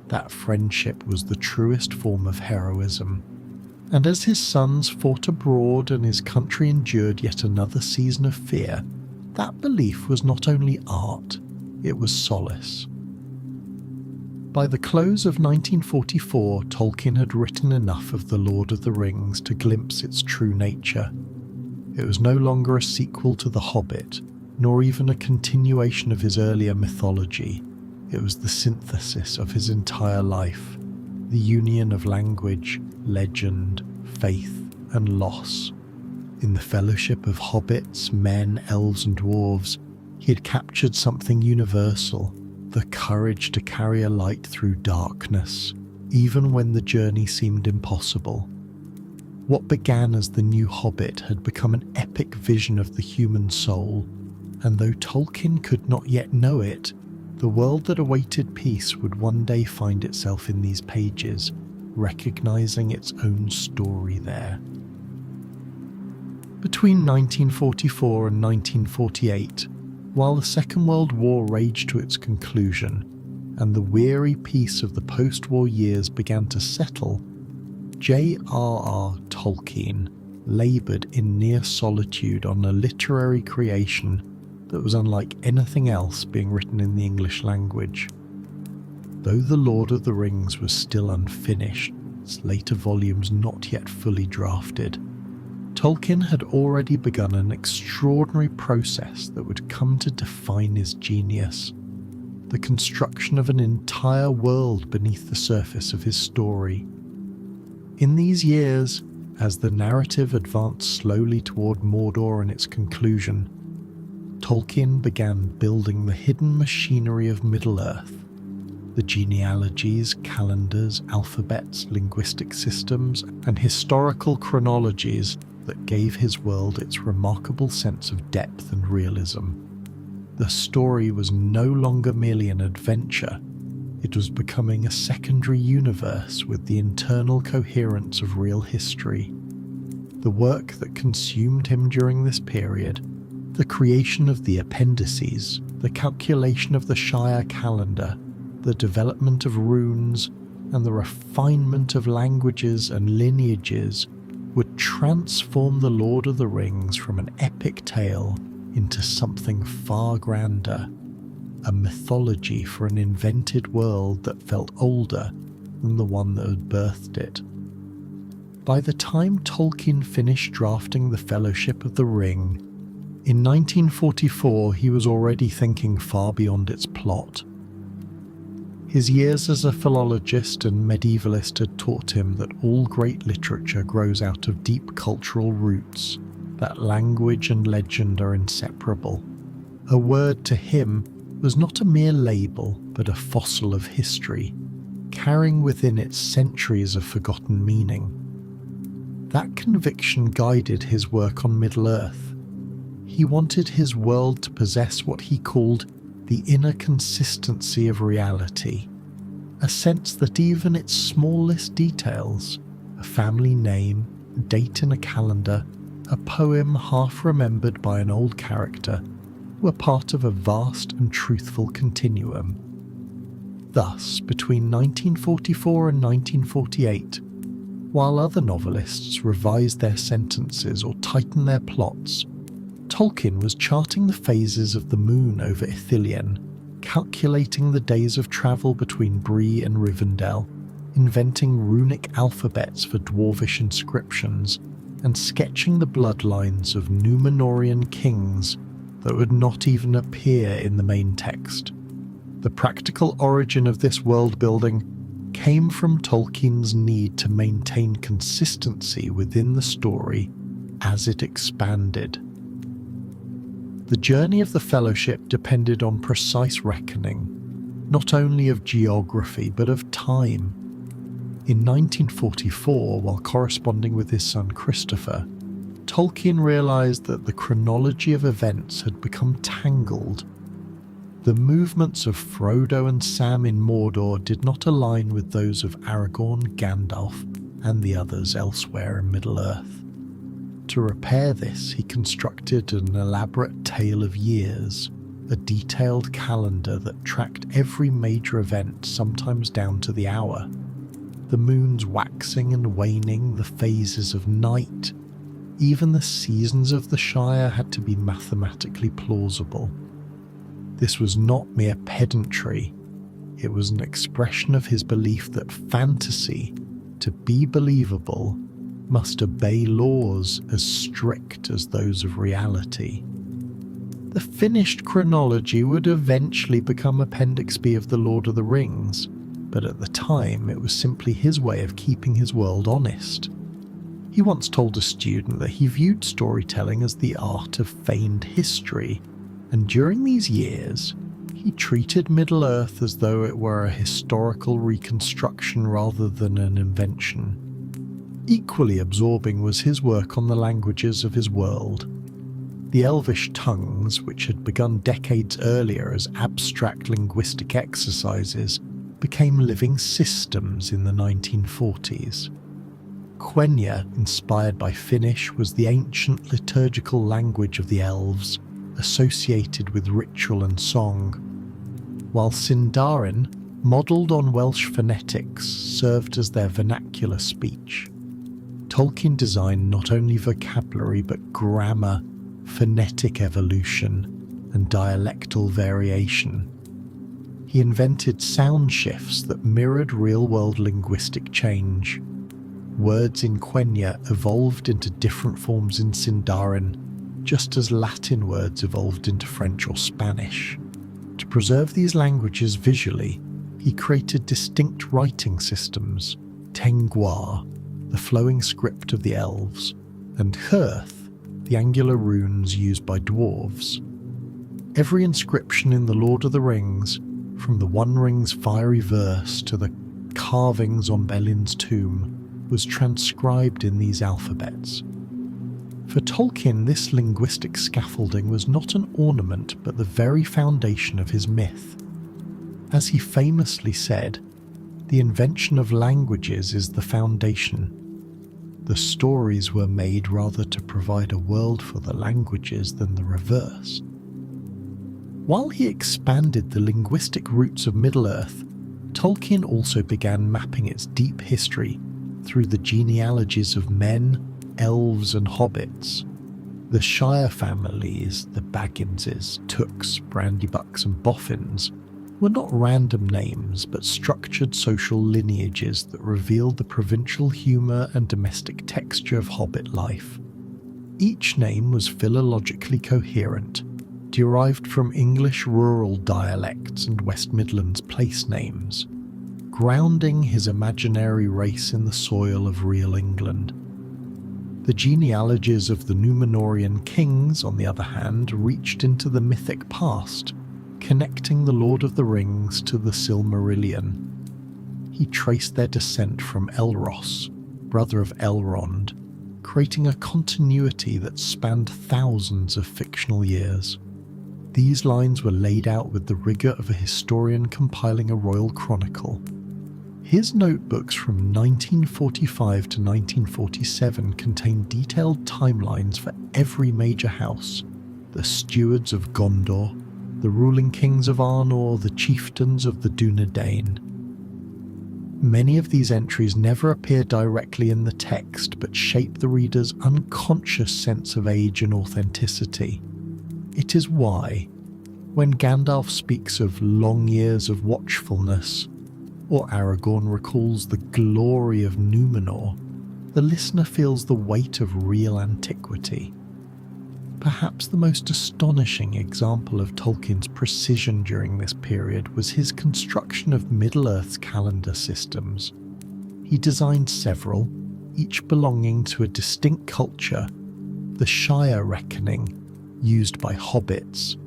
that friendship was the truest form of heroism. And as his sons fought abroad and his country endured yet another season of fear, that belief was not only art, it was solace. By the close of 1944, Tolkien had written enough of The Lord of the Rings to glimpse its true nature. It was no longer a sequel to The Hobbit, nor even a continuation of his earlier mythology. It was the synthesis of his entire life, the union of language, legend, faith, and loss. In the fellowship of hobbits, men, elves, and dwarves, he had captured something universal, the courage to carry a light through darkness, even when the journey seemed impossible. What began as the new Hobbit had become an epic vision of the human soul, and though Tolkien could not yet know it, the world that awaited peace would one day find itself in these pages, recognizing its own story there. Between 1944 and 1948, while the Second World War raged to its conclusion, and the weary peace of the post-war years began to settle, J.R.R. Tolkien laboured in near solitude on a literary creation that was unlike anything else being written in the English language. Though The Lord of the Rings was still unfinished, its later volumes not yet fully drafted, Tolkien had already begun an extraordinary process that would come to define his genius: the construction of an entire world beneath the surface of his story. In these years, as the narrative advanced slowly toward Mordor and its conclusion, Tolkien began building the hidden machinery of Middle-earth, the genealogies, calendars, alphabets, linguistic systems, and historical chronologies that gave his world its remarkable sense of depth and realism. The story was no longer merely an adventure, it was becoming a secondary universe with the internal coherence of real history. The work that consumed him during this period, the creation of the appendices, the calculation of the Shire calendar, the development of runes, and the refinement of languages and lineages would transform The Lord of the Rings from an epic tale into something far grander, a mythology for an invented world that felt older than the one that had birthed it. By the time Tolkien finished drafting The Fellowship of the Ring, in 1944 he was already thinking far beyond its plot. His years as a philologist and medievalist had taught him that all great literature grows out of deep cultural roots, that language and legend are inseparable. A word to him was not a mere label, but a fossil of history, carrying within it centuries of forgotten meaning. That conviction guided his work on Middle-earth. He wanted his world to possess what he called the inner consistency of reality, a sense that even its smallest details, a family name, a date in a calendar, a poem half remembered by an old character, were part of a vast and truthful continuum. Thus, between 1944 and 1948, while other novelists revised their sentences or tightened their plots, Tolkien was charting the phases of the moon over Ithilien, calculating the days of travel between Bree and Rivendell, inventing runic alphabets for dwarvish inscriptions, and sketching the bloodlines of Númenórean kings that would not even appear in the main text. The practical origin of this world-building came from Tolkien's need to maintain consistency within the story as it expanded. The journey of the Fellowship depended on precise reckoning, not only of geography but of time. In 1944, while corresponding with his son Christopher, Tolkien realised that the chronology of events had become tangled. The movements of Frodo and Sam in Mordor did not align with those of Aragorn, Gandalf, and the others elsewhere in Middle-earth. To repair this, he constructed an elaborate tale of years, a detailed calendar that tracked every major event, sometimes down to the hour. The moon's waxing and waning, the phases of night, even the seasons of the Shire had to be mathematically plausible. This was not mere pedantry, it was an expression of his belief that fantasy, to be believable, must obey laws as strict as those of reality. The finished chronology would eventually become Appendix B of The Lord of the Rings, but at the time it was simply his way of keeping his world honest. He once told a student that he viewed storytelling as the art of feigned history, and during these years, he treated Middle-earth as though it were a historical reconstruction rather than an invention. Equally absorbing was his work on the languages of his world. The Elvish tongues, which had begun decades earlier as abstract linguistic exercises, became living systems in the 1940s. Quenya, inspired by Finnish, was the ancient liturgical language of the elves, associated with ritual and song, while Sindarin, modelled on Welsh phonetics, served as their vernacular speech. Tolkien designed not only vocabulary but grammar, phonetic evolution, and dialectal variation. He invented sound shifts that mirrored real-world linguistic change. Words in Quenya evolved into different forms in Sindarin, just as Latin words evolved into French or Spanish. To preserve these languages visually, he created distinct writing systems, Tengwar, the flowing script of the elves, and Hirth, the angular runes used by dwarves. Every inscription in The Lord of the Rings, from the One Ring's fiery verse to the carvings on Belin's tomb, was transcribed in these alphabets. For Tolkien, this linguistic scaffolding was not an ornament but the very foundation of his myth. As he famously said, "The invention of languages is the foundation. The stories were made rather to provide a world for the languages than the reverse." While he expanded the linguistic roots of Middle-earth, Tolkien also began mapping its deep history through the genealogies of men, elves and hobbits. The Shire families, the Bagginses, Tooks, Brandybucks and Boffins, were not random names but structured social lineages that revealed the provincial humour and domestic texture of hobbit life. Each name was philologically coherent, derived from English rural dialects and West Midlands place names, grounding his imaginary race in the soil of real England. The genealogies of the Númenórean kings, on the other hand, reached into the mythic past, connecting the Lord of the Rings to the Silmarillion. He traced their descent from Elros, brother of Elrond, creating a continuity that spanned thousands of fictional years. These lines were laid out with the rigour of a historian compiling a royal chronicle. His notebooks from 1945 to 1947 contain detailed timelines for every major house: the stewards of Gondor, the ruling kings of Arnor, the chieftains of the Dunedain. Many of these entries never appear directly in the text but shape the reader's unconscious sense of age and authenticity. It is why, when Gandalf speaks of long years of watchfulness, or Aragorn recalls the glory of Númenor, the listener feels the weight of real antiquity. Perhaps the most astonishing example of Tolkien's precision during this period was his construction of Middle-earth's calendar systems. He designed several, each belonging to a distinct culture: the Shire reckoning, used by hobbits,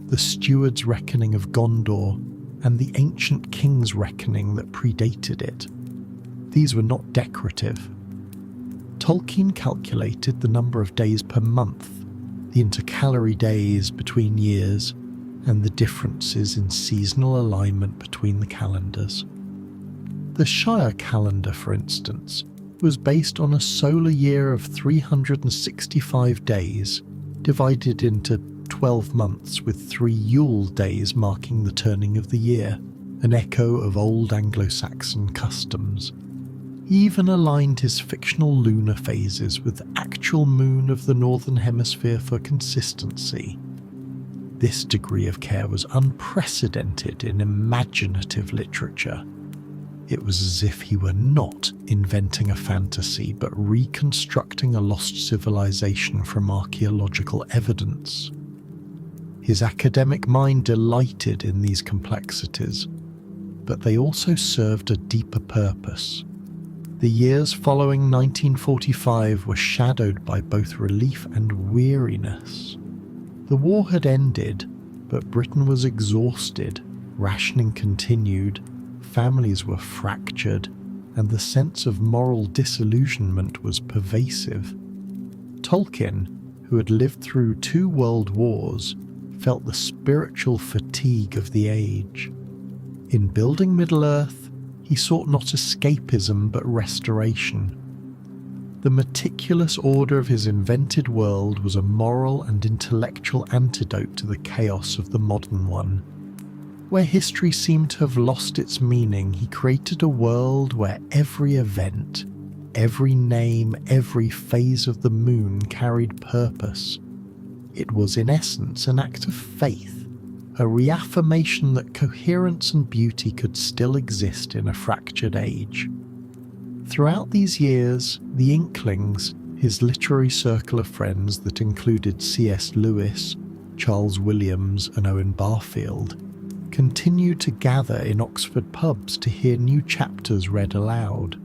the Steward's reckoning of Gondor, and the ancient king's reckoning that predated it. These were not decorative. Tolkien calculated the number of days per month, the intercalary days between years, and the differences in seasonal alignment between the calendars. The Shire calendar, for instance, was based on a solar year of 365 days, divided into 12 months with 3 Yule days marking the turning of the year, an echo of old Anglo-Saxon customs. He even aligned his fictional lunar phases with the actual moon of the Northern Hemisphere for consistency. This degree of care was unprecedented in imaginative literature. It was as if he were not inventing a fantasy, but reconstructing a lost civilization from archaeological evidence. His academic mind delighted in these complexities, but they also served a deeper purpose. The years following 1945 were shadowed by both relief and weariness. The war had ended, but Britain was exhausted, rationing continued, families were fractured, and the sense of moral disillusionment was pervasive. Tolkien, who had lived through 2 world wars, felt the spiritual fatigue of the age. In building Middle-earth, he sought not escapism but restoration. The meticulous order of his invented world was a moral and intellectual antidote to the chaos of the modern one. Where history seemed to have lost its meaning, he created a world where every event, every name, every phase of the moon carried purpose. It was in essence an act of faith, a reaffirmation that coherence and beauty could still exist in a fractured age. Throughout these years, the Inklings, his literary circle of friends that included C.S. Lewis, Charles Williams and Owen Barfield, continued to gather in Oxford pubs to hear new chapters read aloud.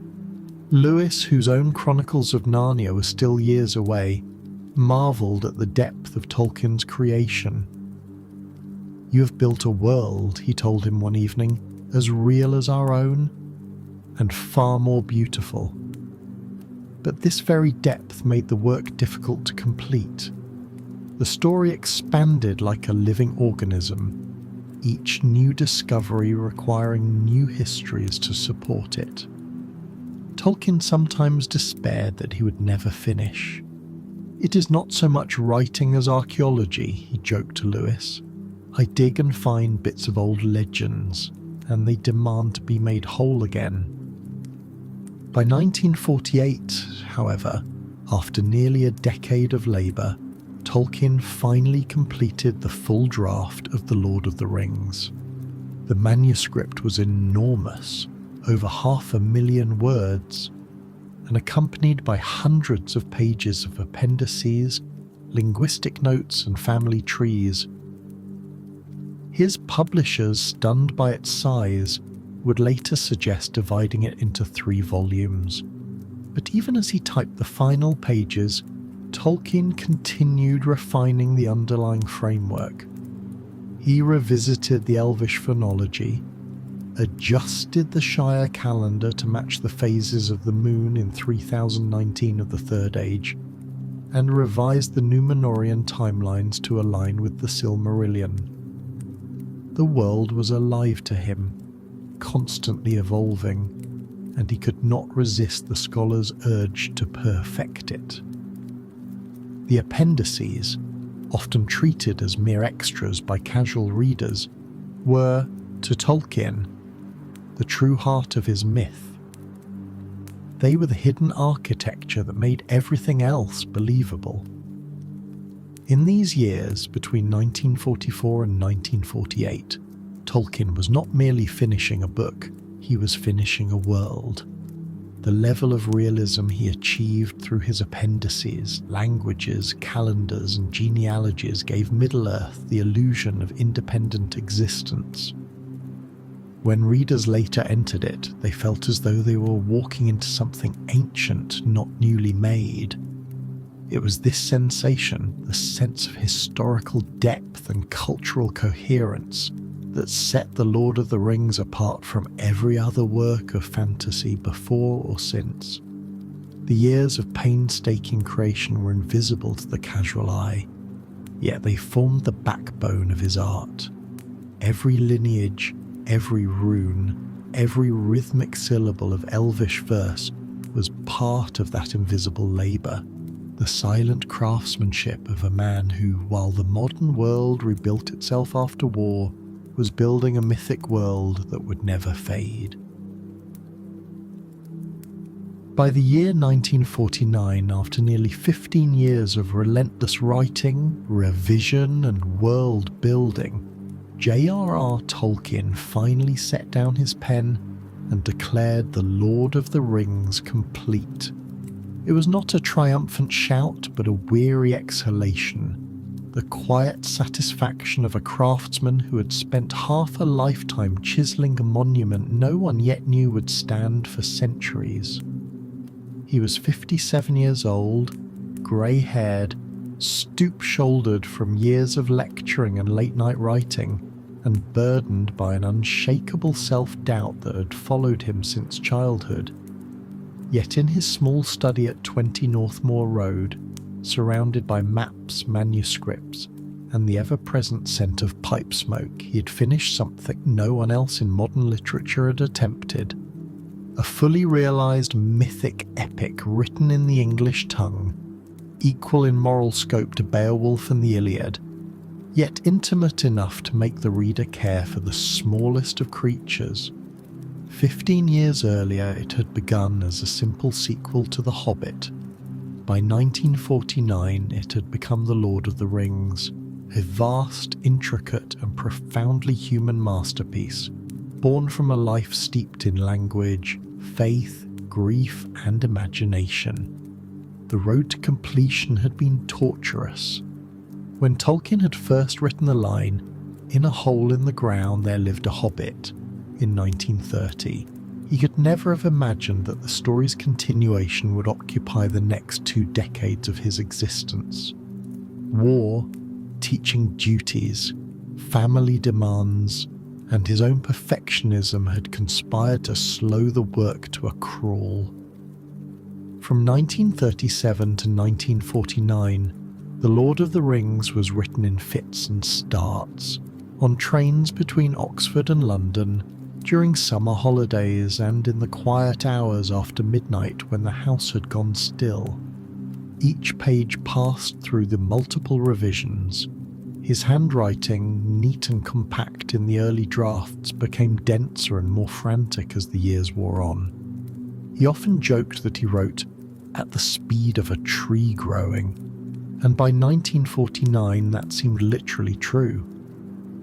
Lewis, whose own Chronicles of Narnia were still years away, marvelled at the depth of Tolkien's creation. "You have built a world," he told him one evening, "as real as our own, and far more beautiful." But this very depth made the work difficult to complete. The story expanded like a living organism, each new discovery requiring new histories to support it. Tolkien sometimes despaired that he would never finish. "It is not so much writing as archaeology," he joked to Lewis. "I dig and find bits of old legends, and they demand to be made whole again." By 1948, however, after nearly a decade of labour, Tolkien finally completed the full draft of The Lord of the Rings. The manuscript was enormous, over 500,000 words, and accompanied by hundreds of pages of appendices, linguistic notes and family trees. His publishers, stunned by its size, would later suggest dividing it into 3 volumes. But even as he typed the final pages, Tolkien continued refining the underlying framework. He revisited the Elvish phonology, adjusted the Shire calendar to match the phases of the moon in 3019 of the Third Age, and revised the Númenórean timelines to align with the Silmarillion. The world was alive to him, constantly evolving, and he could not resist the scholar's urge to perfect it. The appendices, often treated as mere extras by casual readers, were, to Tolkien, the true heart of his myth. They were the hidden architecture that made everything else believable. In these years, between 1944 and 1948, Tolkien was not merely finishing a book, he was finishing a world. The level of realism he achieved through his appendices, languages, calendars, and genealogies gave Middle-earth the illusion of independent existence. When readers later entered it, they felt as though they were walking into something ancient, not newly made. It was this sensation, the sense of historical depth and cultural coherence, that set The Lord of the Rings apart from every other work of fantasy before or since. The years of painstaking creation were invisible to the casual eye, yet they formed the backbone of his art. Every lineage, every rune, every rhythmic syllable of Elvish verse was part of that invisible labour, the silent craftsmanship of a man who, while the modern world rebuilt itself after war, was building a mythic world that would never fade. By the year 1949, after nearly 15 years of relentless writing, revision, and world building, J.R.R. Tolkien finally set down his pen and declared The Lord of the Rings complete. It was not a triumphant shout, but a weary exhalation, the quiet satisfaction of a craftsman who had spent half a lifetime chiselling a monument no one yet knew would stand for centuries. He was 57 years old, grey-haired, stoop-shouldered from years of lecturing and late-night writing, and burdened by an unshakable self-doubt that had followed him since childhood. Yet in his small study at 20 Northmoor Road, surrounded by maps, manuscripts, and the ever-present scent of pipe smoke, he had finished something no one else in modern literature had attempted. A fully realised mythic epic written in the English tongue, equal in moral scope to Beowulf and the Iliad, yet intimate enough to make the reader care for the smallest of creatures. 15 years earlier it had begun as a simple sequel to The Hobbit. By 1949 it had become The Lord of the Rings, a vast, intricate and profoundly human masterpiece, born from a life steeped in language, faith, grief and imagination. The road to completion had been torturous. When Tolkien had first written the line, "In a hole in the ground there lived a hobbit," in 1930, he could never have imagined that the story's continuation would occupy the next 2 decades of his existence. War, teaching duties, family demands, and his own perfectionism had conspired to slow the work to a crawl. From 1937 to 1949, The Lord of the Rings was written in fits and starts, on trains between Oxford and London, during summer holidays and in the quiet hours after midnight when the house had gone still. Each page passed through the multiple revisions. His handwriting, neat and compact in the early drafts, became denser and more frantic as the years wore on. He often joked that he wrote at the speed of a tree growing, and by 1949 that seemed literally true.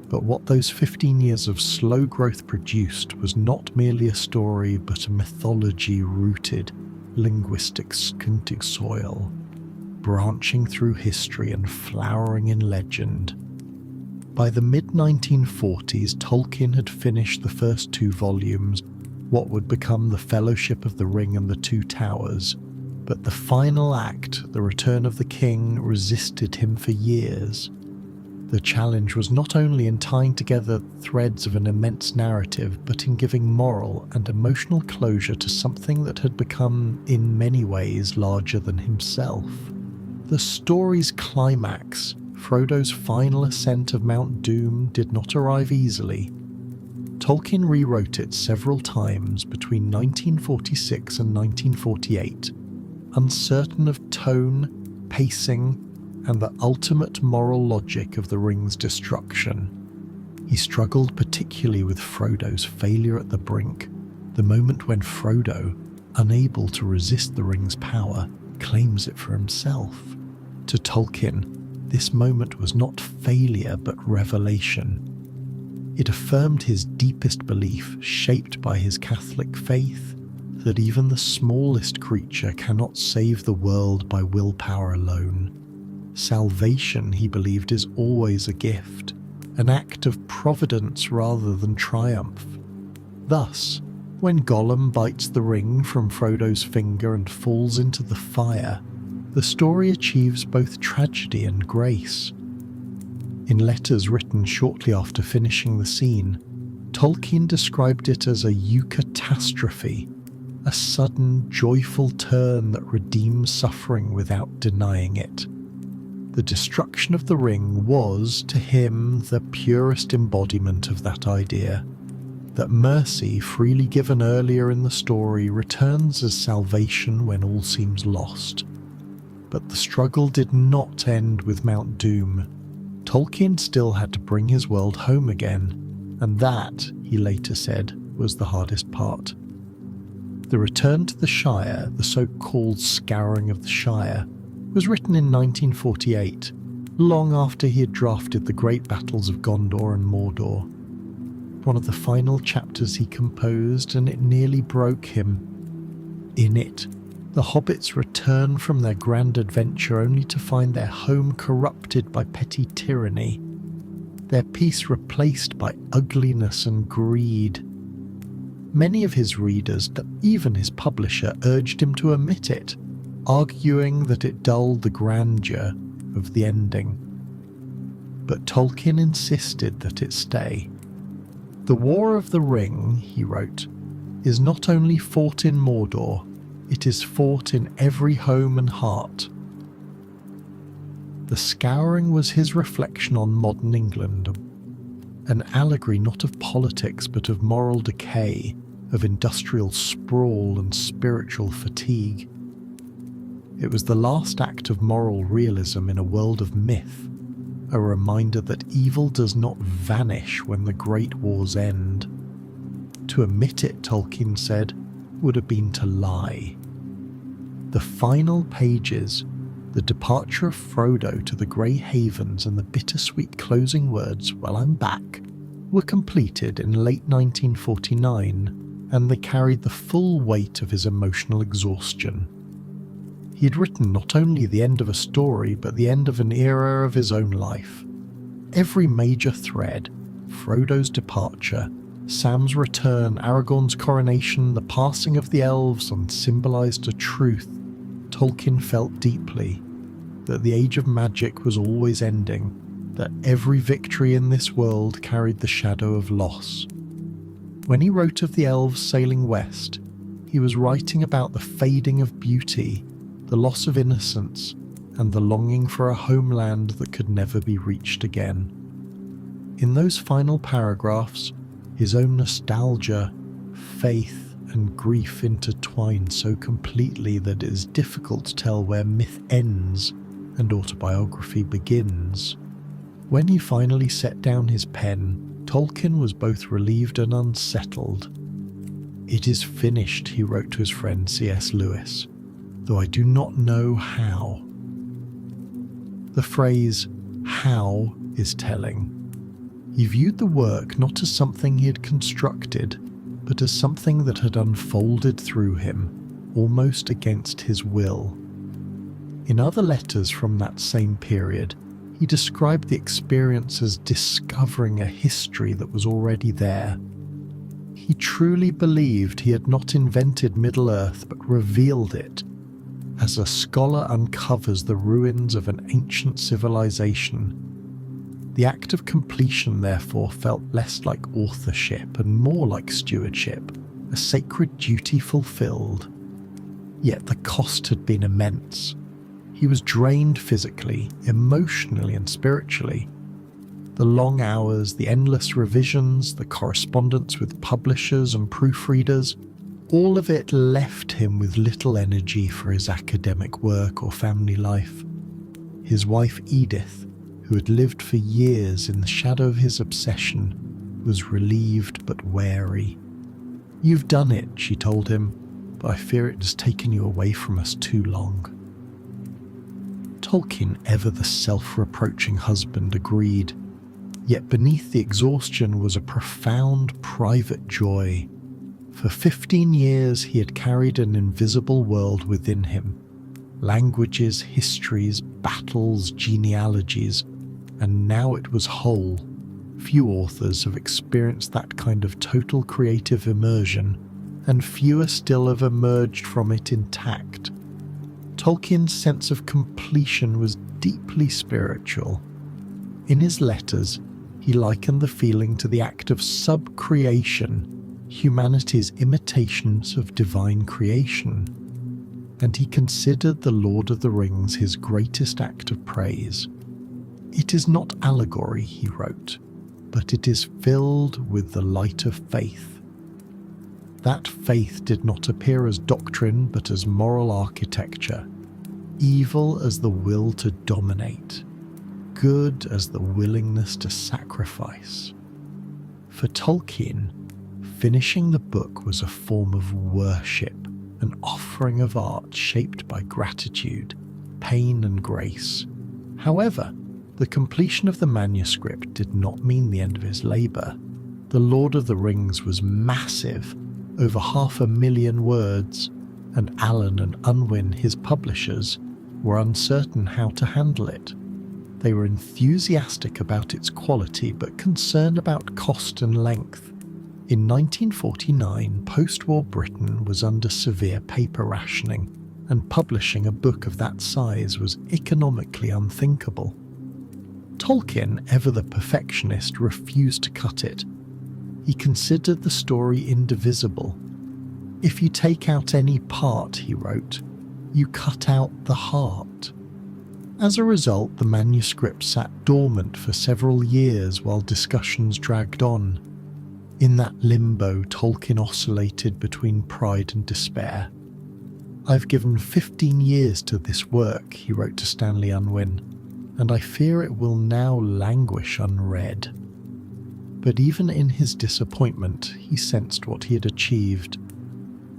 But what those 15 years of slow growth produced was not merely a story, but a mythology-rooted, linguistic skinty soil, branching through history and flowering in legend. By the mid-1940s, Tolkien had finished the first 2 volumes, what would become The Fellowship of the Ring and the Two Towers, but the final act, The Return of the King, resisted him for years. The challenge was not only in tying together threads of an immense narrative, but in giving moral and emotional closure to something that had become, in many ways, larger than himself. The story's climax, Frodo's final ascent of Mount Doom, did not arrive easily. Tolkien rewrote it several times between 1946 and 1948, uncertain of tone, pacing, and the ultimate moral logic of the ring's destruction. He struggled particularly with Frodo's failure at the brink, the moment when Frodo, unable to resist the ring's power, claims it for himself. To Tolkien, this moment was not failure but revelation. It affirmed his deepest belief, shaped by his Catholic faith, that even the smallest creature cannot save the world by willpower alone. Salvation, he believed, is always a gift, an act of providence rather than triumph. Thus, when Gollum bites the ring from Frodo's finger and falls into the fire, the story achieves both tragedy and grace. In letters written shortly after finishing the scene, Tolkien described it as a eucatastrophe, a sudden, joyful turn that redeems suffering without denying it. The destruction of the ring was, to him, the purest embodiment of that idea. that mercy, freely given earlier in the story, returns as salvation when all seems lost. But the struggle did not end with Mount Doom. Tolkien still had to bring his world home again, and that, he later said, was the hardest part. The return to the Shire, the so-called Scouring of the Shire, was written in 1948, long after he had drafted the great battles of Gondor and Mordor. One of the final chapters he composed, and it nearly broke him. In it, the hobbits return from their grand adventure only to find their home corrupted by petty tyranny, their peace replaced by ugliness and greed. Many of his readers, even his publisher, urged him to omit it, arguing that it dulled the grandeur of the ending. But Tolkien insisted that it stay. "The War of the Ring," he wrote, "is not only fought in Mordor, it is fought in every home and heart." The Scouring was his reflection on modern England, an allegory not of politics but of moral decay, of industrial sprawl and spiritual fatigue. It was the last act of moral realism in a world of myth, a reminder that evil does not vanish when the great wars end. To omit it, Tolkien said, would have been to lie. The final pages, the departure of Frodo to the Grey Havens and the bittersweet closing words, "Well, I'm back," were completed in late 1949, and they carried the full weight of his emotional exhaustion. He had written not only the end of a story, but the end of an era of his own life. Every major thread, Frodo's departure, Sam's return, Aragorn's coronation, the passing of the elves, and symbolized a truth Tolkien felt deeply, that the age of magic was always ending, that every victory in this world carried the shadow of loss. When he wrote of the elves sailing west, he was writing about the fading of beauty, the loss of innocence, and the longing for a homeland that could never be reached again. In those final paragraphs, his own nostalgia, faith, and grief intertwine so completely that it is difficult to tell where myth ends and autobiography begins. When he finally set down his pen, Tolkien was both relieved and unsettled. "It is finished," he wrote to his friend C.S. Lewis, "though I do not know how." The phrase, "how," is telling. He viewed the work not as something he had constructed, but as something that had unfolded through him, almost against his will. In other letters from that same period, he described the experience as discovering a history that was already there. He truly believed he had not invented Middle-earth but revealed it, as a scholar uncovers the ruins of an ancient civilization. The act of completion, therefore, felt less like authorship and more like stewardship, a sacred duty fulfilled. Yet the cost had been immense. He was drained physically, emotionally, and spiritually. The long hours, the endless revisions, the correspondence with publishers and proofreaders, all of it left him with little energy for his academic work or family life. His wife Edith, who had lived for years in the shadow of his obsession, was relieved but wary. "You've done it," she told him, "but I fear it has taken you away from us too long." Tolkien, ever the self-reproaching husband, agreed. Yet beneath the exhaustion was a profound private joy. For 15 years he had carried an invisible world within him. Languages, histories, battles, genealogies, and now it was whole. Few authors have experienced that kind of total creative immersion, and fewer still have emerged from it intact. Tolkien's sense of completion was deeply spiritual. In his letters, he likened the feeling to the act of sub-creation, humanity's imitations of divine creation, and he considered The Lord of the Rings his greatest act of praise. "It is not allegory," he wrote. but it is filled with the light of faith. That faith did not appear as doctrine but as moral architecture, evil as the will to dominate, good as the willingness to sacrifice. For Tolkien, finishing the book was a form of worship, an offering of art shaped by gratitude, pain and grace. However, the completion of the manuscript did not mean the end of his labour. The Lord of the Rings was massive, over 500,000 words, and Allen and Unwin, his publishers, were uncertain how to handle it. They were enthusiastic about its quality but concerned about cost and length. In 1949, post-war Britain was under severe paper rationing, and publishing a book of that size was economically unthinkable. Tolkien, ever the perfectionist, refused to cut it. He considered the story indivisible. "If you take out any part," he wrote, "you cut out the heart." As a result, the manuscript sat dormant for several years while discussions dragged on. In that limbo, Tolkien oscillated between pride and despair. "I've given 15 years to this work," he wrote to Stanley Unwin, "and I fear it will now languish unread." But even in his disappointment, he sensed what he had achieved.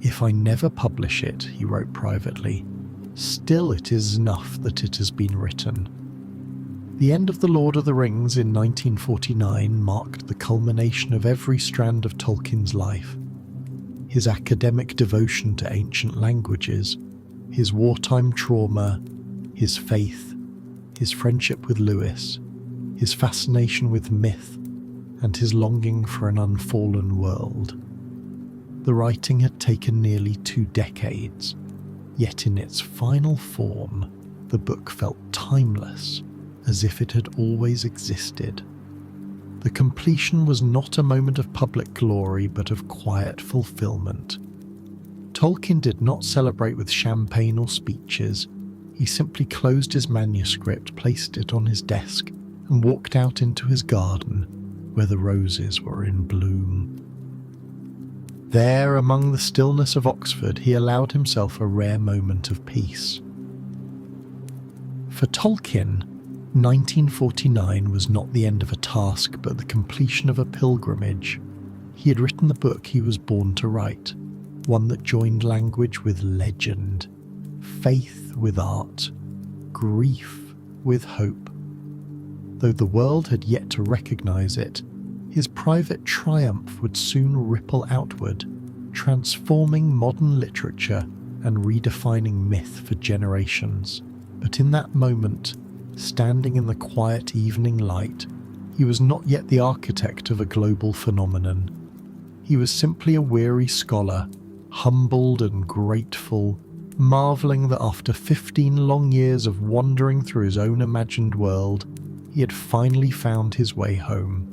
"If I never publish it," he wrote privately, "still it is enough that it has been written." The end of The Lord of the Rings in 1949 marked the culmination of every strand of Tolkien's life. His academic devotion to ancient languages, his wartime trauma, his faith, his friendship with Lewis, his fascination with myth, and his longing for an unfallen world. The writing had taken nearly 2 decades, yet in its final form, the book felt timeless, as if it had always existed. The completion was not a moment of public glory, but of quiet fulfillment. Tolkien did not celebrate with champagne or speeches. He simply closed his manuscript, placed it on his desk, and walked out into his garden, where the roses were in bloom. There, among the stillness of Oxford, he allowed himself a rare moment of peace. For Tolkien, 1949 was not the end of a task, but the completion of a pilgrimage. He had written the book he was born to write, one that joined language with legend, faith with art, grief with hope. Though the world had yet to recognize it, his private triumph would soon ripple outward, transforming modern literature and redefining myth for generations. But in that moment, standing in the quiet evening light, he was not yet the architect of a global phenomenon. He was simply a weary scholar, humbled and grateful, marvelling that after 15 long years of wandering through his own imagined world, he had finally found his way home.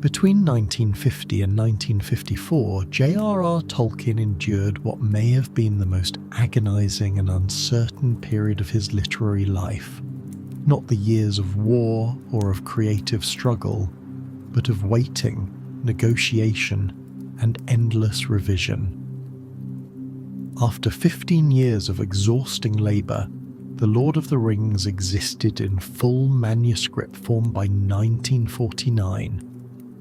Between 1950 and 1954, J.R.R. Tolkien endured what may have been the most agonizing and uncertain period of his literary life. Not the years of war or of creative struggle, but of waiting, negotiation, and endless revision. After 15 years of exhausting labour, The Lord of the Rings existed in full manuscript form by 1949,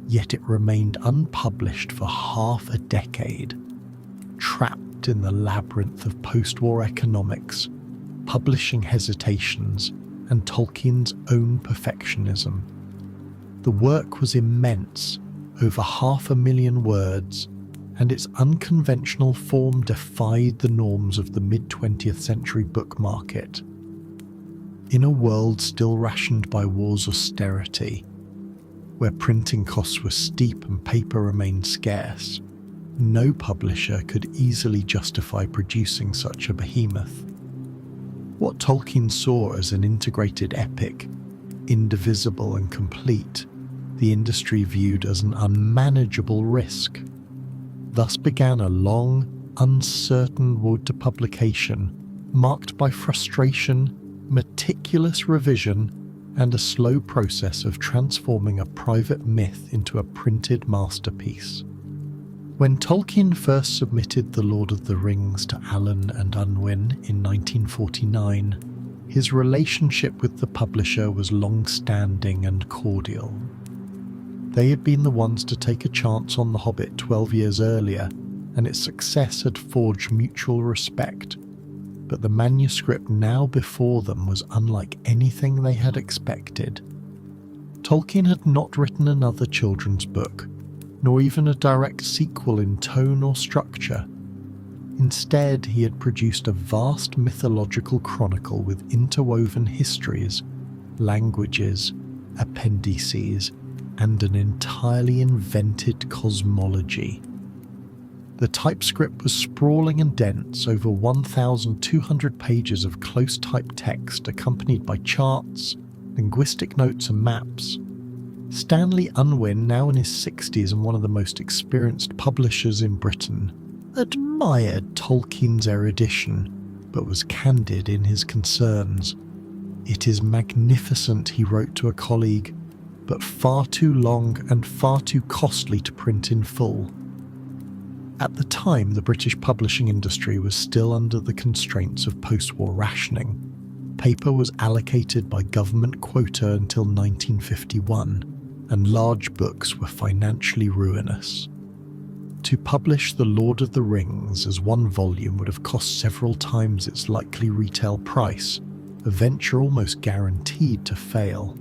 yet it remained unpublished for half a decade, trapped in the labyrinth of post-war economics, publishing hesitations, and Tolkien's own perfectionism. The work was immense, over 500,000 words, and its unconventional form defied the norms of the mid-20th century book market. In a world still rationed by war's austerity, where printing costs were steep and paper remained scarce, no publisher could easily justify producing such a behemoth. What Tolkien saw as an integrated epic, indivisible and complete, the industry viewed as an unmanageable risk. Thus began a long, uncertain road to publication, marked by frustration, meticulous revision, and a slow process of transforming a private myth into a printed masterpiece. When Tolkien first submitted The Lord of the Rings to Allen and Unwin in 1949, his relationship with the publisher was long-standing and cordial. They had been the ones to take a chance on The Hobbit 12 years earlier, and its success had forged mutual respect. But the manuscript now before them was unlike anything they had expected. Tolkien had not written another children's book, nor even a direct sequel in tone or structure. Instead, he had produced a vast mythological chronicle with interwoven histories, languages, appendices, and an entirely invented cosmology. The typescript was sprawling and dense, over 1,200 pages of close-typed text accompanied by charts, linguistic notes and maps. Stanley Unwin, now in his 60s and one of the most experienced publishers in Britain, admired Tolkien's erudition, but was candid in his concerns. "It is magnificent," he wrote to a colleague, "but far too long and far too costly to print in full." At the time, the British publishing industry was still under the constraints of post-war rationing. Paper was allocated by government quota until 1951, and large books were financially ruinous. To publish The Lord of the Rings as one volume would have cost several times its likely retail price, a venture almost guaranteed to fail.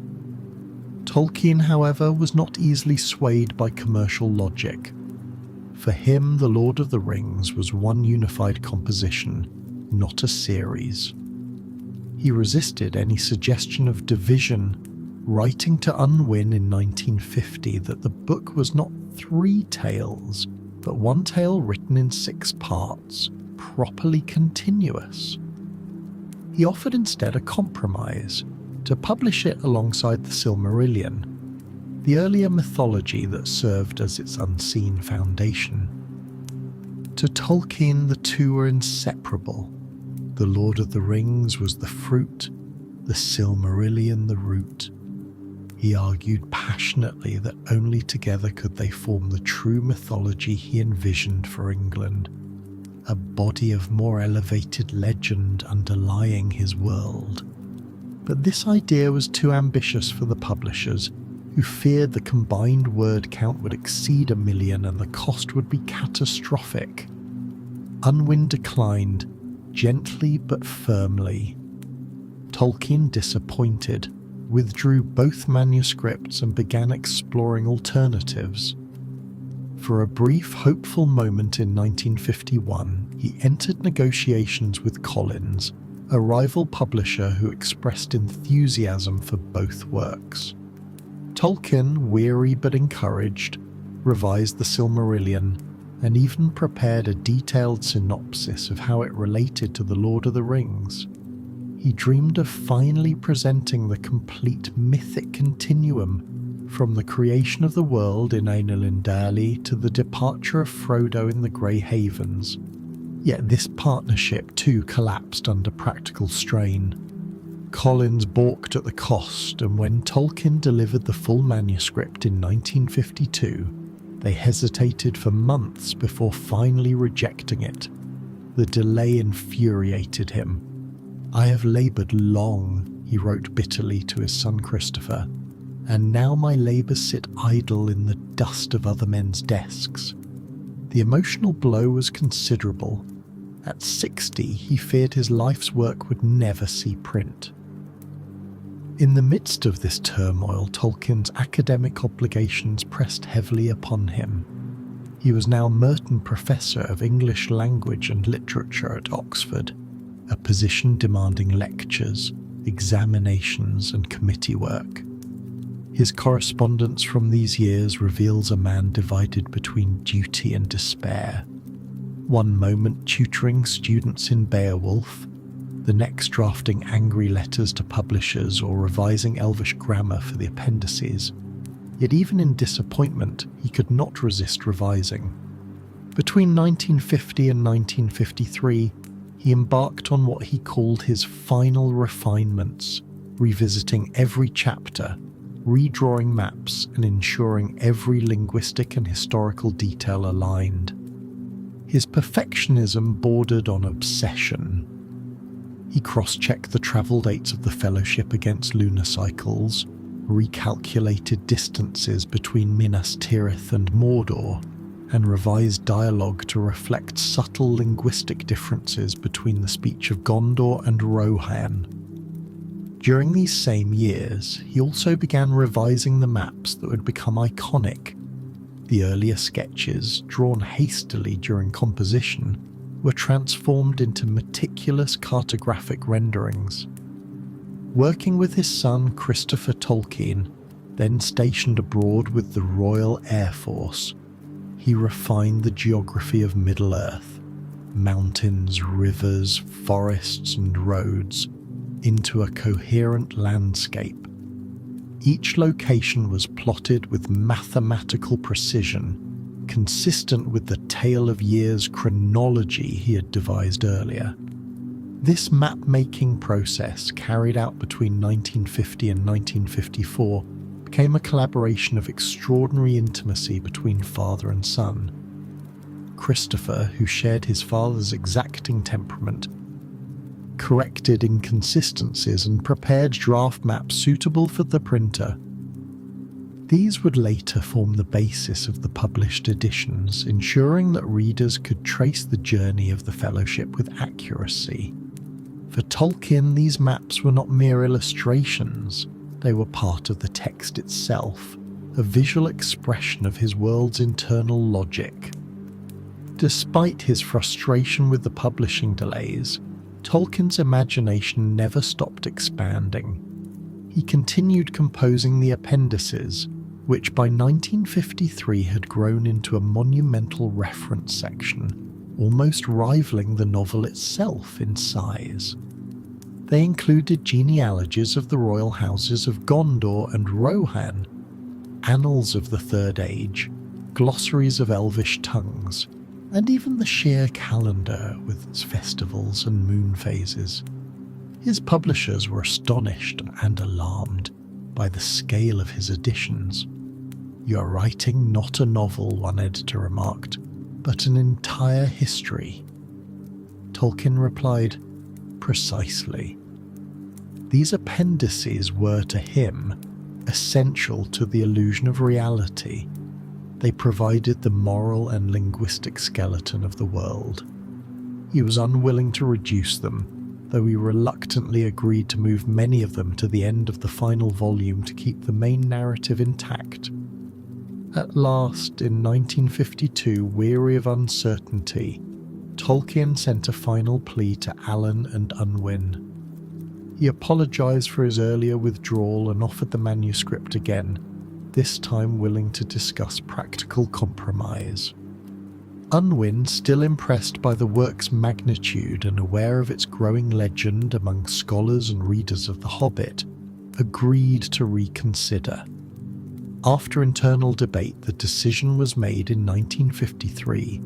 Tolkien, however, was not easily swayed by commercial logic. For him, The Lord of the Rings was one unified composition, not a series. He resisted any suggestion of division, writing to Unwin in 1950 that the book was not 3 tales, but one tale written in 6 parts, properly continuous. He offered instead a compromise, to publish it alongside the Silmarillion, the earlier mythology that served as its unseen foundation. To Tolkien, the two were inseparable. The Lord of the Rings was the fruit, the Silmarillion the root. He argued passionately that only together could they form the true mythology he envisioned for England, a body of more elevated legend underlying his world. But this idea was too ambitious for the publishers, who feared the combined word count would exceed 1 million and the cost would be catastrophic. Unwin declined, gently but firmly. Tolkien, disappointed, withdrew both manuscripts and began exploring alternatives. For a brief, hopeful moment in 1951, he entered negotiations with Collins, a rival publisher who expressed enthusiasm for both works. Tolkien, weary but encouraged, revised the Silmarillion and even prepared a detailed synopsis of how it related to The Lord of the Rings. He dreamed of finally presenting the complete mythic continuum, from the creation of the world in Ainul Indali to the departure of Frodo in the Grey Havens. Yet this partnership too collapsed under practical strain. Collins balked at the cost, and when Tolkien delivered the full manuscript in 1952, they hesitated for months before finally rejecting it. The delay infuriated him. "I have laboured long," he wrote bitterly to his son Christopher, "and now my labours sit idle in the dust of other men's desks." The emotional blow was considerable. At 60, he feared his life's work would never see print. In the midst of this turmoil, Tolkien's academic obligations pressed heavily upon him. He was now Merton Professor of English Language and Literature at Oxford, a position demanding lectures, examinations, and committee work. His correspondence from these years reveals a man divided between duty and despair. One moment tutoring students in Beowulf, the next drafting angry letters to publishers or revising Elvish grammar for the appendices. Yet even in disappointment, he could not resist revising. Between 1950 and 1953, he embarked on what he called his final refinements, revisiting every chapter, redrawing maps, and ensuring every linguistic and historical detail aligned. His perfectionism bordered on obsession. He cross-checked the travel dates of the Fellowship against lunar cycles, recalculated distances between Minas Tirith and Mordor, and revised dialogue to reflect subtle linguistic differences between the speech of Gondor and Rohan. During these same years, he also began revising the maps that would become iconic. The earlier sketches, drawn hastily during composition, were transformed into meticulous cartographic renderings. Working with his son Christopher Tolkien, then stationed abroad with the Royal Air Force, he refined the geography of Middle-earth, mountains, rivers, forests, and roads, into a coherent landscape. Each location was plotted with mathematical precision, consistent with the tale of years chronology he had devised earlier. This map-making process, carried out between 1950 and 1954, became a collaboration of extraordinary intimacy between father and son. Christopher, who shared his father's exacting temperament, corrected inconsistencies and prepared draft maps suitable for the printer. These would later form the basis of the published editions, ensuring that readers could trace the journey of the Fellowship with accuracy. For Tolkien, these maps were not mere illustrations, they were part of the text itself, a visual expression of his world's internal logic. Despite his frustration with the publishing delays, Tolkien's imagination never stopped expanding. He continued composing the appendices, which by 1953 had grown into a monumental reference section, almost rivaling the novel itself in size. They included genealogies of the royal houses of Gondor and Rohan, annals of the Third Age, glossaries of Elvish tongues, and even the sheer calendar with its festivals and moon phases. His publishers were astonished and alarmed by the scale of his additions. "You are writing not a novel," one editor remarked, "but an entire history." Tolkien replied, "Precisely." These appendices were, to him, essential to the illusion of reality. They provided the moral and linguistic skeleton of the world. He was unwilling to reduce them, though he reluctantly agreed to move many of them to the end of the final volume to keep the main narrative intact. At last, in 1952, weary of uncertainty, Tolkien sent a final plea to Alan and Unwin. He apologized for his earlier withdrawal and offered the manuscript again, this time willing to discuss practical compromise. Unwin, still impressed by the work's magnitude and aware of its growing legend among scholars and readers of The Hobbit, agreed to reconsider. After internal debate, the decision was made in 1953.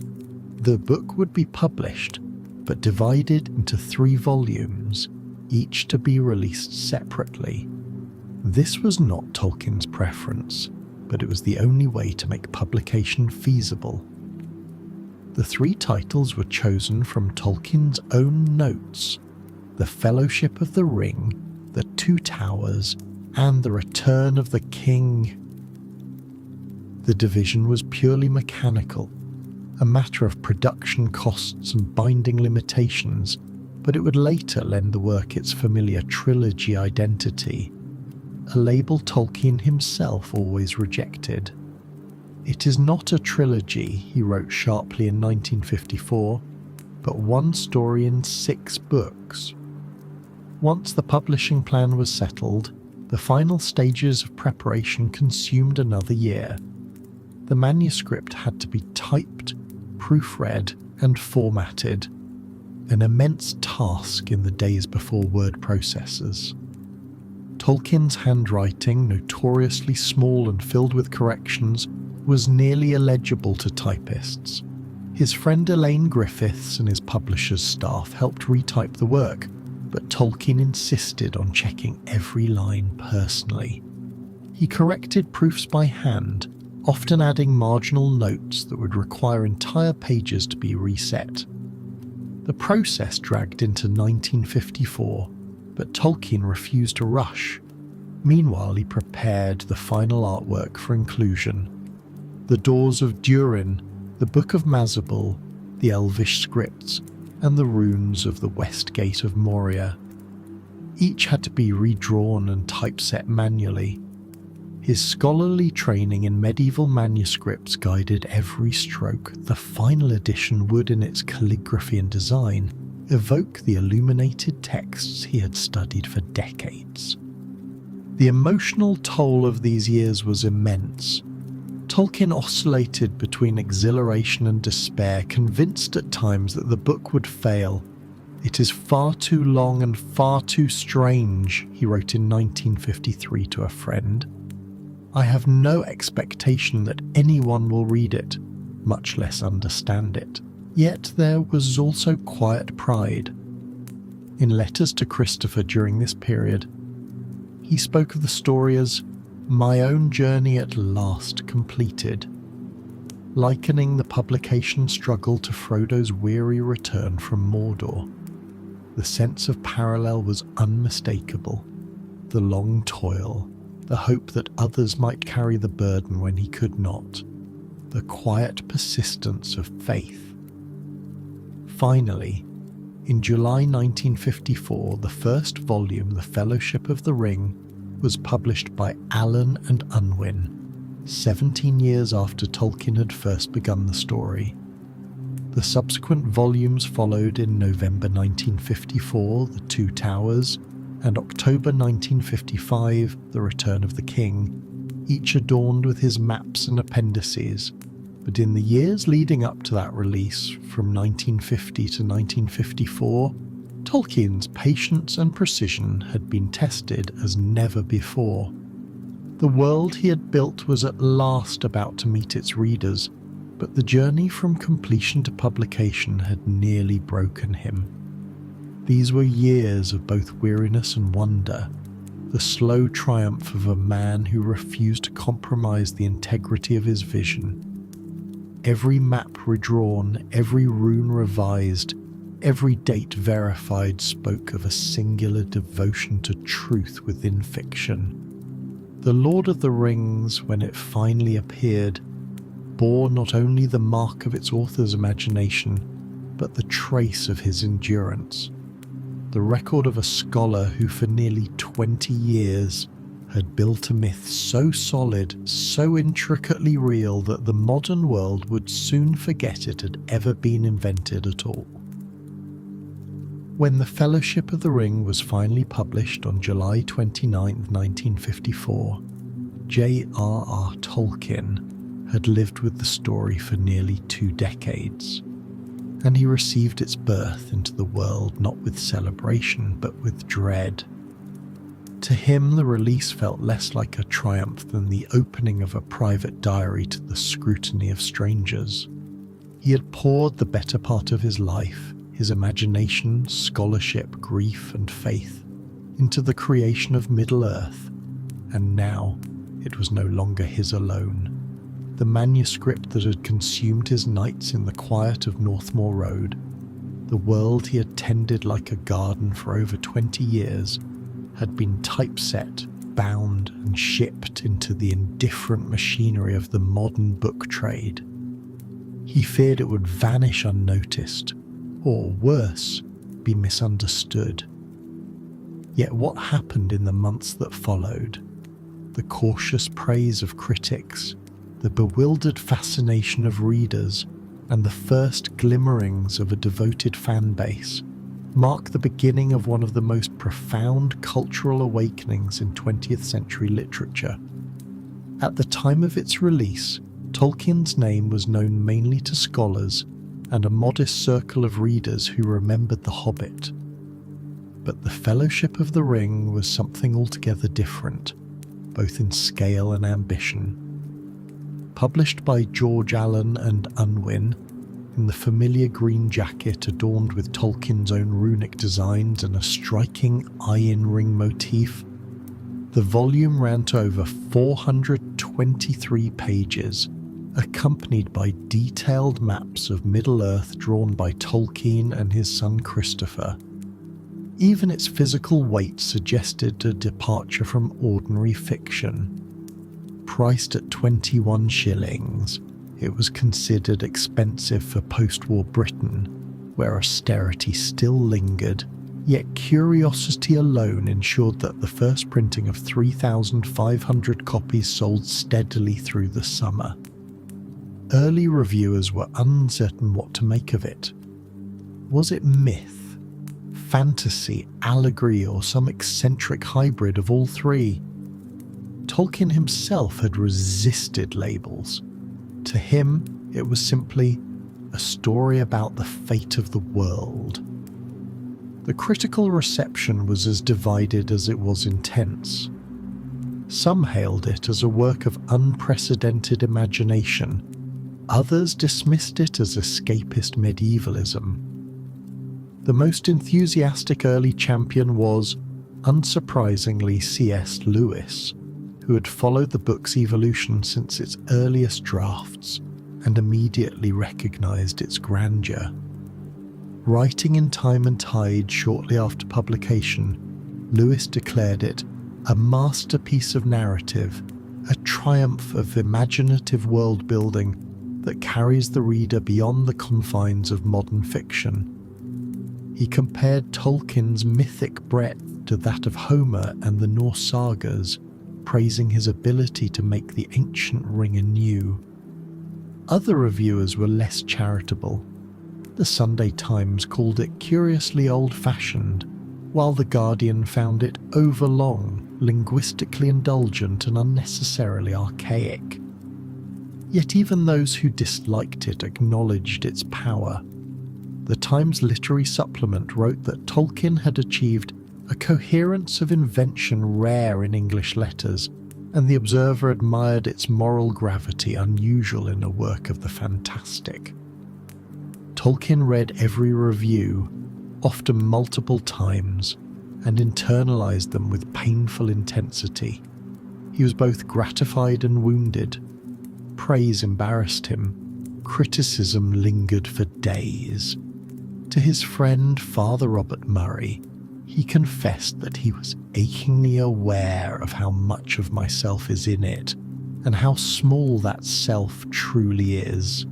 The book would be published, but divided into 3 volumes, each to be released separately. This was not Tolkien's preference, but it was the only way to make publication feasible. The 3 titles were chosen from Tolkien's own notes: The Fellowship of the Ring, The Two Towers, and The Return of the King. The division was purely mechanical, a matter of production costs and binding limitations, but it would later lend the work its familiar trilogy identity, a label Tolkien himself always rejected. "It is not a trilogy," he wrote sharply in 1954, "but one story in 6 books." Once the publishing plan was settled, the final stages of preparation consumed another year. The manuscript had to be typed, proofread, and formatted, an immense task in the days before word processors. Tolkien's handwriting, notoriously small and filled with corrections, was nearly illegible to typists. His friend Elaine Griffiths and his publisher's staff helped retype the work, but Tolkien insisted on checking every line personally. He corrected proofs by hand, often adding marginal notes that would require entire pages to be reset. The process dragged into 1954, but Tolkien refused to rush. Meanwhile, he prepared the final artwork for inclusion. The Doors of Durin, the Book of Mazabul, the Elvish scripts, and the runes of the West Gate of Moria. Each had to be redrawn and typeset manually. His scholarly training in medieval manuscripts guided every stroke. The final edition would, in its calligraphy and design, evoke the illuminated texts he had studied for decades. The emotional toll of these years was immense. Tolkien oscillated between exhilaration and despair, convinced at times that the book would fail. "It is far too long and far too strange," he wrote in 1953 to a friend. "I have no expectation that anyone will read it, much less understand it." Yet there was also quiet pride. In letters to Christopher during this period, he spoke of the story as "my own journey at last completed," likening the publication struggle to Frodo's weary return from Mordor. The sense of parallel was unmistakable. The long toil, the hope that others might carry the burden when he could not, the quiet persistence of faith. Finally, in July 1954, the first volume, The Fellowship of the Ring, was published by Allen and Unwin, 17 years after Tolkien had first begun the story. The subsequent volumes followed in November 1954, The Two Towers, and October 1955, The Return of the King, each adorned with his maps and appendices. But in the years leading up to that release, from 1950 to 1954, Tolkien's patience and precision had been tested as never before. The world he had built was at last about to meet its readers, but the journey from completion to publication had nearly broken him. These were years of both weariness and wonder, the slow triumph of a man who refused to compromise the integrity of his vision. Every map redrawn, every rune revised, every date verified spoke of a singular devotion to truth within fiction. The Lord of the Rings, when it finally appeared, bore not only the mark of its author's imagination, but the trace of his endurance. The record of a scholar who for nearly 20 years had built a myth so solid, so intricately real that the modern world would soon forget it had ever been invented at all. When The Fellowship of the Ring was finally published on July 29, 1954, J.R.R. Tolkien had lived with the story for nearly 2 decades, and he received its birth into the world not with celebration but with dread. To him, the release felt less like a triumph than the opening of a private diary to the scrutiny of strangers. He had poured the better part of his life, his imagination, scholarship, grief, and faith into the creation of Middle-earth, and now it was no longer his alone. The manuscript that had consumed his nights in the quiet of Northmoor Road, the world he had tended like a garden for over 20 years, had been typeset, bound, and shipped into the indifferent machinery of the modern book trade. He feared it would vanish unnoticed, or worse, be misunderstood. Yet what happened in the months that followed? The cautious praise of critics, the bewildered fascination of readers, and the first glimmerings of a devoted fan base mark the beginning of one of the most profound cultural awakenings in 20th century literature. At the time of its release, Tolkien's name was known mainly to scholars and a modest circle of readers who remembered The Hobbit. But The Fellowship of the Ring was something altogether different, both in scale and ambition. Published by George Allen and Unwin, in the familiar green jacket adorned with Tolkien's own runic designs and a striking eye-in ring motif. The volume ran to over 423 pages, accompanied by detailed maps of Middle-earth drawn by Tolkien and his son Christopher. Even its physical weight suggested a departure from ordinary fiction. Priced at 21 shillings, it was considered expensive for post-war Britain, where austerity still lingered, yet curiosity alone ensured that the first printing of 3,500 copies sold steadily through the summer. Early reviewers were uncertain what to make of it. Was it myth, fantasy, allegory, or some eccentric hybrid of all three? Tolkien himself had resisted labels. To him, it was simply a story about the fate of the world. The critical reception was as divided as it was intense. Some hailed it as a work of unprecedented imagination. Others dismissed it as escapist medievalism. The most enthusiastic early champion was, unsurprisingly, C.S. Lewis, who had followed the book's evolution since its earliest drafts and immediately recognized its grandeur. Writing in Time and Tide shortly after publication, Lewis declared it a masterpiece of narrative, a triumph of imaginative world-building that carries the reader beyond the confines of modern fiction. He compared Tolkien's mythic breadth to that of Homer and the Norse sagas, praising his ability to make the ancient ring anew. Other reviewers were less charitable. The Sunday Times called it curiously old-fashioned, while The Guardian found it overlong, linguistically indulgent and unnecessarily archaic. Yet even those who disliked it acknowledged its power. The Times Literary Supplement wrote that Tolkien had achieved a coherence of invention rare in English letters, and the Observer admired its moral gravity unusual in a work of the fantastic. Tolkien read every review, often multiple times, and internalized them with painful intensity. He was both gratified and wounded. Praise embarrassed him. Criticism lingered for days. To his friend Father Robert Murray, he confessed that he was achingly aware of how much of myself is in it, and how small that self truly is.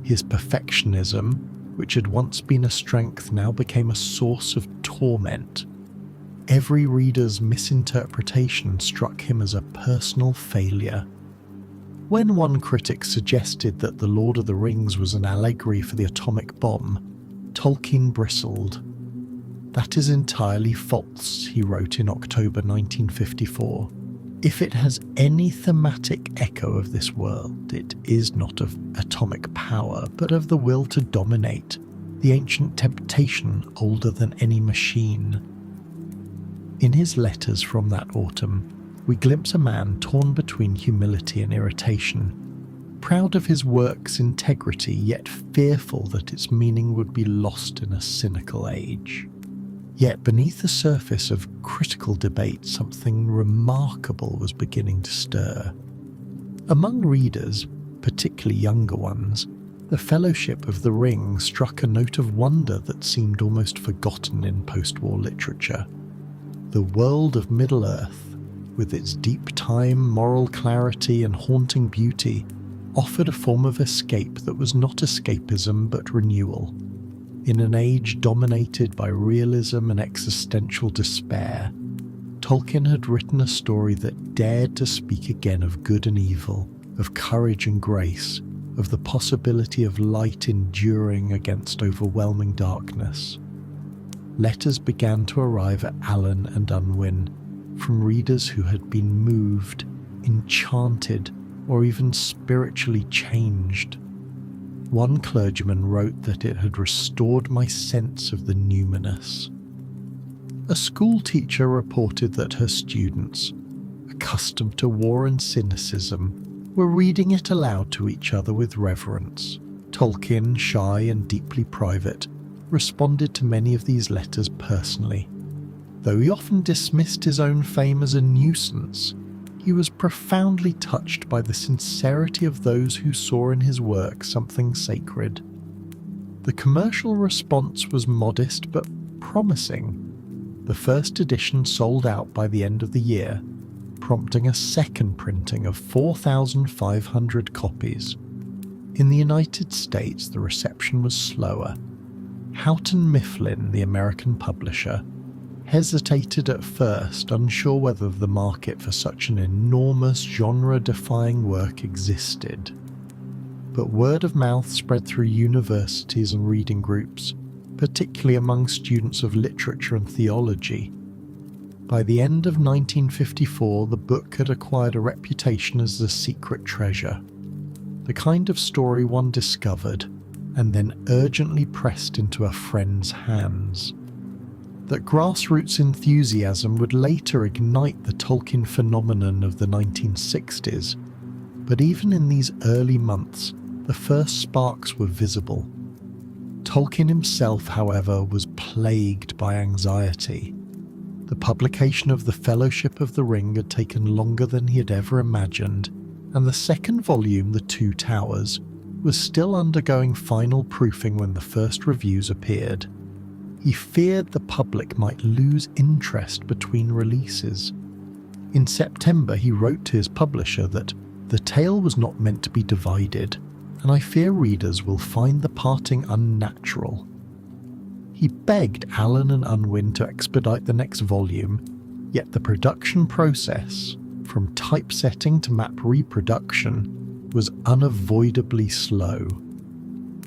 His perfectionism, which had once been a strength, now became a source of torment. Every reader's misinterpretation struck him as a personal failure. When one critic suggested that The Lord of the Rings was an allegory for the atomic bomb, Tolkien bristled. "That is entirely false," he wrote in October 1954. "If it has any thematic echo of this world, it is not of atomic power, but of the will to dominate, the ancient temptation older than any machine." In his letters from that autumn, we glimpse a man torn between humility and irritation, proud of his work's integrity, yet fearful that its meaning would be lost in a cynical age. Yet beneath the surface of critical debate, something remarkable was beginning to stir. Among readers, particularly younger ones, the Fellowship of the Ring struck a note of wonder that seemed almost forgotten in post-war literature. The world of Middle-earth, with its deep time, moral clarity and haunting beauty, offered a form of escape that was not escapism but renewal. In an age dominated by realism and existential despair, Tolkien had written a story that dared to speak again of good and evil, of courage and grace, of the possibility of light enduring against overwhelming darkness. Letters began to arrive at Alan and Unwin from readers who had been moved, enchanted, or even spiritually changed. One clergyman wrote that it had restored my sense of the numinous. A school teacher reported that her students, accustomed to war and cynicism, were reading it aloud to each other with reverence, Tolkien, shy and deeply private, responded to many of these letters personally. Though he often dismissed his own fame as a nuisance, he was profoundly touched by the sincerity of those who saw in his work something sacred. The commercial response was modest but promising. The first edition sold out by the end of the year, prompting a second printing of 4,500 copies. In the United States, the reception was slower. Houghton Mifflin, the American publisher, hesitated at first, unsure whether the market for such an enormous genre-defying work existed. But word of mouth spread through universities and reading groups, particularly among students of literature and theology. By the end of 1954, the book had acquired a reputation as the secret treasure, the kind of story one discovered and then urgently pressed into a friend's hands. That grassroots enthusiasm would later ignite the Tolkien phenomenon of the 1960s, but even in these early months, the first sparks were visible. Tolkien himself, however, was plagued by anxiety. The publication of The Fellowship of the Ring had taken longer than he had ever imagined, and the second volume, The Two Towers, was still undergoing final proofing when the first reviews appeared. He feared the public might lose interest between releases. In September, he wrote to his publisher that the tale was not meant to be divided, and I fear readers will find the parting unnatural. He begged Allen and Unwin to expedite the next volume, yet the production process, from typesetting to map reproduction, was unavoidably slow.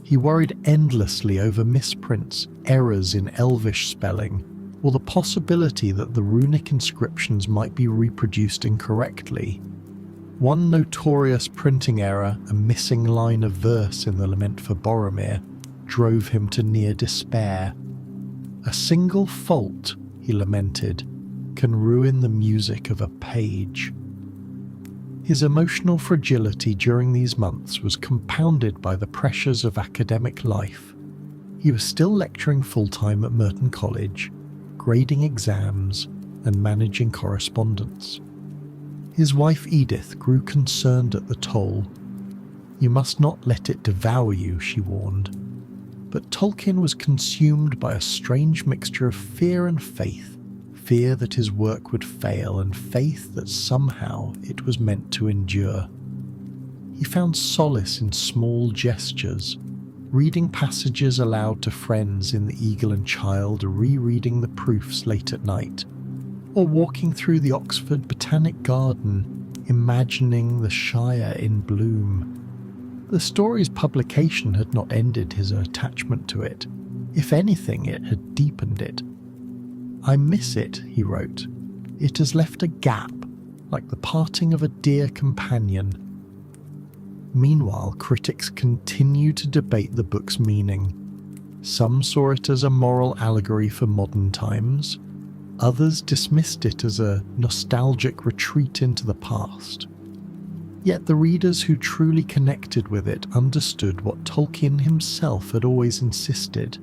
He worried endlessly over misprints, errors in Elvish spelling, or the possibility that the runic inscriptions might be reproduced incorrectly. One notorious printing error, a missing line of verse in the Lament for Boromir, drove him to near despair. A single fault, he lamented, can ruin the music of a page. His emotional fragility during these months was compounded by the pressures of academic life. He was still lecturing full-time at Merton College, grading exams, and managing correspondence. His wife Edith grew concerned at the toll. "You must not let it devour you," she warned. But Tolkien was consumed by a strange mixture of fear and faith. Fear that his work would fail, and faith that somehow it was meant to endure. He found solace in small gestures, reading passages aloud to friends in The Eagle and Child, rereading the proofs late at night, or walking through the Oxford Botanic Garden, imagining the Shire in bloom. The story's publication had not ended his attachment to it. If anything, it had deepened it. "I miss it," he wrote. "It has left a gap, like the parting of a dear companion." Meanwhile, critics continued to debate the book's meaning. Some saw it as a moral allegory for modern times. Others dismissed it as a nostalgic retreat into the past. Yet the readers who truly connected with it understood what Tolkien himself had always insisted,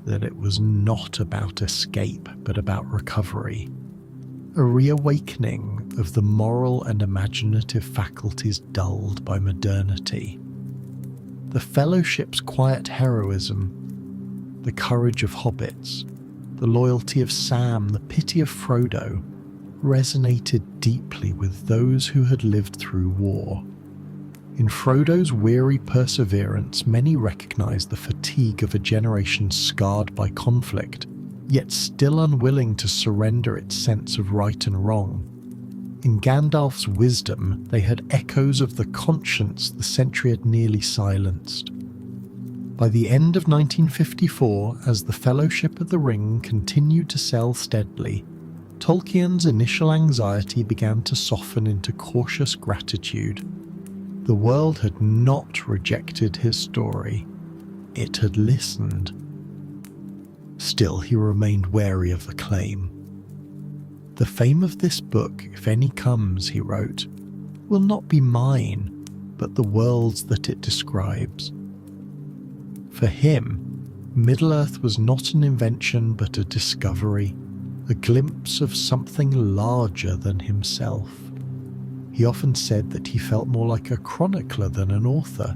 that it was not about escape, but about recovery. A reawakening of the moral and imaginative faculties dulled by modernity. The Fellowship's quiet heroism, the courage of hobbits, the loyalty of Sam, the pity of Frodo, resonated deeply with those who had lived through war. In Frodo's weary perseverance, many recognized the fatigue of a generation scarred by conflict, yet still unwilling to surrender its sense of right and wrong. In Gandalf's wisdom, they had echoes of the conscience the century had nearly silenced. By the end of 1954, as the Fellowship of the Ring continued to sell steadily, Tolkien's initial anxiety began to soften into cautious gratitude. The world had not rejected his story. It had listened. Still, he remained wary of the claim. "The fame of this book, if any comes," he wrote, "will not be mine, but the world's that it describes. For him, Middle-earth was not an invention but a discovery, a glimpse of something larger than himself. He often said that he felt more like a chronicler than an author,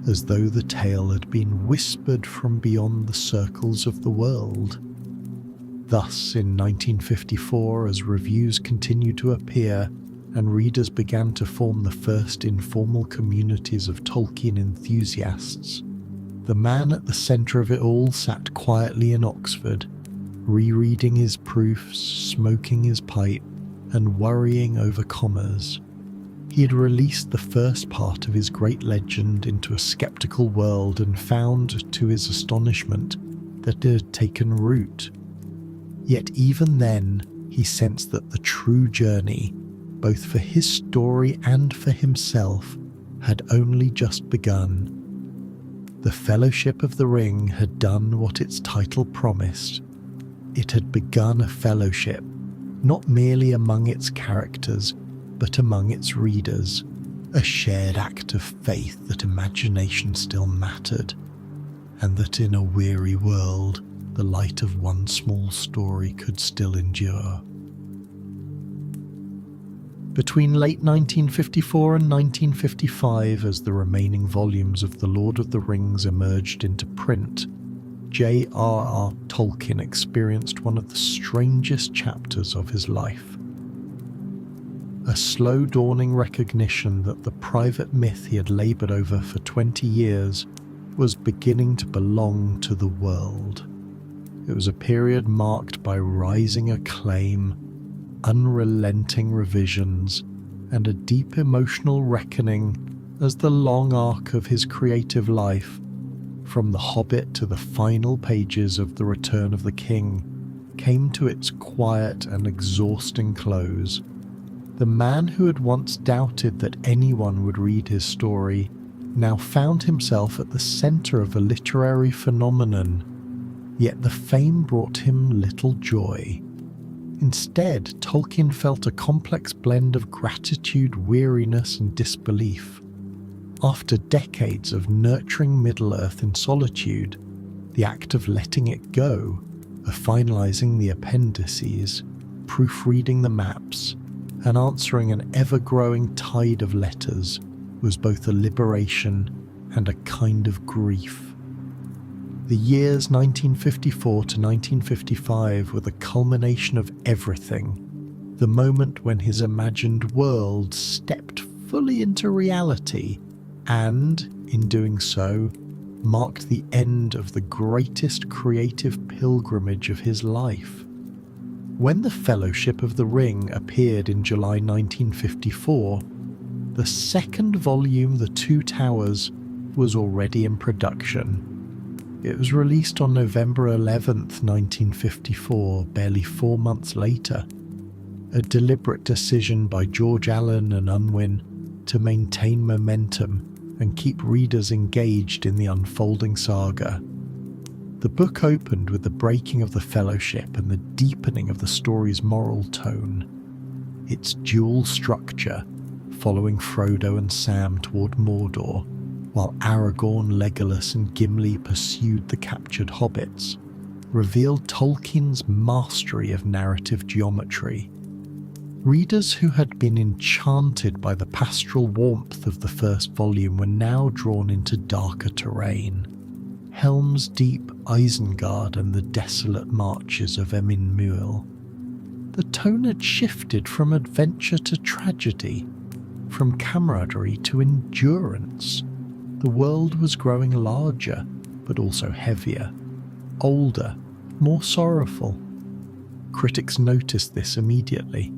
as though the tale had been whispered from beyond the circles of the world. Thus, in 1954, as reviews continued to appear and readers began to form the first informal communities of Tolkien enthusiasts, the man at the centre of it all sat quietly in Oxford, rereading his proofs, smoking his pipe, and worrying over commas. He had released the first part of his great legend into a sceptical world and found, to his astonishment, that it had taken root. Yet even then, he sensed that the true journey, both for his story and for himself, had only just begun. The Fellowship of the Ring had done what its title promised. It had begun a fellowship, not merely among its characters, but among its readers, a shared act of faith that imagination still mattered, and that in a weary world, the light of one small story could still endure. Between late 1954 and 1955, as the remaining volumes of The Lord of the Rings emerged into print, J.R.R. Tolkien experienced one of the strangest chapters of his life. A slow dawning recognition that the private myth he had laboured over for 20 years was beginning to belong to the world. It was a period marked by rising acclaim, unrelenting revisions, and a deep emotional reckoning as the long arc of his creative life, from The Hobbit to the final pages of The Return of the King, came to its quiet and exhausting close. The man who had once doubted that anyone would read his story now found himself at the centre of a literary phenomenon, yet the fame brought him little joy. Instead, Tolkien felt a complex blend of gratitude, weariness, and disbelief. After decades of nurturing Middle-earth in solitude, the act of letting it go, of finalising the appendices, proofreading the maps, and answering an ever-growing tide of letters was both a liberation and a kind of grief. The years 1954 to 1955 were the culmination of everything, the moment when his imagined world stepped fully into reality and, in doing so, marked the end of the greatest creative pilgrimage of his life. When The Fellowship of the Ring appeared in July 1954, the second volume, The Two Towers, was already in production. It was released on November 11th, 1954, barely 4 months later, a deliberate decision by George Allen and Unwin to maintain momentum and keep readers engaged in the unfolding saga. The book opened with the breaking of the Fellowship and the deepening of the story's moral tone. Its dual structure, following Frodo and Sam toward Mordor, while Aragorn, Legolas and Gimli pursued the captured hobbits, revealed Tolkien's mastery of narrative geometry. Readers who had been enchanted by the pastoral warmth of the first volume were now drawn into darker terrain. Helm's Deep, Isengard and the desolate marches of Emin Muil. The tone had shifted from adventure to tragedy, from camaraderie to endurance. The world was growing larger, but also heavier, older, more sorrowful. Critics noticed this immediately.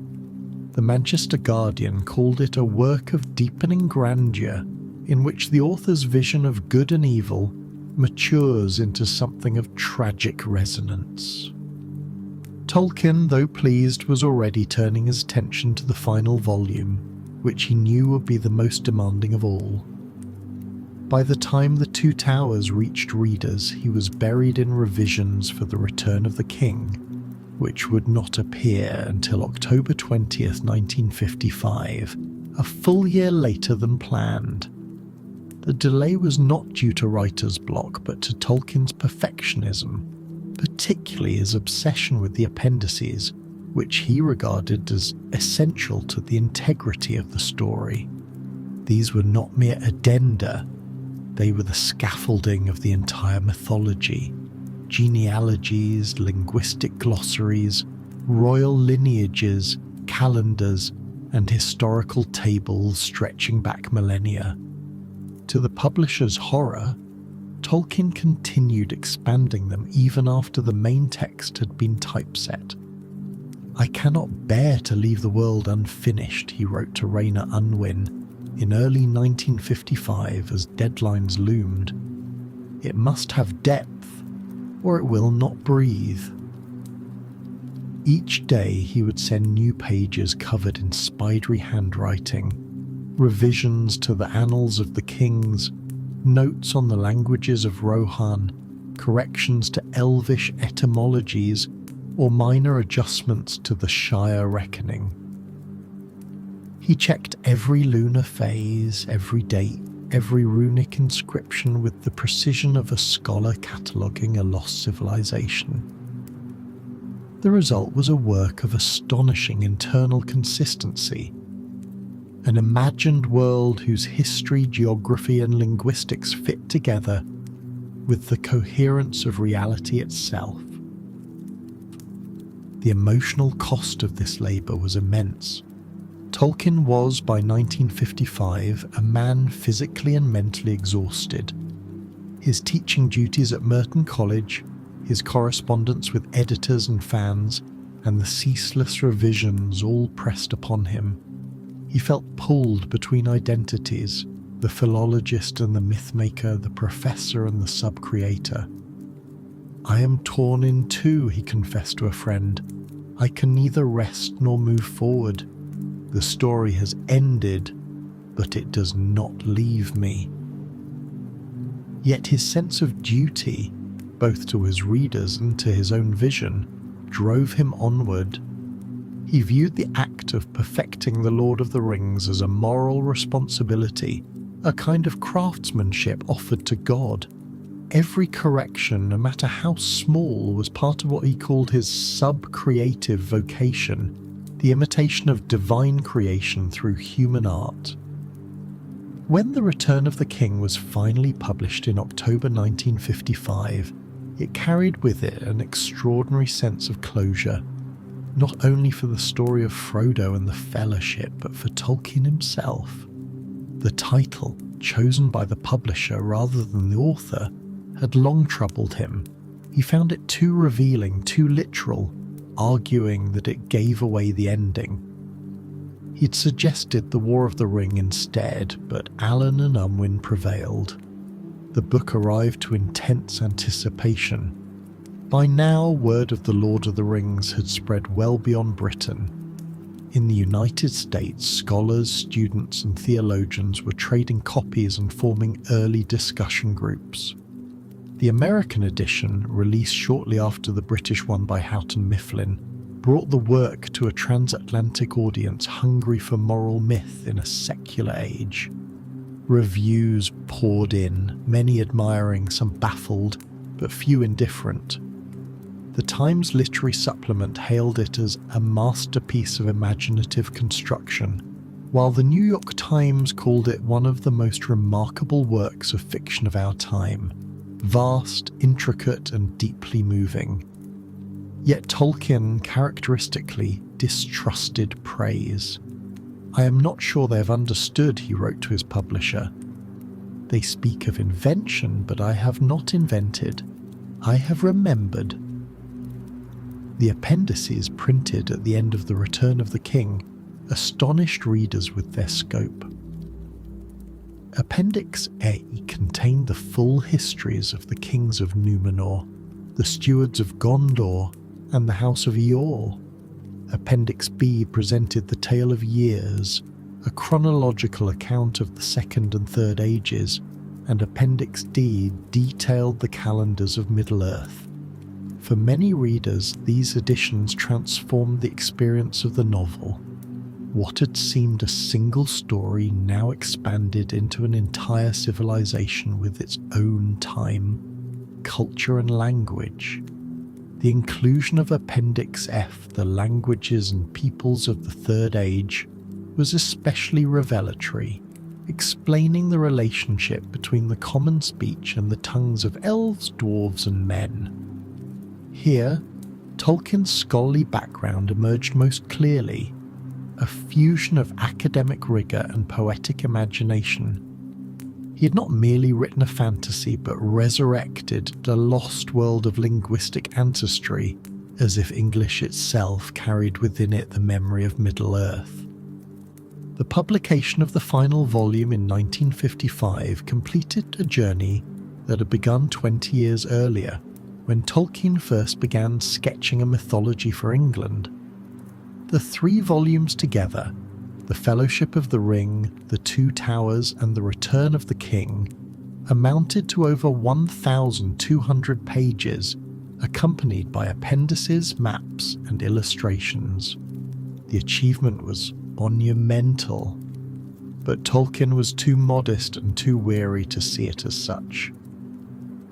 The Manchester Guardian called it a work of deepening grandeur, in which the author's vision of good and evil matures into something of tragic resonance. Tolkien, though pleased, was already turning his attention to the final volume, which he knew would be the most demanding of all. By the time The Two Towers reached readers, he was buried in revisions for The Return of the King, which would not appear until October 20th, 1955, a full year later than planned. The delay was not due to writer's block, but to Tolkien's perfectionism, particularly his obsession with the appendices, which he regarded as essential to the integrity of the story. These were not mere addenda, they were the scaffolding of the entire mythology. Genealogies, linguistic glossaries, royal lineages, calendars, and historical tables stretching back millennia. To the publisher's horror, Tolkien continued expanding them even after the main text had been typeset. "I cannot bear to leave the world unfinished," he wrote to Rayner Unwin in early 1955 as deadlines loomed. "It must have depth, or it will not breathe." Each day he would send new pages covered in spidery handwriting, revisions to the annals of the kings, notes on the languages of Rohan, corrections to Elvish etymologies, or minor adjustments to the Shire reckoning. He checked every lunar phase, every date, every runic inscription with the precision of a scholar cataloguing a lost civilization. The result was a work of astonishing internal consistency, an imagined world whose history, geography, and linguistics fit together with the coherence of reality itself. The emotional cost of this labour was immense. Tolkien was, by 1955, a man physically and mentally exhausted. His teaching duties at Merton College, his correspondence with editors and fans, and the ceaseless revisions all pressed upon him. He felt pulled between identities, the philologist and the mythmaker, the professor and the sub-creator. "I am torn in two," he confessed to a friend. "I can neither rest nor move forward. The story has ended, but it does not leave me." Yet his sense of duty, both to his readers and to his own vision, drove him onward. He viewed the act of perfecting The Lord of the Rings as a moral responsibility, a kind of craftsmanship offered to God. Every correction, no matter how small, was part of what he called his sub-creative vocation, the imitation of divine creation through human art. When The Return of the King was finally published in October 1955, it carried with it an extraordinary sense of closure, not only for the story of Frodo and the Fellowship, but for Tolkien himself. The title, chosen by the publisher rather than the author, had long troubled him. He found it too revealing, too literal, arguing that it gave away the ending. He'd suggested The War of the Ring instead, but Allen and Unwin prevailed. The book arrived to intense anticipation. By now, word of The Lord of the Rings had spread well beyond Britain. In the United States, scholars, students, and theologians were trading copies and forming early discussion groups. The American edition, released shortly after the British one by Houghton Mifflin, brought the work to a transatlantic audience hungry for moral myth in a secular age. Reviews poured in, many admiring, some baffled, but few indifferent. The Times Literary Supplement hailed it as a masterpiece of imaginative construction, while the New York Times called it one of the most remarkable works of fiction of our time, vast, intricate, and deeply moving. Yet Tolkien characteristically distrusted praise. "I am not sure they have understood," he wrote to his publisher. "They speak of invention, but I have not invented. I have remembered." The appendices printed at the end of The Return of the King astonished readers with their scope. Appendix A contained the full histories of the kings of Númenor, the stewards of Gondor, and the House of Eorl. Appendix B presented the Tale of Years, a chronological account of the Second and Third Ages, and Appendix D detailed the calendars of Middle-earth. For many readers, these editions transformed the experience of the novel. What had seemed a single story now expanded into an entire civilization with its own time, culture and language. The inclusion of Appendix F, the languages and peoples of the Third Age, was especially revelatory, explaining the relationship between the common speech and the tongues of elves, dwarves and men. Here, Tolkien's scholarly background emerged most clearly, a fusion of academic rigour and poetic imagination. He had not merely written a fantasy but resurrected the lost world of linguistic ancestry, as if English itself carried within it the memory of Middle-earth. The publication of the final volume in 1955 completed a journey that had begun 20 years earlier, when Tolkien first began sketching a mythology for England. The 3 volumes together, The Fellowship of the Ring, The Two Towers and The Return of the King, amounted to over 1,200 pages, accompanied by appendices, maps and illustrations. The achievement was monumental, but Tolkien was too modest and too weary to see it as such.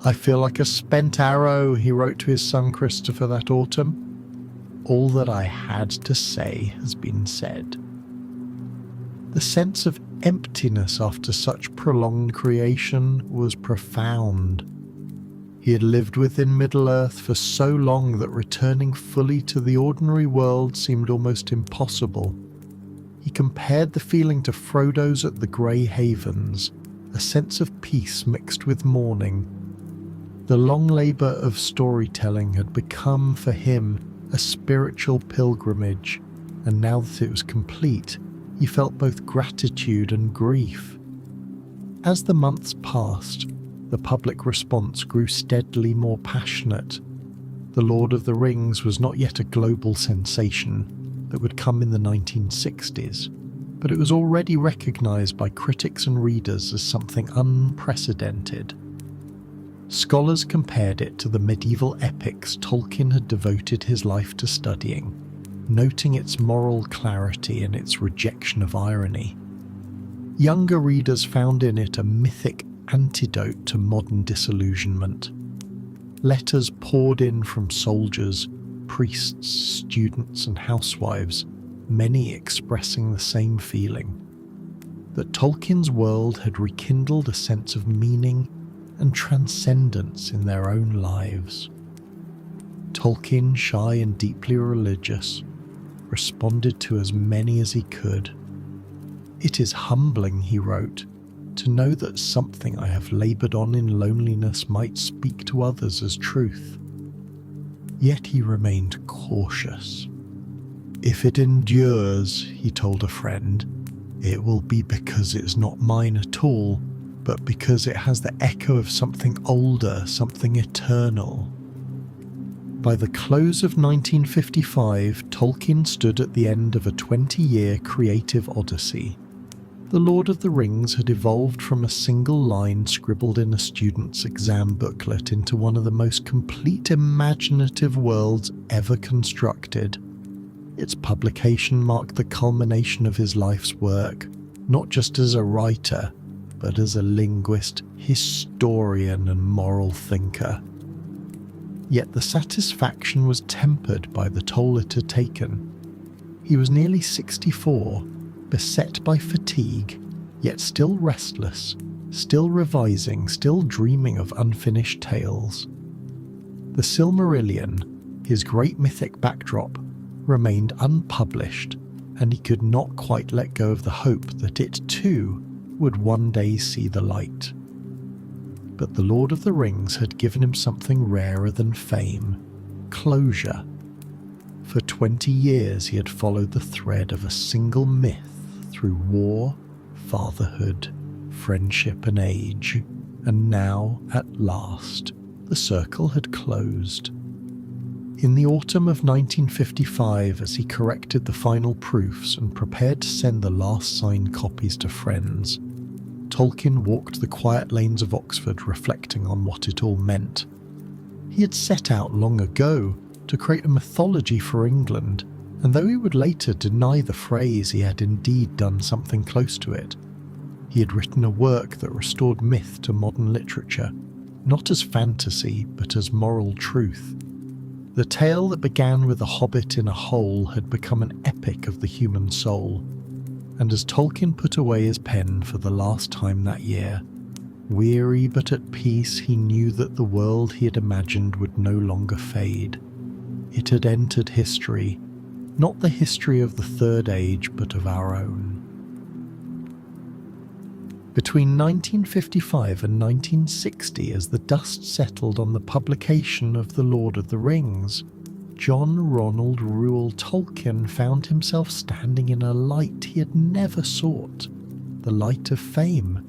"I feel like a spent arrow," he wrote to his son Christopher that autumn. "All that I had to say has been said." The sense of emptiness after such prolonged creation was profound. He had lived within Middle-earth for so long that returning fully to the ordinary world seemed almost impossible. He compared the feeling to Frodo's at the Grey Havens, a sense of peace mixed with mourning. The long labour of storytelling had become for him a spiritual pilgrimage, and now that it was complete, he felt both gratitude and grief. As the months passed, the public response grew steadily more passionate. The Lord of the Rings was not yet a global sensation that would come in the 1960s, but it was already recognised by critics and readers as something unprecedented. Scholars compared it to the medieval epics Tolkien had devoted his life to studying, noting its moral clarity and its rejection of irony. Younger readers found in it a mythic antidote to modern disillusionment. Letters poured in from soldiers, priests, students and housewives, many expressing the same feeling, that Tolkien's world had rekindled a sense of meaning and transcendence in their own lives. Tolkien, shy and deeply religious, responded to as many as he could. "It is humbling," he wrote, "to know that something I have laboured on in loneliness might speak to others as truth." Yet he remained cautious. "If it endures," he told a friend, "it will be because it's not mine at all, but because it has the echo of something older, something eternal." By the close of 1955, Tolkien stood at the end of a 20-year creative odyssey. The Lord of the Rings had evolved from a single line scribbled in a student's exam booklet into one of the most complete imaginative worlds ever constructed. Its publication marked the culmination of his life's work, not just as a writer, but as a linguist, historian and moral thinker. Yet the satisfaction was tempered by the toll it had taken. He was nearly 64, beset by fatigue, yet still restless, still revising, still dreaming of unfinished tales. The Silmarillion, his great mythic backdrop, remained unpublished, and he could not quite let go of the hope that it too would one day see the light. But the Lord of the Rings had given him something rarer than fame: closure. For 20 years he had followed the thread of a single myth through war, fatherhood, friendship and age, and now, at last, the circle had closed. In the autumn of 1955, as he corrected the final proofs and prepared to send the last signed copies to friends, Tolkien walked the quiet lanes of Oxford reflecting on what it all meant. He had set out long ago to create a mythology for England, And though he would later deny the phrase, he had indeed done something close to it. He had written a work that restored myth to modern literature, not as fantasy, but as moral truth. The tale that began with a hobbit in a hole had become an epic of the human soul, and as Tolkien put away his pen for the last time that year, weary but at peace, he knew that the world he had imagined would no longer fade. It had entered history, not the history of the Third Age, but of our own. Between 1955 and 1960, as the dust settled on the publication of The Lord of the Rings, John Ronald Reuel Tolkien found himself standing in a light he had never sought, the light of fame.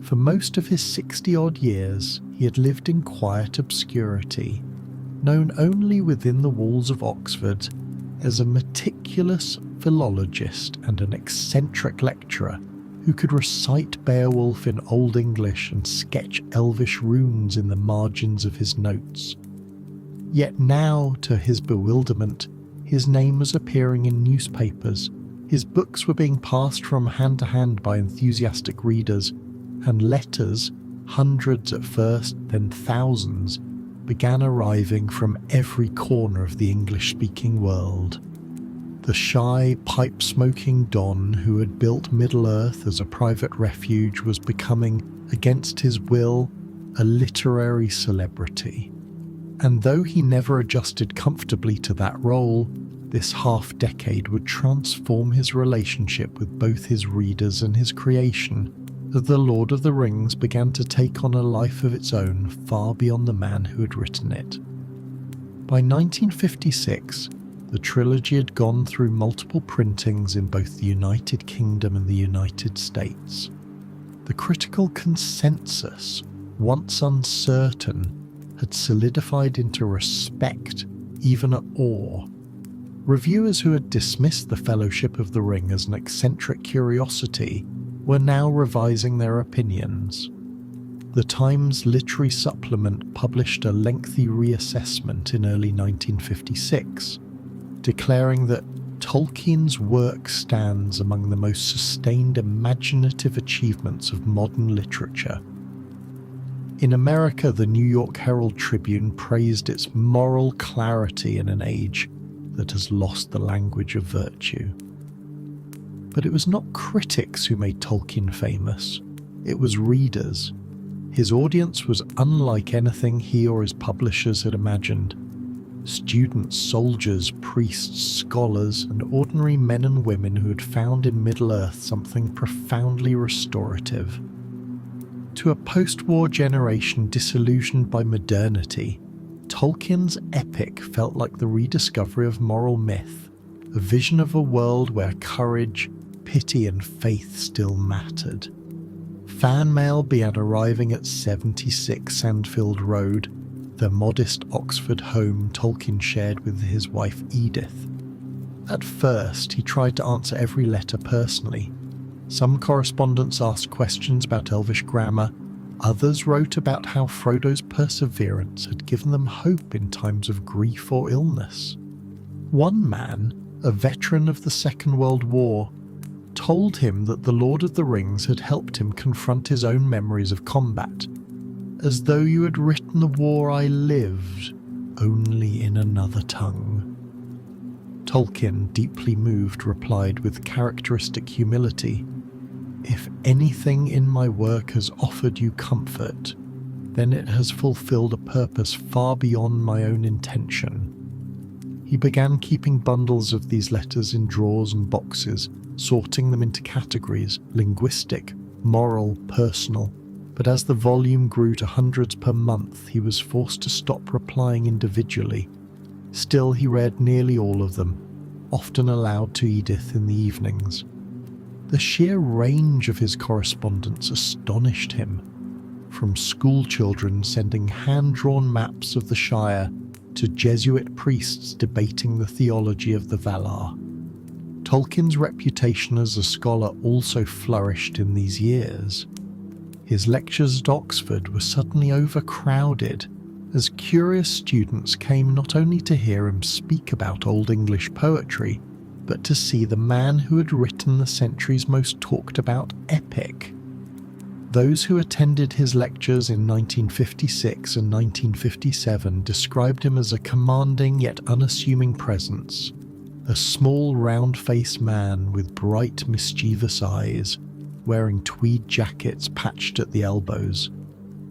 For most of his 60-odd years, he had lived in quiet obscurity, known only within the walls of Oxford as a meticulous philologist and an eccentric lecturer who could recite Beowulf in Old English and sketch elvish runes in the margins of his notes. Yet now, to his bewilderment, his name was appearing in newspapers, his books were being passed from hand to hand by enthusiastic readers, and letters, hundreds at first, then thousands, began arriving from every corner of the English-speaking world. The shy, pipe-smoking Don who had built Middle-earth as a private refuge was becoming, against his will, a literary celebrity. And though he never adjusted comfortably to that role, this half-decade would transform his relationship with both his readers and his creation, as The Lord of the Rings began to take on a life of its own far beyond the man who had written it. By 1956, the trilogy had gone through multiple printings in both the United Kingdom and the United States. The critical consensus, once uncertain, had solidified into respect, even awe. Reviewers who had dismissed the Fellowship of the Ring as an eccentric curiosity were now revising their opinions. The Times Literary Supplement published a lengthy reassessment in early 1956, declaring that Tolkien's work stands among the most sustained imaginative achievements of modern literature. In America, the New York Herald Tribune praised its moral clarity in an age that has lost the language of virtue. But it was not critics who made Tolkien famous, it was readers. His audience was unlike anything he or his publishers had imagined. Students, soldiers, priests, scholars, and ordinary men and women who had found in Middle-earth something profoundly restorative. To a post-war generation disillusioned by modernity, Tolkien's epic felt like the rediscovery of moral myth, a vision of a world where courage, pity and faith still mattered. Fan mail began arriving at 76 Sandfield Road, the modest Oxford home Tolkien shared with his wife Edith. At first, he tried to answer every letter personally. Some correspondents asked questions about Elvish grammar, others wrote about how Frodo's perseverance had given them hope in times of grief or illness. One man, a veteran of the Second World War, told him that The Lord of the Rings had helped him confront his own memories of combat, as though you had written the war I lived, only in another tongue. Tolkien, deeply moved, replied with characteristic humility, "If anything in my work has offered you comfort, then it has fulfilled a purpose far beyond my own intention." He began keeping bundles of these letters in drawers and boxes, sorting them into categories: linguistic, moral, personal. But as the volume grew to hundreds per month, he was forced to stop replying individually. Still, he read nearly all of them, often aloud to Edith in the evenings. The sheer range of his correspondence astonished him, from school children sending hand-drawn maps of the Shire to Jesuit priests debating the theology of the Valar. Tolkien's reputation as a scholar also flourished in these years. His lectures at Oxford were suddenly overcrowded, as curious students came not only to hear him speak about Old English poetry, but to see the man who had written the century's most talked about epic. Those who attended his lectures in 1956 and 1957 described him as a commanding yet unassuming presence, a small round-faced man with bright mischievous eyes, wearing tweed jackets patched at the elbows.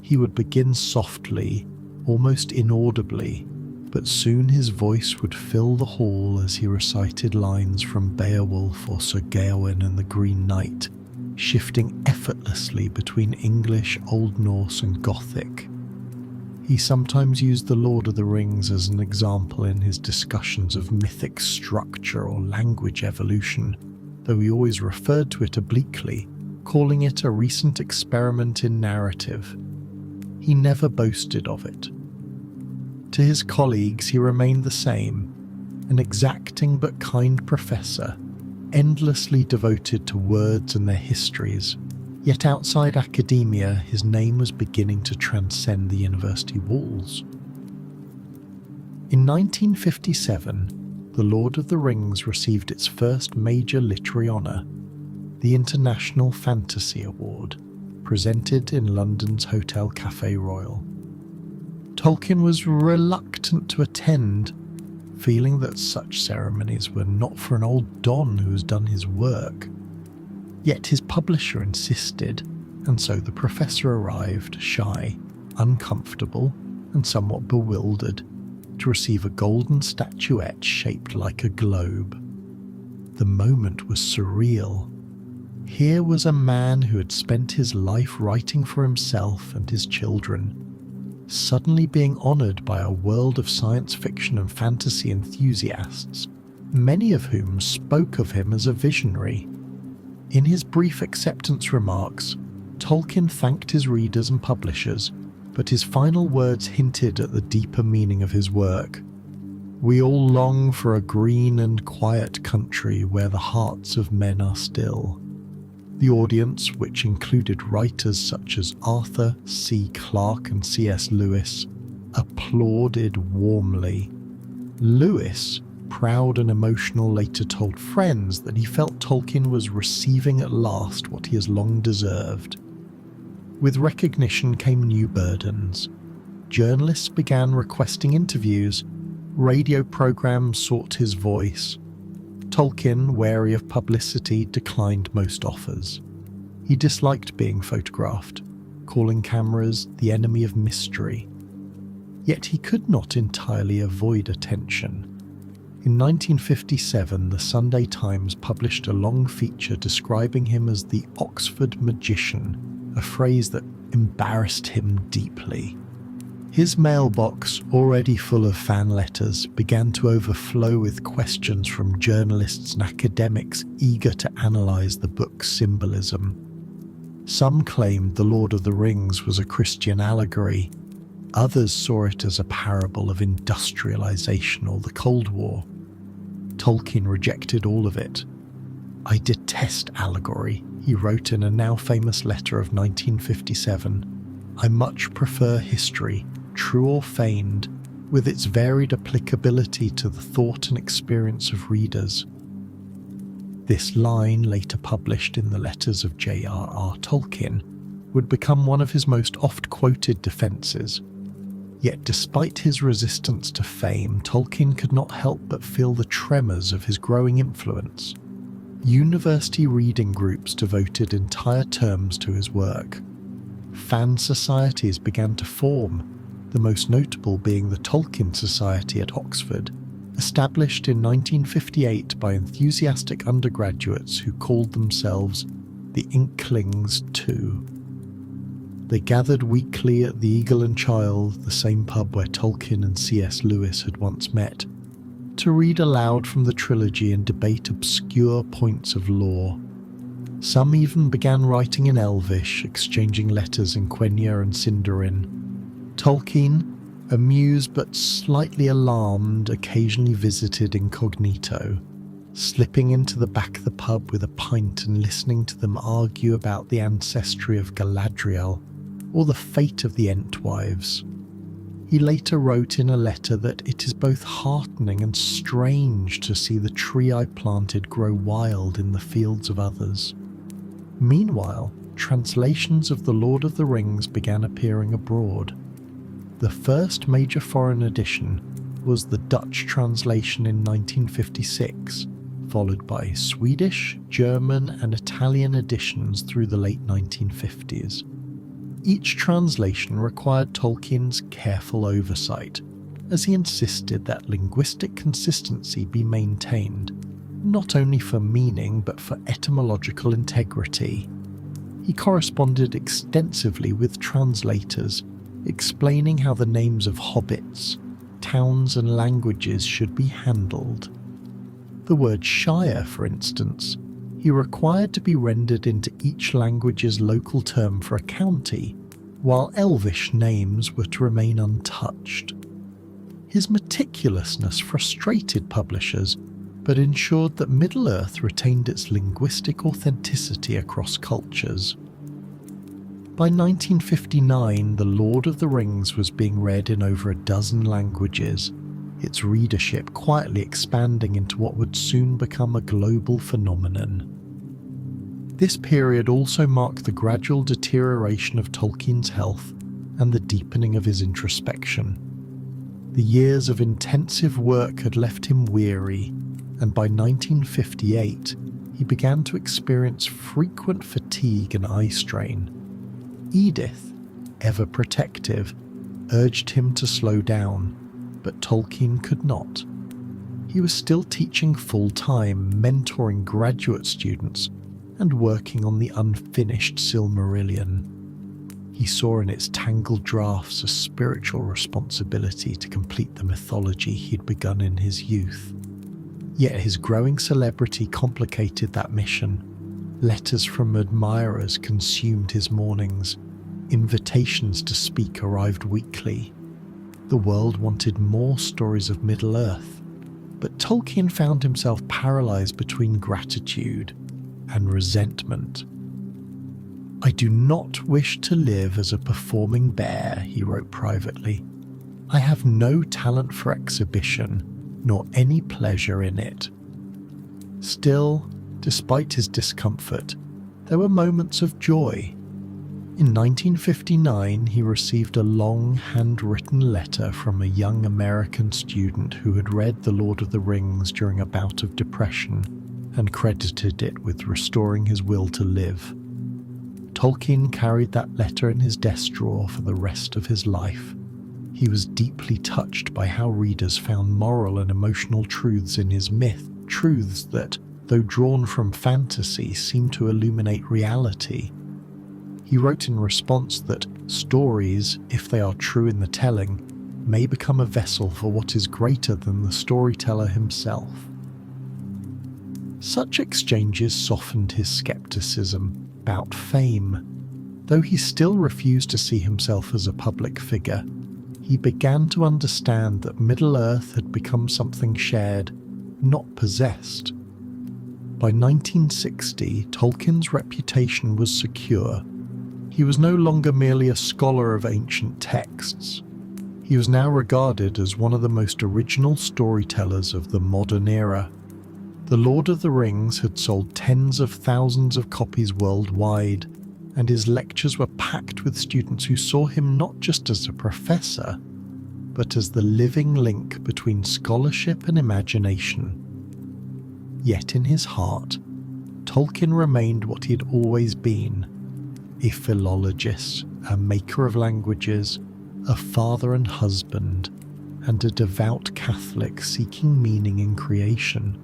He would begin softly, almost inaudibly, but soon his voice would fill the hall as he recited lines from Beowulf or Sir Gawain and the Green Knight, shifting effortlessly between English, Old Norse and Gothic. He sometimes used the Lord of the Rings as an example in his discussions of mythic structure or language evolution, though he always referred to it obliquely, calling it a recent experiment in narrative. He never boasted of it. To his colleagues he remained the same, an exacting but kind professor, endlessly devoted to words and their histories. Yet outside academia, his name was beginning to transcend the university walls. In 1957, The Lord of the Rings received its first major literary honour, the International Fantasy Award, presented in London's Hotel Café Royal. Tolkien was reluctant to attend, feeling that such ceremonies were not for an old don who has done his work. Yet his publisher insisted, and so the professor arrived, shy, uncomfortable, and somewhat bewildered, to receive a golden statuette shaped like a globe. The moment was surreal. Here was a man who had spent his life writing for himself and his children, suddenly being honoured by a world of science fiction and fantasy enthusiasts, many of whom spoke of him as a visionary. In his brief acceptance remarks, Tolkien thanked his readers and publishers, but his final words hinted at the deeper meaning of his work. "We all long for a green and quiet country where the hearts of men are still." The audience, which included writers such as Arthur C. Clarke and C.S. Lewis, applauded warmly. Lewis, proud and emotional, later told friends that he felt Tolkien was receiving at last what he has long deserved. With recognition came new burdens. Journalists began requesting interviews. Radio programs sought his voice. Tolkien, wary of publicity, declined most offers. He disliked being photographed, calling cameras the enemy of mystery. Yet he could not entirely avoid attention. In 1957, the Sunday Times published a long feature describing him as the Oxford magician, a phrase that embarrassed him deeply. His mailbox, already full of fan letters, began to overflow with questions from journalists and academics eager to analyse the book's symbolism. Some claimed The Lord of the Rings was a Christian allegory. Others saw it as a parable of industrialisation or the Cold War. Tolkien rejected all of it. "I detest allegory," he wrote in a now famous letter of 1957. "I much prefer history, true or feigned, with its varied applicability to the thought and experience of readers." This line, later published in the letters of J.R.R. Tolkien, would become one of his most oft-quoted defences. Yet despite his resistance to fame, Tolkien could not help but feel the tremors of his growing influence. University reading groups devoted entire terms to his work. Fan societies began to form, the most notable being the Tolkien Society at Oxford, established in 1958 by enthusiastic undergraduates who called themselves the Inklings too. They gathered weekly at the Eagle and Child, the same pub where Tolkien and C.S. Lewis had once met, to read aloud from the trilogy and debate obscure points of lore. Some even began writing in Elvish, exchanging letters in Quenya and Sindarin. Tolkien, amused but slightly alarmed, occasionally visited incognito, slipping into the back of the pub with a pint and listening to them argue about the ancestry of Galadriel or the fate of the Entwives. He later wrote in a letter that it is both heartening and strange to see the tree I planted grow wild in the fields of others. Meanwhile, translations of The Lord of the Rings began appearing abroad. The first major foreign edition was the Dutch translation in 1956, followed by Swedish, German, and Italian editions through the late 1950s. Each translation required Tolkien's careful oversight, as he insisted that linguistic consistency be maintained, not only for meaning but for etymological integrity. He corresponded extensively with translators, explaining how the names of hobbits, towns and languages should be handled. The word shire, for instance, he required to be rendered into each language's local term for a county, while Elvish names were to remain untouched. His meticulousness frustrated publishers, but ensured that Middle-earth retained its linguistic authenticity across cultures. By 1959, The Lord of the Rings was being read in over a dozen languages, its readership quietly expanding into what would soon become a global phenomenon. This period also marked the gradual deterioration of Tolkien's health and the deepening of his introspection. The years of intensive work had left him weary, and by 1958, he began to experience frequent fatigue and eye strain. Edith, ever protective, urged him to slow down, but Tolkien could not. He was still teaching full-time, mentoring graduate students, and working on the unfinished Silmarillion. He saw in its tangled drafts a spiritual responsibility to complete the mythology he'd begun in his youth. Yet his growing celebrity complicated that mission. Letters from admirers consumed his mornings. Invitations to speak arrived weekly. The world wanted more stories of Middle-earth, but Tolkien found himself paralyzed between gratitude and resentment. "I do not wish to live as a performing bear," he wrote privately. "I have no talent for exhibition, nor any pleasure in it." Still, despite his discomfort, there were moments of joy. In 1959, he received a long handwritten letter from a young American student who had read The Lord of the Rings during a bout of depression and credited it with restoring his will to live. Tolkien carried that letter in his desk drawer for the rest of his life. He was deeply touched by how readers found moral and emotional truths in his myth, truths that, though drawn from fantasy, seemed to illuminate reality. He wrote in response that stories, if they are true in the telling, may become a vessel for what is greater than the storyteller himself. Such exchanges softened his skepticism about fame. Though he still refused to see himself as a public figure, he began to understand that Middle-earth had become something shared, not possessed. By 1960, Tolkien's reputation was secure. He was no longer merely a scholar of ancient texts. He was now regarded as one of the most original storytellers of the modern era. The Lord of the Rings had sold tens of thousands of copies worldwide, and his lectures were packed with students who saw him not just as a professor, but as the living link between scholarship and imagination. Yet in his heart, Tolkien remained what he had always been: a philologist, a maker of languages, a father and husband, and a devout Catholic seeking meaning in creation.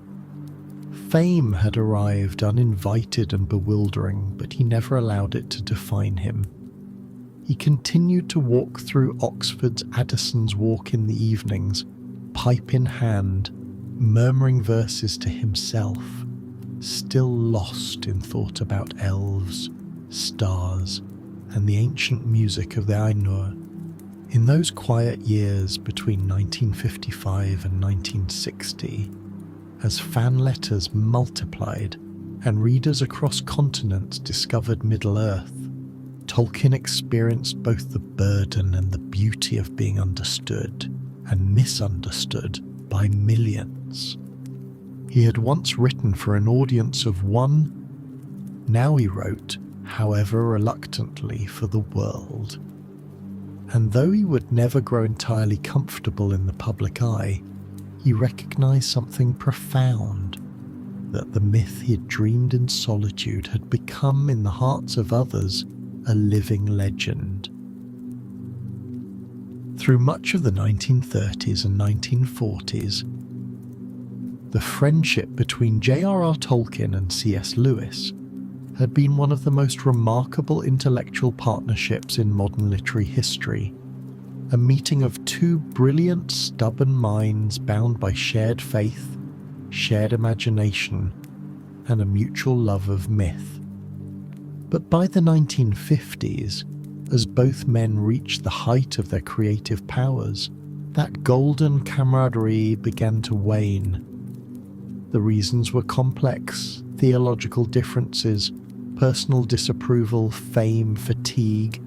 Fame had arrived uninvited and bewildering, but he never allowed it to define him. He continued to walk through Oxford's Addison's Walk in the evenings, pipe in hand, murmuring verses to himself, still lost in thought about elves, stars, and the ancient music of the Ainur. In those quiet years between 1955 and 1960, as fan letters multiplied and readers across continents discovered Middle-earth, Tolkien experienced both the burden and the beauty of being understood and misunderstood by millions. He had once written for an audience of one. Now he wrote, however reluctantly, for the world. And though he would never grow entirely comfortable in the public eye, he recognized something profound, that the myth he had dreamed in solitude had become in the hearts of others a living legend. Through much of the 1930s and 1940s, the friendship between J.R.R. Tolkien and C.S. Lewis had been one of the most remarkable intellectual partnerships in modern literary history, a meeting of two brilliant, stubborn minds bound by shared faith, shared imagination, and a mutual love of myth. But by the 1950s, as both men reached the height of their creative powers, that golden camaraderie began to wane. The reasons were complex: theological differences, personal disapproval, fame, fatigue,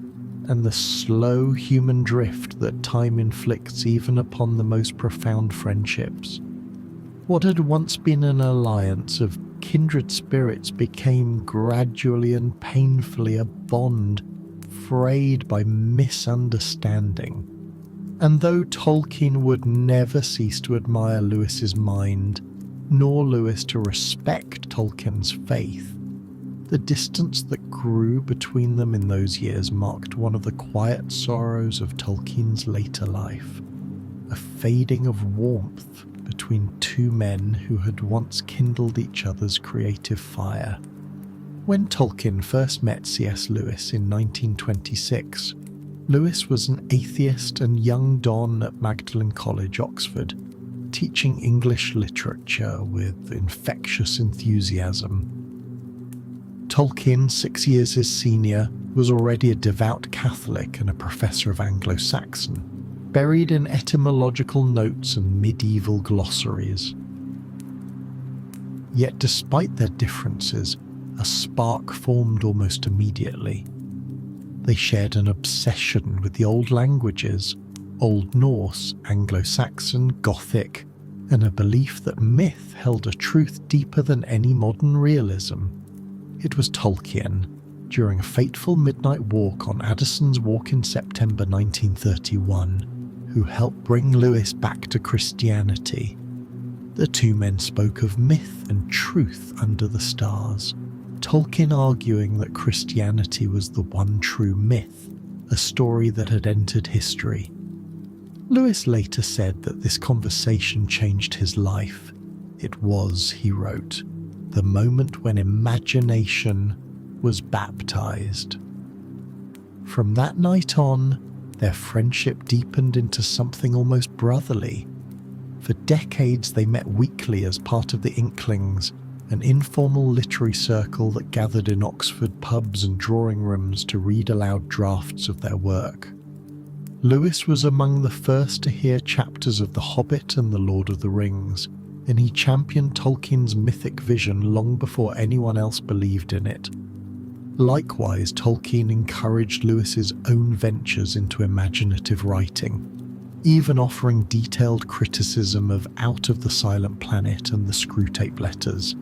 and the slow human drift that time inflicts even upon the most profound friendships. What had once been an alliance of kindred spirits became gradually and painfully a bond frayed by misunderstanding. And though Tolkien would never cease to admire Lewis's mind, nor Lewis to respect Tolkien's faith, the distance that grew between them in those years marked one of the quiet sorrows of Tolkien's later life, a fading of warmth between two men who had once kindled each other's creative fire. When Tolkien first met C.S. Lewis in 1926, Lewis was an atheist and young don at Magdalen College, Oxford, teaching English literature with infectious enthusiasm. Tolkien, 6 years his senior, was already a devout Catholic and a professor of Anglo-Saxon, buried in etymological notes and medieval glossaries. Yet despite their differences, a spark formed almost immediately. They shared an obsession with the old languages, Old Norse, Anglo-Saxon, Gothic, and a belief that myth held a truth deeper than any modern realism. It was Tolkien, during a fateful midnight walk on Addison's Walk in September 1931, who helped bring Lewis back to Christianity. The two men spoke of myth and truth under the stars, Tolkien arguing that Christianity was the one true myth, a story that had entered history. Lewis later said that this conversation changed his life. It was, he wrote, the moment when imagination was baptized. From that night on, their friendship deepened into something almost brotherly. For decades they met weekly as part of the Inklings, an informal literary circle that gathered in Oxford pubs and drawing rooms to read aloud drafts of their work. Lewis was among the first to hear chapters of The Hobbit and The Lord of the Rings, and he championed Tolkien's mythic vision long before anyone else believed in it. Likewise, Tolkien encouraged Lewis's own ventures into imaginative writing, even offering detailed criticism of Out of the Silent Planet and the Screwtape Letters.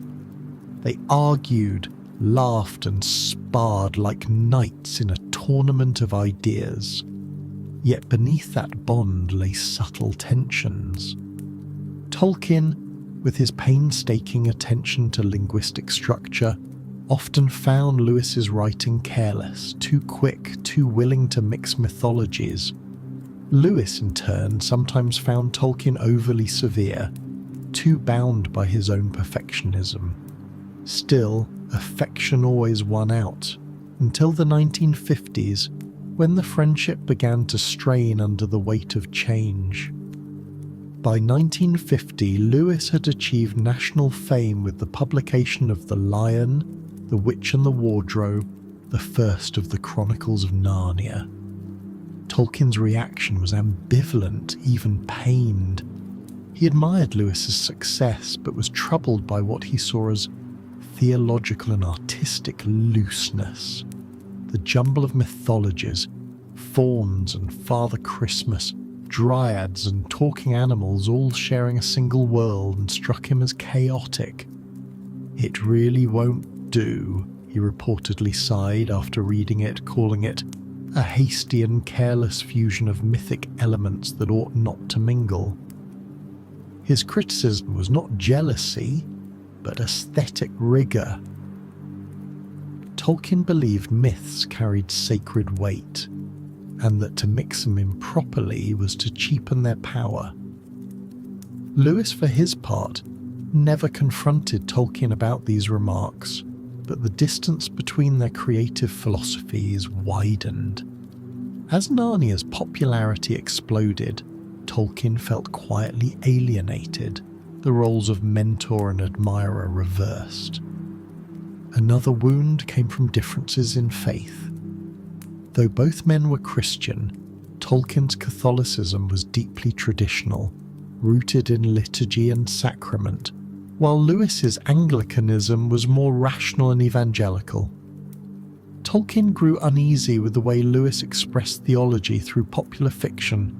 They argued, laughed, and sparred like knights in a tournament of ideas. Yet beneath that bond lay subtle tensions. Tolkien, with his painstaking attention to linguistic structure, often found Lewis's writing careless, too quick, too willing to mix mythologies. Lewis, in turn, sometimes found Tolkien overly severe, too bound by his own perfectionism. Still, affection always won out, until the 1950s, when the friendship began to strain under the weight of change. By 1950, Lewis had achieved national fame with the publication of The Lion, The Witch and the Wardrobe, the first of the Chronicles of Narnia. Tolkien's reaction was ambivalent, even pained. He admired Lewis's success, but was troubled by what he saw as theological and artistic looseness. The jumble of mythologies, fauns and Father Christmas, dryads and talking animals all sharing a single world struck him as chaotic. "It really won't do," he reportedly sighed after reading it, calling it a hasty and careless fusion of mythic elements that ought not to mingle. His criticism was not jealousy, but aesthetic rigour. Tolkien believed myths carried sacred weight, and that to mix them improperly was to cheapen their power. Lewis, for his part, never confronted Tolkien about these remarks, but the distance between their creative philosophies widened. As Narnia's popularity exploded, Tolkien felt quietly alienated. The roles of mentor and admirer reversed. Another wound came from differences in faith. Though both men were Christian, Tolkien's Catholicism was deeply traditional, rooted in liturgy and sacrament, while Lewis's Anglicanism was more rational and evangelical. Tolkien grew uneasy with the way Lewis expressed theology through popular fiction,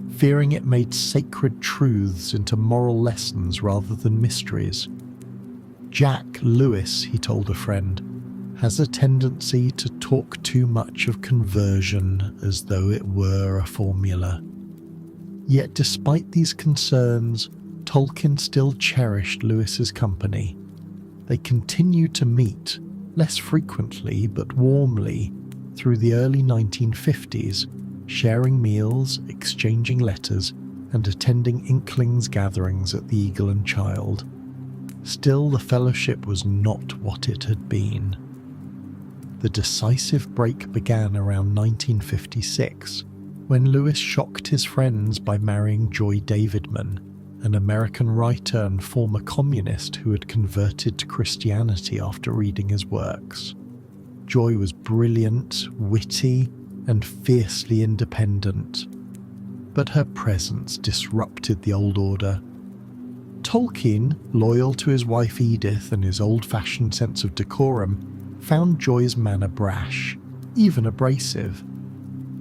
fearing it made sacred truths into moral lessons rather than mysteries. "Jack Lewis," he told a friend, "has a tendency to talk too much of conversion as though it were a formula." Yet despite these concerns, Tolkien still cherished Lewis's company. They continued to meet, less frequently but warmly, through the early 1950s, sharing meals, exchanging letters, and attending Inklings gatherings at the Eagle and Child. Still, the fellowship was not what it had been. The decisive break began around 1956, when Lewis shocked his friends by marrying Joy Davidman, an American writer and former communist who had converted to Christianity after reading his works. Joy was brilliant, witty, and fiercely independent, but her presence disrupted the old order. Tolkien, loyal to his wife Edith and his old-fashioned sense of decorum, found Joy's manner brash, even abrasive.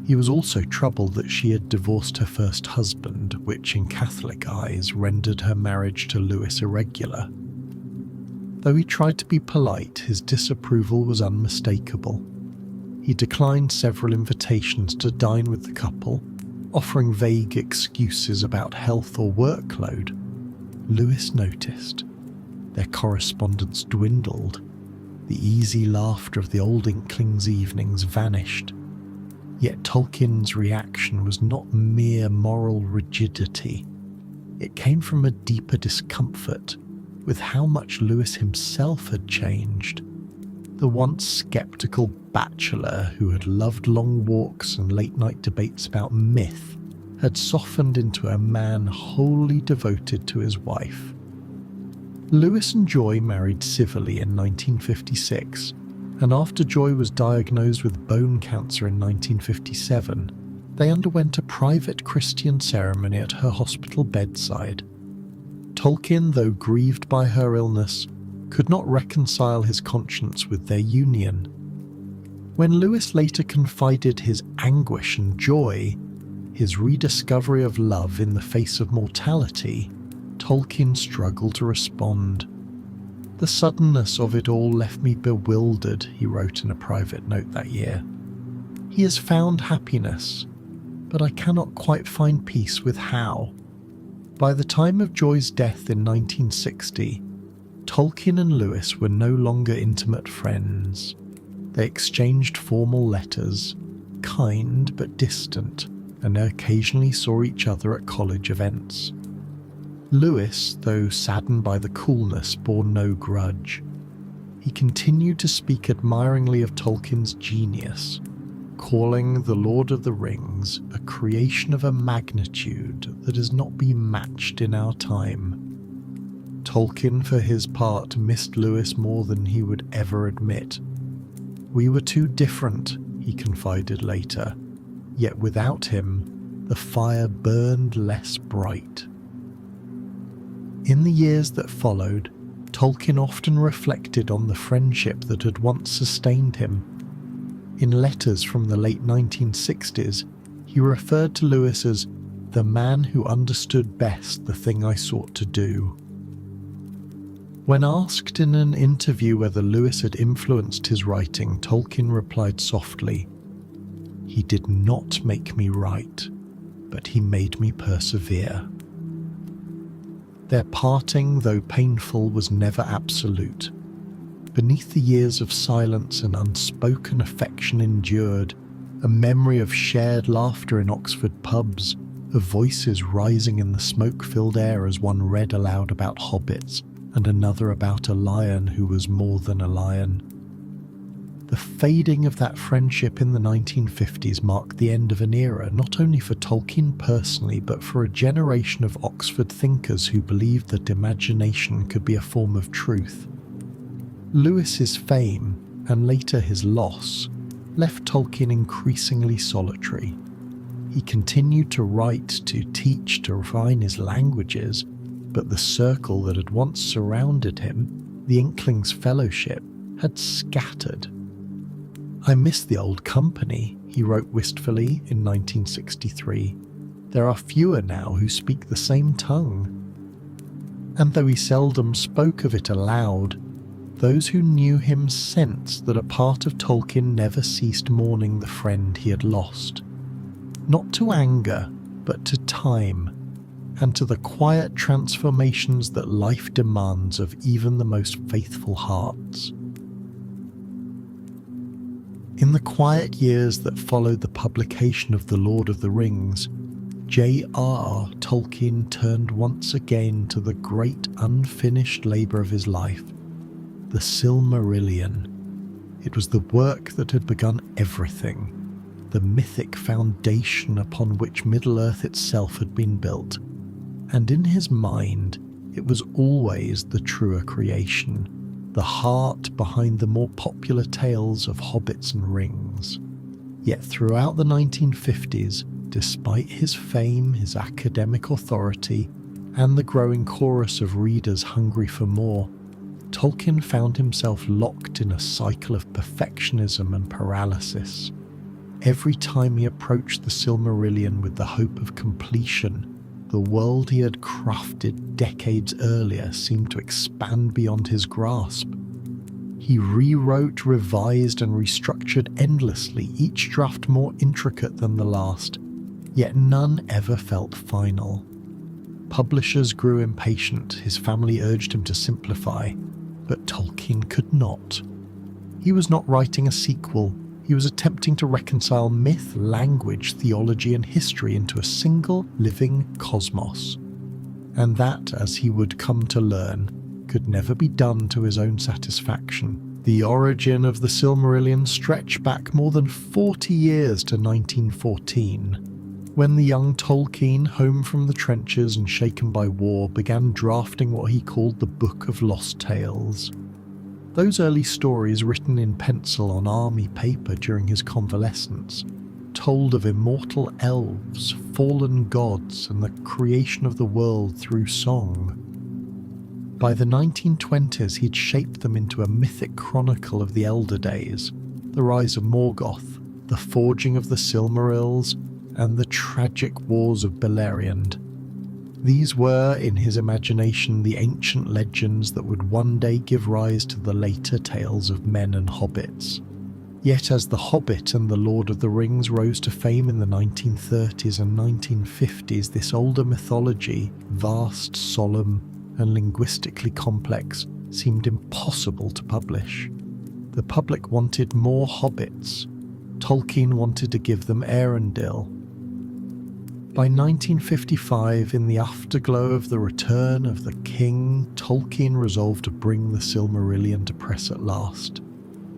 He was also troubled that she had divorced her first husband, which in Catholic eyes rendered her marriage to Lewis irregular. Though he tried to be polite, his disapproval was unmistakable. He declined several invitations to dine with the couple, offering vague excuses about health or workload. Lewis noticed. Their correspondence dwindled. The easy laughter of the old Inklings' evenings vanished. Yet Tolkien's reaction was not mere moral rigidity. It came from a deeper discomfort with how much Lewis himself had changed. The once sceptical bachelor who had loved long walks and late-night debates about myth had softened into a man wholly devoted to his wife. Lewis and Joy married civilly in 1956, and after Joy was diagnosed with bone cancer in 1957, they underwent a private Christian ceremony at her hospital bedside. Tolkien, though grieved by her illness, could not reconcile his conscience with their union. When Lewis later confided his anguish and joy, his rediscovery of love in the face of mortality, Tolkien struggled to respond. "The suddenness of it all left me bewildered," he wrote in a private note that year. "He has found happiness, but I cannot quite find peace with how." By the time of Joy's death in 1960, Tolkien and Lewis were no longer intimate friends. They exchanged formal letters, kind but distant, and occasionally saw each other at college events. Lewis, though saddened by the coolness, bore no grudge. He continued to speak admiringly of Tolkien's genius, calling The Lord of the Rings a creation of a magnitude that has not been matched in our time. Tolkien, for his part, missed Lewis more than he would ever admit. "We were too different," he confided later, "yet without him, the fire burned less bright." In the years that followed, Tolkien often reflected on the friendship that had once sustained him. In letters from the late 1960s, he referred to Lewis as the man who understood best the thing I sought to do. When asked in an interview whether Lewis had influenced his writing, Tolkien replied softly, "He did not make me write, but he made me persevere." Their parting, though painful, was never absolute. Beneath the years of silence and unspoken affection endured, a memory of shared laughter in Oxford pubs, of voices rising in the smoke-filled air as one read aloud about hobbits and another about a lion who was more than a lion. The fading of that friendship in the 1950s marked the end of an era, not only for Tolkien personally, but for a generation of Oxford thinkers who believed that imagination could be a form of truth. Lewis's fame, and later his loss, left Tolkien increasingly solitary. He continued to write, to teach, to refine his languages, but the circle that had once surrounded him, the Inklings Fellowship, had scattered. "I miss the old company," he wrote wistfully in 1963. "There are fewer now who speak the same tongue." And though he seldom spoke of it aloud, those who knew him sensed that a part of Tolkien never ceased mourning the friend he had lost. Not to anger, but to time, and to the quiet transformations that life demands of even the most faithful hearts. In the quiet years that followed the publication of The Lord of the Rings, J.R.R. Tolkien turned once again to the great unfinished labour of his life, the Silmarillion. It was the work that had begun everything, the mythic foundation upon which Middle-earth itself had been built, and in his mind it was always the truer creation, the heart behind the more popular tales of hobbits and rings. Yet throughout the 1950s, despite his fame, his academic authority, and the growing chorus of readers hungry for more, Tolkien found himself locked in a cycle of perfectionism and paralysis. Every time he approached the Silmarillion with the hope of completion, the world he had crafted decades earlier seemed to expand beyond his grasp. He rewrote, revised, and restructured endlessly, each draft more intricate than the last, yet none ever felt final. Publishers grew impatient, his family urged him to simplify, but Tolkien could not. He was not writing a sequel, he was attempting to reconcile myth, language, theology, and history into a single living cosmos. And that, as he would come to learn, could never be done to his own satisfaction. The origin of the Silmarillion stretched back more than 40 years to 1914, when the young Tolkien, home from the trenches and shaken by war, began drafting what he called the Book of Lost Tales. Those early stories, written in pencil on army paper during his convalescence, told of immortal elves, fallen gods, and the creation of the world through song. By the 1920s, he'd shaped them into a mythic chronicle of the Elder Days, the rise of Morgoth, the forging of the Silmarils, and the tragic wars of Beleriand. These were, in his imagination, the ancient legends that would one day give rise to the later tales of men and hobbits. Yet as The Hobbit and The Lord of the Rings rose to fame in the 1930s and 1950s, this older mythology, vast, solemn, and linguistically complex, seemed impossible to publish. The public wanted more hobbits. Tolkien wanted to give them Arendelle. By 1955, in the afterglow of the return of the king, Tolkien resolved to bring the Silmarillion to press at last.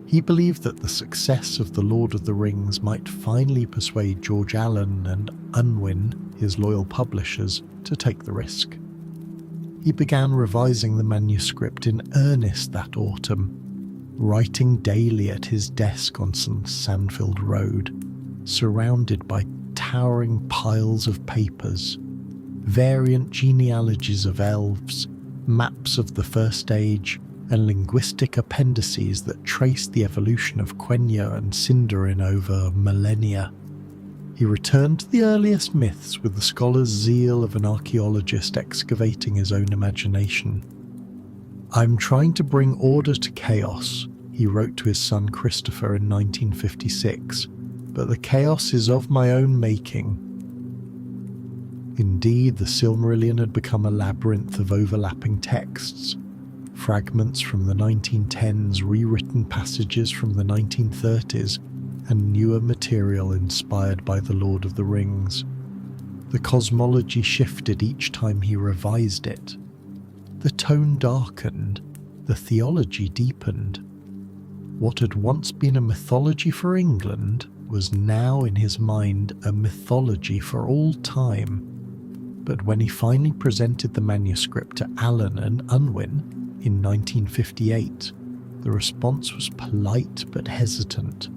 He believed that the success of The Lord of the Rings might finally persuade George Allen and Unwin, his loyal publishers, to take the risk. He began revising the manuscript in earnest that autumn, writing daily at his desk on St. Sandfield Road, surrounded by towering piles of papers, variant genealogies of elves, maps of the First Age, and linguistic appendices that traced the evolution of Quenya and Sindarin over millennia. He returned to the earliest myths with the scholar's zeal of an archaeologist excavating his own imagination. "I'm trying to bring order to chaos," he wrote to his son Christopher in 1956, "but the chaos is of my own making." Indeed, the Silmarillion had become a labyrinth of overlapping texts, fragments from the 1910s, rewritten passages from the 1930s, and newer material inspired by The Lord of the Rings. The cosmology shifted each time he revised it. The tone darkened, the theology deepened. What had once been a mythology for England was now in his mind a mythology for all time. But when he finally presented the manuscript to Allen and Unwin in 1958, the response was polite but hesitant.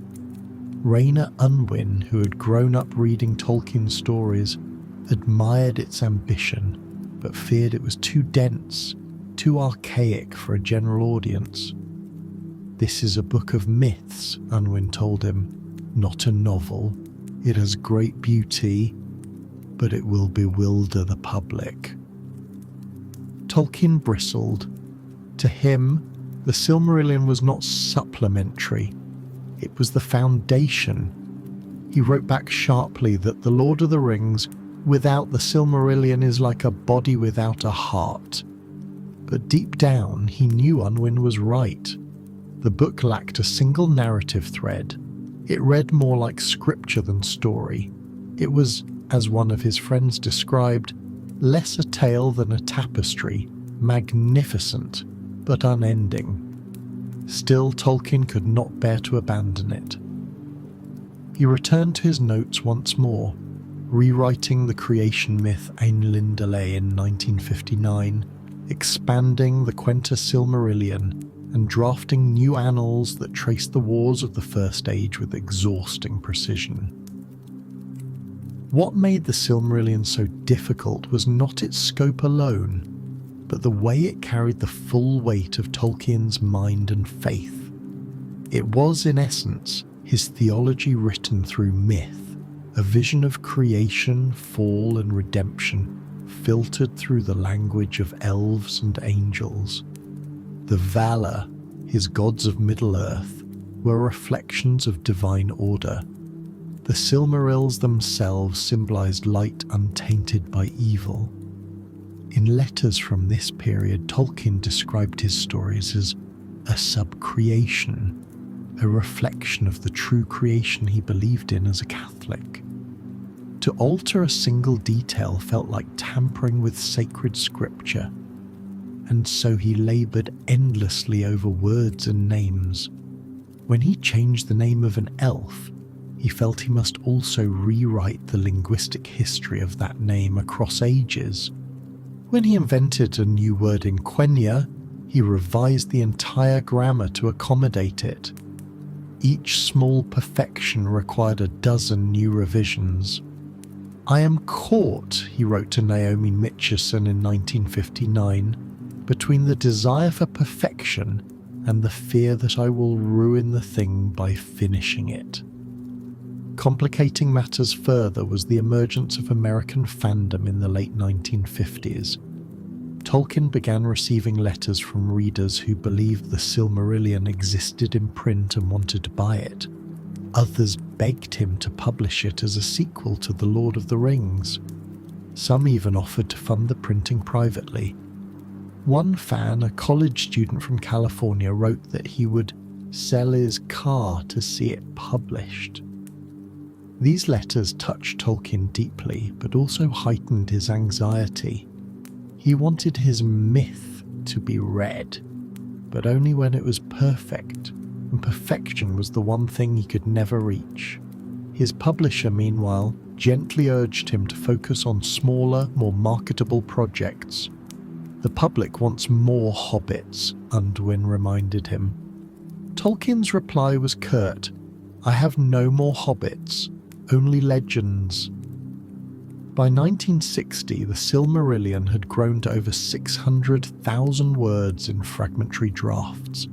Rayner Unwin, who had grown up reading Tolkien stories, admired its ambition, but feared it was too dense, too archaic for a general audience. "This is a book of myths," Unwin told him, "not a novel. It has great beauty, but it will bewilder the public." Tolkien bristled. To him, the Silmarillion was not supplementary, it was the foundation. He wrote back sharply that The Lord of the Rings without the Silmarillion is like a body without a heart. But deep down, he knew Unwin was right. The book lacked a single narrative thread. It read more like scripture than story. It was, as one of his friends described, less a tale than a tapestry, magnificent but unending. Still, Tolkien could not bear to abandon it. He returned to his notes once more, rewriting the creation myth Ainlindale in 1959, expanding the Quenta Silmarillion, and drafting new annals that traced the wars of the First Age with exhausting precision. What made the Silmarillion so difficult was not its scope alone, but the way it carried the full weight of Tolkien's mind and faith. It was, in essence, his theology written through myth, a vision of creation, fall and redemption, filtered through the language of elves and angels. The Valar, his gods of Middle-earth, were reflections of divine order. The Silmarils themselves symbolized light untainted by evil. In letters from this period, Tolkien described his stories as a subcreation, a reflection of the true creation he believed in as a Catholic. To alter a single detail felt like tampering with sacred scripture, and so he laboured endlessly over words and names. When he changed the name of an elf, he felt he must also rewrite the linguistic history of that name across ages. When he invented a new word in Quenya, he revised the entire grammar to accommodate it. Each small perfection required a dozen new revisions. "I am caught," he wrote to Naomi Mitchison in 1959, "between the desire for perfection and the fear that I will ruin the thing by finishing it." Complicating matters further was the emergence of American fandom in the late 1950s. Tolkien began receiving letters from readers who believed the Silmarillion existed in print and wanted to buy it. Others begged him to publish it as a sequel to The Lord of the Rings. Some even offered to fund the printing privately. One fan, a college student from California, wrote that he would sell his car to see it published. These letters touched Tolkien deeply, but also heightened his anxiety. He wanted his myth to be read, but only when it was perfect, and perfection was the one thing he could never reach. His publisher, meanwhile, gently urged him to focus on smaller, more marketable projects. "The public wants more hobbits," Unwin reminded him. Tolkien's reply was curt: "I have no more hobbits, only legends." By 1960, the Silmarillion had grown to over 600,000 words in fragmentary drafts,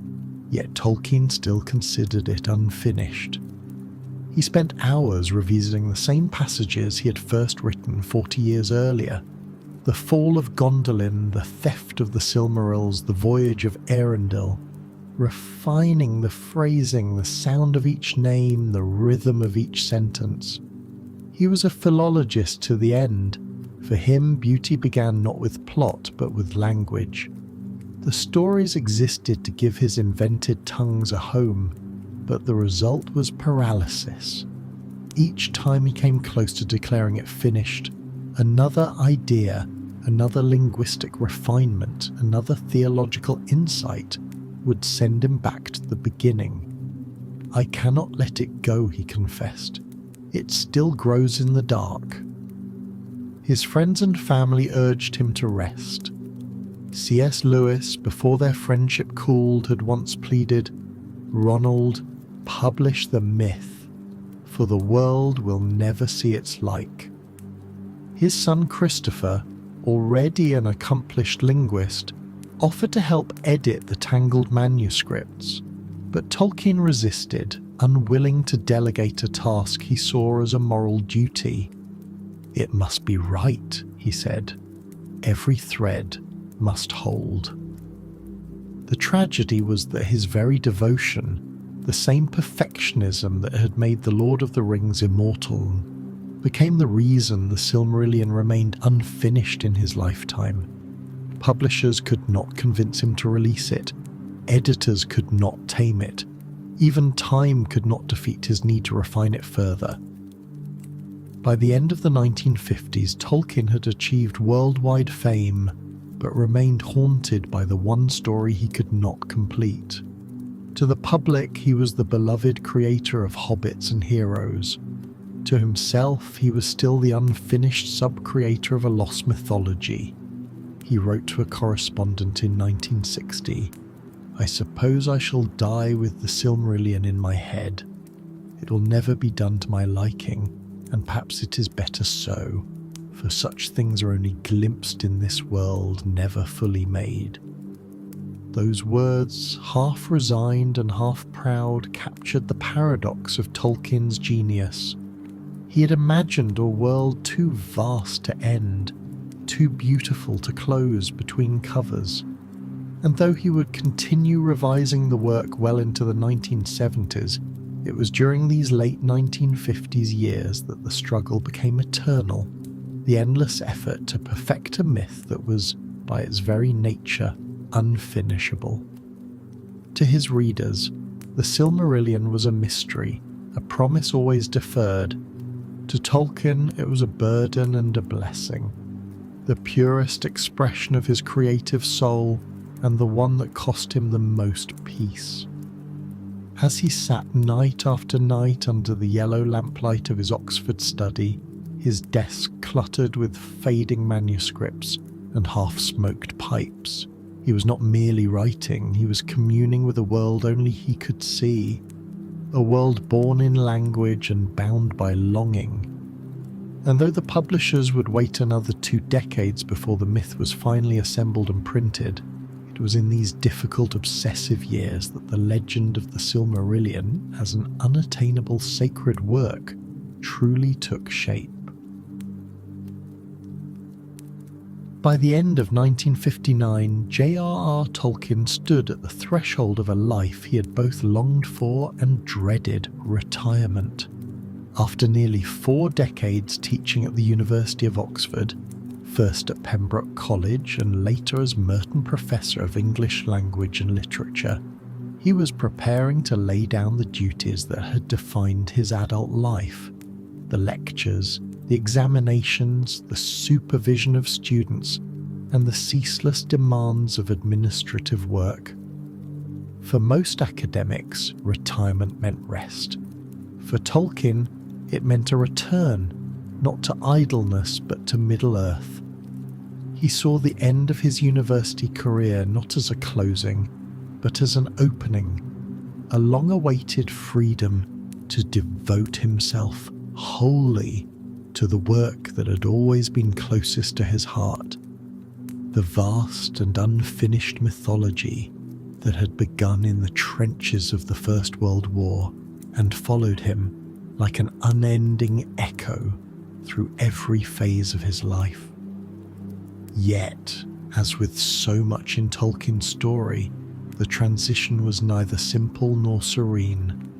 yet Tolkien still considered it unfinished. He spent hours revisiting the same passages he had first written 40 years earlier. The fall of Gondolin, the theft of the Silmarils, the voyage of Eärendil, refining the phrasing, the sound of each name, the rhythm of each sentence. He was a philologist to the end. For him, beauty began not with plot, but with language. The stories existed to give his invented tongues a home, but the result was paralysis. Each time he came close to declaring it finished, another idea, another linguistic refinement, another theological insight would send him back to the beginning. "I cannot let it go," he confessed. "It still grows in the dark." His friends and family urged him to rest. C.S. Lewis, before their friendship cooled, had once pleaded, "Ronald, publish the myth, for the world will never see its like." His son Christopher, already an accomplished linguist, offered to help edit the tangled manuscripts, but Tolkien resisted, unwilling to delegate a task he saw as a moral duty. "It must be right," he said. "Every thread must hold." The tragedy was that his very devotion, the same perfectionism that had made The Lord of the Rings immortal, became the reason the Silmarillion remained unfinished in his lifetime. Publishers could not convince him to release it. Editors could not tame it. Even time could not defeat his need to refine it further. By the end of the 1950s, Tolkien had achieved worldwide fame, but remained haunted by the one story he could not complete. To the public, he was the beloved creator of hobbits and heroes. To himself, he was still the unfinished sub-creator of a lost mythology. He wrote to a correspondent in 1960, "I suppose I shall die with the Silmarillion in my head. It will never be done to my liking, and perhaps it is better so, for such things are only glimpsed in this world, never fully made." Those words, half resigned and half proud, captured the paradox of Tolkien's genius. He had imagined a world too vast to end, too beautiful to close between covers. And though he would continue revising the work well into the 1970s, it was during these late 1950s years that the struggle became eternal, the endless effort to perfect a myth that was, by its very nature, unfinishable. To his readers, the Silmarillion was a mystery, a promise always deferred. To Tolkien, it was a burden and a blessing, the purest expression of his creative soul, and the one that cost him the most peace. As he sat night after night under the yellow lamplight of his Oxford study, his desk cluttered with fading manuscripts and half-smoked pipes, he was not merely writing, he was communing with a world only he could see, a world born in language and bound by longing. And though the publishers would wait another 2 decades before the myth was finally assembled and printed, it was in these difficult obsessive years that the legend of the Silmarillion as an unattainable sacred work truly took shape. By the end of 1959, J.R.R. Tolkien stood at the threshold of a life he had both longed for and dreaded: retirement. After nearly 4 decades teaching at the University of Oxford, first at Pembroke College and later as Merton Professor of English Language and Literature, he was preparing to lay down the duties that had defined his adult life: the lectures, the examinations, the supervision of students, and the ceaseless demands of administrative work. For most academics, retirement meant rest. For Tolkien, it meant a return, not to idleness but to Middle-earth. He saw the end of his university career not as a closing, but as an opening, a long-awaited freedom to devote himself wholly to the work that had always been closest to his heart, the vast and unfinished mythology that had begun in the trenches of the First World War and followed him like an unending echo through every phase of his life. Yet, as with so much in Tolkien's story, the transition was neither simple nor serene.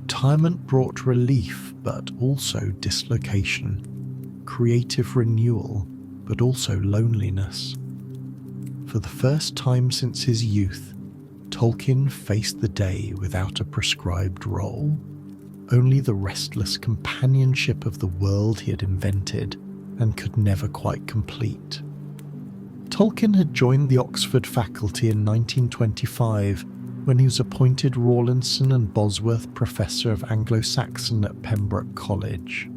Retirement brought relief, but also dislocation, creative renewal, but also loneliness. For the first time since his youth, Tolkien faced the day without a prescribed role, only the restless companionship of the world he had invented and could never quite complete. Tolkien had joined the Oxford faculty in 1925 when he was appointed Rawlinson and Bosworth Professor of Anglo-Saxon at Pembroke College.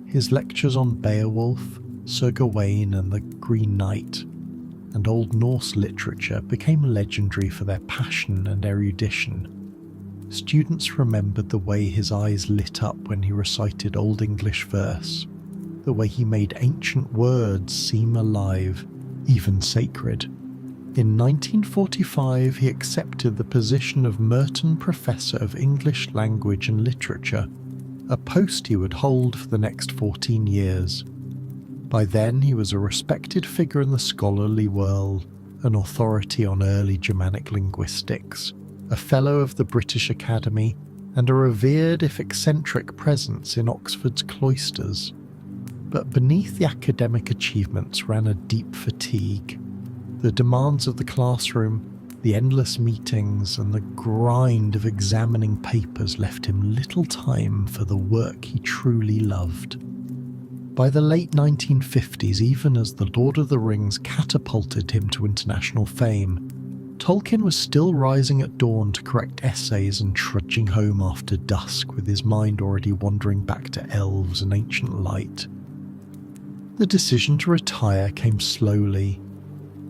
His lectures on Beowulf, Sir Gawain and the Green Knight, and Old Norse literature became legendary for their passion and erudition. Students remembered the way his eyes lit up when he recited Old English verse, the way he made ancient words seem alive, even sacred. In 1945, he accepted the position of Merton Professor of English Language and Literature, a post he would hold for the next 14 years. By then, he was a respected figure in the scholarly world, an authority on early Germanic linguistics, a Fellow of the British Academy, and a revered if eccentric presence in Oxford's cloisters. But beneath the academic achievements ran a deep fatigue. The demands of the classroom, the endless meetings, and the grind of examining papers left him little time for the work he truly loved. By the late 1950s, even as The Lord of the Rings catapulted him to international fame, Tolkien was still rising at dawn to correct essays and trudging home after dusk with his mind already wandering back to elves and ancient light. The decision to retire came slowly.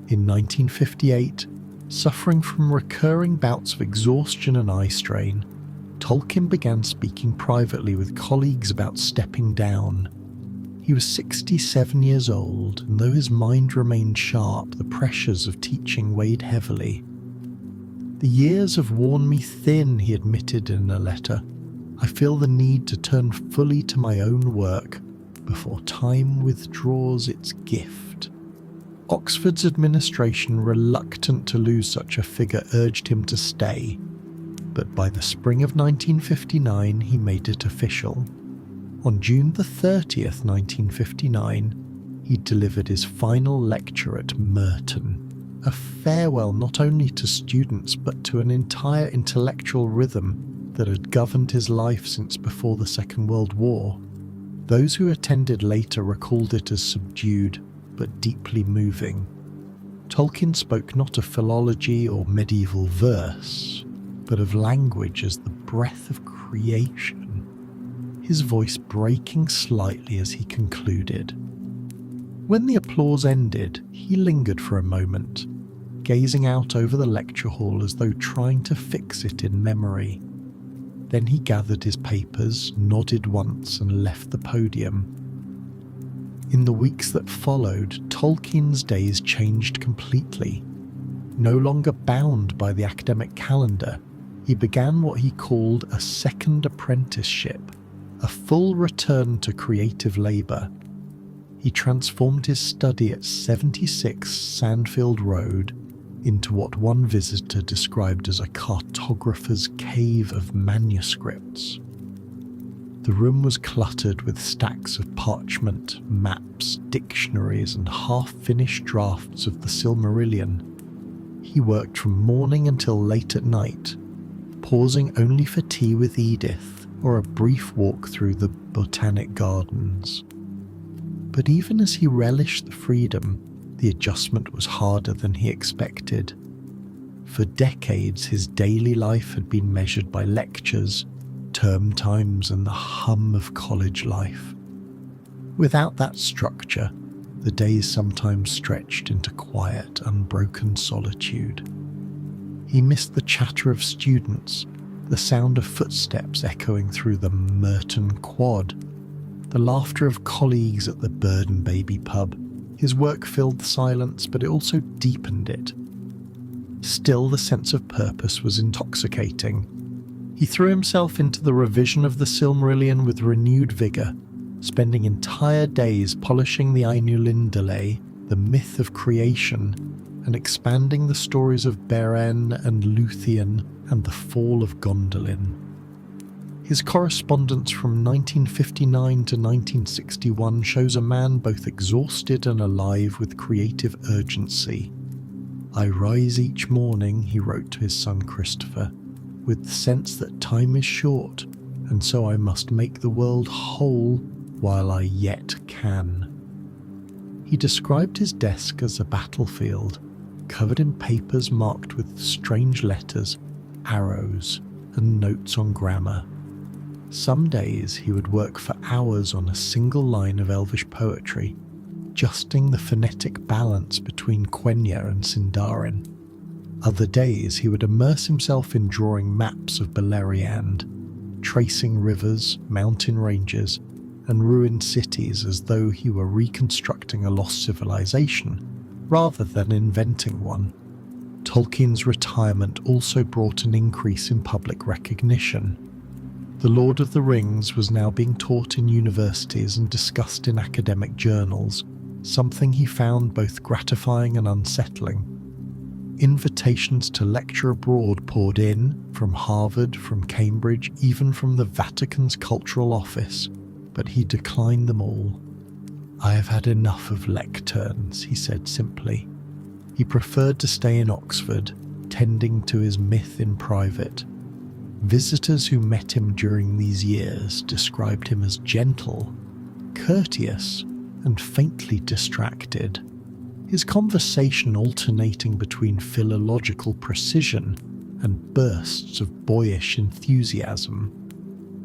In 1958, suffering from recurring bouts of exhaustion and eye strain, Tolkien began speaking privately with colleagues about stepping down. He was 67 years old, and though his mind remained sharp, the pressures of teaching weighed heavily. "The years have worn me thin," he admitted in a letter. "I feel the need to turn fully to my own work before time withdraws its gift." Oxford's administration, reluctant to lose such a figure, urged him to stay, but by the spring of 1959 he made it official. On June the 30th, 1959, he delivered his final lecture at Merton, a farewell not only to students but to an entire intellectual rhythm that had governed his life since before the Second World War. Those who attended later recalled it as subdued but deeply moving. Tolkien spoke not of philology or medieval verse, but of language as the breath of creation, his voice breaking slightly as he concluded. When the applause ended, he lingered for a moment, gazing out over the lecture hall as though trying to fix it in memory. Then he gathered his papers, nodded once, and left the podium. In the weeks that followed, Tolkien's days changed completely. No longer bound by the academic calendar, he began what he called a second apprenticeship, a full return to creative labour. He transformed his study at 76 Sandfield Road into what one visitor described as a cartographer's cave of manuscripts. The room was cluttered with stacks of parchment, maps, dictionaries, and half-finished drafts of the Silmarillion. He worked from morning until late at night, pausing only for tea with Edith or a brief walk through the botanic gardens. But even as he relished the freedom, the adjustment was harder than he expected. For decades, his daily life had been measured by lectures, term times, and the hum of college life. Without that structure, the days sometimes stretched into quiet, unbroken solitude. He missed the chatter of students, the sound of footsteps echoing through the Merton Quad, the laughter of colleagues at the Bird and Baby pub. His work filled the silence, but it also deepened it. Still, the sense of purpose was intoxicating. He threw himself into the revision of the Silmarillion with renewed vigour, spending entire days polishing the Ainulindale, the myth of creation, and expanding the stories of Beren and Luthien and the fall of Gondolin. His correspondence from 1959 to 1961 shows a man both exhausted and alive with creative urgency. "I rise each morning," he wrote to his son Christopher, "with the sense that time is short, and so I must make the world whole while I yet can." He described his desk as a battlefield, covered in papers marked with strange letters, arrows, and notes on grammar. Some days he would work for hours on a single line of Elvish poetry, adjusting the phonetic balance between Quenya and Sindarin. Other days he would immerse himself in drawing maps of Beleriand, tracing rivers, mountain ranges, and ruined cities as though he were reconstructing a lost civilization, rather than inventing one. Tolkien's retirement also brought an increase in public recognition. The Lord of the Rings was now being taught in universities and discussed in academic journals, something he found both gratifying and unsettling. Invitations to lecture abroad poured in, from Harvard, from Cambridge, even from the Vatican's Cultural Office, but he declined them all. "I have had enough of lecterns," he said simply. He preferred to stay in Oxford, tending to his myth in private. Visitors who met him during these years described him as gentle, courteous, and faintly distracted, his conversation alternating between philological precision and bursts of boyish enthusiasm.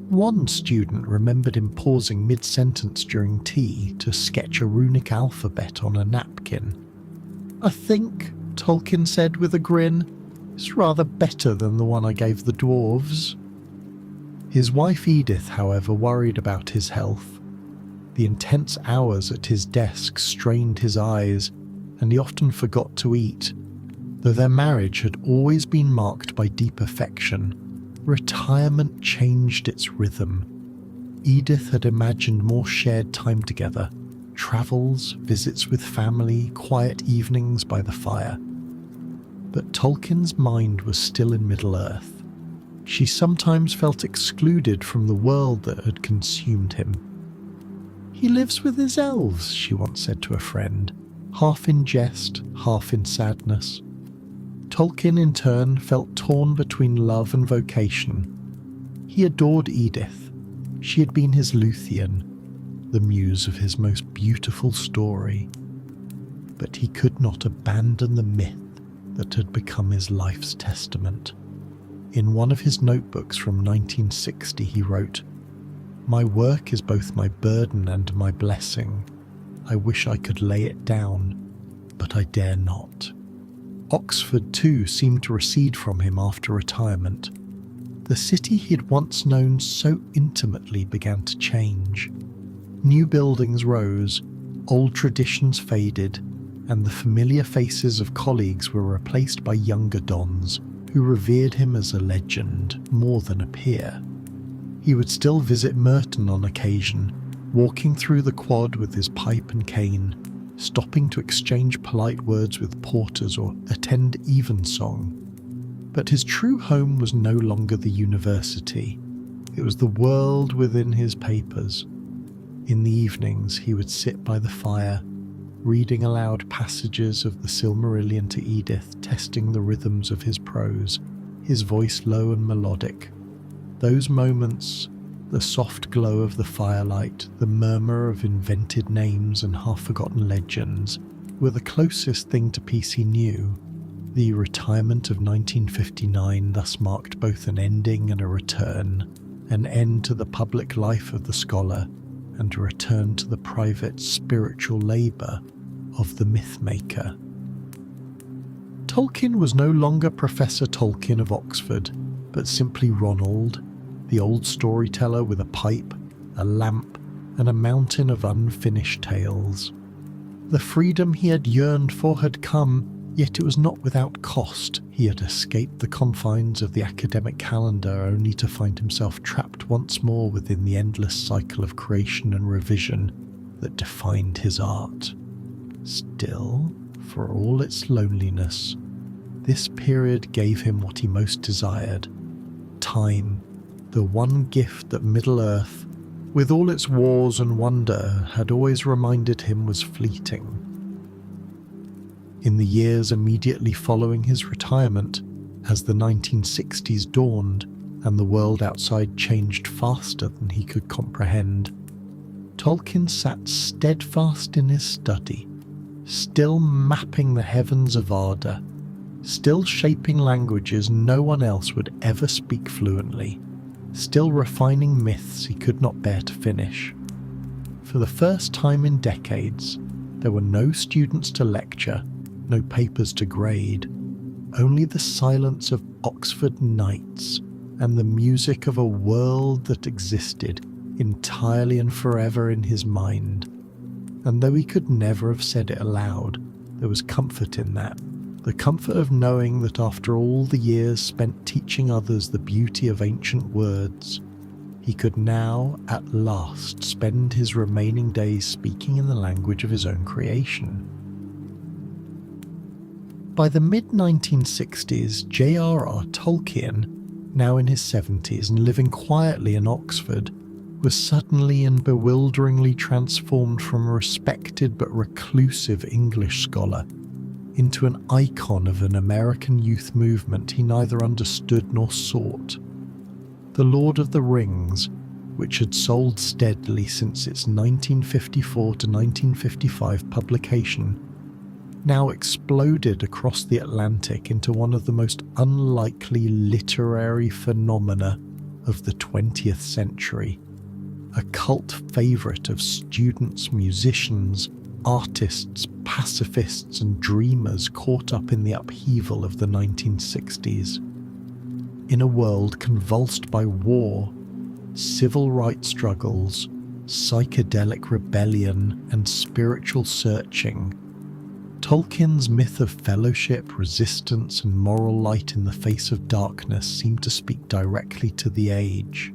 One student remembered him pausing mid-sentence during tea to sketch a runic alphabet on a napkin. "I think," Tolkien said with a grin, "it's rather better than the one I gave the dwarves." His wife Edith, however, worried about his health. The intense hours at his desk strained his eyes, and he often forgot to eat. Though their marriage had always been marked by deep affection, retirement changed its rhythm. Edith had imagined more shared time together, travels, visits with family, quiet evenings by the fire. But Tolkien's mind was still in Middle-earth. She sometimes felt excluded from the world that had consumed him. "He lives with his elves," she once said to a friend, half in jest, half in sadness. Tolkien, in turn, felt torn between love and vocation. He adored Edith. She had been his Luthien, the muse of his most beautiful story. But he could not abandon the myth that had become his life's testament. In one of his notebooks from 1960 he wrote, "My work is both my burden and my blessing. I wish I could lay it down, but I dare not." Oxford too seemed to recede from him after retirement. The city he had once known so intimately began to change. New buildings rose, old traditions faded, and the familiar faces of colleagues were replaced by younger dons who revered him as a legend more than a peer. He would still visit Merton on occasion, walking through the quad with his pipe and cane, stopping to exchange polite words with porters or attend evensong. But his true home was no longer the university. It was the world within his papers. In the evenings he would sit by the fire, reading aloud passages of the Silmarillion to Edith, testing the rhythms of his prose, his voice low and melodic. Those moments, the soft glow of the firelight, the murmur of invented names and half-forgotten legends, were the closest thing to peace he knew. The retirement of 1959 thus marked both an ending and a return, an end to the public life of the scholar, and a return to the private spiritual labour of the mythmaker. Tolkien was no longer Professor Tolkien of Oxford, but simply Ronald, the old storyteller with a pipe, a lamp, and a mountain of unfinished tales. The freedom he had yearned for had come, yet it was not without cost. He had escaped the confines of the academic calendar only to find himself trapped once more within the endless cycle of creation and revision that defined his art. Still, for all its loneliness, this period gave him what he most desired: time, the one gift that Middle-earth, with all its wars and wonder, had always reminded him was fleeting. In the years immediately following his retirement, as the 1960s dawned and the world outside changed faster than he could comprehend, Tolkien sat steadfast in his study, still mapping the heavens of Arda, still shaping languages no one else would ever speak fluently, still refining myths he could not bear to finish. For the first time in decades, there were no students to lecture, no papers to grade, only the silence of Oxford nights and the music of a world that existed entirely and forever in his mind. And though he could never have said it aloud, there was comfort in that. The comfort of knowing that after all the years spent teaching others the beauty of ancient words, he could now, at last, spend his remaining days speaking in the language of his own creation. By the mid-1960s, J.R.R. Tolkien, now in his 70s and living quietly in Oxford, was suddenly and bewilderingly transformed from a respected but reclusive English scholar into an icon of an American youth movement he neither understood nor sought. The Lord of the Rings, which had sold steadily since its 1954 to 1955 publication, now exploded across the Atlantic into one of the most unlikely literary phenomena of the 20th century, a cult favourite of students, musicians, artists, pacifists and dreamers caught up in the upheaval of the 1960s. In a world convulsed by war, civil rights struggles, psychedelic rebellion and spiritual searching, Tolkien's myth of fellowship, resistance and moral light in the face of darkness seemed to speak directly to the age.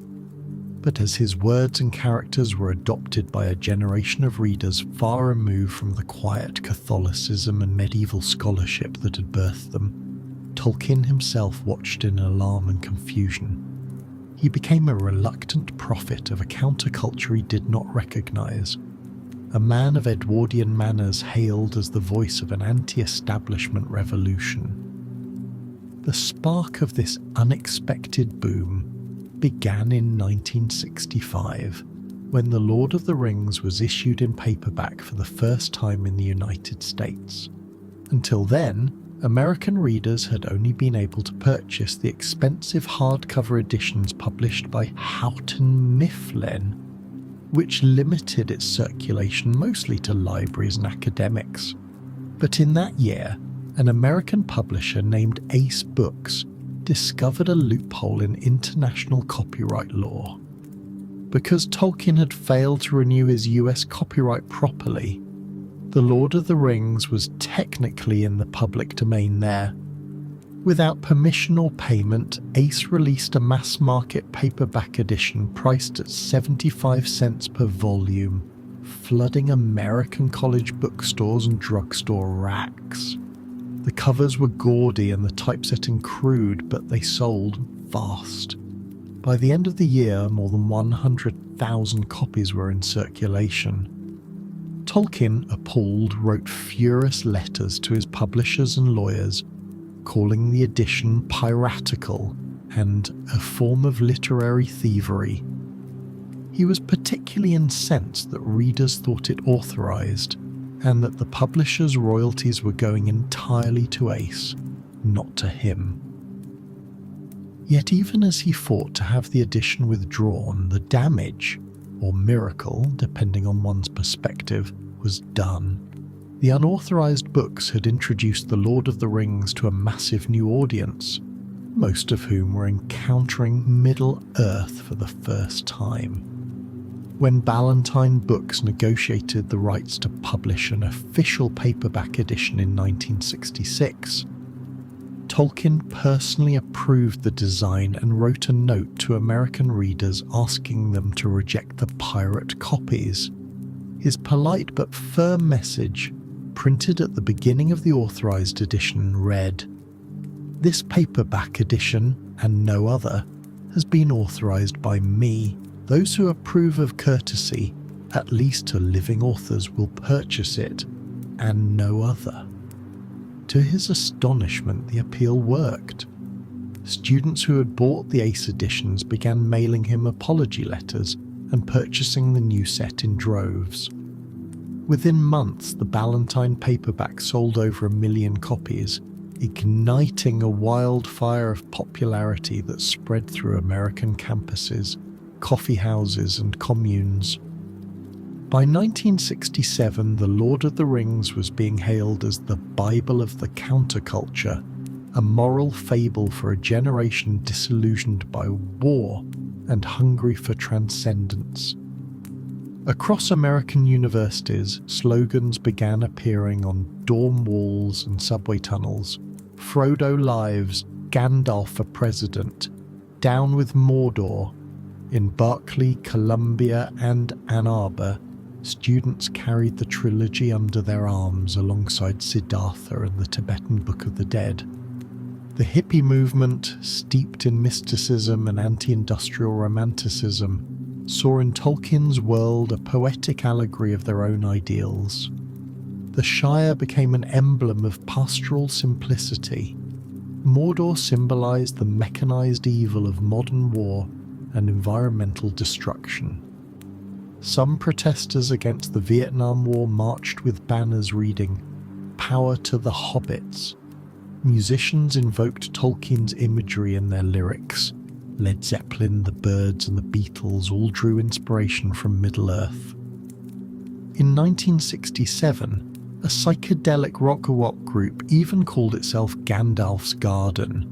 But as his words and characters were adopted by a generation of readers far removed from the quiet Catholicism and medieval scholarship that had birthed them, Tolkien himself watched in alarm and confusion. He became a reluctant prophet of a counterculture he did not recognize, a man of Edwardian manners hailed as the voice of an anti-establishment revolution. The spark of this unexpected boom began in 1965, when The Lord of the Rings was issued in paperback for the first time in the United States. Until then, American readers had only been able to purchase the expensive hardcover editions published by Houghton Mifflin, which limited its circulation mostly to libraries and academics. But in that year, an American publisher named Ace Books discovered a loophole in international copyright law. Because Tolkien had failed to renew his US copyright properly, The Lord of the Rings was technically in the public domain there. Without permission or payment, Ace released a mass-market paperback edition priced at 75 cents per volume, flooding American college bookstores and drugstore racks. The covers were gaudy and the typesetting crude, but they sold fast. By the end of the year, more than 100,000 copies were in circulation. Tolkien, appalled, wrote furious letters to his publishers and lawyers, calling the edition piratical and a form of literary thievery. He was particularly incensed that readers thought it authorized, and that the publisher's royalties were going entirely to Ace, not to him. Yet even as he fought to have the edition withdrawn, the damage, or miracle, depending on one's perspective, was done. The unauthorized books had introduced The Lord of the Rings to a massive new audience, most of whom were encountering Middle-earth for the first time. When Ballantine Books negotiated the rights to publish an official paperback edition in 1966, Tolkien personally approved the design and wrote a note to American readers asking them to reject the pirate copies. His polite but firm message, printed at the beginning of the authorized edition, read, "This paperback edition, and no other, has been authorized by me. Those who approve of courtesy, at least to living authors, will purchase it, and no other." To his astonishment, the appeal worked. Students who had bought the Ace editions began mailing him apology letters and purchasing the new set in droves. Within months, the Ballantine paperback sold over 1 million copies, igniting a wildfire of popularity that spread through American campuses, coffee houses, and communes. By 1967, The Lord of the Rings was being hailed as the Bible of the counterculture, a moral fable for a generation disillusioned by war and hungry for transcendence. Across American universities, slogans began appearing on dorm walls and subway tunnels. Frodo lives, Gandalf for president, Down with Mordor. In Berkeley, Columbia, and Ann Arbor, students carried the trilogy under their arms alongside Siddhartha and the Tibetan Book of the Dead. The hippie movement, steeped in mysticism and anti-industrial romanticism, saw in Tolkien's world a poetic allegory of their own ideals. The Shire became an emblem of pastoral simplicity. Mordor symbolized the mechanized evil of modern war and environmental destruction. Some protesters against the Vietnam War marched with banners reading, "Power to the Hobbits." Musicians invoked Tolkien's imagery in their lyrics. Led Zeppelin, the Byrds, and the Beatles all drew inspiration from Middle-earth. In 1967, a psychedelic rock group even called itself Gandalf's Garden.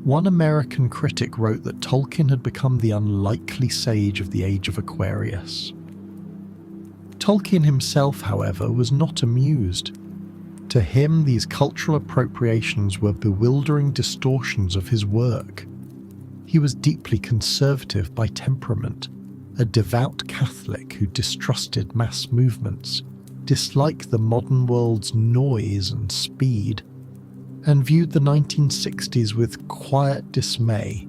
One American critic wrote that Tolkien had become the unlikely sage of the age of Aquarius. Tolkien himself, however, was not amused. To him, these cultural appropriations were bewildering distortions of his work. He was deeply conservative by temperament, a devout Catholic who distrusted mass movements, disliked the modern world's noise and speed, and viewed the 1960s with quiet dismay.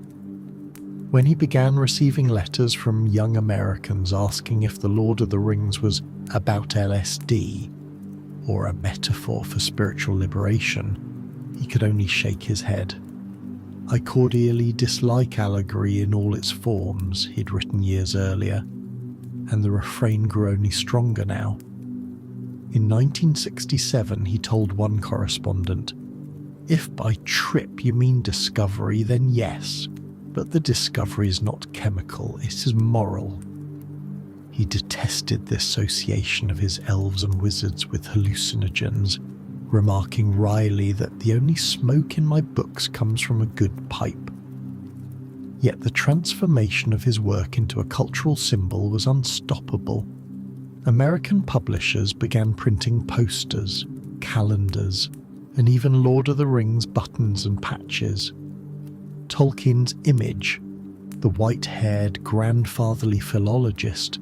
When he began receiving letters from young Americans asking if The Lord of the Rings was about LSD or a metaphor for spiritual liberation, he could only shake his head. "I cordially dislike allegory in all its forms," he'd written years earlier, and the refrain grew only stronger now. In 1967, he told one correspondent, "If by trip you mean discovery, then yes, but the discovery is not chemical, it is moral." He detested the association of his elves and wizards with hallucinogens, remarking wryly that the only smoke in my books comes from a good pipe. Yet the transformation of his work into a cultural symbol was unstoppable. American publishers began printing posters, calendars, and even Lord of the Rings buttons and patches. Tolkien's image, the white-haired, grandfatherly philologist,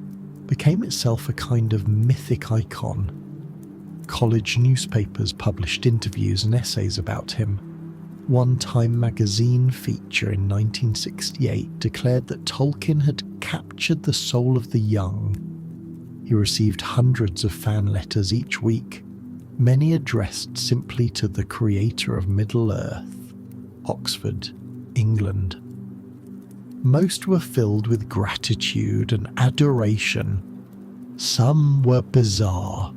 became itself a kind of mythic icon. College newspapers published interviews and essays about him. One Time magazine feature in 1968 declared that Tolkien had captured the soul of the young. He received hundreds of fan letters each week, many addressed simply to the creator of Middle-earth, Oxford, England. Most were filled with gratitude and adoration. Some were bizarre.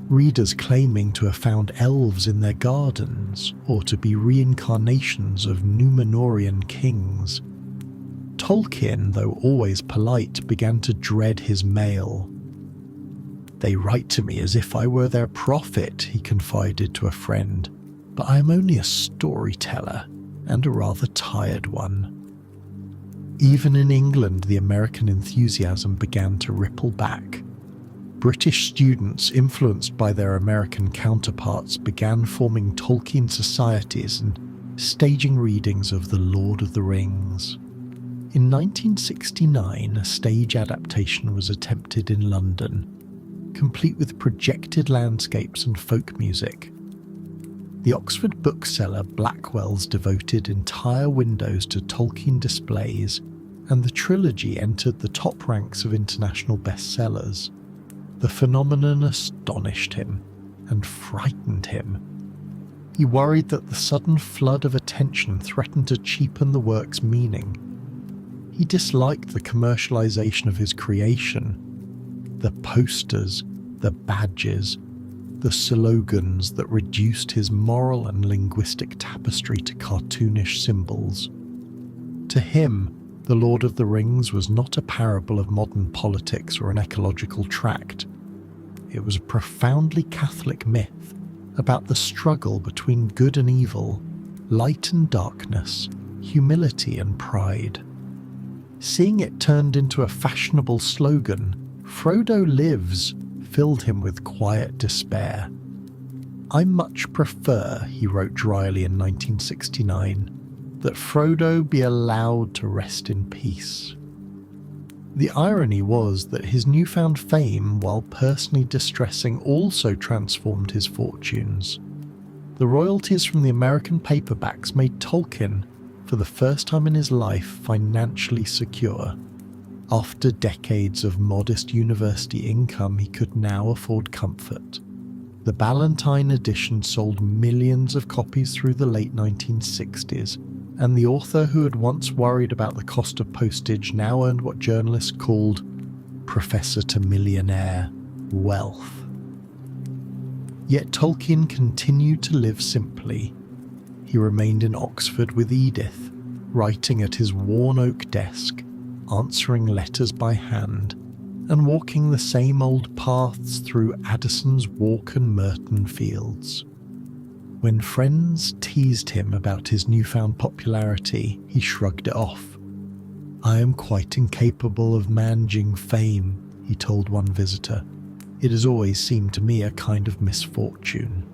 Readers claiming to have found elves in their gardens or to be reincarnations of Númenórean kings. Tolkien, though always polite, began to dread his mail. "They write to me as if I were their prophet," he confided to a friend, "but I am only a storyteller, and a rather tired one." Even in England, the American enthusiasm began to ripple back. British students, influenced by their American counterparts, began forming Tolkien societies and staging readings of The Lord of the Rings. In 1969, a stage adaptation was attempted in London, complete with projected landscapes and folk music. The Oxford bookseller Blackwell's devoted entire windows to Tolkien displays, and the trilogy entered the top ranks of international bestsellers. The phenomenon astonished him and frightened him. He worried that the sudden flood of attention threatened to cheapen the work's meaning. He disliked the commercialization of his creation, the posters, the badges, the slogans that reduced his moral and linguistic tapestry to cartoonish symbols. To him, The Lord of the Rings was not a parable of modern politics or an ecological tract. It was a profoundly Catholic myth about the struggle between good and evil, light and darkness, humility and pride. Seeing it turned into a fashionable slogan, "Frodo lives," filled him with quiet despair. "I much prefer," he wrote dryly in 1969, "that Frodo be allowed to rest in peace." The irony was that his newfound fame, while personally distressing, also transformed his fortunes. The royalties from the American paperbacks made Tolkien, for the first time in his life, financially secure. After decades of modest university income, he could now afford comfort. The Ballantine edition sold millions of copies through the late 1960s, and the author who had once worried about the cost of postage now earned what journalists called "professor to millionaire" wealth. Yet Tolkien continued to live simply. He remained in Oxford with Edith, writing at his worn oak desk, answering letters by hand, and walking the same old paths through Addison's Walk and Merton fields. When friends teased him about his newfound popularity, he shrugged it off. "I am quite incapable of managing fame," he told one visitor. "It has always seemed to me a kind of misfortune."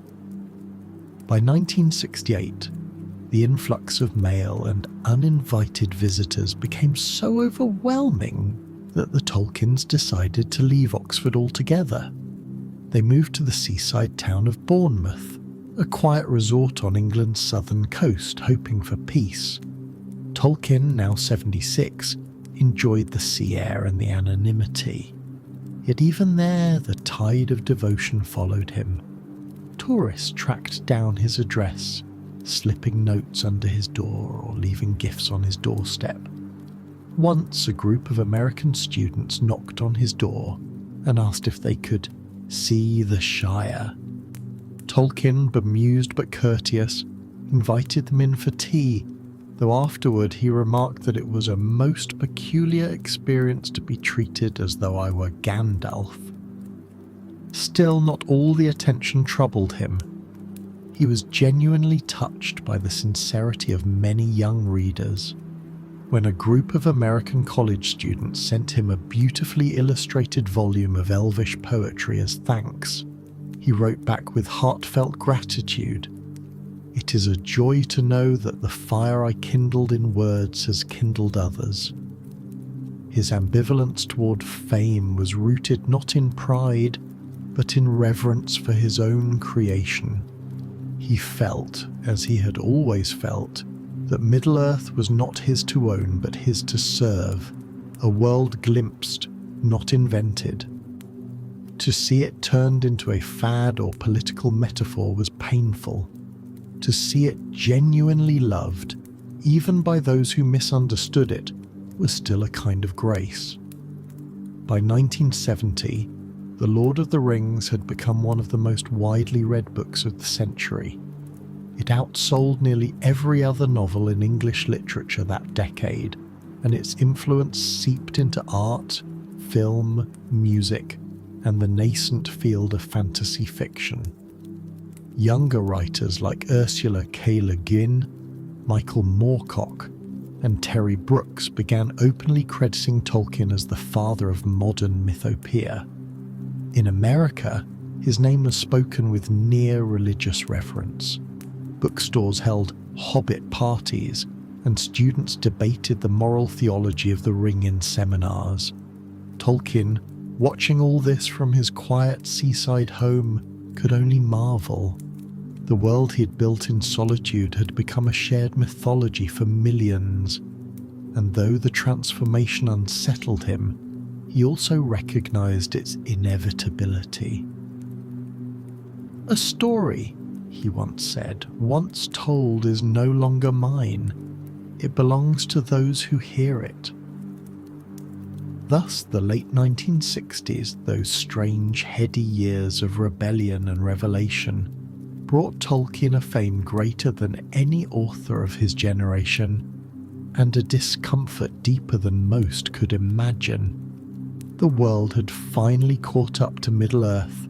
By 1968, the influx of mail and uninvited visitors became so overwhelming that the Tolkiens decided to leave Oxford altogether. They moved to the seaside town of Bournemouth, a quiet resort on England's southern coast, hoping for peace. Tolkien, now 76, enjoyed the sea air and the anonymity. Yet even there, the tide of devotion followed him. Tourists tracked down his address, slipping notes under his door or leaving gifts on his doorstep. Once a group of American students knocked on his door and asked if they could see the Shire. Tolkien, bemused but courteous, invited them in for tea, though afterward he remarked that it was a most peculiar experience to be treated as though I were Gandalf. Still, not all the attention troubled him. He was genuinely touched by the sincerity of many young readers. When a group of American college students sent him a beautifully illustrated volume of Elvish poetry as thanks, he wrote back with heartfelt gratitude, "It is a joy to know that the fire I kindled in words has kindled others." His ambivalence toward fame was rooted not in pride, but in reverence for his own creation. He felt, as he had always felt, that Middle-earth was not his to own but his to serve, a world glimpsed, not invented. To see it turned into a fad or political metaphor was painful. To see it genuinely loved, even by those who misunderstood it, was still a kind of grace. By 1970, The Lord of the Rings had become one of the most widely read books of the century. It outsold nearly every other novel in English literature that decade, and its influence seeped into art, film, music, and the nascent field of fantasy fiction. Younger writers like Ursula K. Le Guin, Michael Moorcock, and Terry Brooks began openly crediting Tolkien as the father of modern mythopoeia. In America, his name was spoken with near religious reverence. Bookstores held Hobbit parties, and students debated the moral theology of the ring in seminars. Tolkien, watching all this from his quiet seaside home, could only marvel. The world he'd built in solitude had become a shared mythology for millions, and though the transformation unsettled him, he also recognized its inevitability. "A story," he once said, "once told is no longer mine. It belongs to those who hear it." Thus, the late 1960s, those strange, heady years of rebellion and revelation, brought Tolkien a fame greater than any author of his generation, and a discomfort deeper than most could imagine. The world had finally caught up to Middle-earth,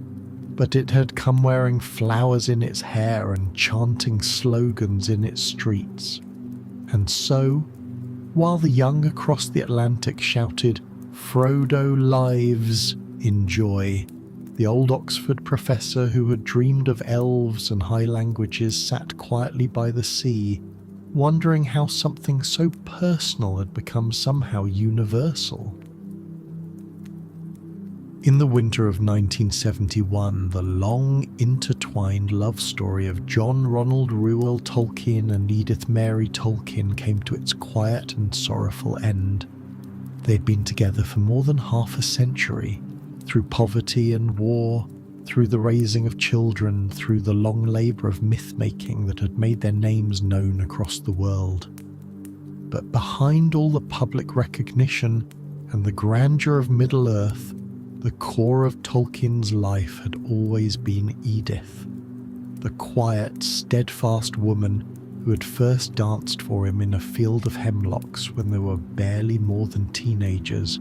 but it had come wearing flowers in its hair and chanting slogans in its streets. And so, while the young across the Atlantic shouted, "Frodo lives," in joy, the old Oxford professor who had dreamed of elves and high languages sat quietly by the sea, wondering how something so personal had become somehow universal. In the winter of 1971, the long, intertwined love story of John Ronald Reuel Tolkien and Edith Mary Tolkien came to its quiet and sorrowful end. They'd been together for more than half a century, through poverty and war, through the raising of children, through the long labour of myth-making that had made their names known across the world. But behind all the public recognition and the grandeur of Middle-earth, the core of Tolkien's life had always been Edith, the quiet, steadfast woman who had first danced for him in a field of hemlocks when they were barely more than teenagers,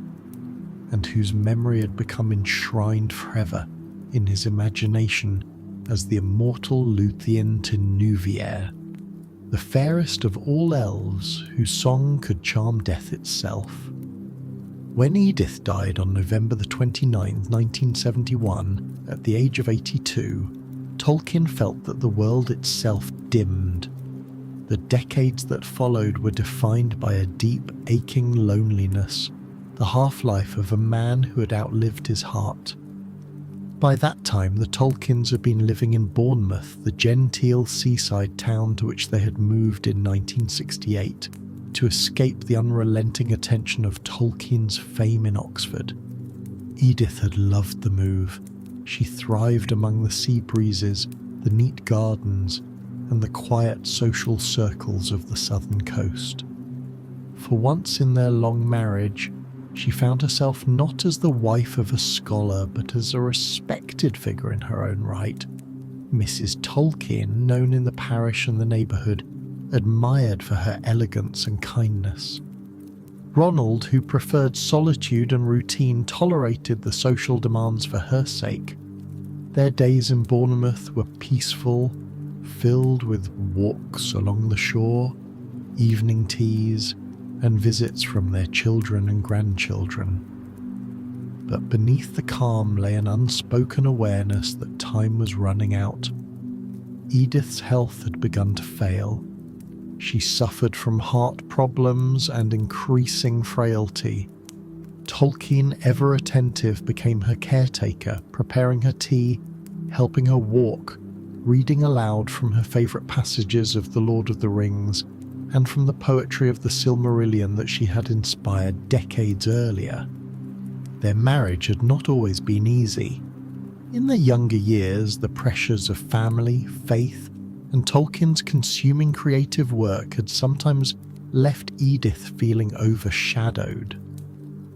and whose memory had become enshrined forever in his imagination as the immortal Luthien Tinuvier, the fairest of all elves whose song could charm death itself. When Edith died on November the 29th, 1971, at the age of 82, Tolkien felt that the world itself dimmed. The decades that followed were defined by a deep, aching loneliness, the half-life of a man who had outlived his heart. By that time, the Tolkiens had been living in Bournemouth, the genteel seaside town to which they had moved in 1968, to escape the unrelenting attention of Tolkien's fame in Oxford. Edith had loved the move. She thrived among the sea breezes, the neat gardens, and the quiet social circles of the southern coast. For once in their long marriage, she found herself not as the wife of a scholar, but as a respected figure in her own right. Mrs. Tolkien, known in the parish and the neighbourhood, admired for her elegance and kindness. Ronald, who preferred solitude and routine, tolerated the social demands for her sake. Their days in Bournemouth were peaceful, filled with walks along the shore, evening teas, and visits from their children and grandchildren. But beneath the calm lay an unspoken awareness that time was running out. Edith's health had begun to fail. She suffered from heart problems and increasing frailty. Tolkien, ever attentive, became her caretaker, preparing her tea, helping her walk, reading aloud from her favourite passages of The Lord of the Rings and from the poetry of the Silmarillion that she had inspired decades earlier. Their marriage had not always been easy. In their younger years, the pressures of family, faith, and Tolkien's consuming creative work had sometimes left Edith feeling overshadowed.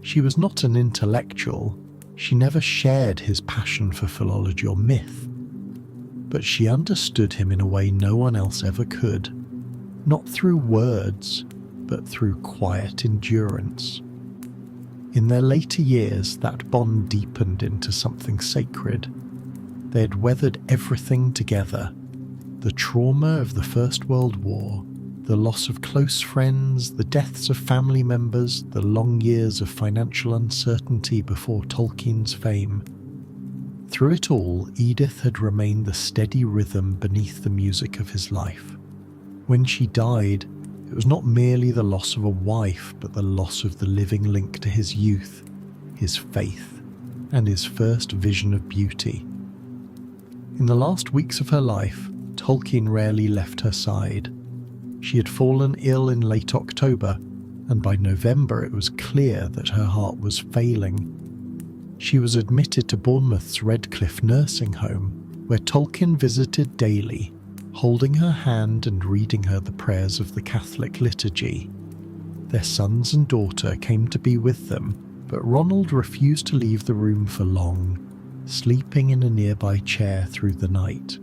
She was not an intellectual. She never shared his passion for philology or myth. But she understood him in a way no one else ever could. Not through words, but through quiet endurance. In their later years, that bond deepened into something sacred. They had weathered everything together. The trauma of the First World War, The loss of close friends, the deaths of family members, the long years of financial uncertainty before Tolkien's fame. Through it all, Edith had remained the steady rhythm beneath the music of his life. When she died, it was not merely the loss of a wife, but the loss of the living link to his youth, his faith, and his first vision of beauty. In the last weeks of her life, Tolkien rarely left her side. She had fallen ill in late October, and by November it was clear that her heart was failing. She was admitted to Bournemouth's Redcliffe nursing home, where Tolkien visited daily, holding her hand and reading her the prayers of the Catholic liturgy. Their sons and daughter came to be with them, but Ronald refused to leave the room for long, sleeping in a nearby chair through the night.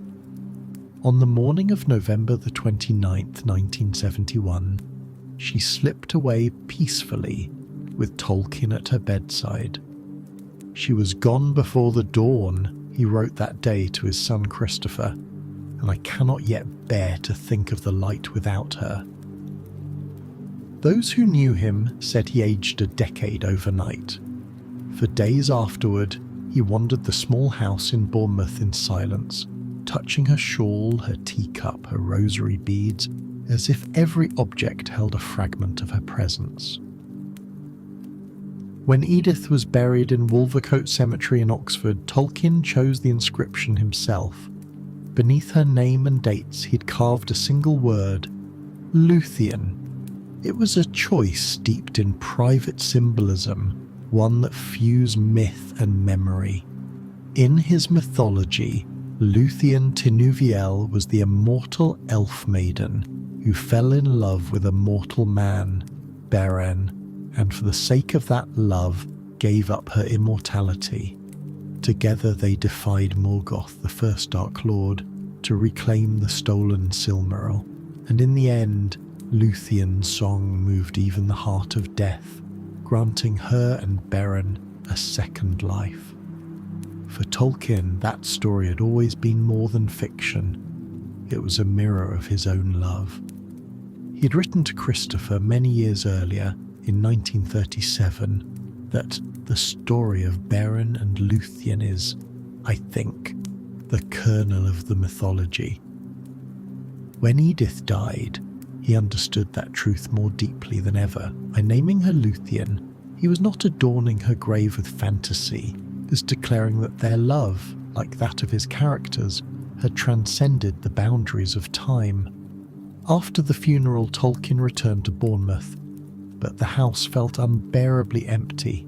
On the morning of November the 29th, 1971, she slipped away peacefully, with Tolkien at her bedside. She was gone before the dawn, he wrote that day to his son Christopher, and I cannot yet bear to think of the light without her. Those who knew him said he aged a decade overnight. For days afterward, he wandered the small house in Bournemouth in silence, touching her shawl, her teacup, her rosary beads, as if every object held a fragment of her presence. When Edith was buried in Wolvercote Cemetery in Oxford, Tolkien chose the inscription himself. Beneath her name and dates, he'd carved a single word, Luthien. It was a choice steeped in private symbolism, one that fused myth and memory. In his mythology, Luthien Tinuviel was the immortal elf maiden who fell in love with a mortal man, Beren, and for the sake of that love gave up her immortality. Together they defied Morgoth, the first Dark Lord, to reclaim the stolen Silmaril, and in the end, Luthien's song moved even the heart of death, granting her and Beren a second life. For Tolkien, that story had always been more than fiction. It was a mirror of his own love. He had written to Christopher many years earlier, in 1937, that the story of Beren and Luthien is, I think, the kernel of the mythology. When Edith died, he understood that truth more deeply than ever. By naming her Luthien, he was not adorning her grave with fantasy, as declaring that their love, like that of his characters, had transcended the boundaries of time. After the funeral, Tolkien returned to Bournemouth, but the house felt unbearably empty.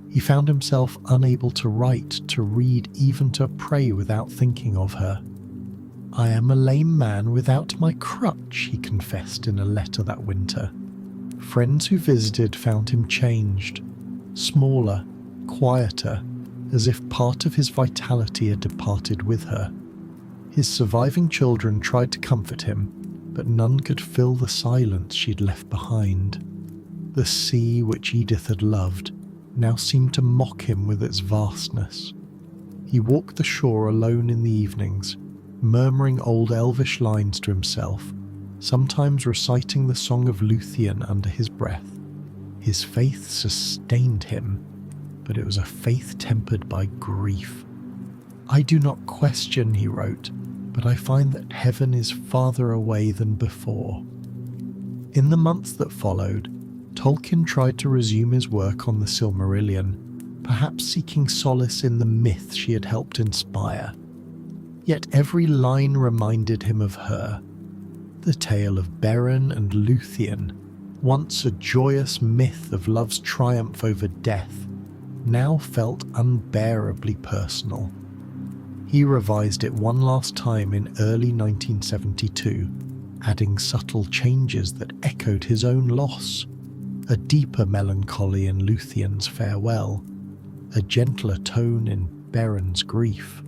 He found himself unable to write, to read, even to pray without thinking of her. "I am a lame man without my crutch," he confessed in a letter that winter. Friends who visited found him changed, smaller, quieter, as if part of his vitality had departed with her. His surviving children tried to comfort him, but none could fill the silence she'd left behind. The sea, which Edith had loved, now seemed to mock him with its vastness. He walked the shore alone in the evenings, murmuring old elvish lines to himself, sometimes reciting the song of Luthien under his breath. His faith sustained him, but it was a faith tempered by grief. "I do not question," he wrote, "but I find that heaven is farther away than before." In the months that followed, Tolkien tried to resume his work on the Silmarillion, perhaps seeking solace in the myth she had helped inspire. Yet every line reminded him of her. The tale of Beren and Luthien, once a joyous myth of love's triumph over death, now felt unbearably personal. He revised it one last time in early 1972, adding subtle changes that echoed his own loss, a deeper melancholy in Luthien's farewell, a gentler tone in Beren's grief.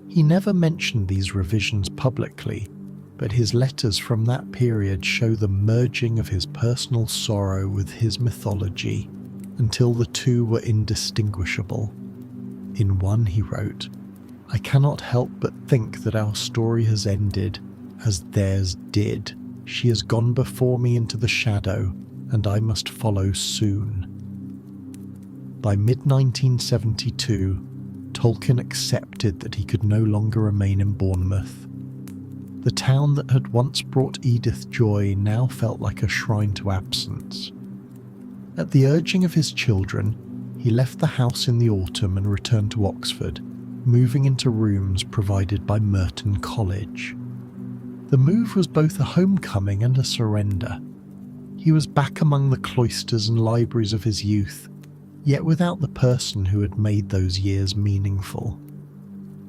He never mentioned these revisions publicly, but his letters from that period show the merging of his personal sorrow with his mythology, until the two were indistinguishable. In one he wrote, "I cannot help but think that our story has ended, as theirs did, She has gone before me into the shadow, and I must follow soon. By mid-1972, Tolkien accepted that he could no longer remain in Bournemouth. The town that had once brought Edith joy now felt like a shrine to absence. At the urging of his children, he left the house in the autumn and returned to Oxford, moving into rooms provided by Merton College. The move was both a homecoming and a surrender. He was back among the cloisters and libraries of his youth, yet without the person who had made those years meaningful.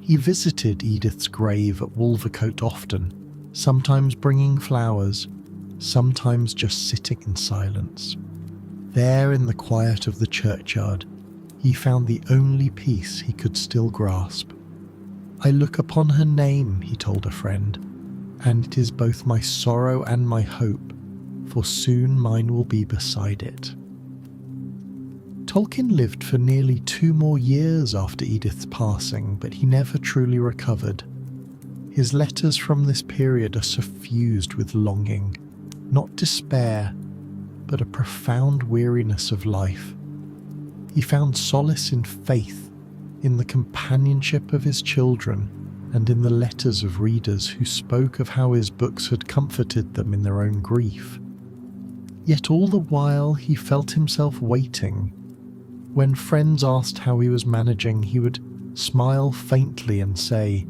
He visited Edith's grave at Wolvercote often, sometimes bringing flowers, sometimes just sitting in silence. There in the quiet of the churchyard, he found the only peace he could still grasp. "I look upon her name," he told a friend, "and it is both my sorrow and my hope, for soon mine will be beside it." Tolkien lived for nearly 2 more years after Edith's passing, but he never truly recovered. His letters from this period are suffused with longing, not despair, but a profound weariness of life. He found solace in faith, in the companionship of his children, and in the letters of readers who spoke of how his books had comforted them in their own grief. Yet all the while he felt himself waiting. When friends asked how he was managing, he would smile faintly and say,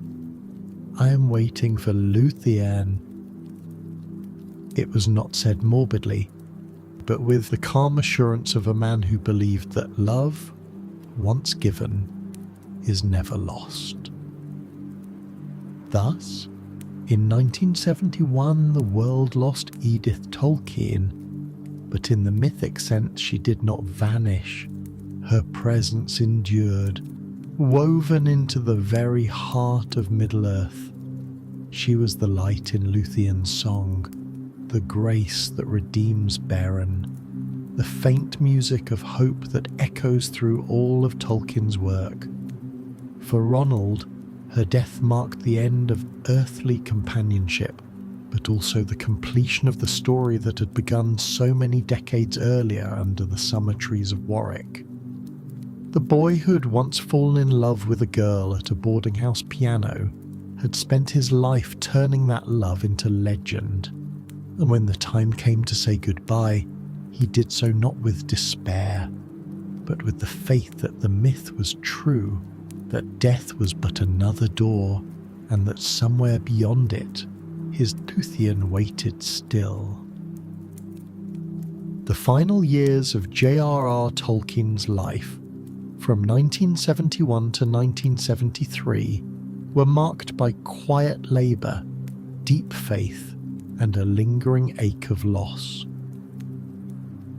"I am waiting for Luthien." It was not said morbidly, but with the calm assurance of a man who believed that love, once given, is never lost. Thus, in 1971 the world lost Edith Tolkien, but in the mythic sense she did not vanish. Her presence endured, woven into the very heart of Middle-earth. She was the light in Luthien's song, the grace that redeems Beren, the faint music of hope that echoes through all of Tolkien's work. For Ronald, her death marked the end of earthly companionship, but also the completion of the story that had begun so many decades earlier under the summer trees of Warwick. The boy who had once fallen in love with a girl at a boarding house piano had spent his life turning that love into legend. And when the time came to say goodbye, he did so not with despair, but with the faith that the myth was true, that death was but another door, and that somewhere beyond it, his Luthien waited still. The final years of J.R.R. Tolkien's life, from 1971 to 1973, were marked by quiet labour, deep faith, and a lingering ache of loss.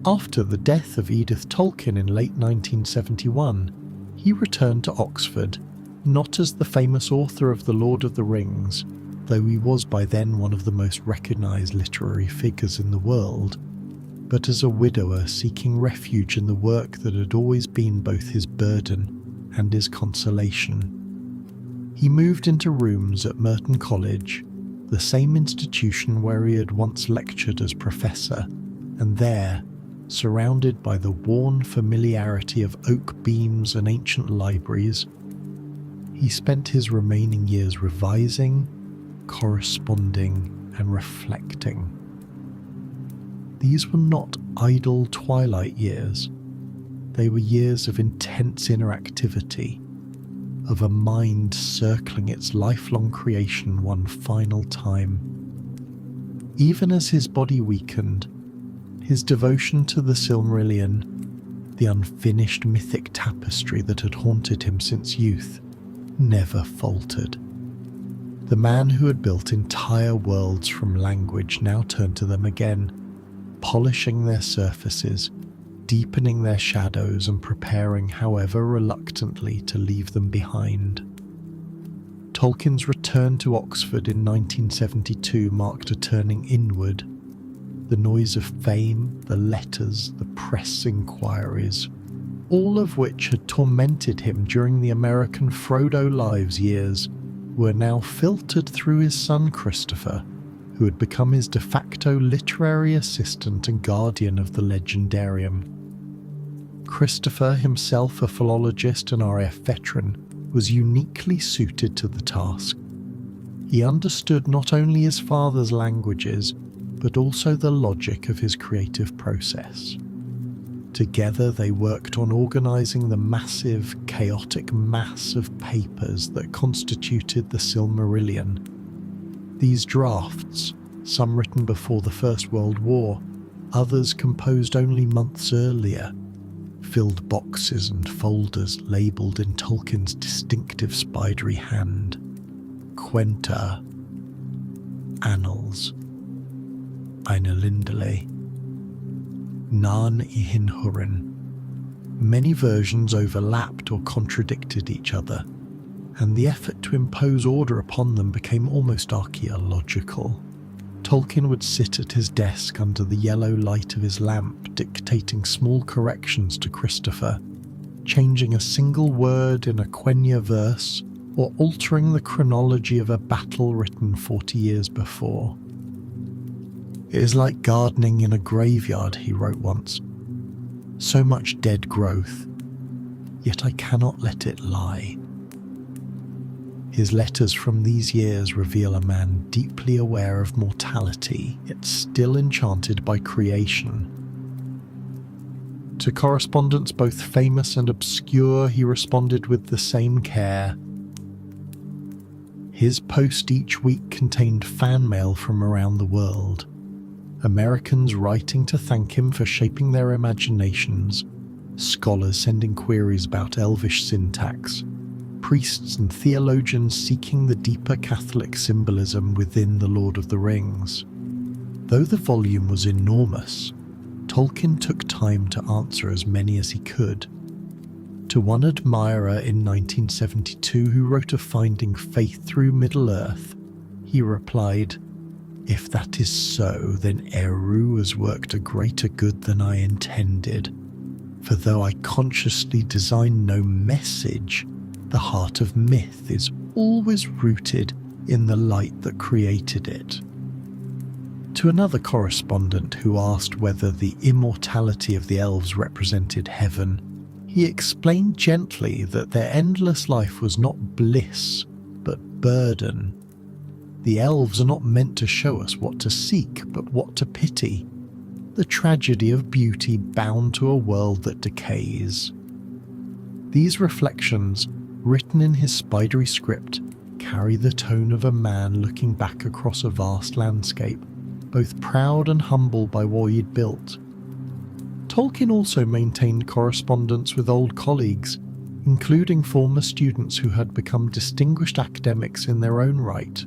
After the death of Edith Tolkien in late 1971, he returned to Oxford, not as the famous author of The Lord of the Rings, though he was by then one of the most recognised literary figures in the world, but as a widower seeking refuge in the work that had always been both his burden and his consolation. He moved into rooms at Merton College, the same institution where he had once lectured as professor, and there, surrounded by the worn familiarity of oak beams and ancient libraries, he spent his remaining years revising, corresponding, and reflecting. These were not idle twilight years. They were years of intense interactivity, of a mind circling its lifelong creation one final time. Even as his body weakened, his devotion to the Silmarillion, the unfinished mythic tapestry that had haunted him since youth, never faltered. The man who had built entire worlds from language now turned to them again, polishing their surfaces, deepening their shadows, and preparing, however reluctantly, to leave them behind. Tolkien's return to Oxford in 1972 marked a turning inward. The noise of fame, the letters, the press inquiries, all of which had tormented him during the American Frodo Lives years, were now filtered through his son Christopher, who had become his de facto literary assistant and guardian of the legendarium. Christopher, himself a philologist and RAF veteran, was uniquely suited to the task. He understood not only his father's languages, but also the logic of his creative process. Together they worked on organising the massive, chaotic mass of papers that constituted the Silmarillion. These drafts, some written before the First World War, others composed only months earlier, filled boxes and folders labelled in Tolkien's distinctive spidery hand. Quenta, Annals, Eine Lindele, Nan Ihin Hurin. Many versions overlapped or contradicted each other, and the effort to impose order upon them became almost archaeological. Tolkien would sit at his desk under the yellow light of his lamp, dictating small corrections to Christopher, changing a single word in a Quenya verse, or altering the chronology of a battle written 40 years before. "It is like gardening in a graveyard," he wrote once. "So much dead growth, yet I cannot let it lie." His letters from these years reveal a man deeply aware of mortality, yet still enchanted by creation. To correspondence both famous and obscure, he responded with the same care. His post each week contained fan mail from around the world. Americans writing to thank him for shaping their imaginations, scholars sending queries about Elvish syntax, priests and theologians seeking the deeper Catholic symbolism within The Lord of the Rings. Though the volume was enormous, Tolkien took time to answer as many as he could. To one admirer in 1972 who wrote of finding faith through Middle-earth, he replied, "If that is so, then Eru has worked a greater good than I intended. For though I consciously design no message, the heart of myth is always rooted in the light that created it." To another correspondent who asked whether the immortality of the elves represented heaven, he explained gently that their endless life was not bliss, but burden. The elves are not meant to show us what to seek, but what to pity. The tragedy of beauty bound to a world that decays. These reflections, written in his spidery script, carry the tone of a man looking back across a vast landscape, both proud and humble by what he'd built. Tolkien also maintained correspondence with old colleagues, including former students who had become distinguished academics in their own right.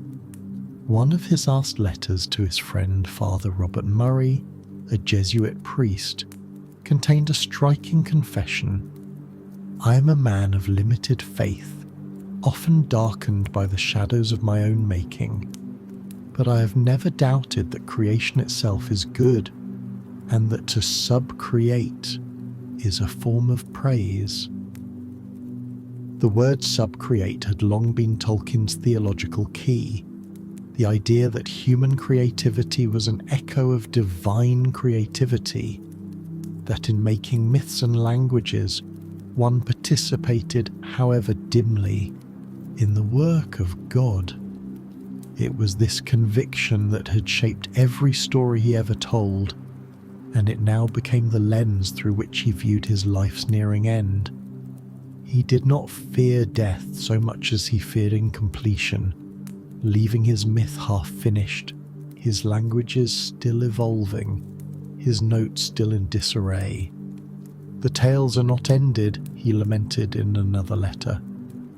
One of his last letters to his friend Father Robert Murray, a Jesuit priest, contained a striking confession. "I am a man of limited faith, often darkened by the shadows of my own making, but I have never doubted that creation itself is good, and that to subcreate is a form of praise." The word subcreate had long been Tolkien's theological key, the idea that human creativity was an echo of divine creativity, that in making myths and languages, one participated, however dimly, in the work of God. It was this conviction that had shaped every story he ever told, and it now became the lens through which he viewed his life's nearing end. He did not fear death so much as he feared incompletion, leaving his myth half-finished, his languages still evolving, his notes still in disarray. "The tales are not ended," he lamented in another letter,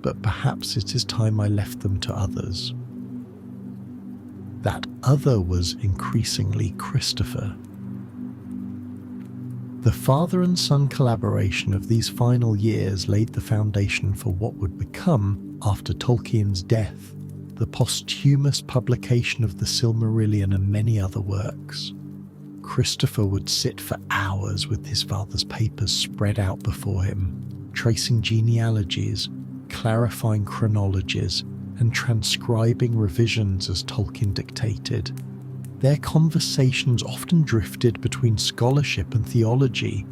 "but perhaps it is time I left them to others." That other was increasingly Christopher. The father and son collaboration of these final years laid the foundation for what would become, after Tolkien's death, the posthumous publication of the Silmarillion and many other works. Christopher would sit for hours with his father's papers spread out before him, tracing genealogies, clarifying chronologies, and transcribing revisions as Tolkien dictated. Their conversations often drifted between scholarship and theology.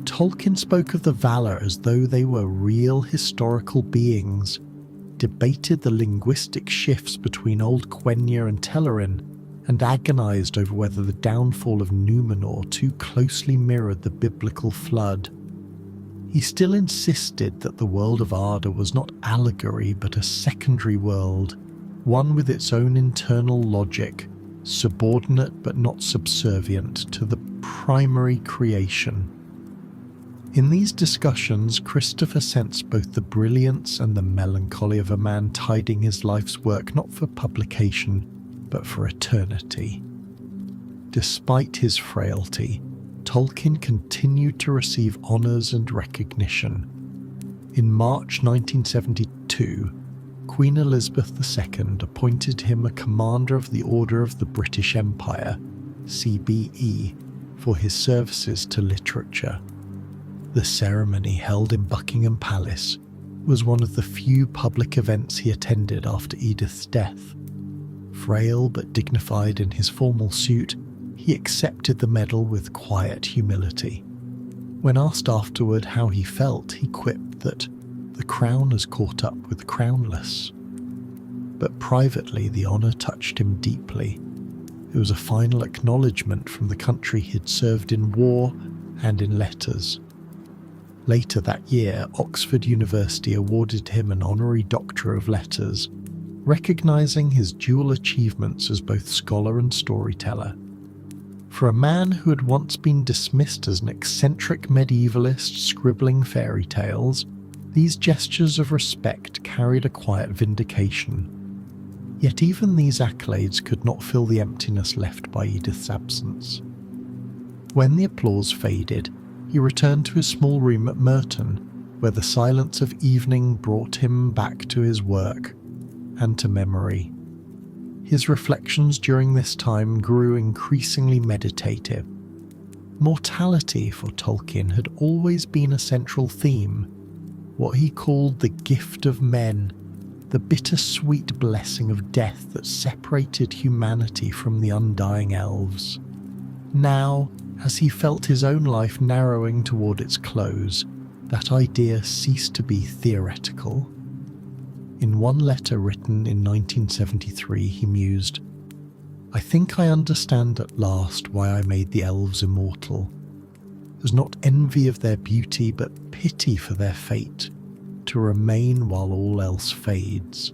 Tolkien spoke of the Valar as though they were real historical beings, debated the linguistic shifts between Old Quenya and Telerin, and agonized over whether the downfall of Númenor too closely mirrored the biblical flood. He still insisted that the world of Arda was not allegory but a secondary world, one with its own internal logic, subordinate but not subservient to the primary creation. In these discussions, Christopher sensed both the brilliance and the melancholy of a man tidying his life's work not for publication, but for eternity. Despite his frailty, Tolkien continued to receive honours and recognition. In March 1972, Queen Elizabeth II appointed him a Commander of the Order of the British Empire, CBE, for his services to literature. The ceremony, held in Buckingham Palace, was one of the few public events he attended after Edith's death. Frail but dignified in his formal suit, he accepted the medal with quiet humility. When asked afterward how he felt, he quipped that the crown has caught up with the crownless. But privately, the honour touched him deeply. It was a final acknowledgement from the country he'd served in war and in letters. Later that year, Oxford University awarded him an honorary Doctor of Letters, recognising his dual achievements as both scholar and storyteller. For a man who had once been dismissed as an eccentric medievalist scribbling fairy tales, these gestures of respect carried a quiet vindication. Yet even these accolades could not fill the emptiness left by Edith's absence. When the applause faded, he returned to his small room at Merton, where the silence of evening brought him back to his work and to memory. His reflections during this time grew increasingly meditative. Mortality for Tolkien had always been a central theme, what he called the gift of men, the bittersweet blessing of death that separated humanity from the undying elves. Now, as he felt his own life narrowing toward its close, that idea ceased to be theoretical. In one letter written in 1973, he mused, "I think I understand at last why I made the elves immortal. It was not envy of their beauty, but pity for their fate, to remain while all else fades."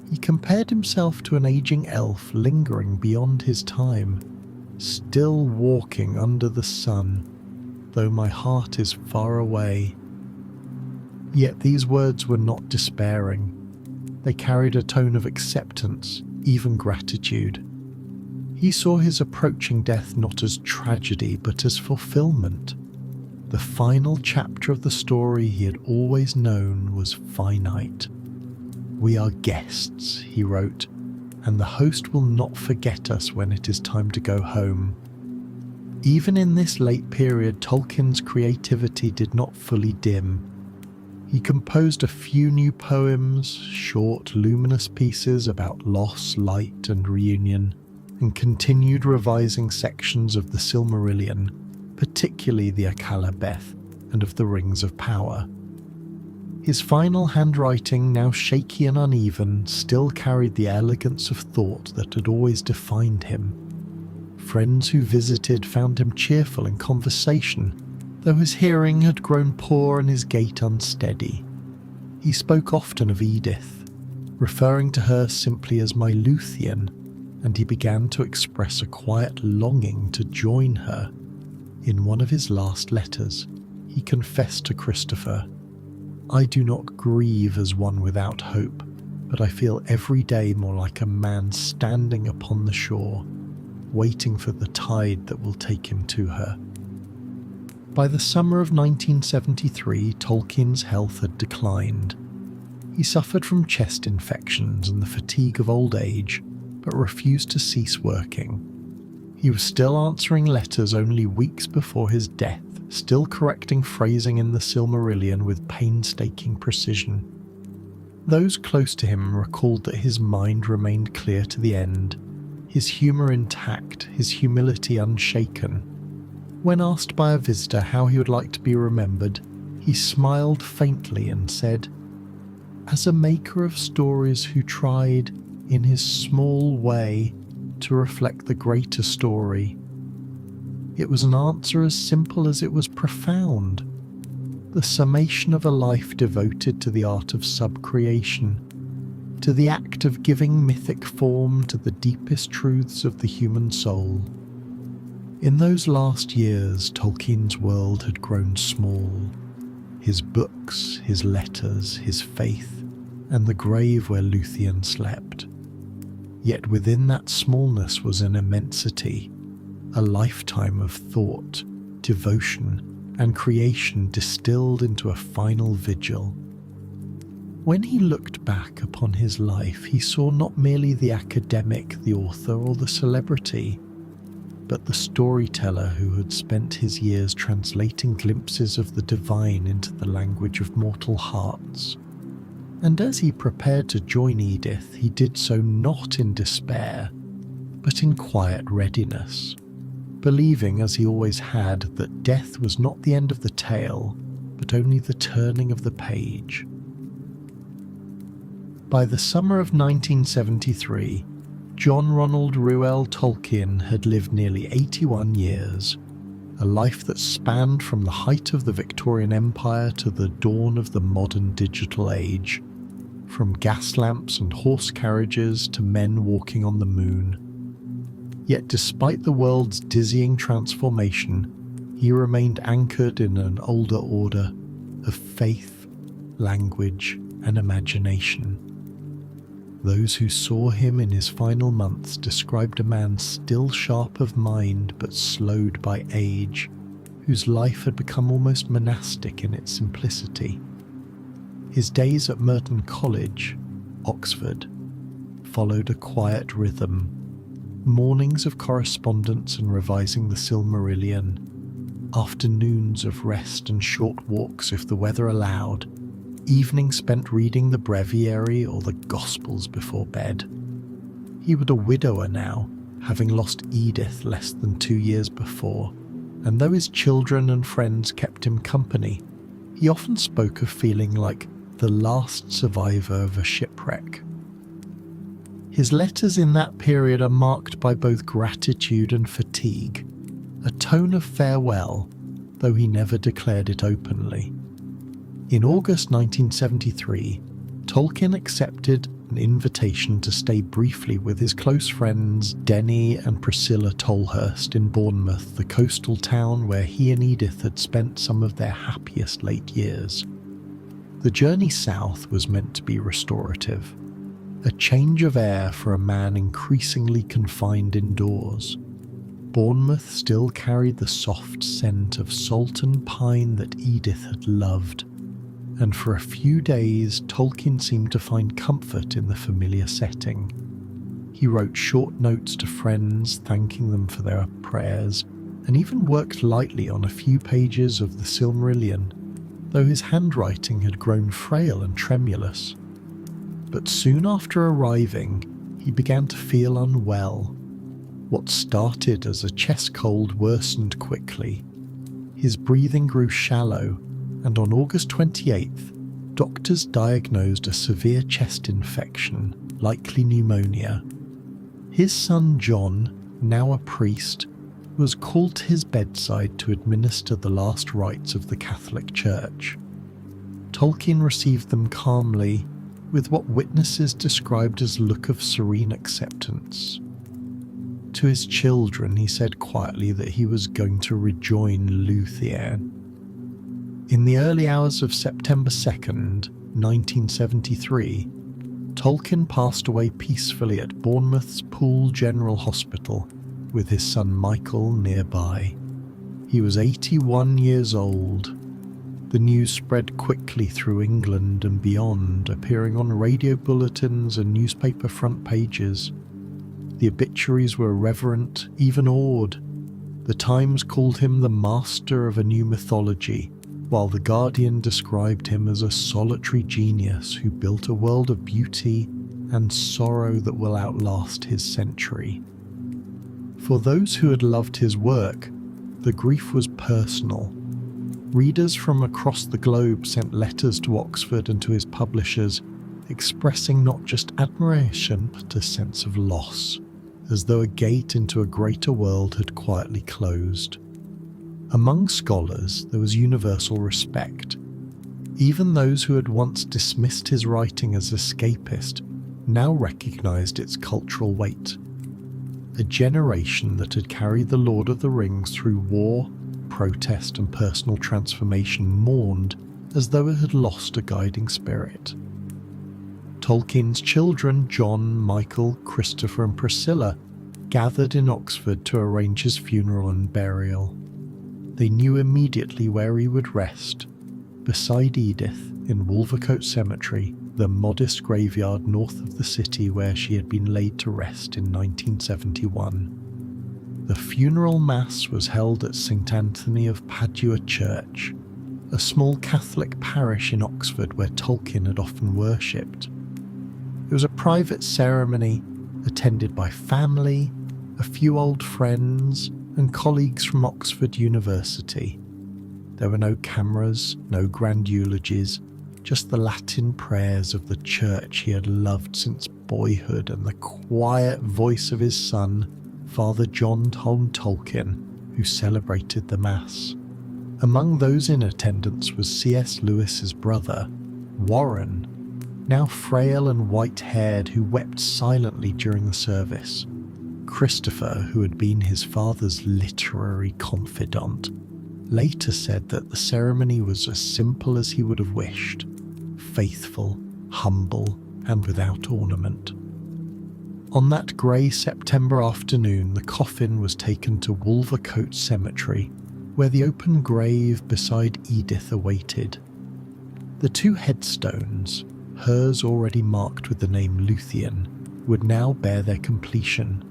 He compared himself to an aging elf lingering beyond his time, still walking under the sun, though my heart is far away. Yet these words were not despairing. They carried a tone of acceptance, even gratitude. He saw his approaching death not as tragedy, but as fulfillment. The final chapter of the story he had always known was finite. "We are guests," he wrote, "and the host will not forget us when it is time to go home." Even in this late period, Tolkien's creativity did not fully dim. He composed a few new poems, short, luminous pieces about loss, light, and reunion, and continued revising sections of the Silmarillion, particularly the Akallabeth and of the Rings of Power. His final handwriting, now shaky and uneven, still carried the elegance of thought that had always defined him. Friends who visited found him cheerful in conversation, though his hearing had grown poor and his gait unsteady. He spoke often of Edith, referring to her simply as my Luthien, and he began to express a quiet longing to join her. In one of his last letters, he confessed to Christopher, "I do not grieve as one without hope, but I feel every day more like a man standing upon the shore, waiting for the tide that will take him to her." By the summer of 1973, Tolkien's health had declined. He suffered from chest infections and the fatigue of old age, but refused to cease working. He was still answering letters only weeks before his death, still correcting phrasing in the Silmarillion with painstaking precision. Those close to him recalled that his mind remained clear to the end. his humour intact, his humility unshaken. When asked by a visitor how he would like to be remembered, he smiled faintly and said, "As a maker of stories who tried, in his small way, to reflect the greater story." It was an answer as simple as it was profound. The summation of a life devoted to the art of sub-creation, to the act of giving mythic form to the deepest truths of the human soul. In those last years, Tolkien's world had grown small. His books, his letters, his faith, and the grave where Luthien slept. Yet within that smallness was an immensity, a lifetime of thought, devotion, and creation distilled into a final vigil. When he looked back upon his life, he saw not merely the academic, the author, or the celebrity, but the storyteller who had spent his years translating glimpses of the divine into the language of mortal hearts. And as he prepared to join Edith, he did so not in despair, but in quiet readiness, believing, as he always had, that death was not the end of the tale, but only the turning of the page. By the summer of 1973, John Ronald Reuel Tolkien had lived nearly 81 years, a life that spanned from the height of the Victorian Empire to the dawn of the modern digital age, from gas lamps and horse carriages to men walking on the moon. Yet despite the world's dizzying transformation, he remained anchored in an older order of faith, language, and imagination. Those who saw him in his final months described a man still sharp of mind but slowed by age, whose life had become almost monastic in its simplicity. His days at Merton College, Oxford, followed a quiet rhythm. Mornings of correspondence and revising the Silmarillion, afternoons of rest and short walks if the weather allowed, evenings spent reading the breviary or the Gospels before bed. He was a widower now, having lost Edith less than 2 years before, and though his children and friends kept him company, he often spoke of feeling like the last survivor of a shipwreck. His letters in that period are marked by both gratitude and fatigue, a tone of farewell, though he never declared it openly. In August 1973, Tolkien accepted an invitation to stay briefly with his close friends Denny and Priscilla Tolhurst in Bournemouth, the coastal town where he and Edith had spent some of their happiest late years. The journey south was meant to be restorative, a change of air for a man increasingly confined indoors. Bournemouth still carried the soft scent of salt and pine that Edith had loved, and for a few days Tolkien seemed to find comfort in the familiar setting. He wrote short notes to friends thanking them for their prayers, and even worked lightly on a few pages of the Silmarillion, though his handwriting had grown frail and tremulous. But soon after arriving, he began to feel unwell. What started as a chest cold worsened quickly. His breathing grew shallow, and on August 28th, doctors diagnosed a severe chest infection, likely pneumonia. His son John, now a priest, was called to his bedside to administer the last rites of the Catholic Church. Tolkien received them calmly, with what witnesses described as a look of serene acceptance. To his children, he said quietly that he was going to rejoin Luthien. In the early hours of September 2nd, 1973, Tolkien passed away peacefully at Bournemouth's Poole General Hospital, with his son Michael nearby. He was 81 years old. The news spread quickly through England and beyond, appearing on radio bulletins and newspaper front pages. The obituaries were reverent, even awed. The Times called him the master of a new mythology, while The Guardian described him as a solitary genius who built a world of beauty and sorrow that will outlast his century. For those who had loved his work, the grief was personal. Readers from across the globe sent letters to Oxford and to his publishers, expressing not just admiration but a sense of loss, as though a gate into a greater world had quietly closed. Among scholars, there was universal respect. Even those who had once dismissed his writing as escapist now recognised its cultural weight. A generation that had carried The Lord of the Rings through war, protest and personal transformation mourned as though it had lost a guiding spirit. Tolkien's children, John, Michael, Christopher and Priscilla, gathered in Oxford to arrange his funeral and burial. They knew immediately where he would rest, beside Edith in Wolvercote Cemetery, the modest graveyard north of the city where she had been laid to rest in 1971. The funeral mass was held at St Anthony of Padua Church, a small Catholic parish in Oxford where Tolkien had often worshipped. It was a private ceremony attended by family, a few old friends, and colleagues from Oxford University. There were no cameras, no grand eulogies, just the Latin prayers of the church he had loved since boyhood and the quiet voice of his son, Father John Tolkien, who celebrated the Mass. Among those in attendance was C.S. Lewis's brother, Warren, now frail and white-haired, who wept silently during the service. Christopher, who had been his father's literary confidant, later said that the ceremony was as simple as he would have wished, faithful, humble, and without ornament. On that grey September afternoon, the coffin was taken to Wolvercote Cemetery, where the open grave beside Edith awaited. The two headstones, hers already marked with the name Luthien, would now bear their completion.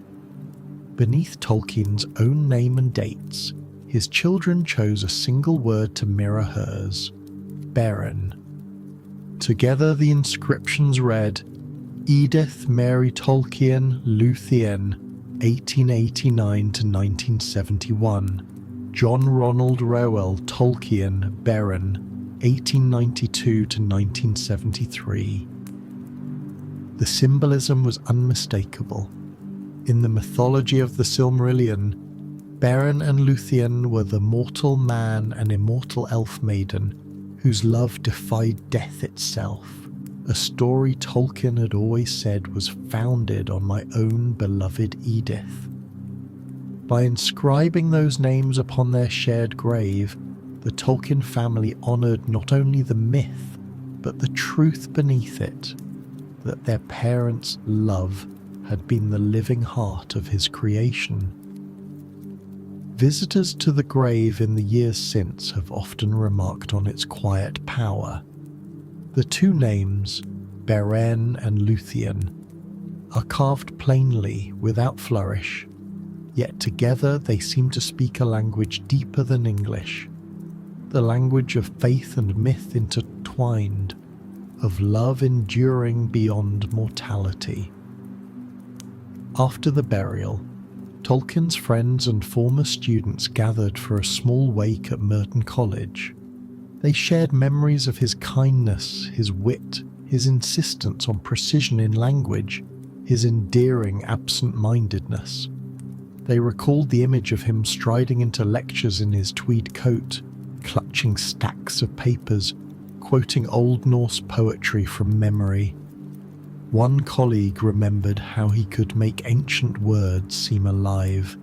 Beneath Tolkien's own name and dates, his children chose a single word to mirror hers, Beren. Together the inscriptions read, Edith Mary Tolkien, Luthien, 1889 to 1971. John Ronald Rowell Tolkien, Beren, 1892 to 1973. The symbolism was unmistakable. In the mythology of the Silmarillion, Beren and Luthien were the mortal man and immortal elf maiden whose love defied death itself, a story Tolkien had always said was founded on my own beloved Edith. By inscribing those names upon their shared grave, the Tolkien family honoured not only the myth, but the truth beneath it, that their parents' love had been the living heart of his creation. Visitors to the grave in the years since have often remarked on its quiet power. The two names, Beren and Luthien, are carved plainly without flourish, yet together they seem to speak a language deeper than English, the language of faith and myth intertwined, of love enduring beyond mortality. After the burial, Tolkien's friends and former students gathered for a small wake at Merton College. They shared memories of his kindness, his wit, his insistence on precision in language, his endearing absent-mindedness. They recalled the image of him striding into lectures in his tweed coat, clutching stacks of papers, quoting Old Norse poetry from memory. One colleague remembered how he could make ancient words seem alive.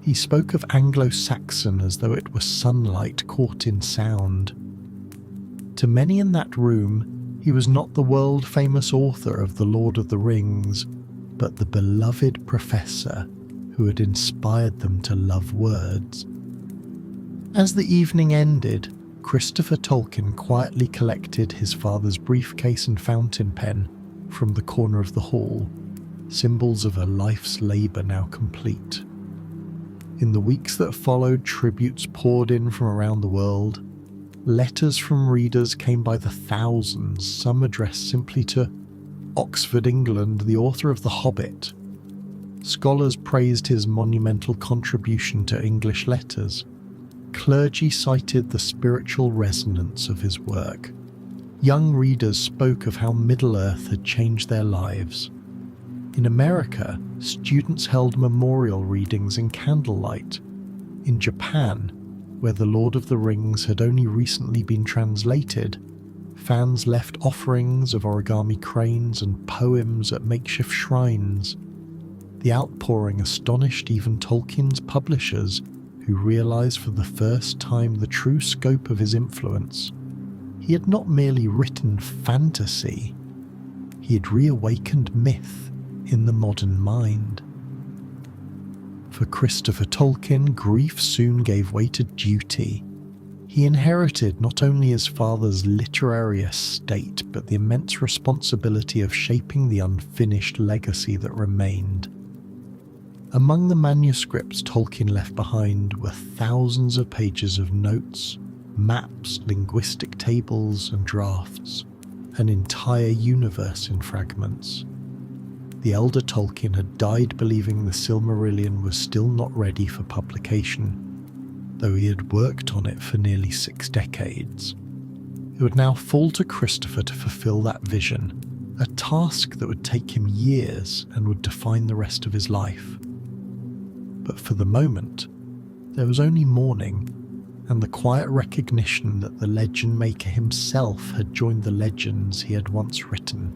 He spoke of Anglo-Saxon as though it were sunlight caught in sound. To many in that room, he was not the world-famous author of The Lord of the Rings, but the beloved professor who had inspired them to love words. As the evening ended, Christopher Tolkien quietly collected his father's briefcase and fountain pen from the corner of the hall, symbols of a life's labour now complete. In the weeks that followed, tributes poured in from around the world. Letters from readers came by the thousands, some addressed simply to Oxford, England, the author of The Hobbit. Scholars praised his monumental contribution to English letters. Clergy cited the spiritual resonance of his work. Young readers spoke of how Middle-earth had changed their lives. In America, students held memorial readings in candlelight. In Japan, where The Lord of the Rings had only recently been translated, fans left offerings of origami cranes and poems at makeshift shrines. The outpouring astonished even Tolkien's publishers, who realized for the first time the true scope of his influence. He had not merely written fantasy, he had reawakened myth in the modern mind. For Christopher Tolkien, grief soon gave way to duty. He inherited not only his father's literary estate, but the immense responsibility of shaping the unfinished legacy that remained. Among the manuscripts Tolkien left behind were thousands of pages of notes, maps, linguistic tables, and drafts, an entire universe in fragments. The elder Tolkien had died believing the Silmarillion was still not ready for publication, though he had worked on it for nearly 6 decades. It would now fall to Christopher to fulfill that vision, a task that would take him years and would define the rest of his life. But for the moment, there was only mourning and the quiet recognition that the legend maker himself had joined the legends he had once written.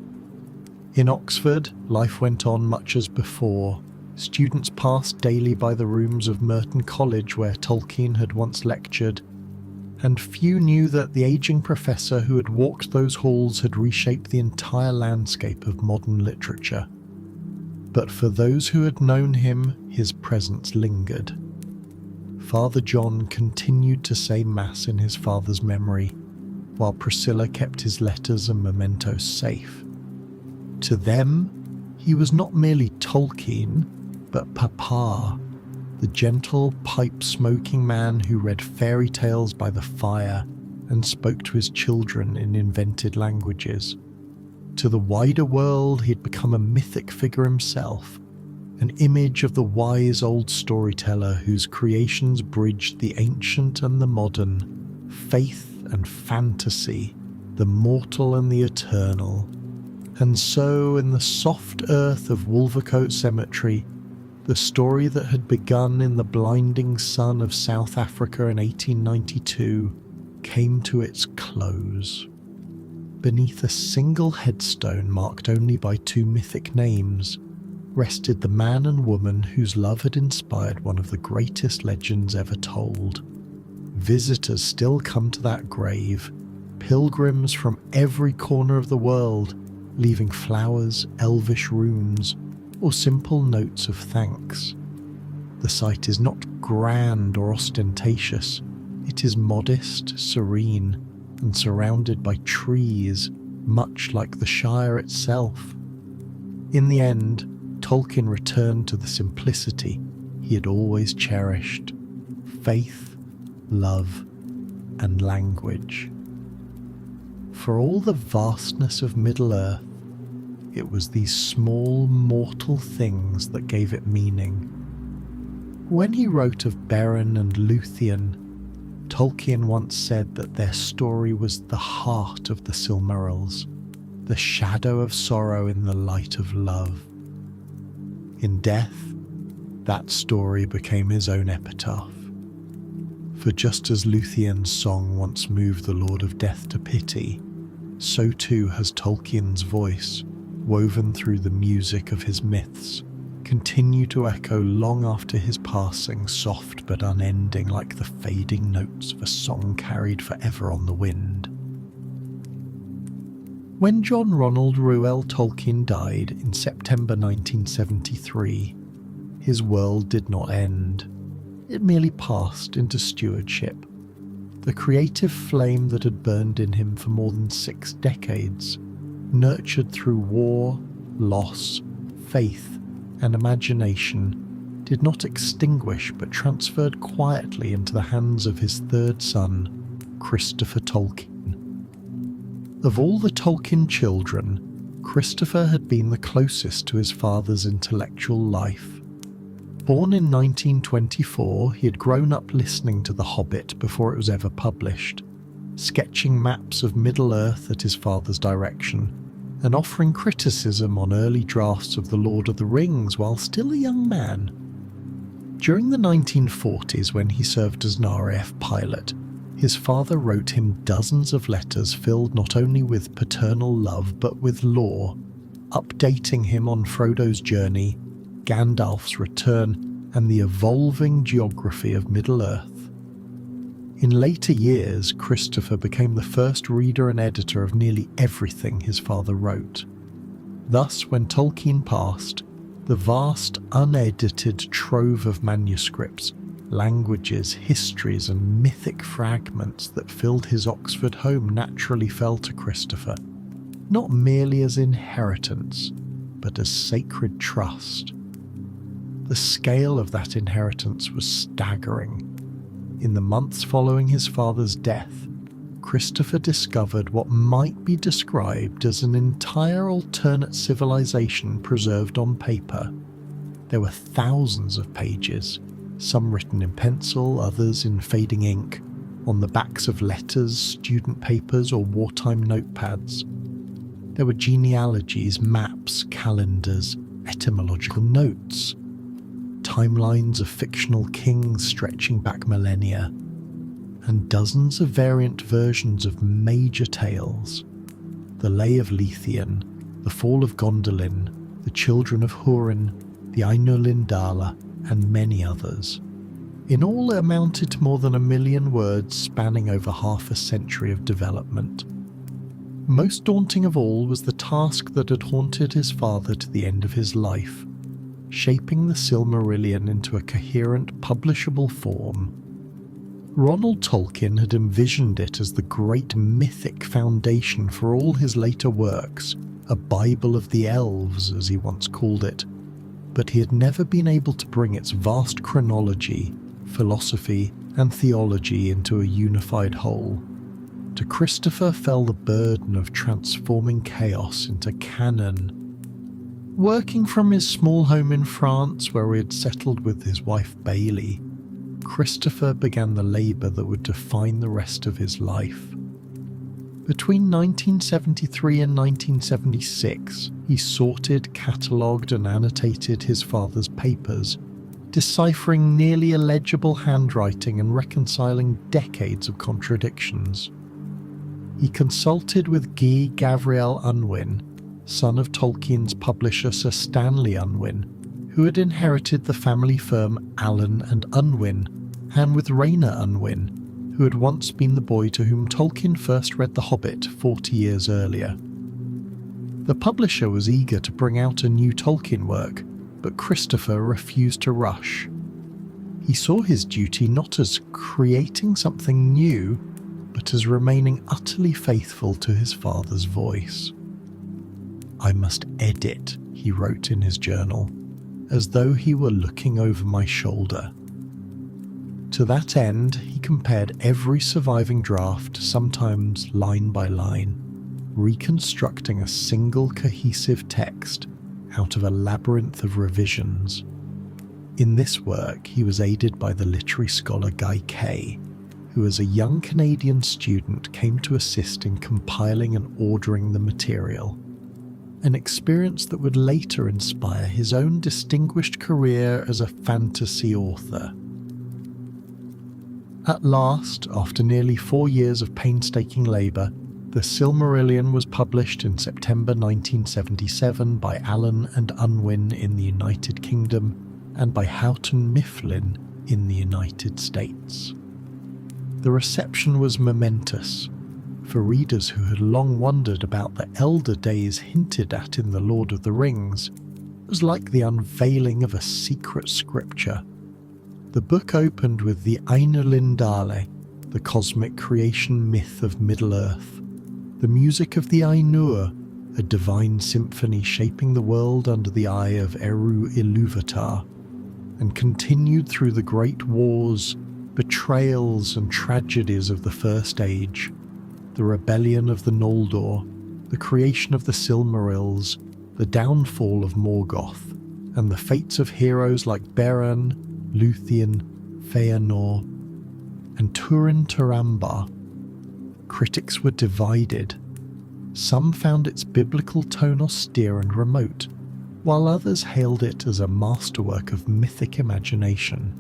In Oxford, life went on much as before. Students passed daily by the rooms of Merton College where Tolkien had once lectured, and few knew that the aging professor who had walked those halls had reshaped the entire landscape of modern literature. But for those who had known him, his presence lingered. Father John continued to say Mass in his father's memory, while Priscilla kept his letters and mementos safe. To them, he was not merely Tolkien, but Papa, the gentle, pipe-smoking man who read fairy tales by the fire and spoke to his children in invented languages. To the wider world, he'd become a mythic figure himself, an image of the wise old storyteller whose creations bridged the ancient and the modern, faith and fantasy, the mortal and the eternal. And so, in the soft earth of Wolvercote Cemetery, the story that had begun in the blinding sun of South Africa in 1892 came to its close. Beneath a single headstone marked only by 2 mythic names, rested the man and woman whose love had inspired one of the greatest legends ever told. Visitors still come to that grave, pilgrims from every corner of the world, leaving flowers, elvish runes, or simple notes of thanks. The site is not grand or ostentatious. It is modest, serene, and surrounded by trees, much like the Shire itself. In the end, Tolkien returned to the simplicity he had always cherished: faith, love, and language. For all the vastness of Middle-earth, it was these small mortal things that gave it meaning. When he wrote of Beren and Luthien, Tolkien once said that their story was the heart of the Silmarils, the shadow of sorrow in the light of love. In death, that story became his own epitaph. For just as Luthien's song once moved the Lord of Death to pity, so too has Tolkien's voice, woven through the music of his myths, continue to echo long after his passing, soft but unending like the fading notes of a song carried forever on the wind. When John Ronald Reuel Tolkien died in September 1973, his world did not end. It merely passed into stewardship. The creative flame that had burned in him for more than 6 decades, nurtured through war, loss, faith, and imagination, did not extinguish but transferred quietly into the hands of his 3rd son, Christopher Tolkien. Of all the Tolkien children, Christopher had been the closest to his father's intellectual life. Born in 1924, he had grown up listening to The Hobbit before it was ever published, sketching maps of Middle-earth at his father's direction, and offering criticism on early drafts of The Lord of the Rings while still a young man. During the 1940s, when he served as an RAF pilot, his father wrote him dozens of letters filled not only with paternal love but with lore, updating him on Frodo's journey, Gandalf's return, and the evolving geography of Middle-earth. In later years, Christopher became the first reader and editor of nearly everything his father wrote. Thus, when Tolkien passed, the vast, unedited trove of manuscripts, languages, histories, and mythic fragments that filled his Oxford home naturally fell to Christopher, not merely as inheritance, but as sacred trust. The scale of that inheritance was staggering. In the months following his father's death, Christopher discovered what might be described as an entire alternate civilization preserved on paper. There were thousands of pages, some written in pencil, others in fading ink, on the backs of letters, student papers, or wartime notepads. There were genealogies, maps, calendars, etymological notes, timelines of fictional kings stretching back millennia, and dozens of variant versions of major tales: the Lay of Leithian, the Fall of Gondolin, the Children of Húrin, the Ainulindala, and many others. In all, it amounted to more than 1 million words spanning over half a century of development. Most daunting of all was the task that had haunted his father to the end of his life: shaping the Silmarillion into a coherent, publishable form. Ronald Tolkien had envisioned it as the great mythic foundation for all his later works, a Bible of the Elves, as he once called it, but he had never been able to bring its vast chronology, philosophy, and theology into a unified whole. To Christopher fell the burden of transforming chaos into canon. Working from his small home in France, where he had settled with his wife Bailey, Christopher began the labour that would define the rest of his life. Between 1973 and 1976, he sorted, catalogued, and annotated his father's papers, deciphering nearly illegible handwriting and reconciling decades of contradictions. He consulted with Guy Gavriel Unwin, son of Tolkien's publisher Sir Stanley Unwin, who had inherited the family firm Allen and Unwin, and with Rayner Unwin, who had once been the boy to whom Tolkien first read The Hobbit 40 years earlier. The publisher was eager to bring out a new Tolkien work, but Christopher refused to rush. He saw his duty not as creating something new, but as remaining utterly faithful to his father's voice. "I must edit," he wrote in his journal, "as though he were looking over my shoulder." To that end, he compared every surviving draft, sometimes line by line, reconstructing a single cohesive text out of a labyrinth of revisions. In this work, he was aided by the literary scholar Guy Kay, who as a young Canadian student came to assist in compiling and ordering the material, an experience that would later inspire his own distinguished career as a fantasy author. At last, after nearly 4 years of painstaking labour, The Silmarillion was published in September 1977 by Allen and Unwin in the United Kingdom and by Houghton Mifflin in the United States. The reception was momentous. For readers who had long wondered about the elder days hinted at in The Lord of the Rings, it was like the unveiling of a secret scripture. The book opened with the Ainulindale, the cosmic creation myth of Middle-earth, the music of the Ainur, a divine symphony shaping the world under the eye of Eru Ilúvatar, and continued through the great wars, betrayals and tragedies of the First Age, the rebellion of the Noldor, the creation of the Silmarils, the downfall of Morgoth, and the fates of heroes like Beren, Luthien, Feanor, and Turin Turambar. Critics were divided. Some found its biblical tone austere and remote, while others hailed it as a masterwork of mythic imagination.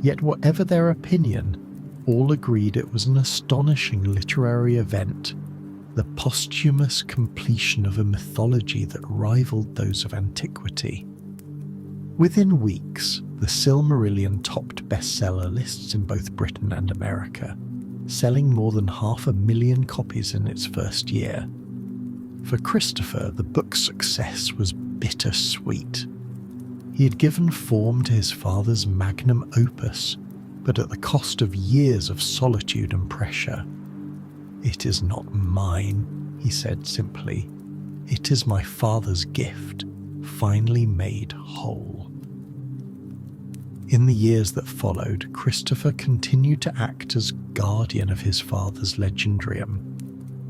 Yet whatever their opinion, all agreed it was an astonishing literary event, the posthumous completion of a mythology that rivaled those of antiquity. Within weeks, the Silmarillion topped bestseller lists in both Britain and America, selling more than 500,000 copies in its first year. For Christopher, the book's success was bittersweet. He had given form to his father's magnum opus, but at the cost of years of solitude and pressure. "It is not mine," he said simply. "It is my father's gift, finally made whole." In the years that followed, Christopher continued to act as guardian of his father's legendarium.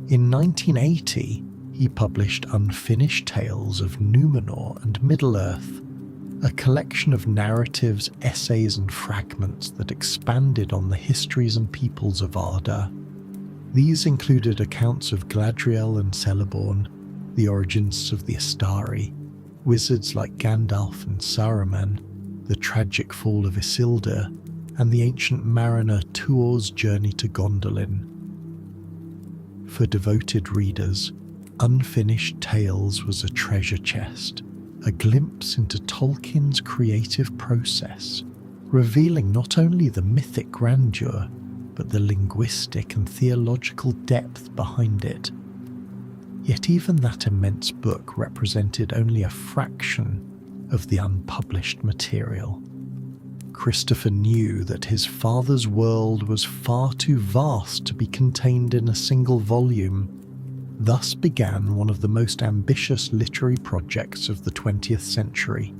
In 1980, he published Unfinished Tales of Numenor and Middle-earth, a collection of narratives, essays and fragments that expanded on the histories and peoples of Arda. These included accounts of Gladriel and Celeborn, the origins of the Astari, wizards like Gandalf and Saruman, the tragic fall of Isildur, and the ancient mariner Tuor's journey to Gondolin. For devoted readers, Unfinished Tales was a treasure chest, a glimpse into Tolkien's creative process, revealing not only the mythic grandeur, but the linguistic and theological depth behind it. Yet even that immense book represented only a fraction of the unpublished material. Christopher knew that his father's world was far too vast to be contained in a single volume. Thus began one of the most ambitious literary projects of the 20th century,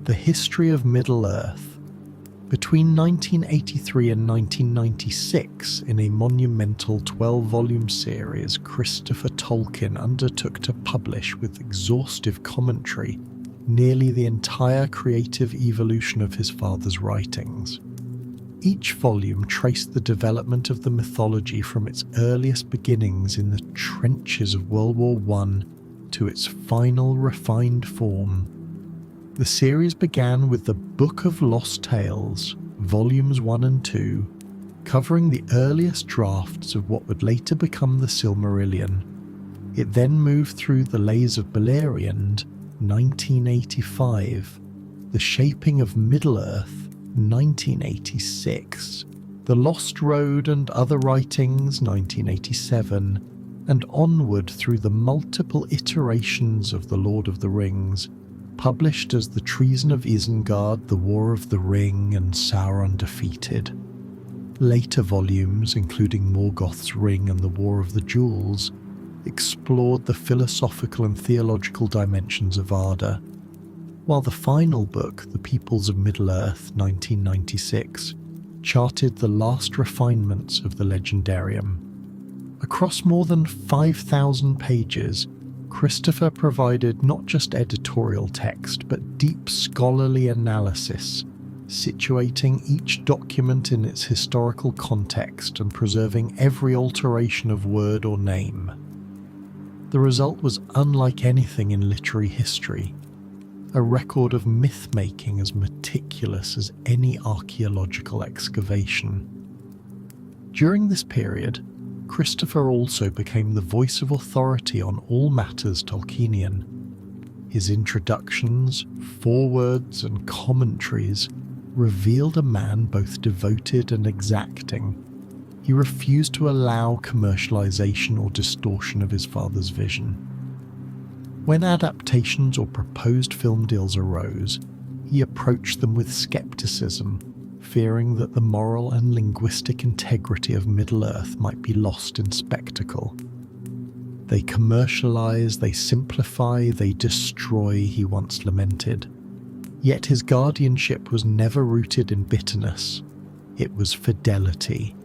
the history of Middle-earth. Between 1983 and 1996, in a monumental 12-volume series, Christopher Tolkien undertook to publish with exhaustive commentary nearly the entire creative evolution of his father's writings. Each volume traced the development of the mythology from its earliest beginnings in the trenches of World War I to its final refined form. The series began with the Book of Lost Tales, Volumes 1 and 2, covering the earliest drafts of what would later become the Silmarillion. It then moved through the Lays of Beleriand, 1985, The Shaping of Middle-earth, 1986, The Lost Road and Other Writings, 1987, and onward through the multiple iterations of The Lord of the Rings, published as The Treason of Isengard, The War of the Ring, and Sauron Defeated. Later volumes, including Morgoth's Ring and The War of the Jewels, explored the philosophical and theological dimensions of Arda, while the final book, The Peoples of Middle-earth, 1996, charted the last refinements of the legendarium. Across more than 5,000 pages, Christopher provided not just editorial text, but deep scholarly analysis, situating each document in its historical context and preserving every alteration of word or name. The result was unlike anything in literary history, a record of myth-making as meticulous as any archaeological excavation. During this period, Christopher also became the voice of authority on all matters Tolkienian. His introductions, forewords, and commentaries revealed a man both devoted and exacting. He refused to allow commercialization or distortion of his father's vision. When adaptations or proposed film deals arose, he approached them with skepticism, fearing that the moral and linguistic integrity of Middle-earth might be lost in spectacle. They commercialize, they simplify, they destroy, he once lamented. Yet his guardianship was never rooted in bitterness. It was fidelity.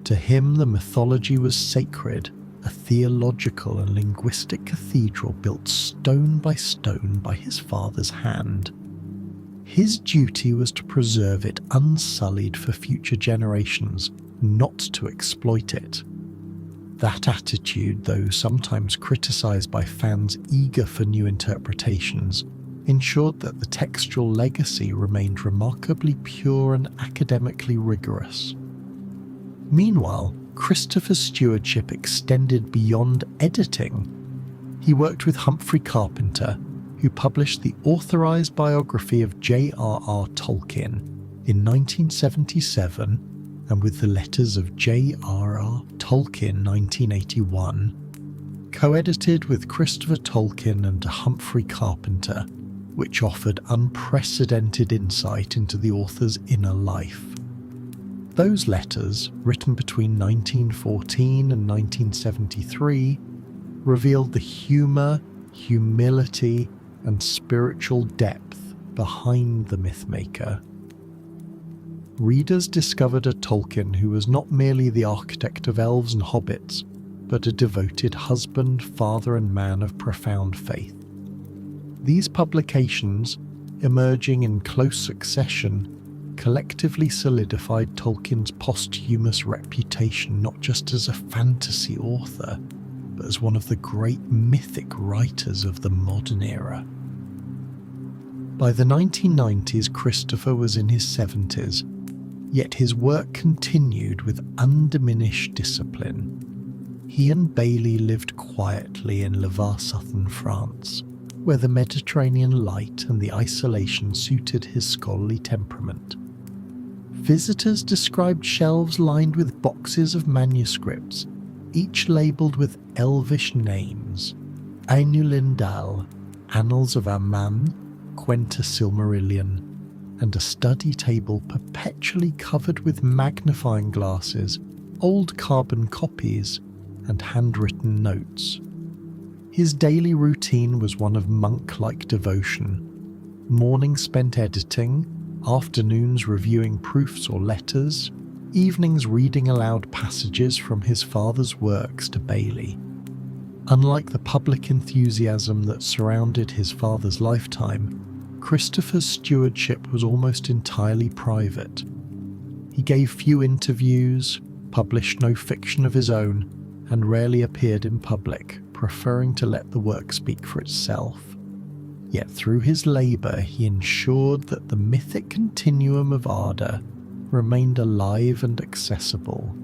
To him, the mythology was sacred, a theological and linguistic cathedral built stone by his father's hand. His duty was to preserve it unsullied for future generations, not to exploit it. That attitude, though sometimes criticised by fans eager for new interpretations, ensured that the textual legacy remained remarkably pure and academically rigorous. Meanwhile, Christopher's stewardship extended beyond editing. He worked with Humphrey Carpenter, who published the authorized biography of J.R.R. Tolkien in 1977, and with the letters of J.R.R. Tolkien 1981, co-edited with Christopher Tolkien and Humphrey Carpenter, which offered unprecedented insight into the author's inner life. Those letters, written between 1914 and 1973, revealed the humour, humility, and spiritual depth behind the mythmaker. Readers discovered a Tolkien who was not merely the architect of elves and hobbits, but a devoted husband, father, and man of profound faith. These publications, emerging in close succession, collectively solidified Tolkien's posthumous reputation not just as a fantasy author, but as one of the great mythic writers of the modern era. By the 1990s, Christopher was in his 70s, yet his work continued with undiminished discipline. He and Bailey lived quietly in Le Var, southern France, where the Mediterranean light and the isolation suited his scholarly temperament. Visitors described shelves lined with boxes of manuscripts, each labelled with elvish names: Ainulindal, Annals of Aman, Quenta Silmarillion, and a study table perpetually covered with magnifying glasses, old carbon copies, and handwritten notes. His daily routine was one of monk-like devotion. Mornings spent editing, afternoons reviewing proofs or letters, evenings reading aloud passages from his father's works to Bailey. Unlike the public enthusiasm that surrounded his father's lifetime, Christopher's stewardship was almost entirely private. He gave few interviews, published no fiction of his own, and rarely appeared in public, preferring to let the work speak for itself. Yet through his labour he ensured that the mythic continuum of Arda remained alive and accessible,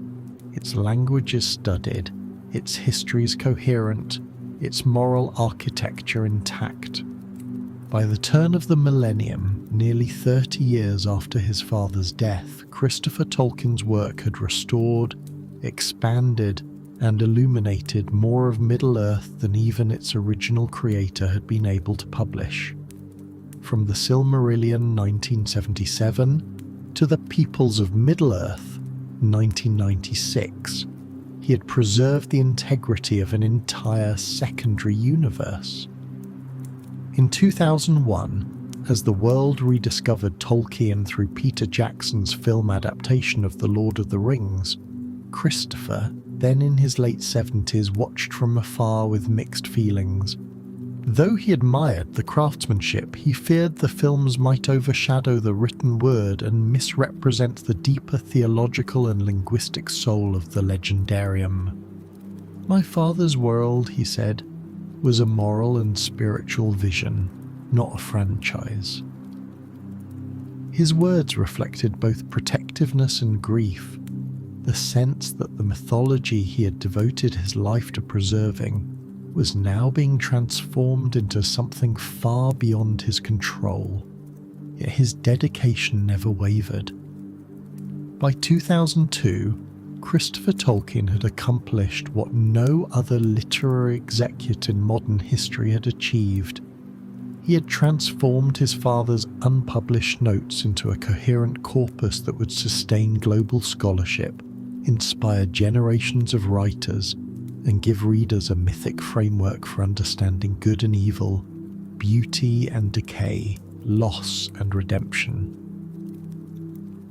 its languages studied, its histories coherent, its moral architecture intact. By the turn of the millennium, nearly 30 years after his father's death, Christopher Tolkien's work had restored, expanded, and illuminated more of Middle-earth than even its original creator had been able to publish. From the Silmarillion 1977 to the Peoples of Middle-earth 1996, he had preserved the integrity of an entire secondary universe. In 2001, as the world rediscovered Tolkien through Peter Jackson's film adaptation of The Lord of the Rings, Christopher, then in his late 70s, watched from afar with mixed feelings. Though he admired the craftsmanship, he feared the films might overshadow the written word and misrepresent the deeper theological and linguistic soul of the legendarium. "My father's world," he said, "was a moral and spiritual vision, not a franchise." His words reflected both protectiveness and grief, the sense that the mythology he had devoted his life to preserving was now being transformed into something far beyond his control. Yet his dedication never wavered. By 2002, Christopher Tolkien had accomplished what no other literary executive in modern history had achieved. He had transformed his father's unpublished notes into a coherent corpus that would sustain global scholarship, inspire generations of writers, and give readers a mythic framework for understanding good and evil, beauty and decay, loss and redemption.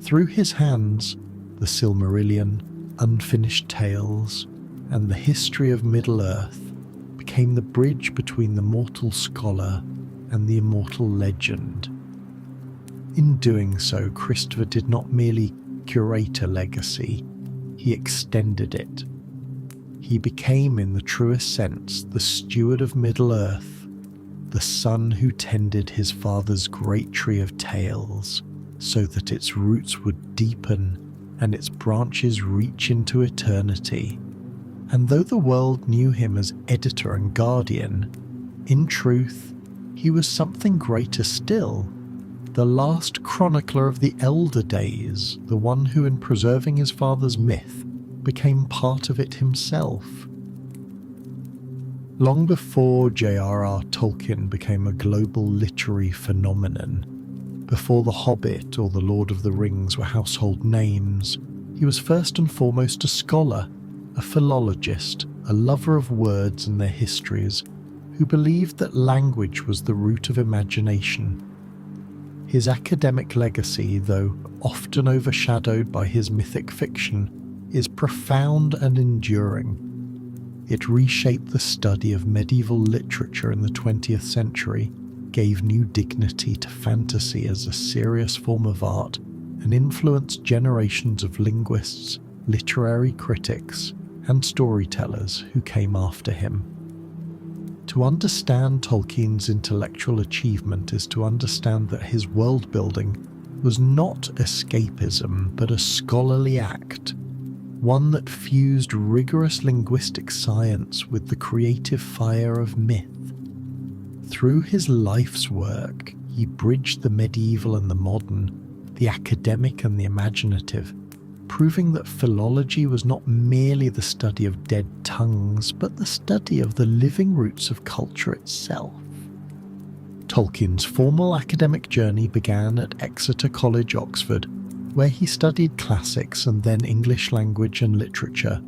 Through his hands, the Silmarillion, Unfinished Tales, and the history of Middle-earth became the bridge between the mortal scholar and the immortal legend. In doing so, Christopher did not merely curate a legacy, he extended it. He became, in the truest sense, the steward of Middle-earth, the son who tended his father's great tree of tales, so that its roots would deepen and its branches reach into eternity. And though the world knew him as editor and guardian, in truth, he was something greater still, the last chronicler of the elder days, the one who, in preserving his father's myth, became part of it himself. Long before J.R.R. Tolkien became a global literary phenomenon, before The Hobbit or The Lord of the Rings were household names, he was first and foremost a scholar, a philologist, a lover of words and their histories, who believed that language was the root of imagination. His academic legacy, though often overshadowed by his mythic fiction, is profound and enduring. It reshaped the study of medieval literature in the 20th century, gave new dignity to fantasy as a serious form of art, and influenced generations of linguists, literary critics, and storytellers who came after him. To understand Tolkien's intellectual achievement is to understand that his world-building was not escapism but a scholarly act, one that fused rigorous linguistic science with the creative fire of myth. Through his life's work, he bridged the medieval and the modern, the academic and the imaginative, proving that philology was not merely the study of dead tongues, but the study of the living roots of culture itself. Tolkien's formal academic journey began at Exeter College, Oxford, where he studied classics and then English language and literature,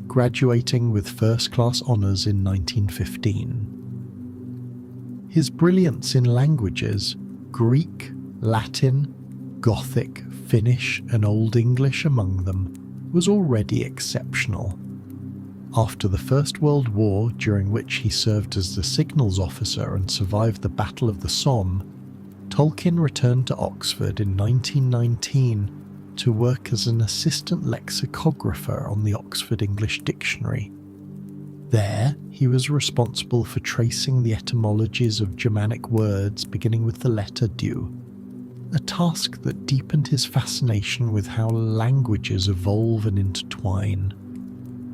graduating with first-class honours in 1915. His brilliance in languages, Greek, Latin, Gothic, Finnish and Old English among them, was already exceptional. After the First World War, during which he served as the signals officer and survived the Battle of the Somme, Tolkien returned to Oxford in 1919 to work as an assistant lexicographer on the Oxford English Dictionary. There, he was responsible for tracing the etymologies of Germanic words beginning with the letter Du, a task that deepened his fascination with how languages evolve and intertwine.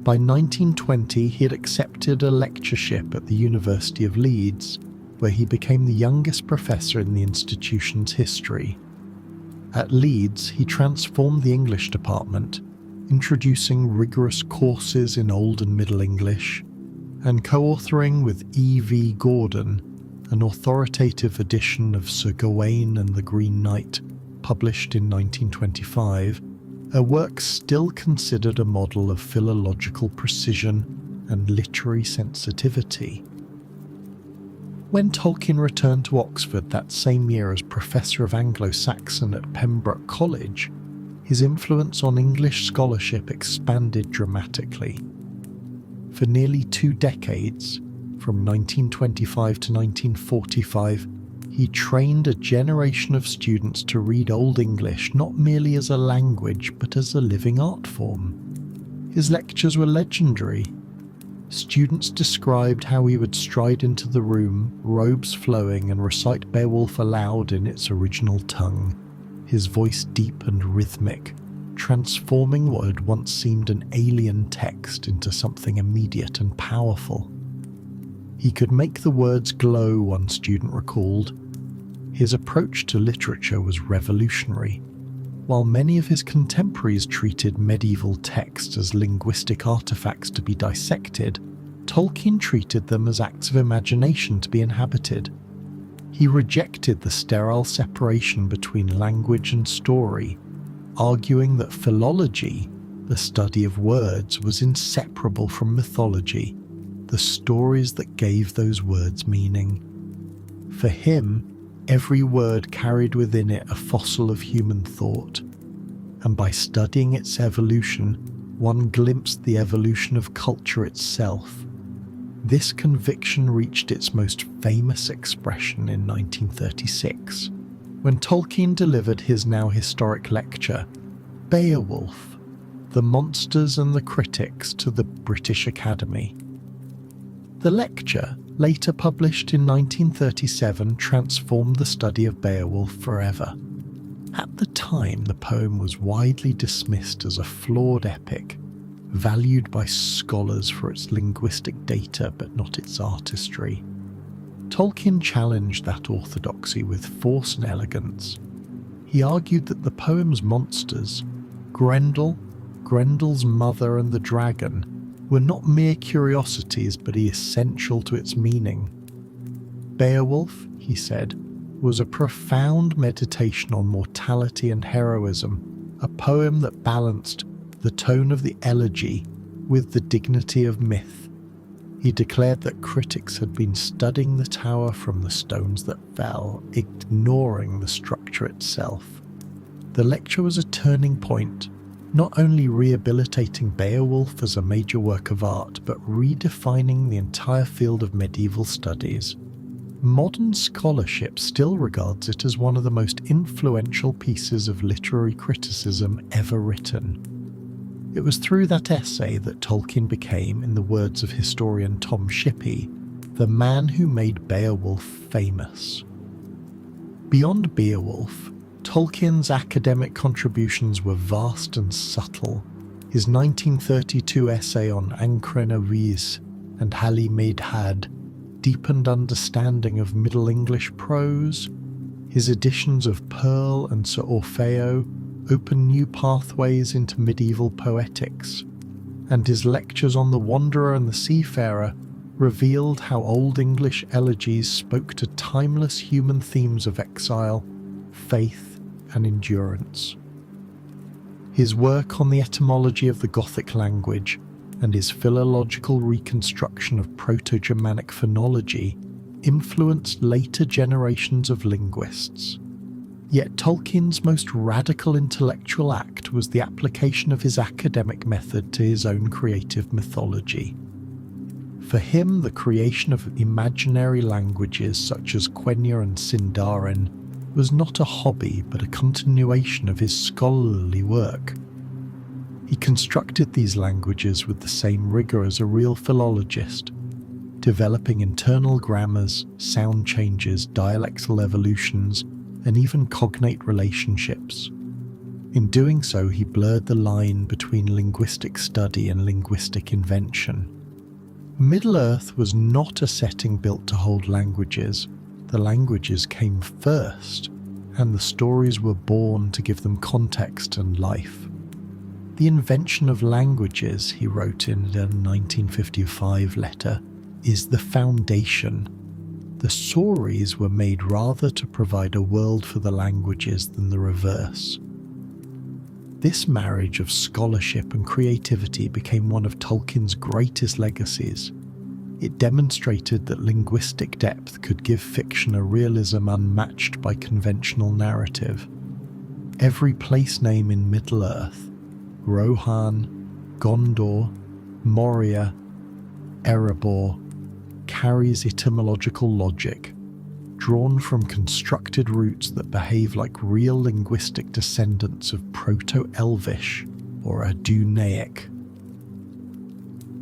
By 1920, he had accepted a lectureship at the University of Leeds, where he became the youngest professor in the institution's history. At Leeds, he transformed the English department, introducing rigorous courses in Old and Middle English, and co-authoring with E.V. Gordon an authoritative edition of Sir Gawain and the Green Knight, published in 1925, a work still considered a model of philological precision and literary sensitivity. When Tolkien returned to Oxford that same year as Professor of Anglo-Saxon at Pembroke College, his influence on English scholarship expanded dramatically. For nearly 2 decades, from 1925 to 1945, he trained a generation of students to read Old English not merely as a language but as a living art form. His lectures were legendary. Students described how he would stride into the room, robes flowing, and recite Beowulf aloud in its original tongue, his voice deep and rhythmic, transforming what had once seemed an alien text into something immediate and powerful. He could make the words glow, one student recalled. His approach to literature was revolutionary. While many of his contemporaries treated medieval texts as linguistic artifacts to be dissected, Tolkien treated them as acts of imagination to be inhabited. He rejected the sterile separation between language and story, arguing that philology, the study of words, was inseparable from mythology, the stories that gave those words meaning. For him, every word carried within it a fossil of human thought, and by studying its evolution, one glimpsed the evolution of culture itself. This conviction reached its most famous expression in 1936. when Tolkien delivered his now historic lecture, Beowulf, The Monsters and the Critics, to the British Academy. The lecture, later published in 1937, transformed the study of Beowulf forever. At the time, the poem was widely dismissed as a flawed epic, valued by scholars for its linguistic data but not its artistry. Tolkien challenged that orthodoxy with force and elegance. He argued that the poem's monsters, Grendel, Grendel's mother and the dragon, were not mere curiosities but essential to its meaning. Beowulf, he said, was a profound meditation on mortality and heroism, a poem that balanced the tone of the elegy with the dignity of myth. He declared that critics had been studying the tower from the stones that fell, ignoring the structure itself. The lecture was a turning point, not only rehabilitating Beowulf as a major work of art, but redefining the entire field of medieval studies. Modern scholarship still regards it as one of the most influential pieces of literary criticism ever written. It was through that essay that Tolkien became, in the words of historian Tom Shippey, the man who made Beowulf famous. Beyond Beowulf, Tolkien's academic contributions were vast and subtle. His 1932 essay on Ancren Avis and Hali Maid Had deepened understanding of Middle English prose. His editions of Pearl and Sir Orfeo opened new pathways into medieval poetics, and his lectures on the Wanderer and the Seafarer revealed how Old English elegies spoke to timeless human themes of exile, faith, and endurance. His work on the etymology of the Gothic language and his philological reconstruction of Proto-Germanic phonology influenced later generations of linguists. Yet Tolkien's most radical intellectual act was the application of his academic method to his own creative mythology. For him, the creation of imaginary languages such as Quenya and Sindarin was not a hobby but a continuation of his scholarly work. He constructed these languages with the same rigour as a real philologist, developing internal grammars, sound changes, dialectal evolutions, and even cognate relationships. In doing so, he blurred the line between linguistic study and linguistic invention. Middle-earth was not a setting built to hold languages. The languages came first, and the stories were born to give them context and life. The invention of languages, he wrote in a 1955 letter, is the foundation. The stories were made rather to provide a world for the languages than the reverse. This marriage of scholarship and creativity became one of Tolkien's greatest legacies. It demonstrated that linguistic depth could give fiction a realism unmatched by conventional narrative. Every place name in Middle-earth, Rohan, Gondor, Moria, Erebor, carries etymological logic, drawn from constructed roots that behave like real linguistic descendants of Proto-Elvish or Adunaic.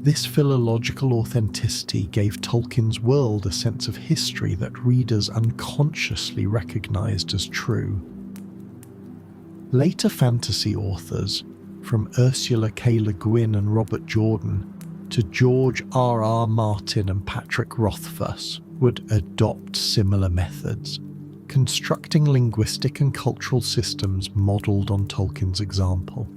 This philological authenticity gave Tolkien's world a sense of history that readers unconsciously recognized as true. Later fantasy authors, from Ursula K. Le Guin and Robert Jordan to George R.R. Martin and Patrick Rothfuss, would adopt similar methods, constructing linguistic and cultural systems modelled on Tolkien's example.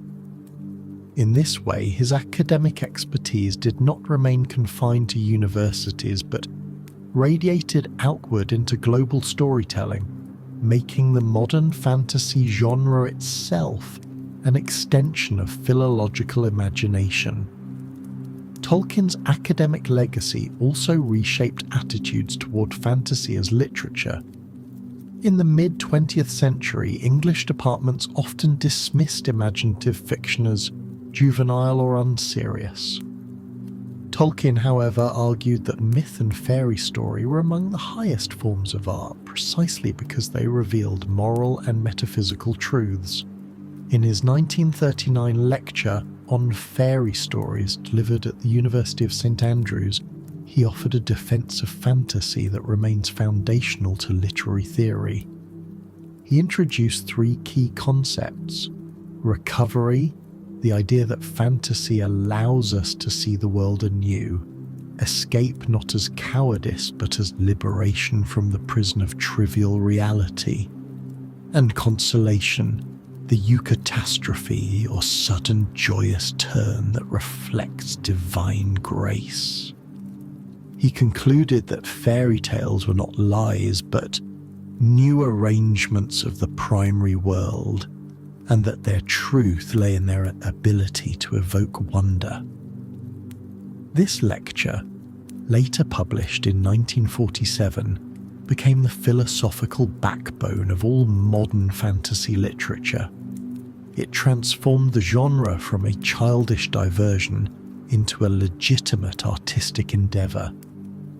In this way, his academic expertise did not remain confined to universities but radiated outward into global storytelling, making the modern fantasy genre itself an extension of philological imagination. Tolkien's academic legacy also reshaped attitudes toward fantasy as literature. In the mid-20th century, English departments often dismissed imaginative fiction as juvenile or unserious. Tolkien, however, argued that myth and fairy story were among the highest forms of art precisely because they revealed moral and metaphysical truths. In his 1939 lecture on fairy stories delivered at the University of St Andrews, he offered a defense of fantasy that remains foundational to literary theory. He introduced three key concepts: recovery, the idea that fantasy allows us to see the world anew, escape not as cowardice but as liberation from the prison of trivial reality, and consolation, the eucatastrophe or sudden joyous turn that reflects divine grace. He concluded that fairy tales were not lies but new arrangements of the primary world, and that their truth lay in their ability to evoke wonder. This lecture, later published in 1947, became the philosophical backbone of all modern fantasy literature. It transformed the genre from a childish diversion into a legitimate artistic endeavour,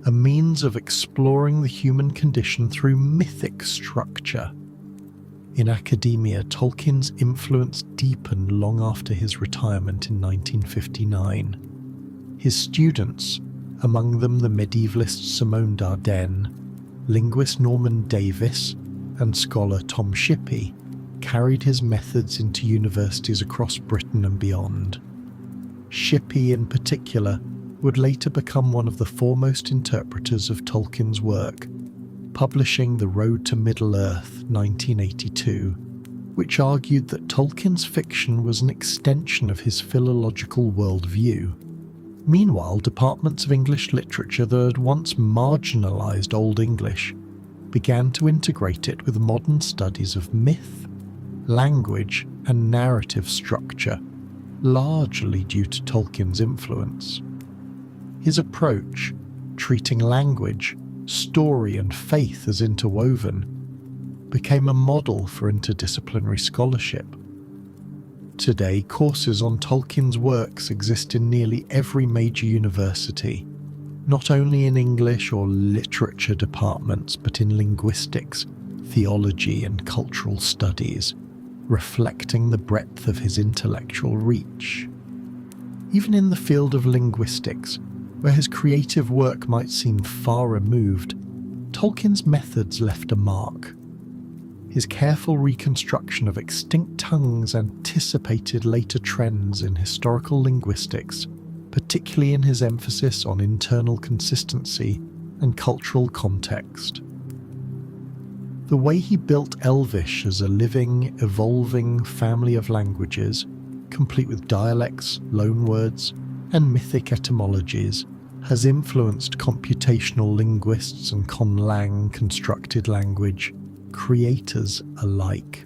a means of exploring the human condition through mythic structure. In academia, Tolkien's influence deepened long after his retirement in 1959. His students, among them the medievalist Simone Dardenne, linguist Norman Davis, and scholar Tom Shippey, carried his methods into universities across Britain and beyond. Shippey, in particular, would later become one of the foremost interpreters of Tolkien's work, publishing The Road to Middle-earth, 1982, which argued that Tolkien's fiction was an extension of his philological worldview. Meanwhile, departments of English literature that had once marginalised Old English began to integrate it with modern studies of myth, language, and narrative structure, largely due to Tolkien's influence. His approach, treating language, story and faith as interwoven, became a model for interdisciplinary scholarship. Today, courses on Tolkien's works exist in nearly every major university, not only in English or literature departments, but in linguistics, theology and cultural studies, reflecting the breadth of his intellectual reach. Even in the field of linguistics, where his creative work might seem far removed, Tolkien's methods left a mark. His careful reconstruction of extinct tongues anticipated later trends in historical linguistics, particularly in his emphasis on internal consistency and cultural context. The way he built Elvish as a living, evolving family of languages, complete with dialects, loanwords, and mythic etymologies, has influenced computational linguists and conlang constructed language creators alike.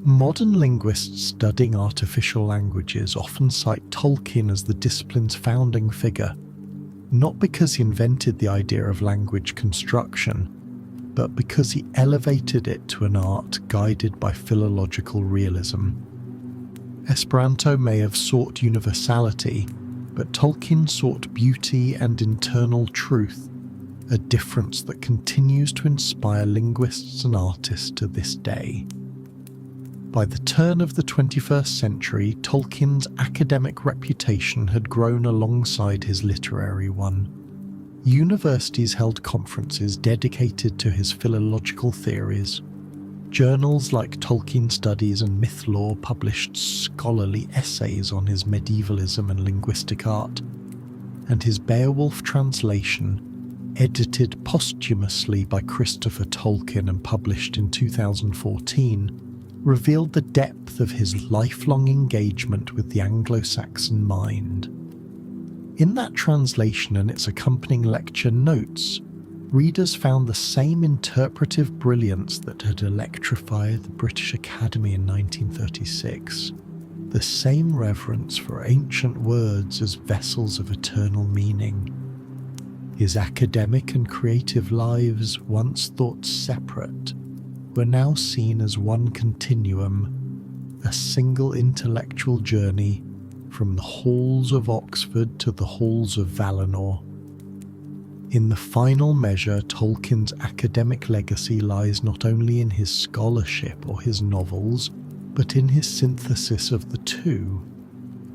Modern linguists studying artificial languages often cite Tolkien as the discipline's founding figure, not because he invented the idea of language construction, but because he elevated it to an art guided by philological realism. Esperanto may have sought universality, but Tolkien sought beauty and internal truth, a difference that continues to inspire linguists and artists to this day. By the turn of the 21st century, Tolkien's academic reputation had grown alongside his literary one. Universities held conferences dedicated to his philological theories. Journals like Tolkien Studies and Mythlore published scholarly essays on his medievalism and linguistic art, and his Beowulf translation, edited posthumously by Christopher Tolkien and published in 2014, revealed the depth of his lifelong engagement with the Anglo-Saxon mind. In that translation and its accompanying lecture notes, readers found the same interpretive brilliance that had electrified the British Academy in 1936, the same reverence for ancient words as vessels of eternal meaning. His academic and creative lives, once thought separate, were now seen as one continuum, a single intellectual journey from the halls of Oxford to the halls of Valinor. In the final measure, Tolkien's academic legacy lies not only in his scholarship or his novels, but in his synthesis of the two.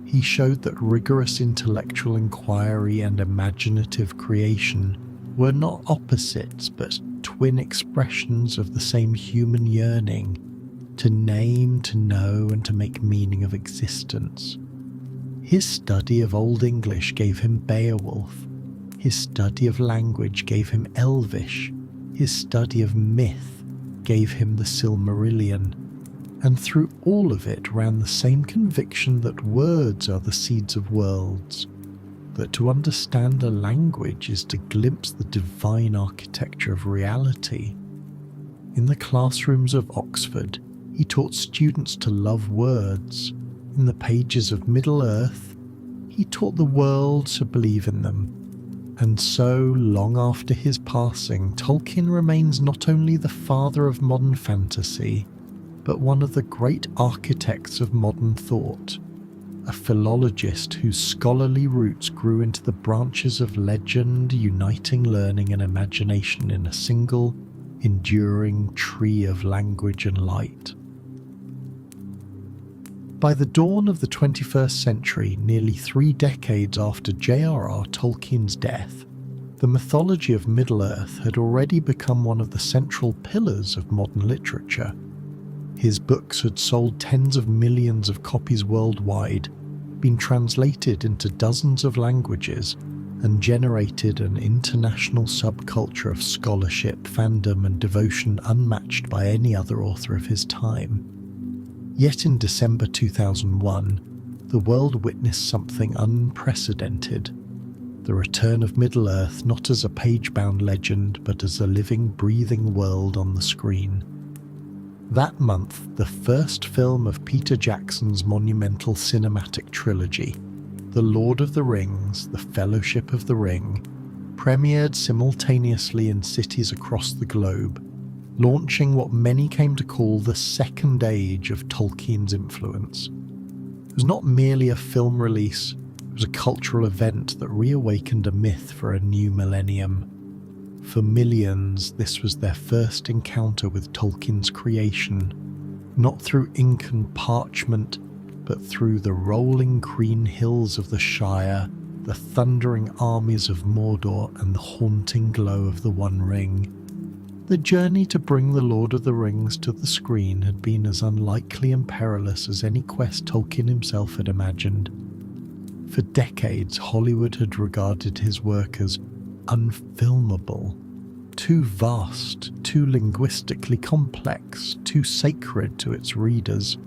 He showed that rigorous intellectual inquiry and imaginative creation were not opposites but twin expressions of the same human yearning to name, to know, and to make meaning of existence. His study of Old English gave him Beowulf. His study of language gave him Elvish. His study of myth gave him the Silmarillion. And through all of it ran the same conviction that words are the seeds of worlds, that to understand a language is to glimpse the divine architecture of reality. In the classrooms of Oxford, he taught students to love words. In the pages of Middle-earth, he taught the world to believe in them. And so, long after his passing, Tolkien remains not only the father of modern fantasy, but one of the great architects of modern thought, a philologist whose scholarly roots grew into the branches of legend, uniting learning and imagination in a single, enduring tree of language and light. By the dawn of the 21st century, nearly 3 decades after J.R.R. Tolkien's death, the mythology of Middle-earth had already become one of the central pillars of modern literature. His books had sold tens of millions of copies worldwide, been translated into dozens of languages, and generated an international subculture of scholarship, fandom, and devotion unmatched by any other author of his time. Yet in December 2001, the world witnessed something unprecedented: the return of Middle-earth not as a page-bound legend, but as a living, breathing world on the screen. That month, the first film of Peter Jackson's monumental cinematic trilogy, The Lord of the Rings, The Fellowship of the Ring, premiered simultaneously in cities across the globe, launching what many came to call the second age of Tolkien's influence. It was not merely a film release, it was a cultural event that reawakened a myth for a new millennium. For millions, this was their first encounter with Tolkien's creation, not through ink and parchment, but through the rolling green hills of the Shire, the thundering armies of Mordor, and the haunting glow of the One Ring. The journey to bring The Lord of the Rings to the screen had been as unlikely and perilous as any quest Tolkien himself had imagined. For decades, Hollywood had regarded his work as unfilmable, too vast, too linguistically complex, too sacred to its readers.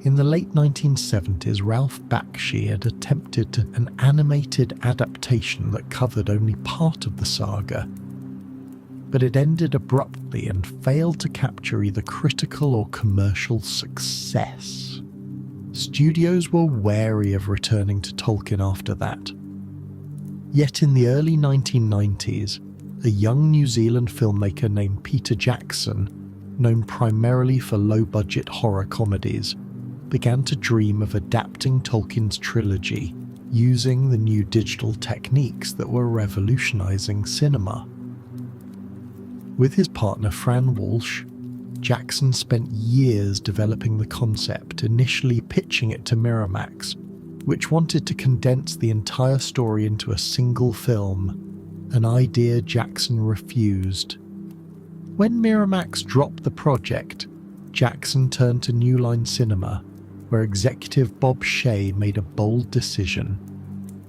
In the late 1970s, Ralph Bakshi had attempted an animated adaptation that covered only part of the saga, but it ended abruptly and failed to capture either critical or commercial success. Studios were wary of returning to Tolkien after that. Yet in the early 1990s, a young New Zealand filmmaker named Peter Jackson, known primarily for low-budget horror comedies, began to dream of adapting Tolkien's trilogy using the new digital techniques that were revolutionizing cinema. With his partner Fran Walsh, Jackson spent years developing the concept, initially pitching it to Miramax, which wanted to condense the entire story into a single film, an idea Jackson refused. When Miramax dropped the project, Jackson turned to New Line Cinema, where executive Bob Shaye made a bold decision.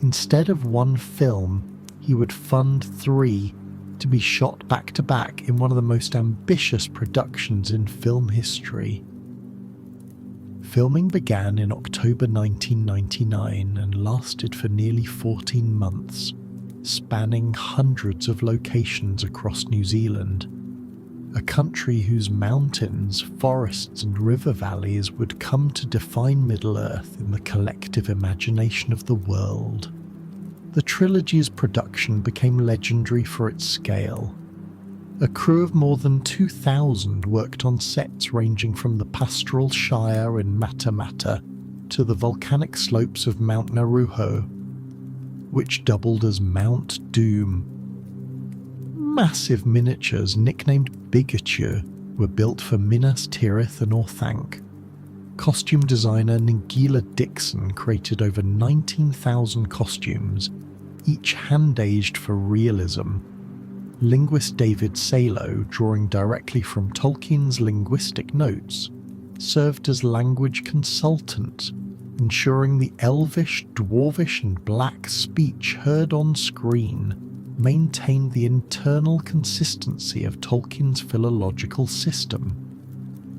Instead of one film, he would fund 3 to be shot back-to-back in one of the most ambitious productions in film history. Filming began in October 1999 and lasted for nearly 14 months, spanning hundreds of locations across New Zealand, a country whose mountains, forests and river valleys would come to define Middle-earth in the collective imagination of the world. The trilogy's production became legendary for its scale. A crew of more than 2,000 worked on sets ranging from the pastoral Shire in Matamata to the volcanic slopes of Mount Naruho, which doubled as Mount Doom. Massive miniatures nicknamed Bigature were built for Minas Tirith and Orthanc. Costume designer Nigella Dixon created over 19,000 costumes, each hand-aged for realism. Linguist David Salo, drawing directly from Tolkien's linguistic notes, served as language consultant, ensuring the Elvish, Dwarvish and Black speech heard on screen maintained the internal consistency of Tolkien's philological system.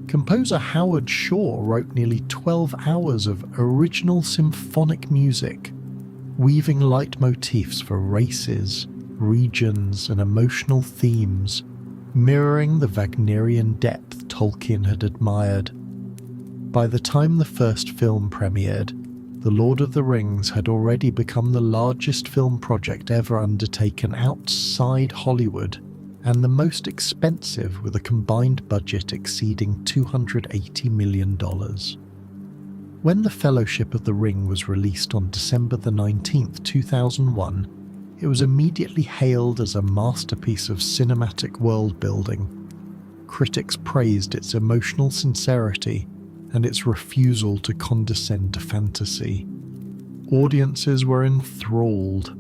Composer Howard Shore wrote nearly 12 hours of original symphonic music, weaving leitmotifs for races, regions and emotional themes, mirroring the Wagnerian depth Tolkien had admired. By the time the first film premiered, The Lord of the Rings had already become the largest film project ever undertaken outside Hollywood, and the most expensive, with a combined budget exceeding $280 million. When The Fellowship of the Ring was released on December 19, 2001, it was immediately hailed as a masterpiece of cinematic world-building. Critics praised its emotional sincerity and its refusal to condescend to fantasy. Audiences were enthralled.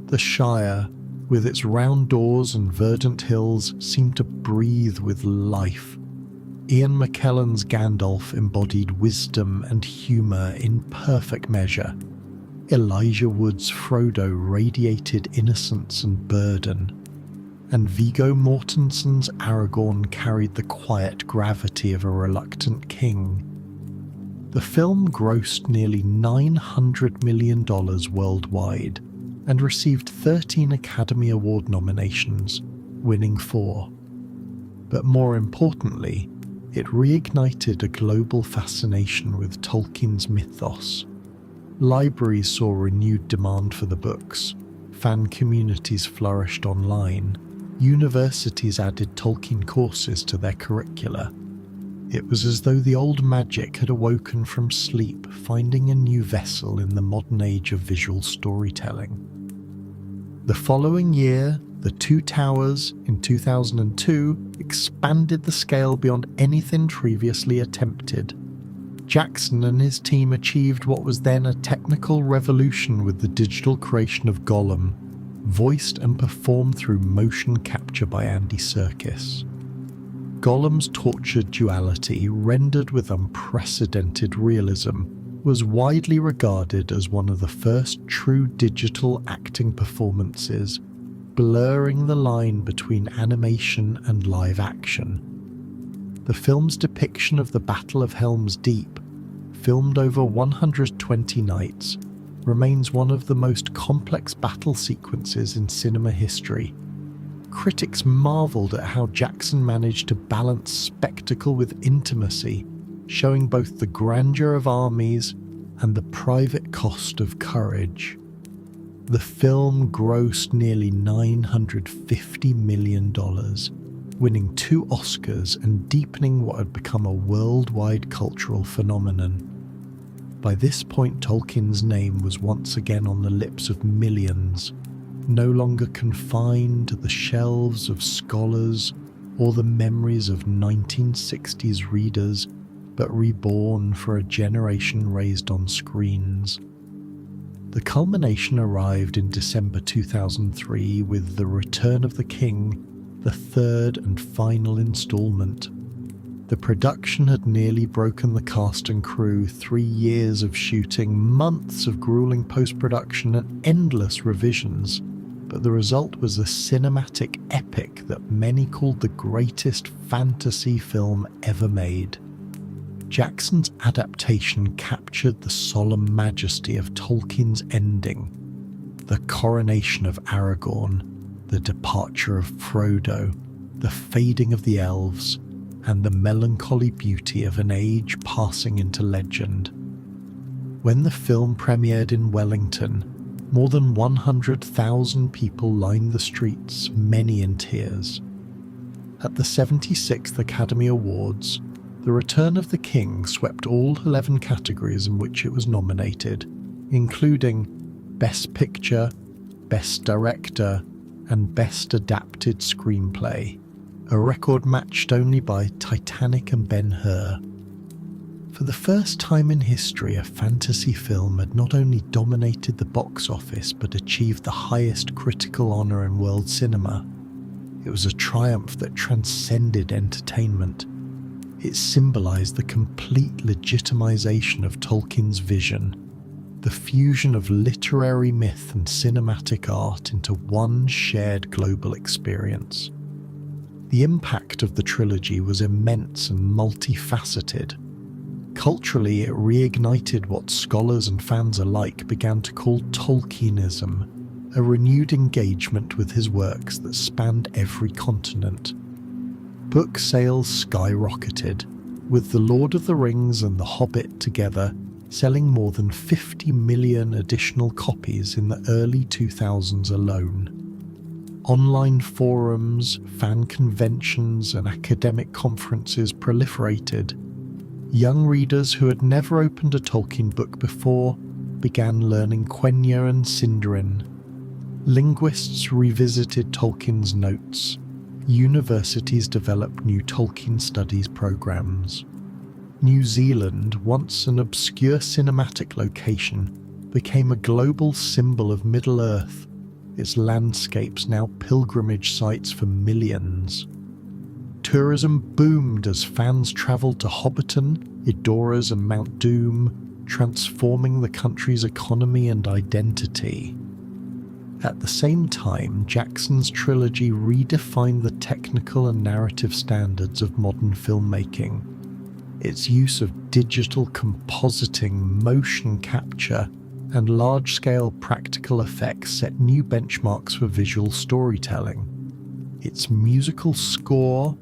The Shire, with its round doors and verdant hills, seemed to breathe with life. Ian McKellen's Gandalf embodied wisdom and humour in perfect measure. Elijah Wood's Frodo radiated innocence and burden, and Viggo Mortensen's Aragorn carried the quiet gravity of a reluctant king. The film grossed nearly $900 million worldwide and received 13 Academy Award nominations, winning 4. But more importantly, it reignited a global fascination with Tolkien's mythos. Libraries saw renewed demand for the books, fan communities flourished online, universities added Tolkien courses to their curricula. It was as though the old magic had awoken from sleep, finding a new vessel in the modern age of visual storytelling. The following year, The Two Towers, in 2002, expanded the scale beyond anything previously attempted. Jackson and his team achieved what was then a technical revolution with the digital creation of Gollum, voiced and performed through motion capture by Andy Serkis. Gollum's tortured duality, rendered with unprecedented realism, was widely regarded as one of the first true digital acting performances, blurring the line between animation and live action. The film's depiction of the Battle of Helm's Deep, filmed over 120 nights, remains one of the most complex battle sequences in cinema history. Critics marveled at how Jackson managed to balance spectacle with intimacy, showing both the grandeur of armies and the private cost of courage. The film grossed nearly $950 million, winning 2 Oscars and deepening what had become a worldwide cultural phenomenon. By this point, Tolkien's name was once again on the lips of millions, no longer confined to the shelves of scholars or the memories of 1960s readers, but reborn for a generation raised on screens. The culmination arrived in December 2003 with The Return of the King, the third and final installment. The production had nearly broken the cast and crew, 3 years of shooting, months of grueling post-production and endless revisions, but the result was a cinematic epic that many called the greatest fantasy film ever made. Jackson's adaptation captured the solemn majesty of Tolkien's ending, the coronation of Aragorn, the departure of Frodo, the fading of the elves, and the melancholy beauty of an age passing into legend. When the film premiered in Wellington, more than 100,000 people lined the streets, many in tears. At the 76th Academy Awards, The Return of the King swept all 11 categories in which it was nominated, including Best Picture, Best Director, and Best Adapted Screenplay, a record matched only by Titanic and Ben-Hur. For the first time in history, a fantasy film had not only dominated the box office but achieved the highest critical honour in world cinema. It was a triumph that transcended entertainment. It symbolised the complete legitimisation of Tolkien's vision, the fusion of literary myth and cinematic art into one shared global experience. The impact of the trilogy was immense and multifaceted. Culturally, it reignited what scholars and fans alike began to call Tolkienism, a renewed engagement with his works that spanned every continent. Book sales skyrocketed, with The Lord of the Rings and The Hobbit together selling more than 50 million additional copies in the early 2000s alone. Online forums, fan conventions, and academic conferences proliferated. Young readers who had never opened a Tolkien book before began learning Quenya and Sindarin. Linguists revisited Tolkien's notes. Universities developed new Tolkien studies programs. New Zealand, once an obscure cinematic location, became a global symbol of Middle-earth, its landscapes now pilgrimage sites for millions. Tourism boomed as fans travelled to Hobbiton, Edoras and Mount Doom, transforming the country's economy and identity. At the same time, Jackson's trilogy redefined the technical and narrative standards of modern filmmaking. Its use of digital compositing, motion capture, and large-scale practical effects set new benchmarks for visual storytelling. Its musical score,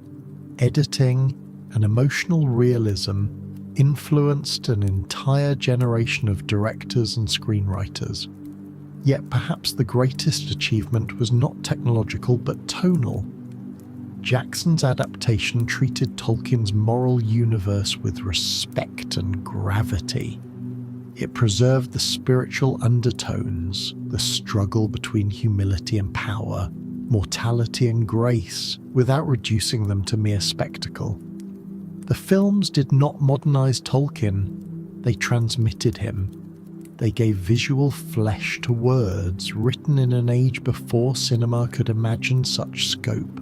editing, and emotional realism influenced an entire generation of directors and screenwriters. Yet perhaps the greatest achievement was not technological but tonal. Jackson's adaptation treated Tolkien's moral universe with respect and gravity. It preserved the spiritual undertones, the struggle between humility and power, mortality and grace, without reducing them to mere spectacle. The films did not modernize Tolkien, they transmitted him. They gave visual flesh to words written in an age before cinema could imagine such scope.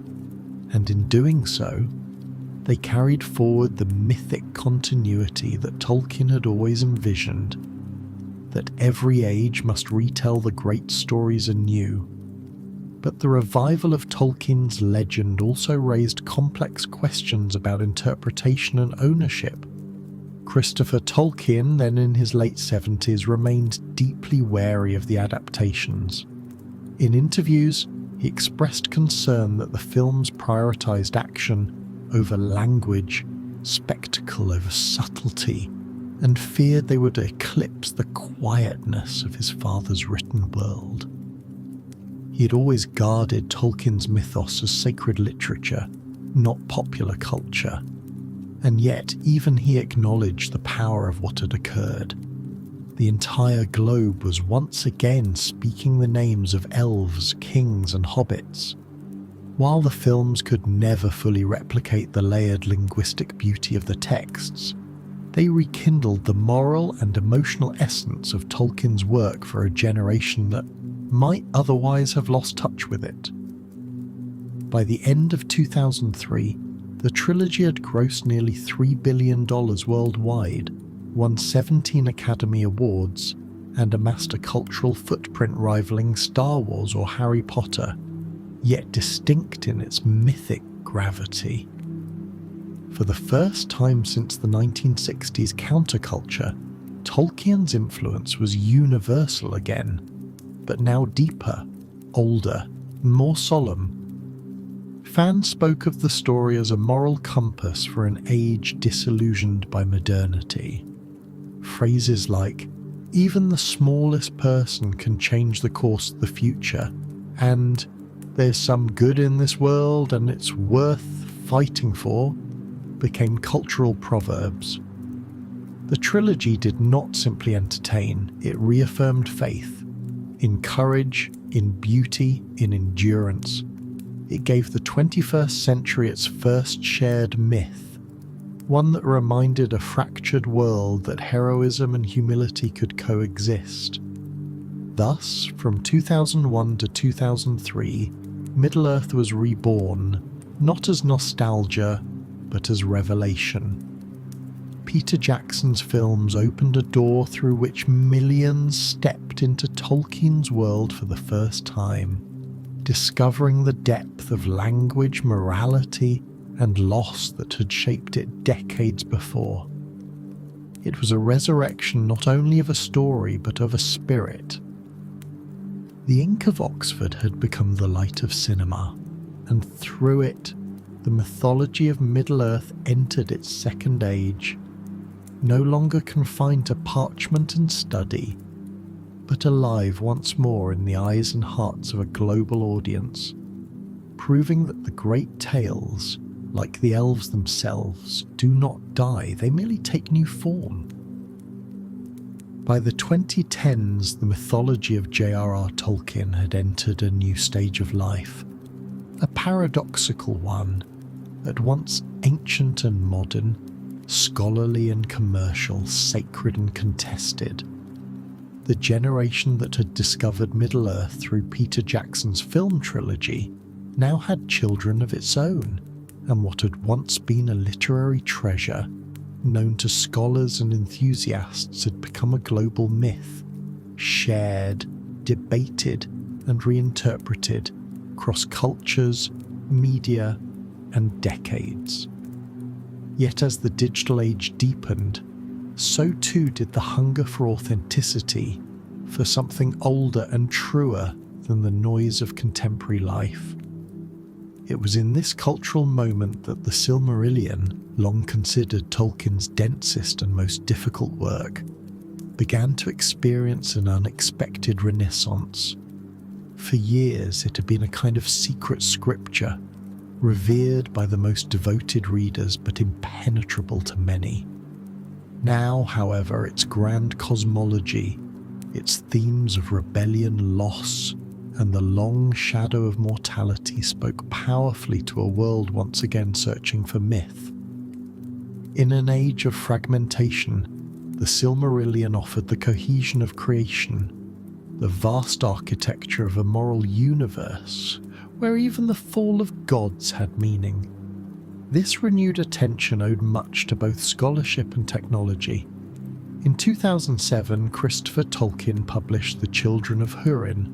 And in doing so, they carried forward the mythic continuity that Tolkien had always envisioned, that every age must retell the great stories anew. But the revival of Tolkien's legend also raised complex questions about interpretation and ownership. Christopher Tolkien, then in his late 70s, remained deeply wary of the adaptations. In interviews, he expressed concern that the films prioritized action over language, spectacle over subtlety, and feared they would eclipse the quietness of his father's written world. He had always guarded Tolkien's mythos as sacred literature, not popular culture. And yet, even he acknowledged the power of what had occurred. The entire globe was once again speaking the names of elves, kings, and hobbits. While the films could never fully replicate the layered linguistic beauty of the texts, they rekindled the moral and emotional essence of Tolkien's work for a generation that might otherwise have lost touch with it. By the end of 2003, the trilogy had grossed nearly $3 billion worldwide, won 17 Academy Awards, and amassed a cultural footprint rivaling Star Wars or Harry Potter, yet distinct in its mythic gravity. For the first time since the 1960s counterculture, Tolkien's influence was universal again, but now deeper, older, and more solemn. Fans spoke of the story as a moral compass for an age disillusioned by modernity. Phrases like, "Even the smallest person can change the course of the future," and "There's some good in this world and it's worth fighting for," became cultural proverbs. The trilogy did not simply entertain, it reaffirmed faith in courage, in beauty, in endurance. It gave the 21st century its first shared myth, one that reminded a fractured world that heroism and humility could coexist. Thus, from 2001 to 2003, Middle-earth was reborn, not as nostalgia, but as revelation. Peter Jackson's films opened a door through which millions stepped into Tolkien's world for the first time, discovering the depth of language, morality, and loss that had shaped it decades before. It was a resurrection not only of a story, but of a spirit. The ink of Oxford had become the light of cinema, and through it, the mythology of Middle-earth entered its second age, no longer confined to parchment and study, but alive once more in the eyes and hearts of a global audience, proving that the great tales, like the elves themselves, do not die, they merely take new form. By the 2010s, the mythology of J.R.R. Tolkien had entered a new stage of life, a paradoxical one, at once ancient and modern, scholarly and commercial, sacred and contested. The generation that had discovered Middle-earth through Peter Jackson's film trilogy now had children of its own, and what had once been a literary treasure, known to scholars and enthusiasts, had become a global myth, shared, debated, and reinterpreted across cultures, media, and decades. Yet as the digital age deepened, so too did the hunger for authenticity, for something older and truer than the noise of contemporary life. It was in this cultural moment that the Silmarillion, long considered Tolkien's densest and most difficult work, began to experience an unexpected renaissance. For years it had been a kind of secret scripture, revered by the most devoted readers but impenetrable to many. Now, however, its grand cosmology, its themes of rebellion, loss, and the long shadow of mortality spoke powerfully to a world once again searching for myth. In an age of fragmentation, the Silmarillion offered the cohesion of creation, the vast architecture of a moral universe where even the fall of gods had meaning. This renewed attention owed much to both scholarship and technology. In 2007, Christopher Tolkien published The Children of Húrin,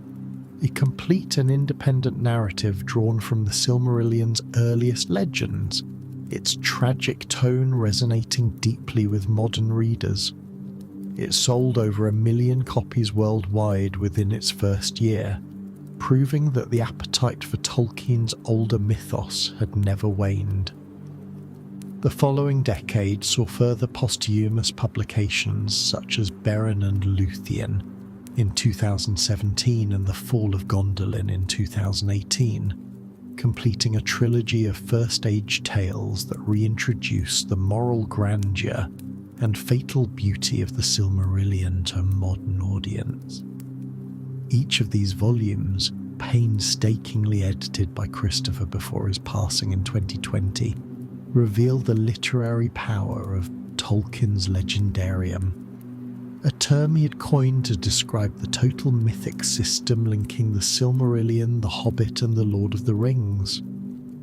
a complete and independent narrative drawn from the Silmarillion's earliest legends, its tragic tone resonating deeply with modern readers. It sold over 1 million copies worldwide within its first year, proving that the appetite for Tolkien's older mythos had never waned. The following decade saw further posthumous publications such as Beren and Luthien in 2017 and The Fall of Gondolin in 2018, completing a trilogy of first-age tales that reintroduced the moral grandeur and fatal beauty of the Silmarillion to a modern audience. Each of these volumes, painstakingly edited by Christopher before his passing in 2020, reveal the literary power of Tolkien's legendarium, a term he had coined to describe the total mythic system linking the Silmarillion, the Hobbit, and the Lord of the Rings.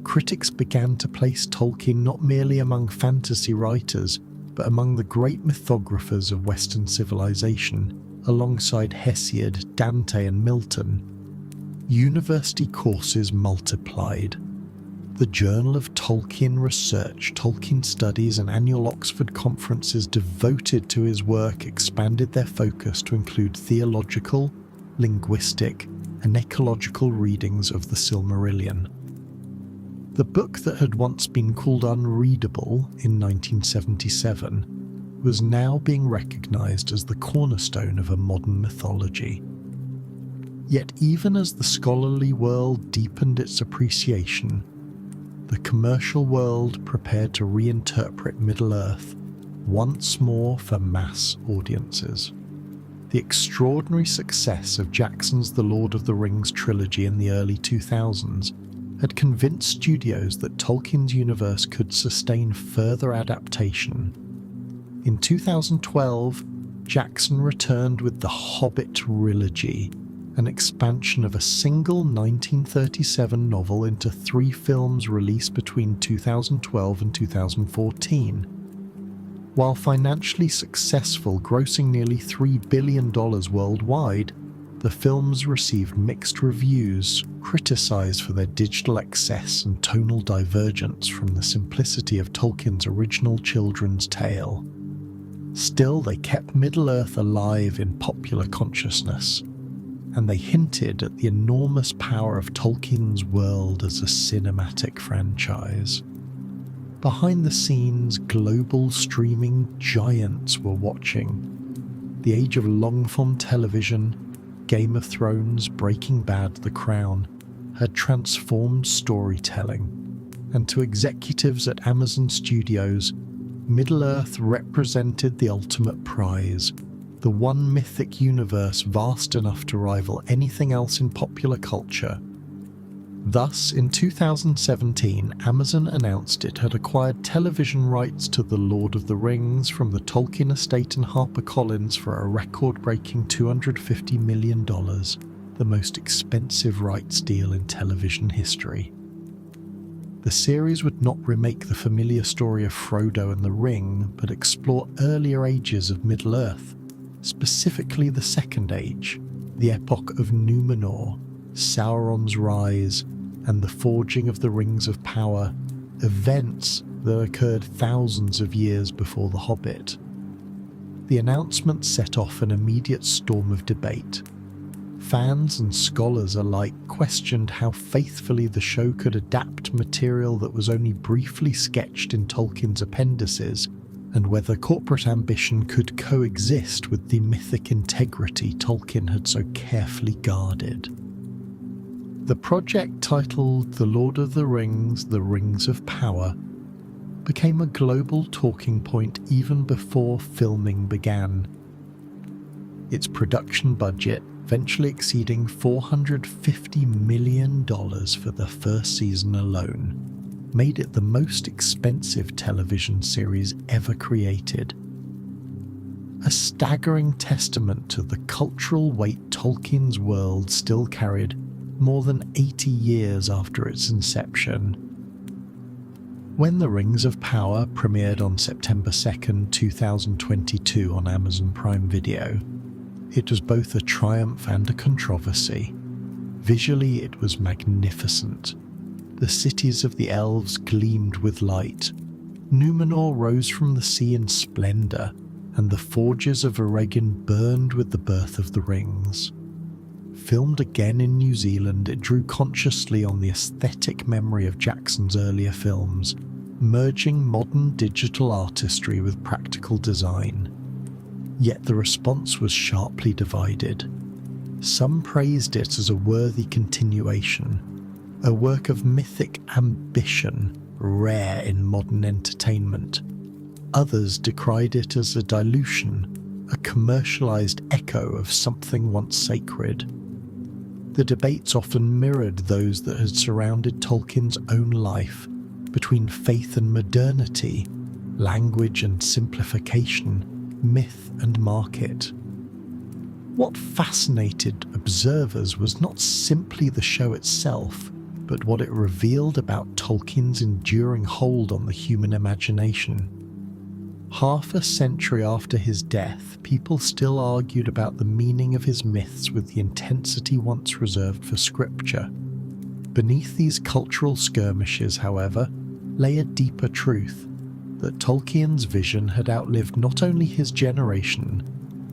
Critics began to place Tolkien not merely among fantasy writers, but among the great mythographers of Western civilization, alongside Hesiod, Dante, and Milton. University courses multiplied. The Journal of Tolkien Research, Tolkien Studies, and annual Oxford conferences devoted to his work expanded their focus to include theological, linguistic, and ecological readings of the Silmarillion. The book that had once been called unreadable in 1977 was now being recognised as the cornerstone of a modern mythology. Yet even as the scholarly world deepened its appreciation, the commercial world prepared to reinterpret Middle-earth once more for mass audiences. The extraordinary success of Jackson's The Lord of the Rings trilogy in the early 2000s had convinced studios that Tolkien's universe could sustain further adaptation. In 2012, Jackson returned with The Hobbit trilogy, an expansion of a single 1937 novel into 3 films released between 2012 and 2014. While financially successful, grossing nearly $3 billion worldwide, the films received mixed reviews, criticized for their digital excess and tonal divergence from the simplicity of Tolkien's original children's tale. Still, they kept Middle-earth alive in popular consciousness, and they hinted at the enormous power of Tolkien's world as a cinematic franchise. Behind the scenes, global streaming giants were watching. The age of long-form television, Game of Thrones, Breaking Bad, The Crown, had transformed storytelling, and to executives at Amazon Studios, Middle-earth represented the ultimate prize, the one mythic universe vast enough to rival anything else in popular culture. Thus, in 2017, Amazon announced it had acquired television rights to The Lord of the Rings from the Tolkien estate and HarperCollins for a record-breaking $250 million, the most expensive rights deal in television history. The series would not remake the familiar story of Frodo and the Ring, but explore earlier ages of Middle-earth, specifically the Second Age, the epoch of Númenor, Sauron's rise, and the forging of the Rings of Power, events that occurred thousands of years before The Hobbit. The announcement set off an immediate storm of debate. Fans and scholars alike questioned how faithfully the show could adapt material that was only briefly sketched in Tolkien's appendices, and whether corporate ambition could coexist with the mythic integrity Tolkien had so carefully guarded. The project, titled The Lord of the Rings, The Rings of Power, became a global talking point even before filming began. Its production budget, eventually exceeding $450 million for the first season alone, made it the most expensive television series ever created. A staggering testament to the cultural weight Tolkien's world still carried more than 80 years after its inception. When The Rings of Power premiered on September 2nd, 2022 on Amazon Prime Video, it was both a triumph and a controversy. Visually, it was magnificent. The cities of the elves gleamed with light. Númenor rose from the sea in splendour, and the forges of Eregion burned with the birth of the rings. Filmed again in New Zealand, it drew consciously on the aesthetic memory of Jackson's earlier films, merging modern digital artistry with practical design. Yet the response was sharply divided. Some praised it as a worthy continuation, a work of mythic ambition, rare in modern entertainment. Others decried it as a dilution, a commercialized echo of something once sacred. The debates often mirrored those that had surrounded Tolkien's own life, between faith and modernity, language and simplification, myth and market. What fascinated observers was not simply the show itself, but what it revealed about Tolkien's enduring hold on the human imagination. Half a century after his death, people still argued about the meaning of his myths with the intensity once reserved for scripture. Beneath these cultural skirmishes, however, lay a deeper truth, that Tolkien's vision had outlived not only his generation,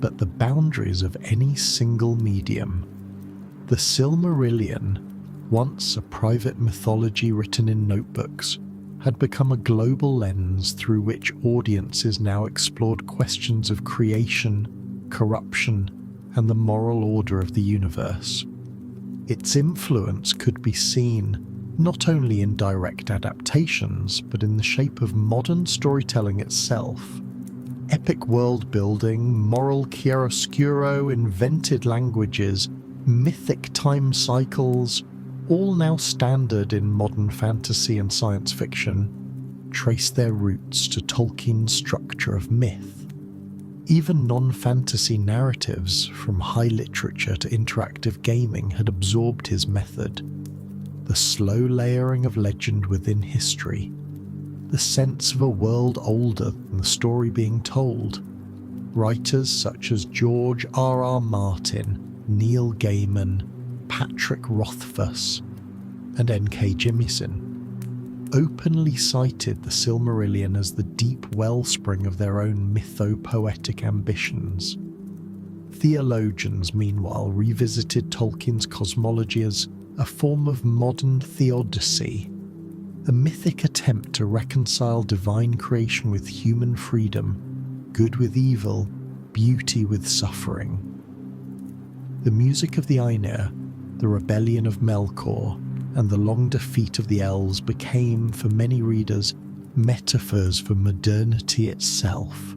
but the boundaries of any single medium. The Silmarillion, once a private mythology written in notebooks, had become a global lens through which audiences now explored questions of creation, corruption, and the moral order of the universe. Its influence could be seen, not only in direct adaptations, but in the shape of modern storytelling itself. Epic world-building, moral chiaroscuro, invented languages, mythic time cycles, all now standard in modern fantasy and science fiction, trace their roots to Tolkien's structure of myth. Even non-fantasy narratives, from high literature to interactive gaming, had absorbed his method. The slow layering of legend within history, the sense of a world older than the story being told. Writers such as J.R.R. Martin, Neil Gaiman, Patrick Rothfuss, and N.K. Jemisin openly cited the Silmarillion as the deep wellspring of their own mytho-poetic ambitions. Theologians, meanwhile, revisited Tolkien's cosmology as a form of modern theodicy, a mythic attempt to reconcile divine creation with human freedom, good with evil, beauty with suffering. The music of the Ainur, the rebellion of Melkor, and the long defeat of the elves became, for many readers, metaphors for modernity itself,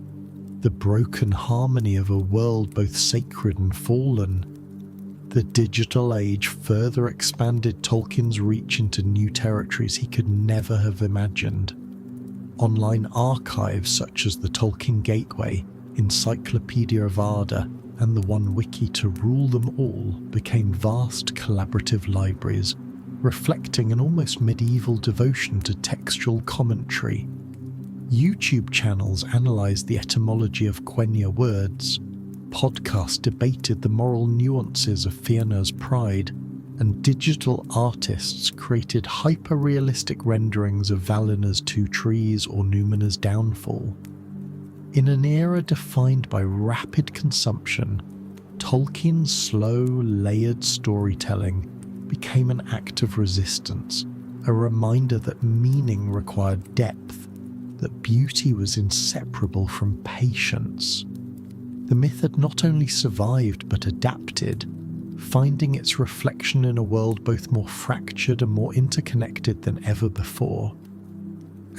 the broken harmony of a world both sacred and fallen. The digital age further expanded Tolkien's reach into new territories he could never have imagined. Online archives such as the Tolkien Gateway, Encyclopedia Avada, and the One Wiki to rule them all became vast collaborative libraries, reflecting an almost medieval devotion to textual commentary. YouTube channels analysed the etymology of Quenya words, podcasts debated the moral nuances of Fëanor's pride, and digital artists created hyper-realistic renderings of Valinor's two trees or Numenor's downfall. In an era defined by rapid consumption, Tolkien's slow, layered storytelling became an act of resistance, a reminder that meaning required depth, that beauty was inseparable from patience. The myth had not only survived but adapted, finding its reflection in a world both more fractured and more interconnected than ever before.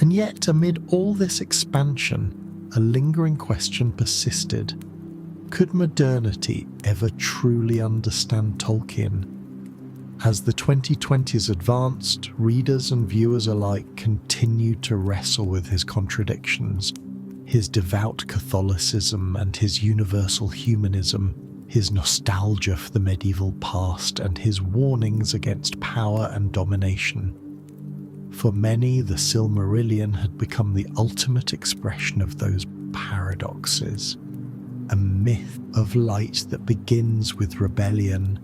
And yet, amid all this expansion, a lingering question persisted. Could modernity ever truly understand Tolkien? As the 2020s advanced, readers and viewers alike continued to wrestle with his contradictions, his devout Catholicism and his universal humanism, his nostalgia for the medieval past and his warnings against power and domination. For many, the Silmarillion had become the ultimate expression of those paradoxes, a myth of light that begins with rebellion,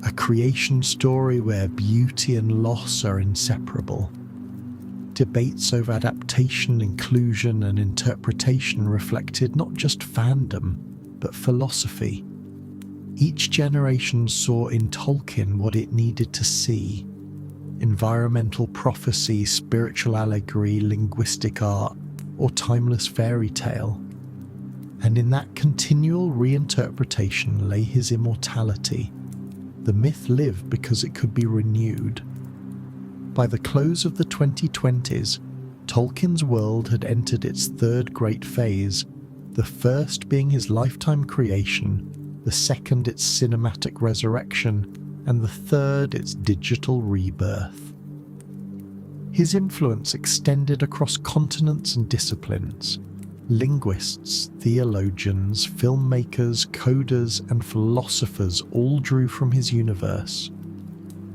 a creation story where beauty and loss are inseparable. Debates over adaptation, inclusion, and interpretation reflected not just fandom, but philosophy. Each generation saw in Tolkien what it needed to see: environmental prophecy, spiritual allegory, linguistic art, or timeless fairy tale. And in that continual reinterpretation lay his immortality. The myth lived because it could be renewed. By the close of the 2020s, Tolkien's world had entered its third great phase, the first being his lifetime creation, the second its cinematic resurrection, and the third its digital rebirth. His influence extended across continents and disciplines. Linguists, theologians, filmmakers, coders, and philosophers all drew from his universe.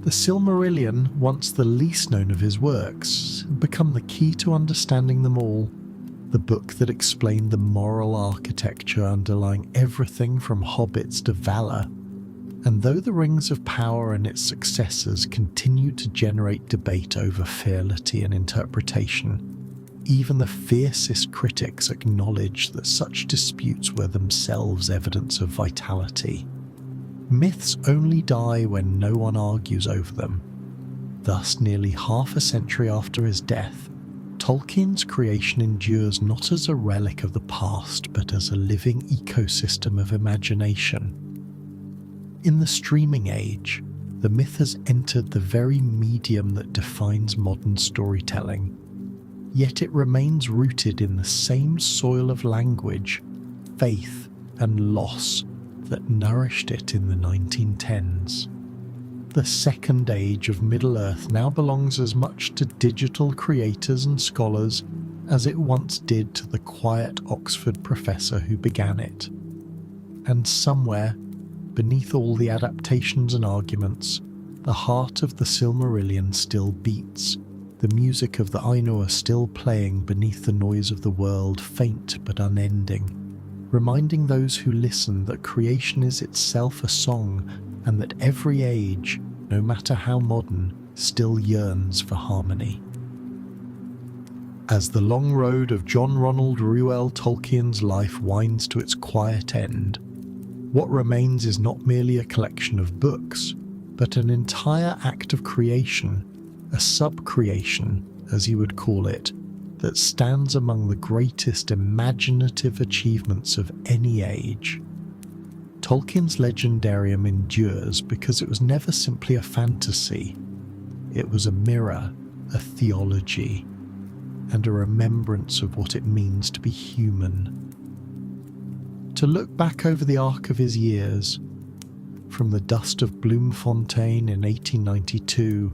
The Silmarillion, once the least known of his works, had become the key to understanding them all, the book that explained the moral architecture underlying everything from hobbits to Valar. And though the Rings of Power and its successors continued to generate debate over fidelity and interpretation, even the fiercest critics acknowledged that such disputes were themselves evidence of vitality. Myths only die when no one argues over them. Thus, nearly half a century after his death, Tolkien's creation endures not as a relic of the past, but as a living ecosystem of imagination. In the streaming age, the myth has entered the very medium that defines modern storytelling, yet it remains rooted in the same soil of language, faith, and loss that nourished it in the 1910s. The second age of Middle-earth now belongs as much to digital creators and scholars as it once did to the quiet Oxford professor who began it. And somewhere, beneath all the adaptations and arguments, the heart of the Silmarillion still beats, the music of the Ainur still playing beneath the noise of the world, faint but unending, reminding those who listen that creation is itself a song and that every age, no matter how modern, still yearns for harmony. As the long road of John Ronald Reuel Tolkien's life winds to its quiet end, what remains is not merely a collection of books, but an entire act of creation, a sub-creation, as he would call it, that stands among the greatest imaginative achievements of any age. Tolkien's legendarium endures because it was never simply a fantasy. It was a mirror, a theology, and a remembrance of what it means to be human. To look back over the arc of his years, from the dust of Bloemfontein in 1892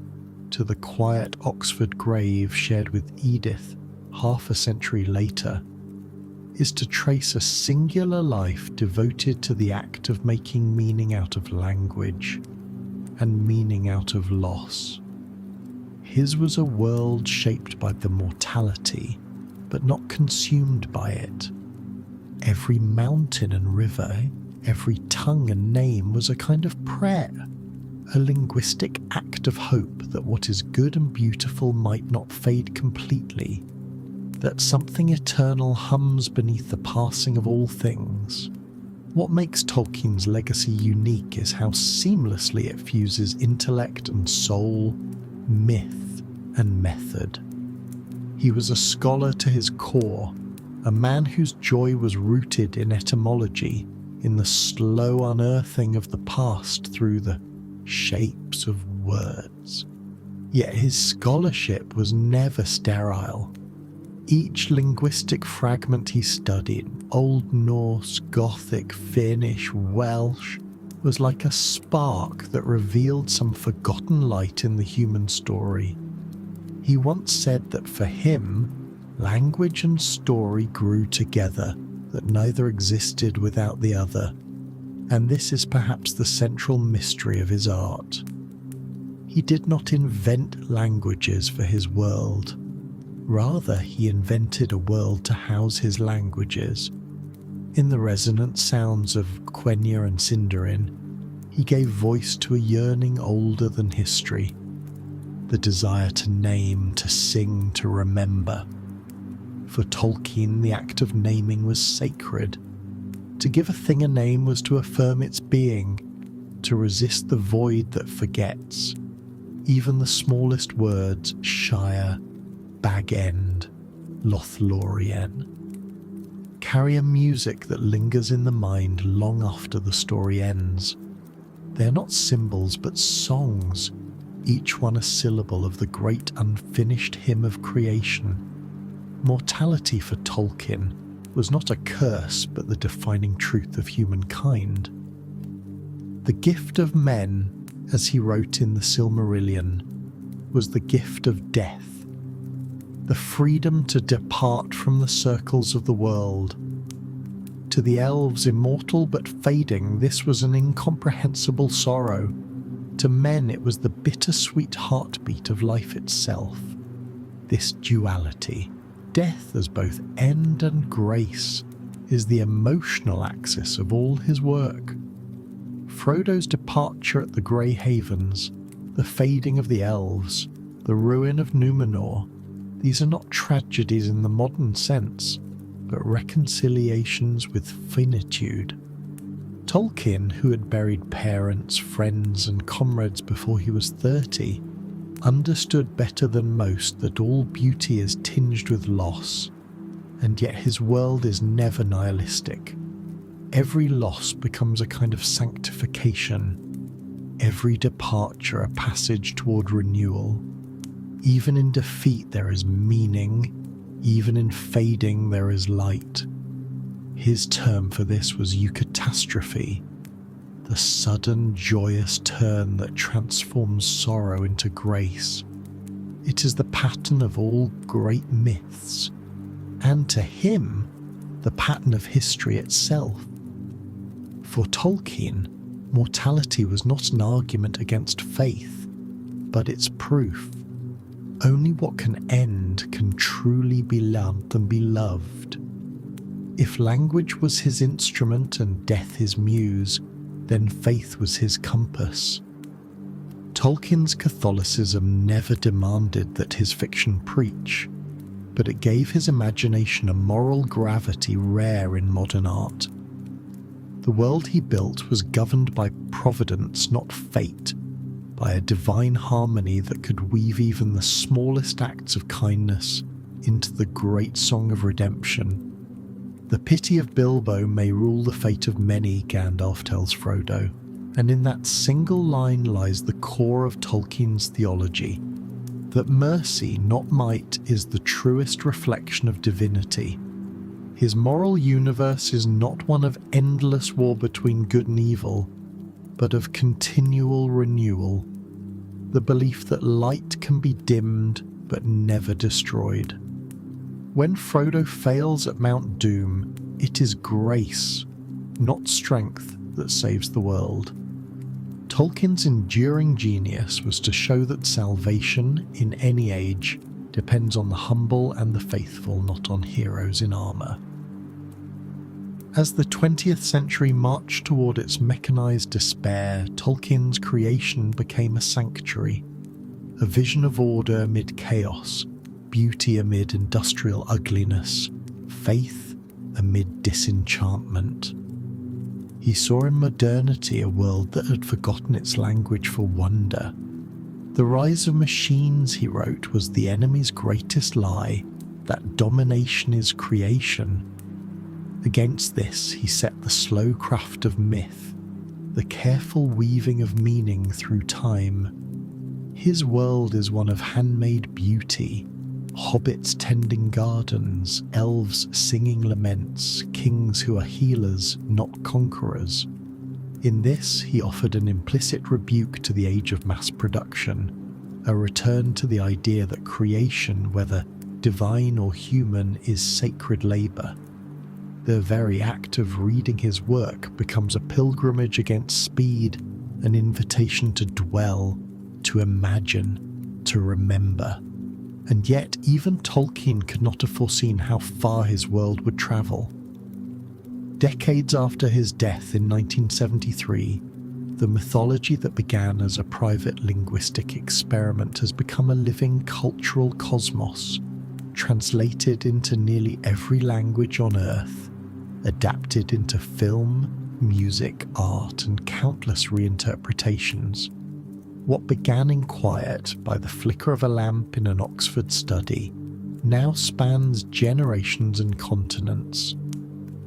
to the quiet Oxford grave shared with Edith half a century later, is to trace a singular life devoted to the act of making meaning out of language and meaning out of loss. His was a world shaped by the mortality, but not consumed by it. Every mountain and river, every tongue and name was a kind of prayer, a linguistic act of hope that what is good and beautiful might not fade completely, that something eternal hums beneath the passing of all things. What makes Tolkien's legacy unique is how seamlessly it fuses intellect and soul, myth and method. He was a scholar to his core, a man whose joy was rooted in etymology, in the slow unearthing of the past through the shapes of words. Yet his scholarship was never sterile. Each linguistic fragment he studied, Old Norse, Gothic, Finnish, Welsh, was like a spark that revealed some forgotten light in the human story. He once said that for him, language and story grew together, that neither existed without the other, and this is perhaps the central mystery of his art. He did not invent languages for his world. Rather, he invented a world to house his languages. In the resonant sounds of Quenya and Sindarin, he gave voice to a yearning older than history, the desire to name, to sing, to remember. For Tolkien, the act of naming was sacred. To give a thing a name was to affirm its being, to resist the void that forgets. Even the smallest words, Shire, Bag End, Lothlorien, carry a music that lingers in the mind long after the story ends. They are not symbols but songs, each one a syllable of the great unfinished hymn of creation. Mortality for Tolkien was not a curse but the defining truth of humankind. The gift of men, as he wrote in the Silmarillion, was the gift of death. The freedom to depart from the circles of the world. To the elves immortal but fading, this was an incomprehensible sorrow. To men it was the bittersweet heartbeat of life itself. This duality, death as both end and grace, is the emotional axis of all his work. Frodo's departure at the Grey Havens, the fading of the elves, the ruin of Númenor, these are not tragedies in the modern sense, but reconciliations with finitude. Tolkien, who had buried parents, friends, and comrades before he was 30, understood better than most that all beauty is tinged with loss, and yet his world is never nihilistic. Every loss becomes a kind of sanctification. every departure a passage toward renewal. Even in defeat there is meaning, even in fading there is light. His term for this was eucatastrophe, the sudden joyous turn that transforms sorrow into grace. It is the pattern of all great myths, and to him, the pattern of history itself. For Tolkien, mortality was not an argument against faith, but its proof. Only what can end can truly be loved and be loved. If language was his instrument and death his muse, then faith was his compass. Tolkien's Catholicism never demanded that his fiction preach, but it gave his imagination a moral gravity rare in modern art. The world he built was governed by providence, not fate, by a divine harmony that could weave even the smallest acts of kindness into the great song of redemption. The pity of Bilbo may rule the fate of many, Gandalf tells Frodo, and in that single line lies the core of Tolkien's theology, that mercy, not might, is the truest reflection of divinity. His moral universe is not one of endless war between good and evil, but of continual renewal, the belief that light can be dimmed but never destroyed. When Frodo fails at Mount Doom, it is grace, not strength, that saves the world. Tolkien's enduring genius was to show that salvation, in any age, depends on the humble and the faithful, not on heroes in armour. As the 20th century marched toward its mechanized despair, Tolkien's creation became a sanctuary, a vision of order amid chaos, beauty amid industrial ugliness, faith amid disenchantment. He saw in modernity a world that had forgotten its language for wonder. The rise of machines, he wrote, was the enemy's greatest lie, that domination is creation. Against this, he set the slow craft of myth, the careful weaving of meaning through time. His world is one of handmade beauty, hobbits tending gardens, elves singing laments, kings who are healers, not conquerors. In this, he offered an implicit rebuke to the age of mass production, a return to the idea that creation, whether divine or human, is sacred labour. The very act of reading his work becomes a pilgrimage against speed, an invitation to dwell, to imagine, to remember. And yet, even Tolkien could not have foreseen how far his world would travel. Decades after his death in 1973, the mythology that began as a private linguistic experiment has become a living cultural cosmos, translated into nearly every language on Earth, adapted into film, music, art, and countless reinterpretations. What began in quiet by the flicker of a lamp in an Oxford study now spans generations and continents.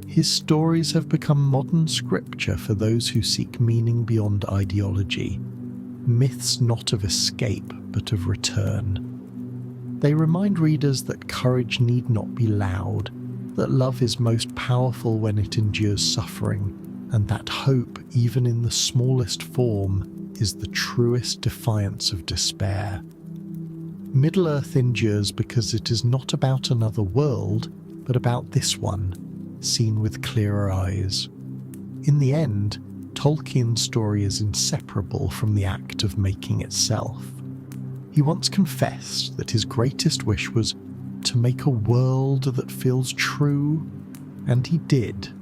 His stories have become modern scripture for those who seek meaning beyond ideology, myths not of escape but of return. They remind readers that courage need not be loud, that love is most powerful when it endures suffering, and that hope, even in the smallest form, is the truest defiance of despair. Middle-earth endures because it is not about another world, but about this one, seen with clearer eyes. In the end, Tolkien's story is inseparable from the act of making itself. He once confessed that his greatest wish was to make a world that feels true, and he did.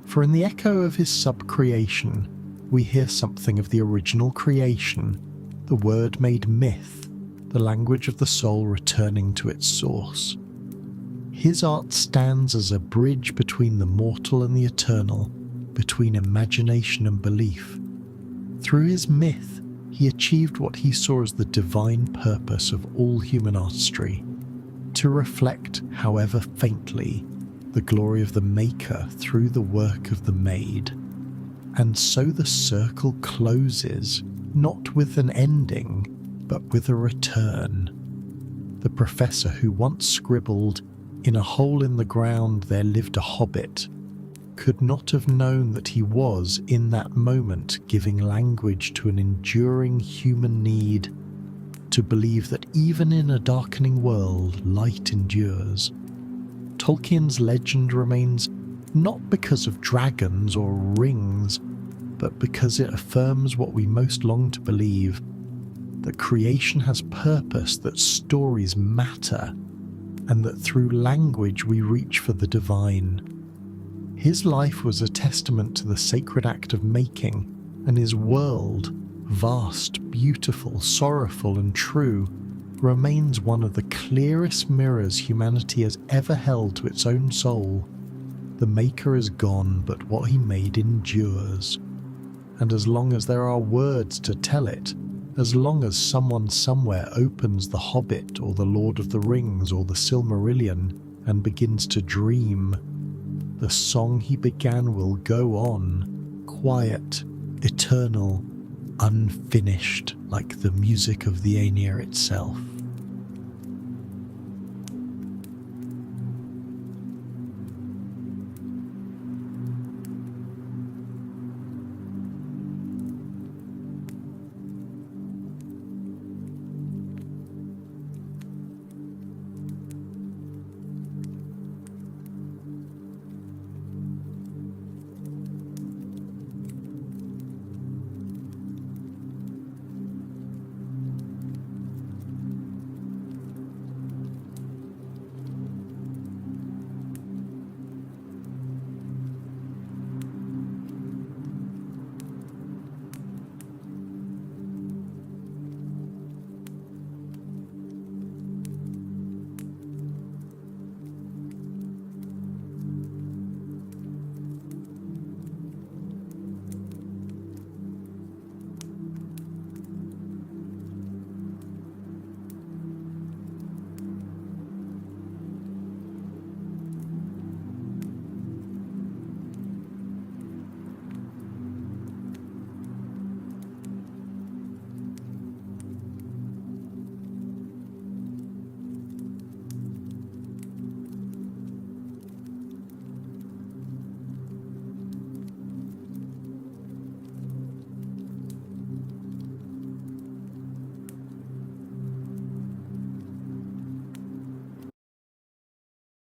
For in the echo of his sub-creation, we hear something of the original creation, the word made myth, the language of the soul returning to its source. His art stands as a bridge between the mortal and the eternal, between imagination and belief. Through his myth, he achieved what he saw as the divine purpose of all human artistry, to reflect, however faintly, the glory of the maker through the work of the made. And so the circle closes, not with an ending, but with a return. The professor who once scribbled, "In a hole in the ground there lived a hobbit," could not have known that he was, in that moment, giving language to an enduring human need to believe that even in a darkening world, light endures. Tolkien's legend remains not because of dragons or rings, but because it affirms what we most long to believe, that creation has purpose, that stories matter, and that through language we reach for the divine. His life was a testament to the sacred act of making, and his world, vast, beautiful, sorrowful, and true, remains one of the clearest mirrors humanity has ever held to its own soul. The maker is gone, but what he made endures. And as long as there are words to tell it, as long as someone somewhere opens The Hobbit or The Lord of the Rings or The Silmarillion and begins to dream, the song he began will go on, quiet, eternal, unfinished, like the music of the Aenir itself.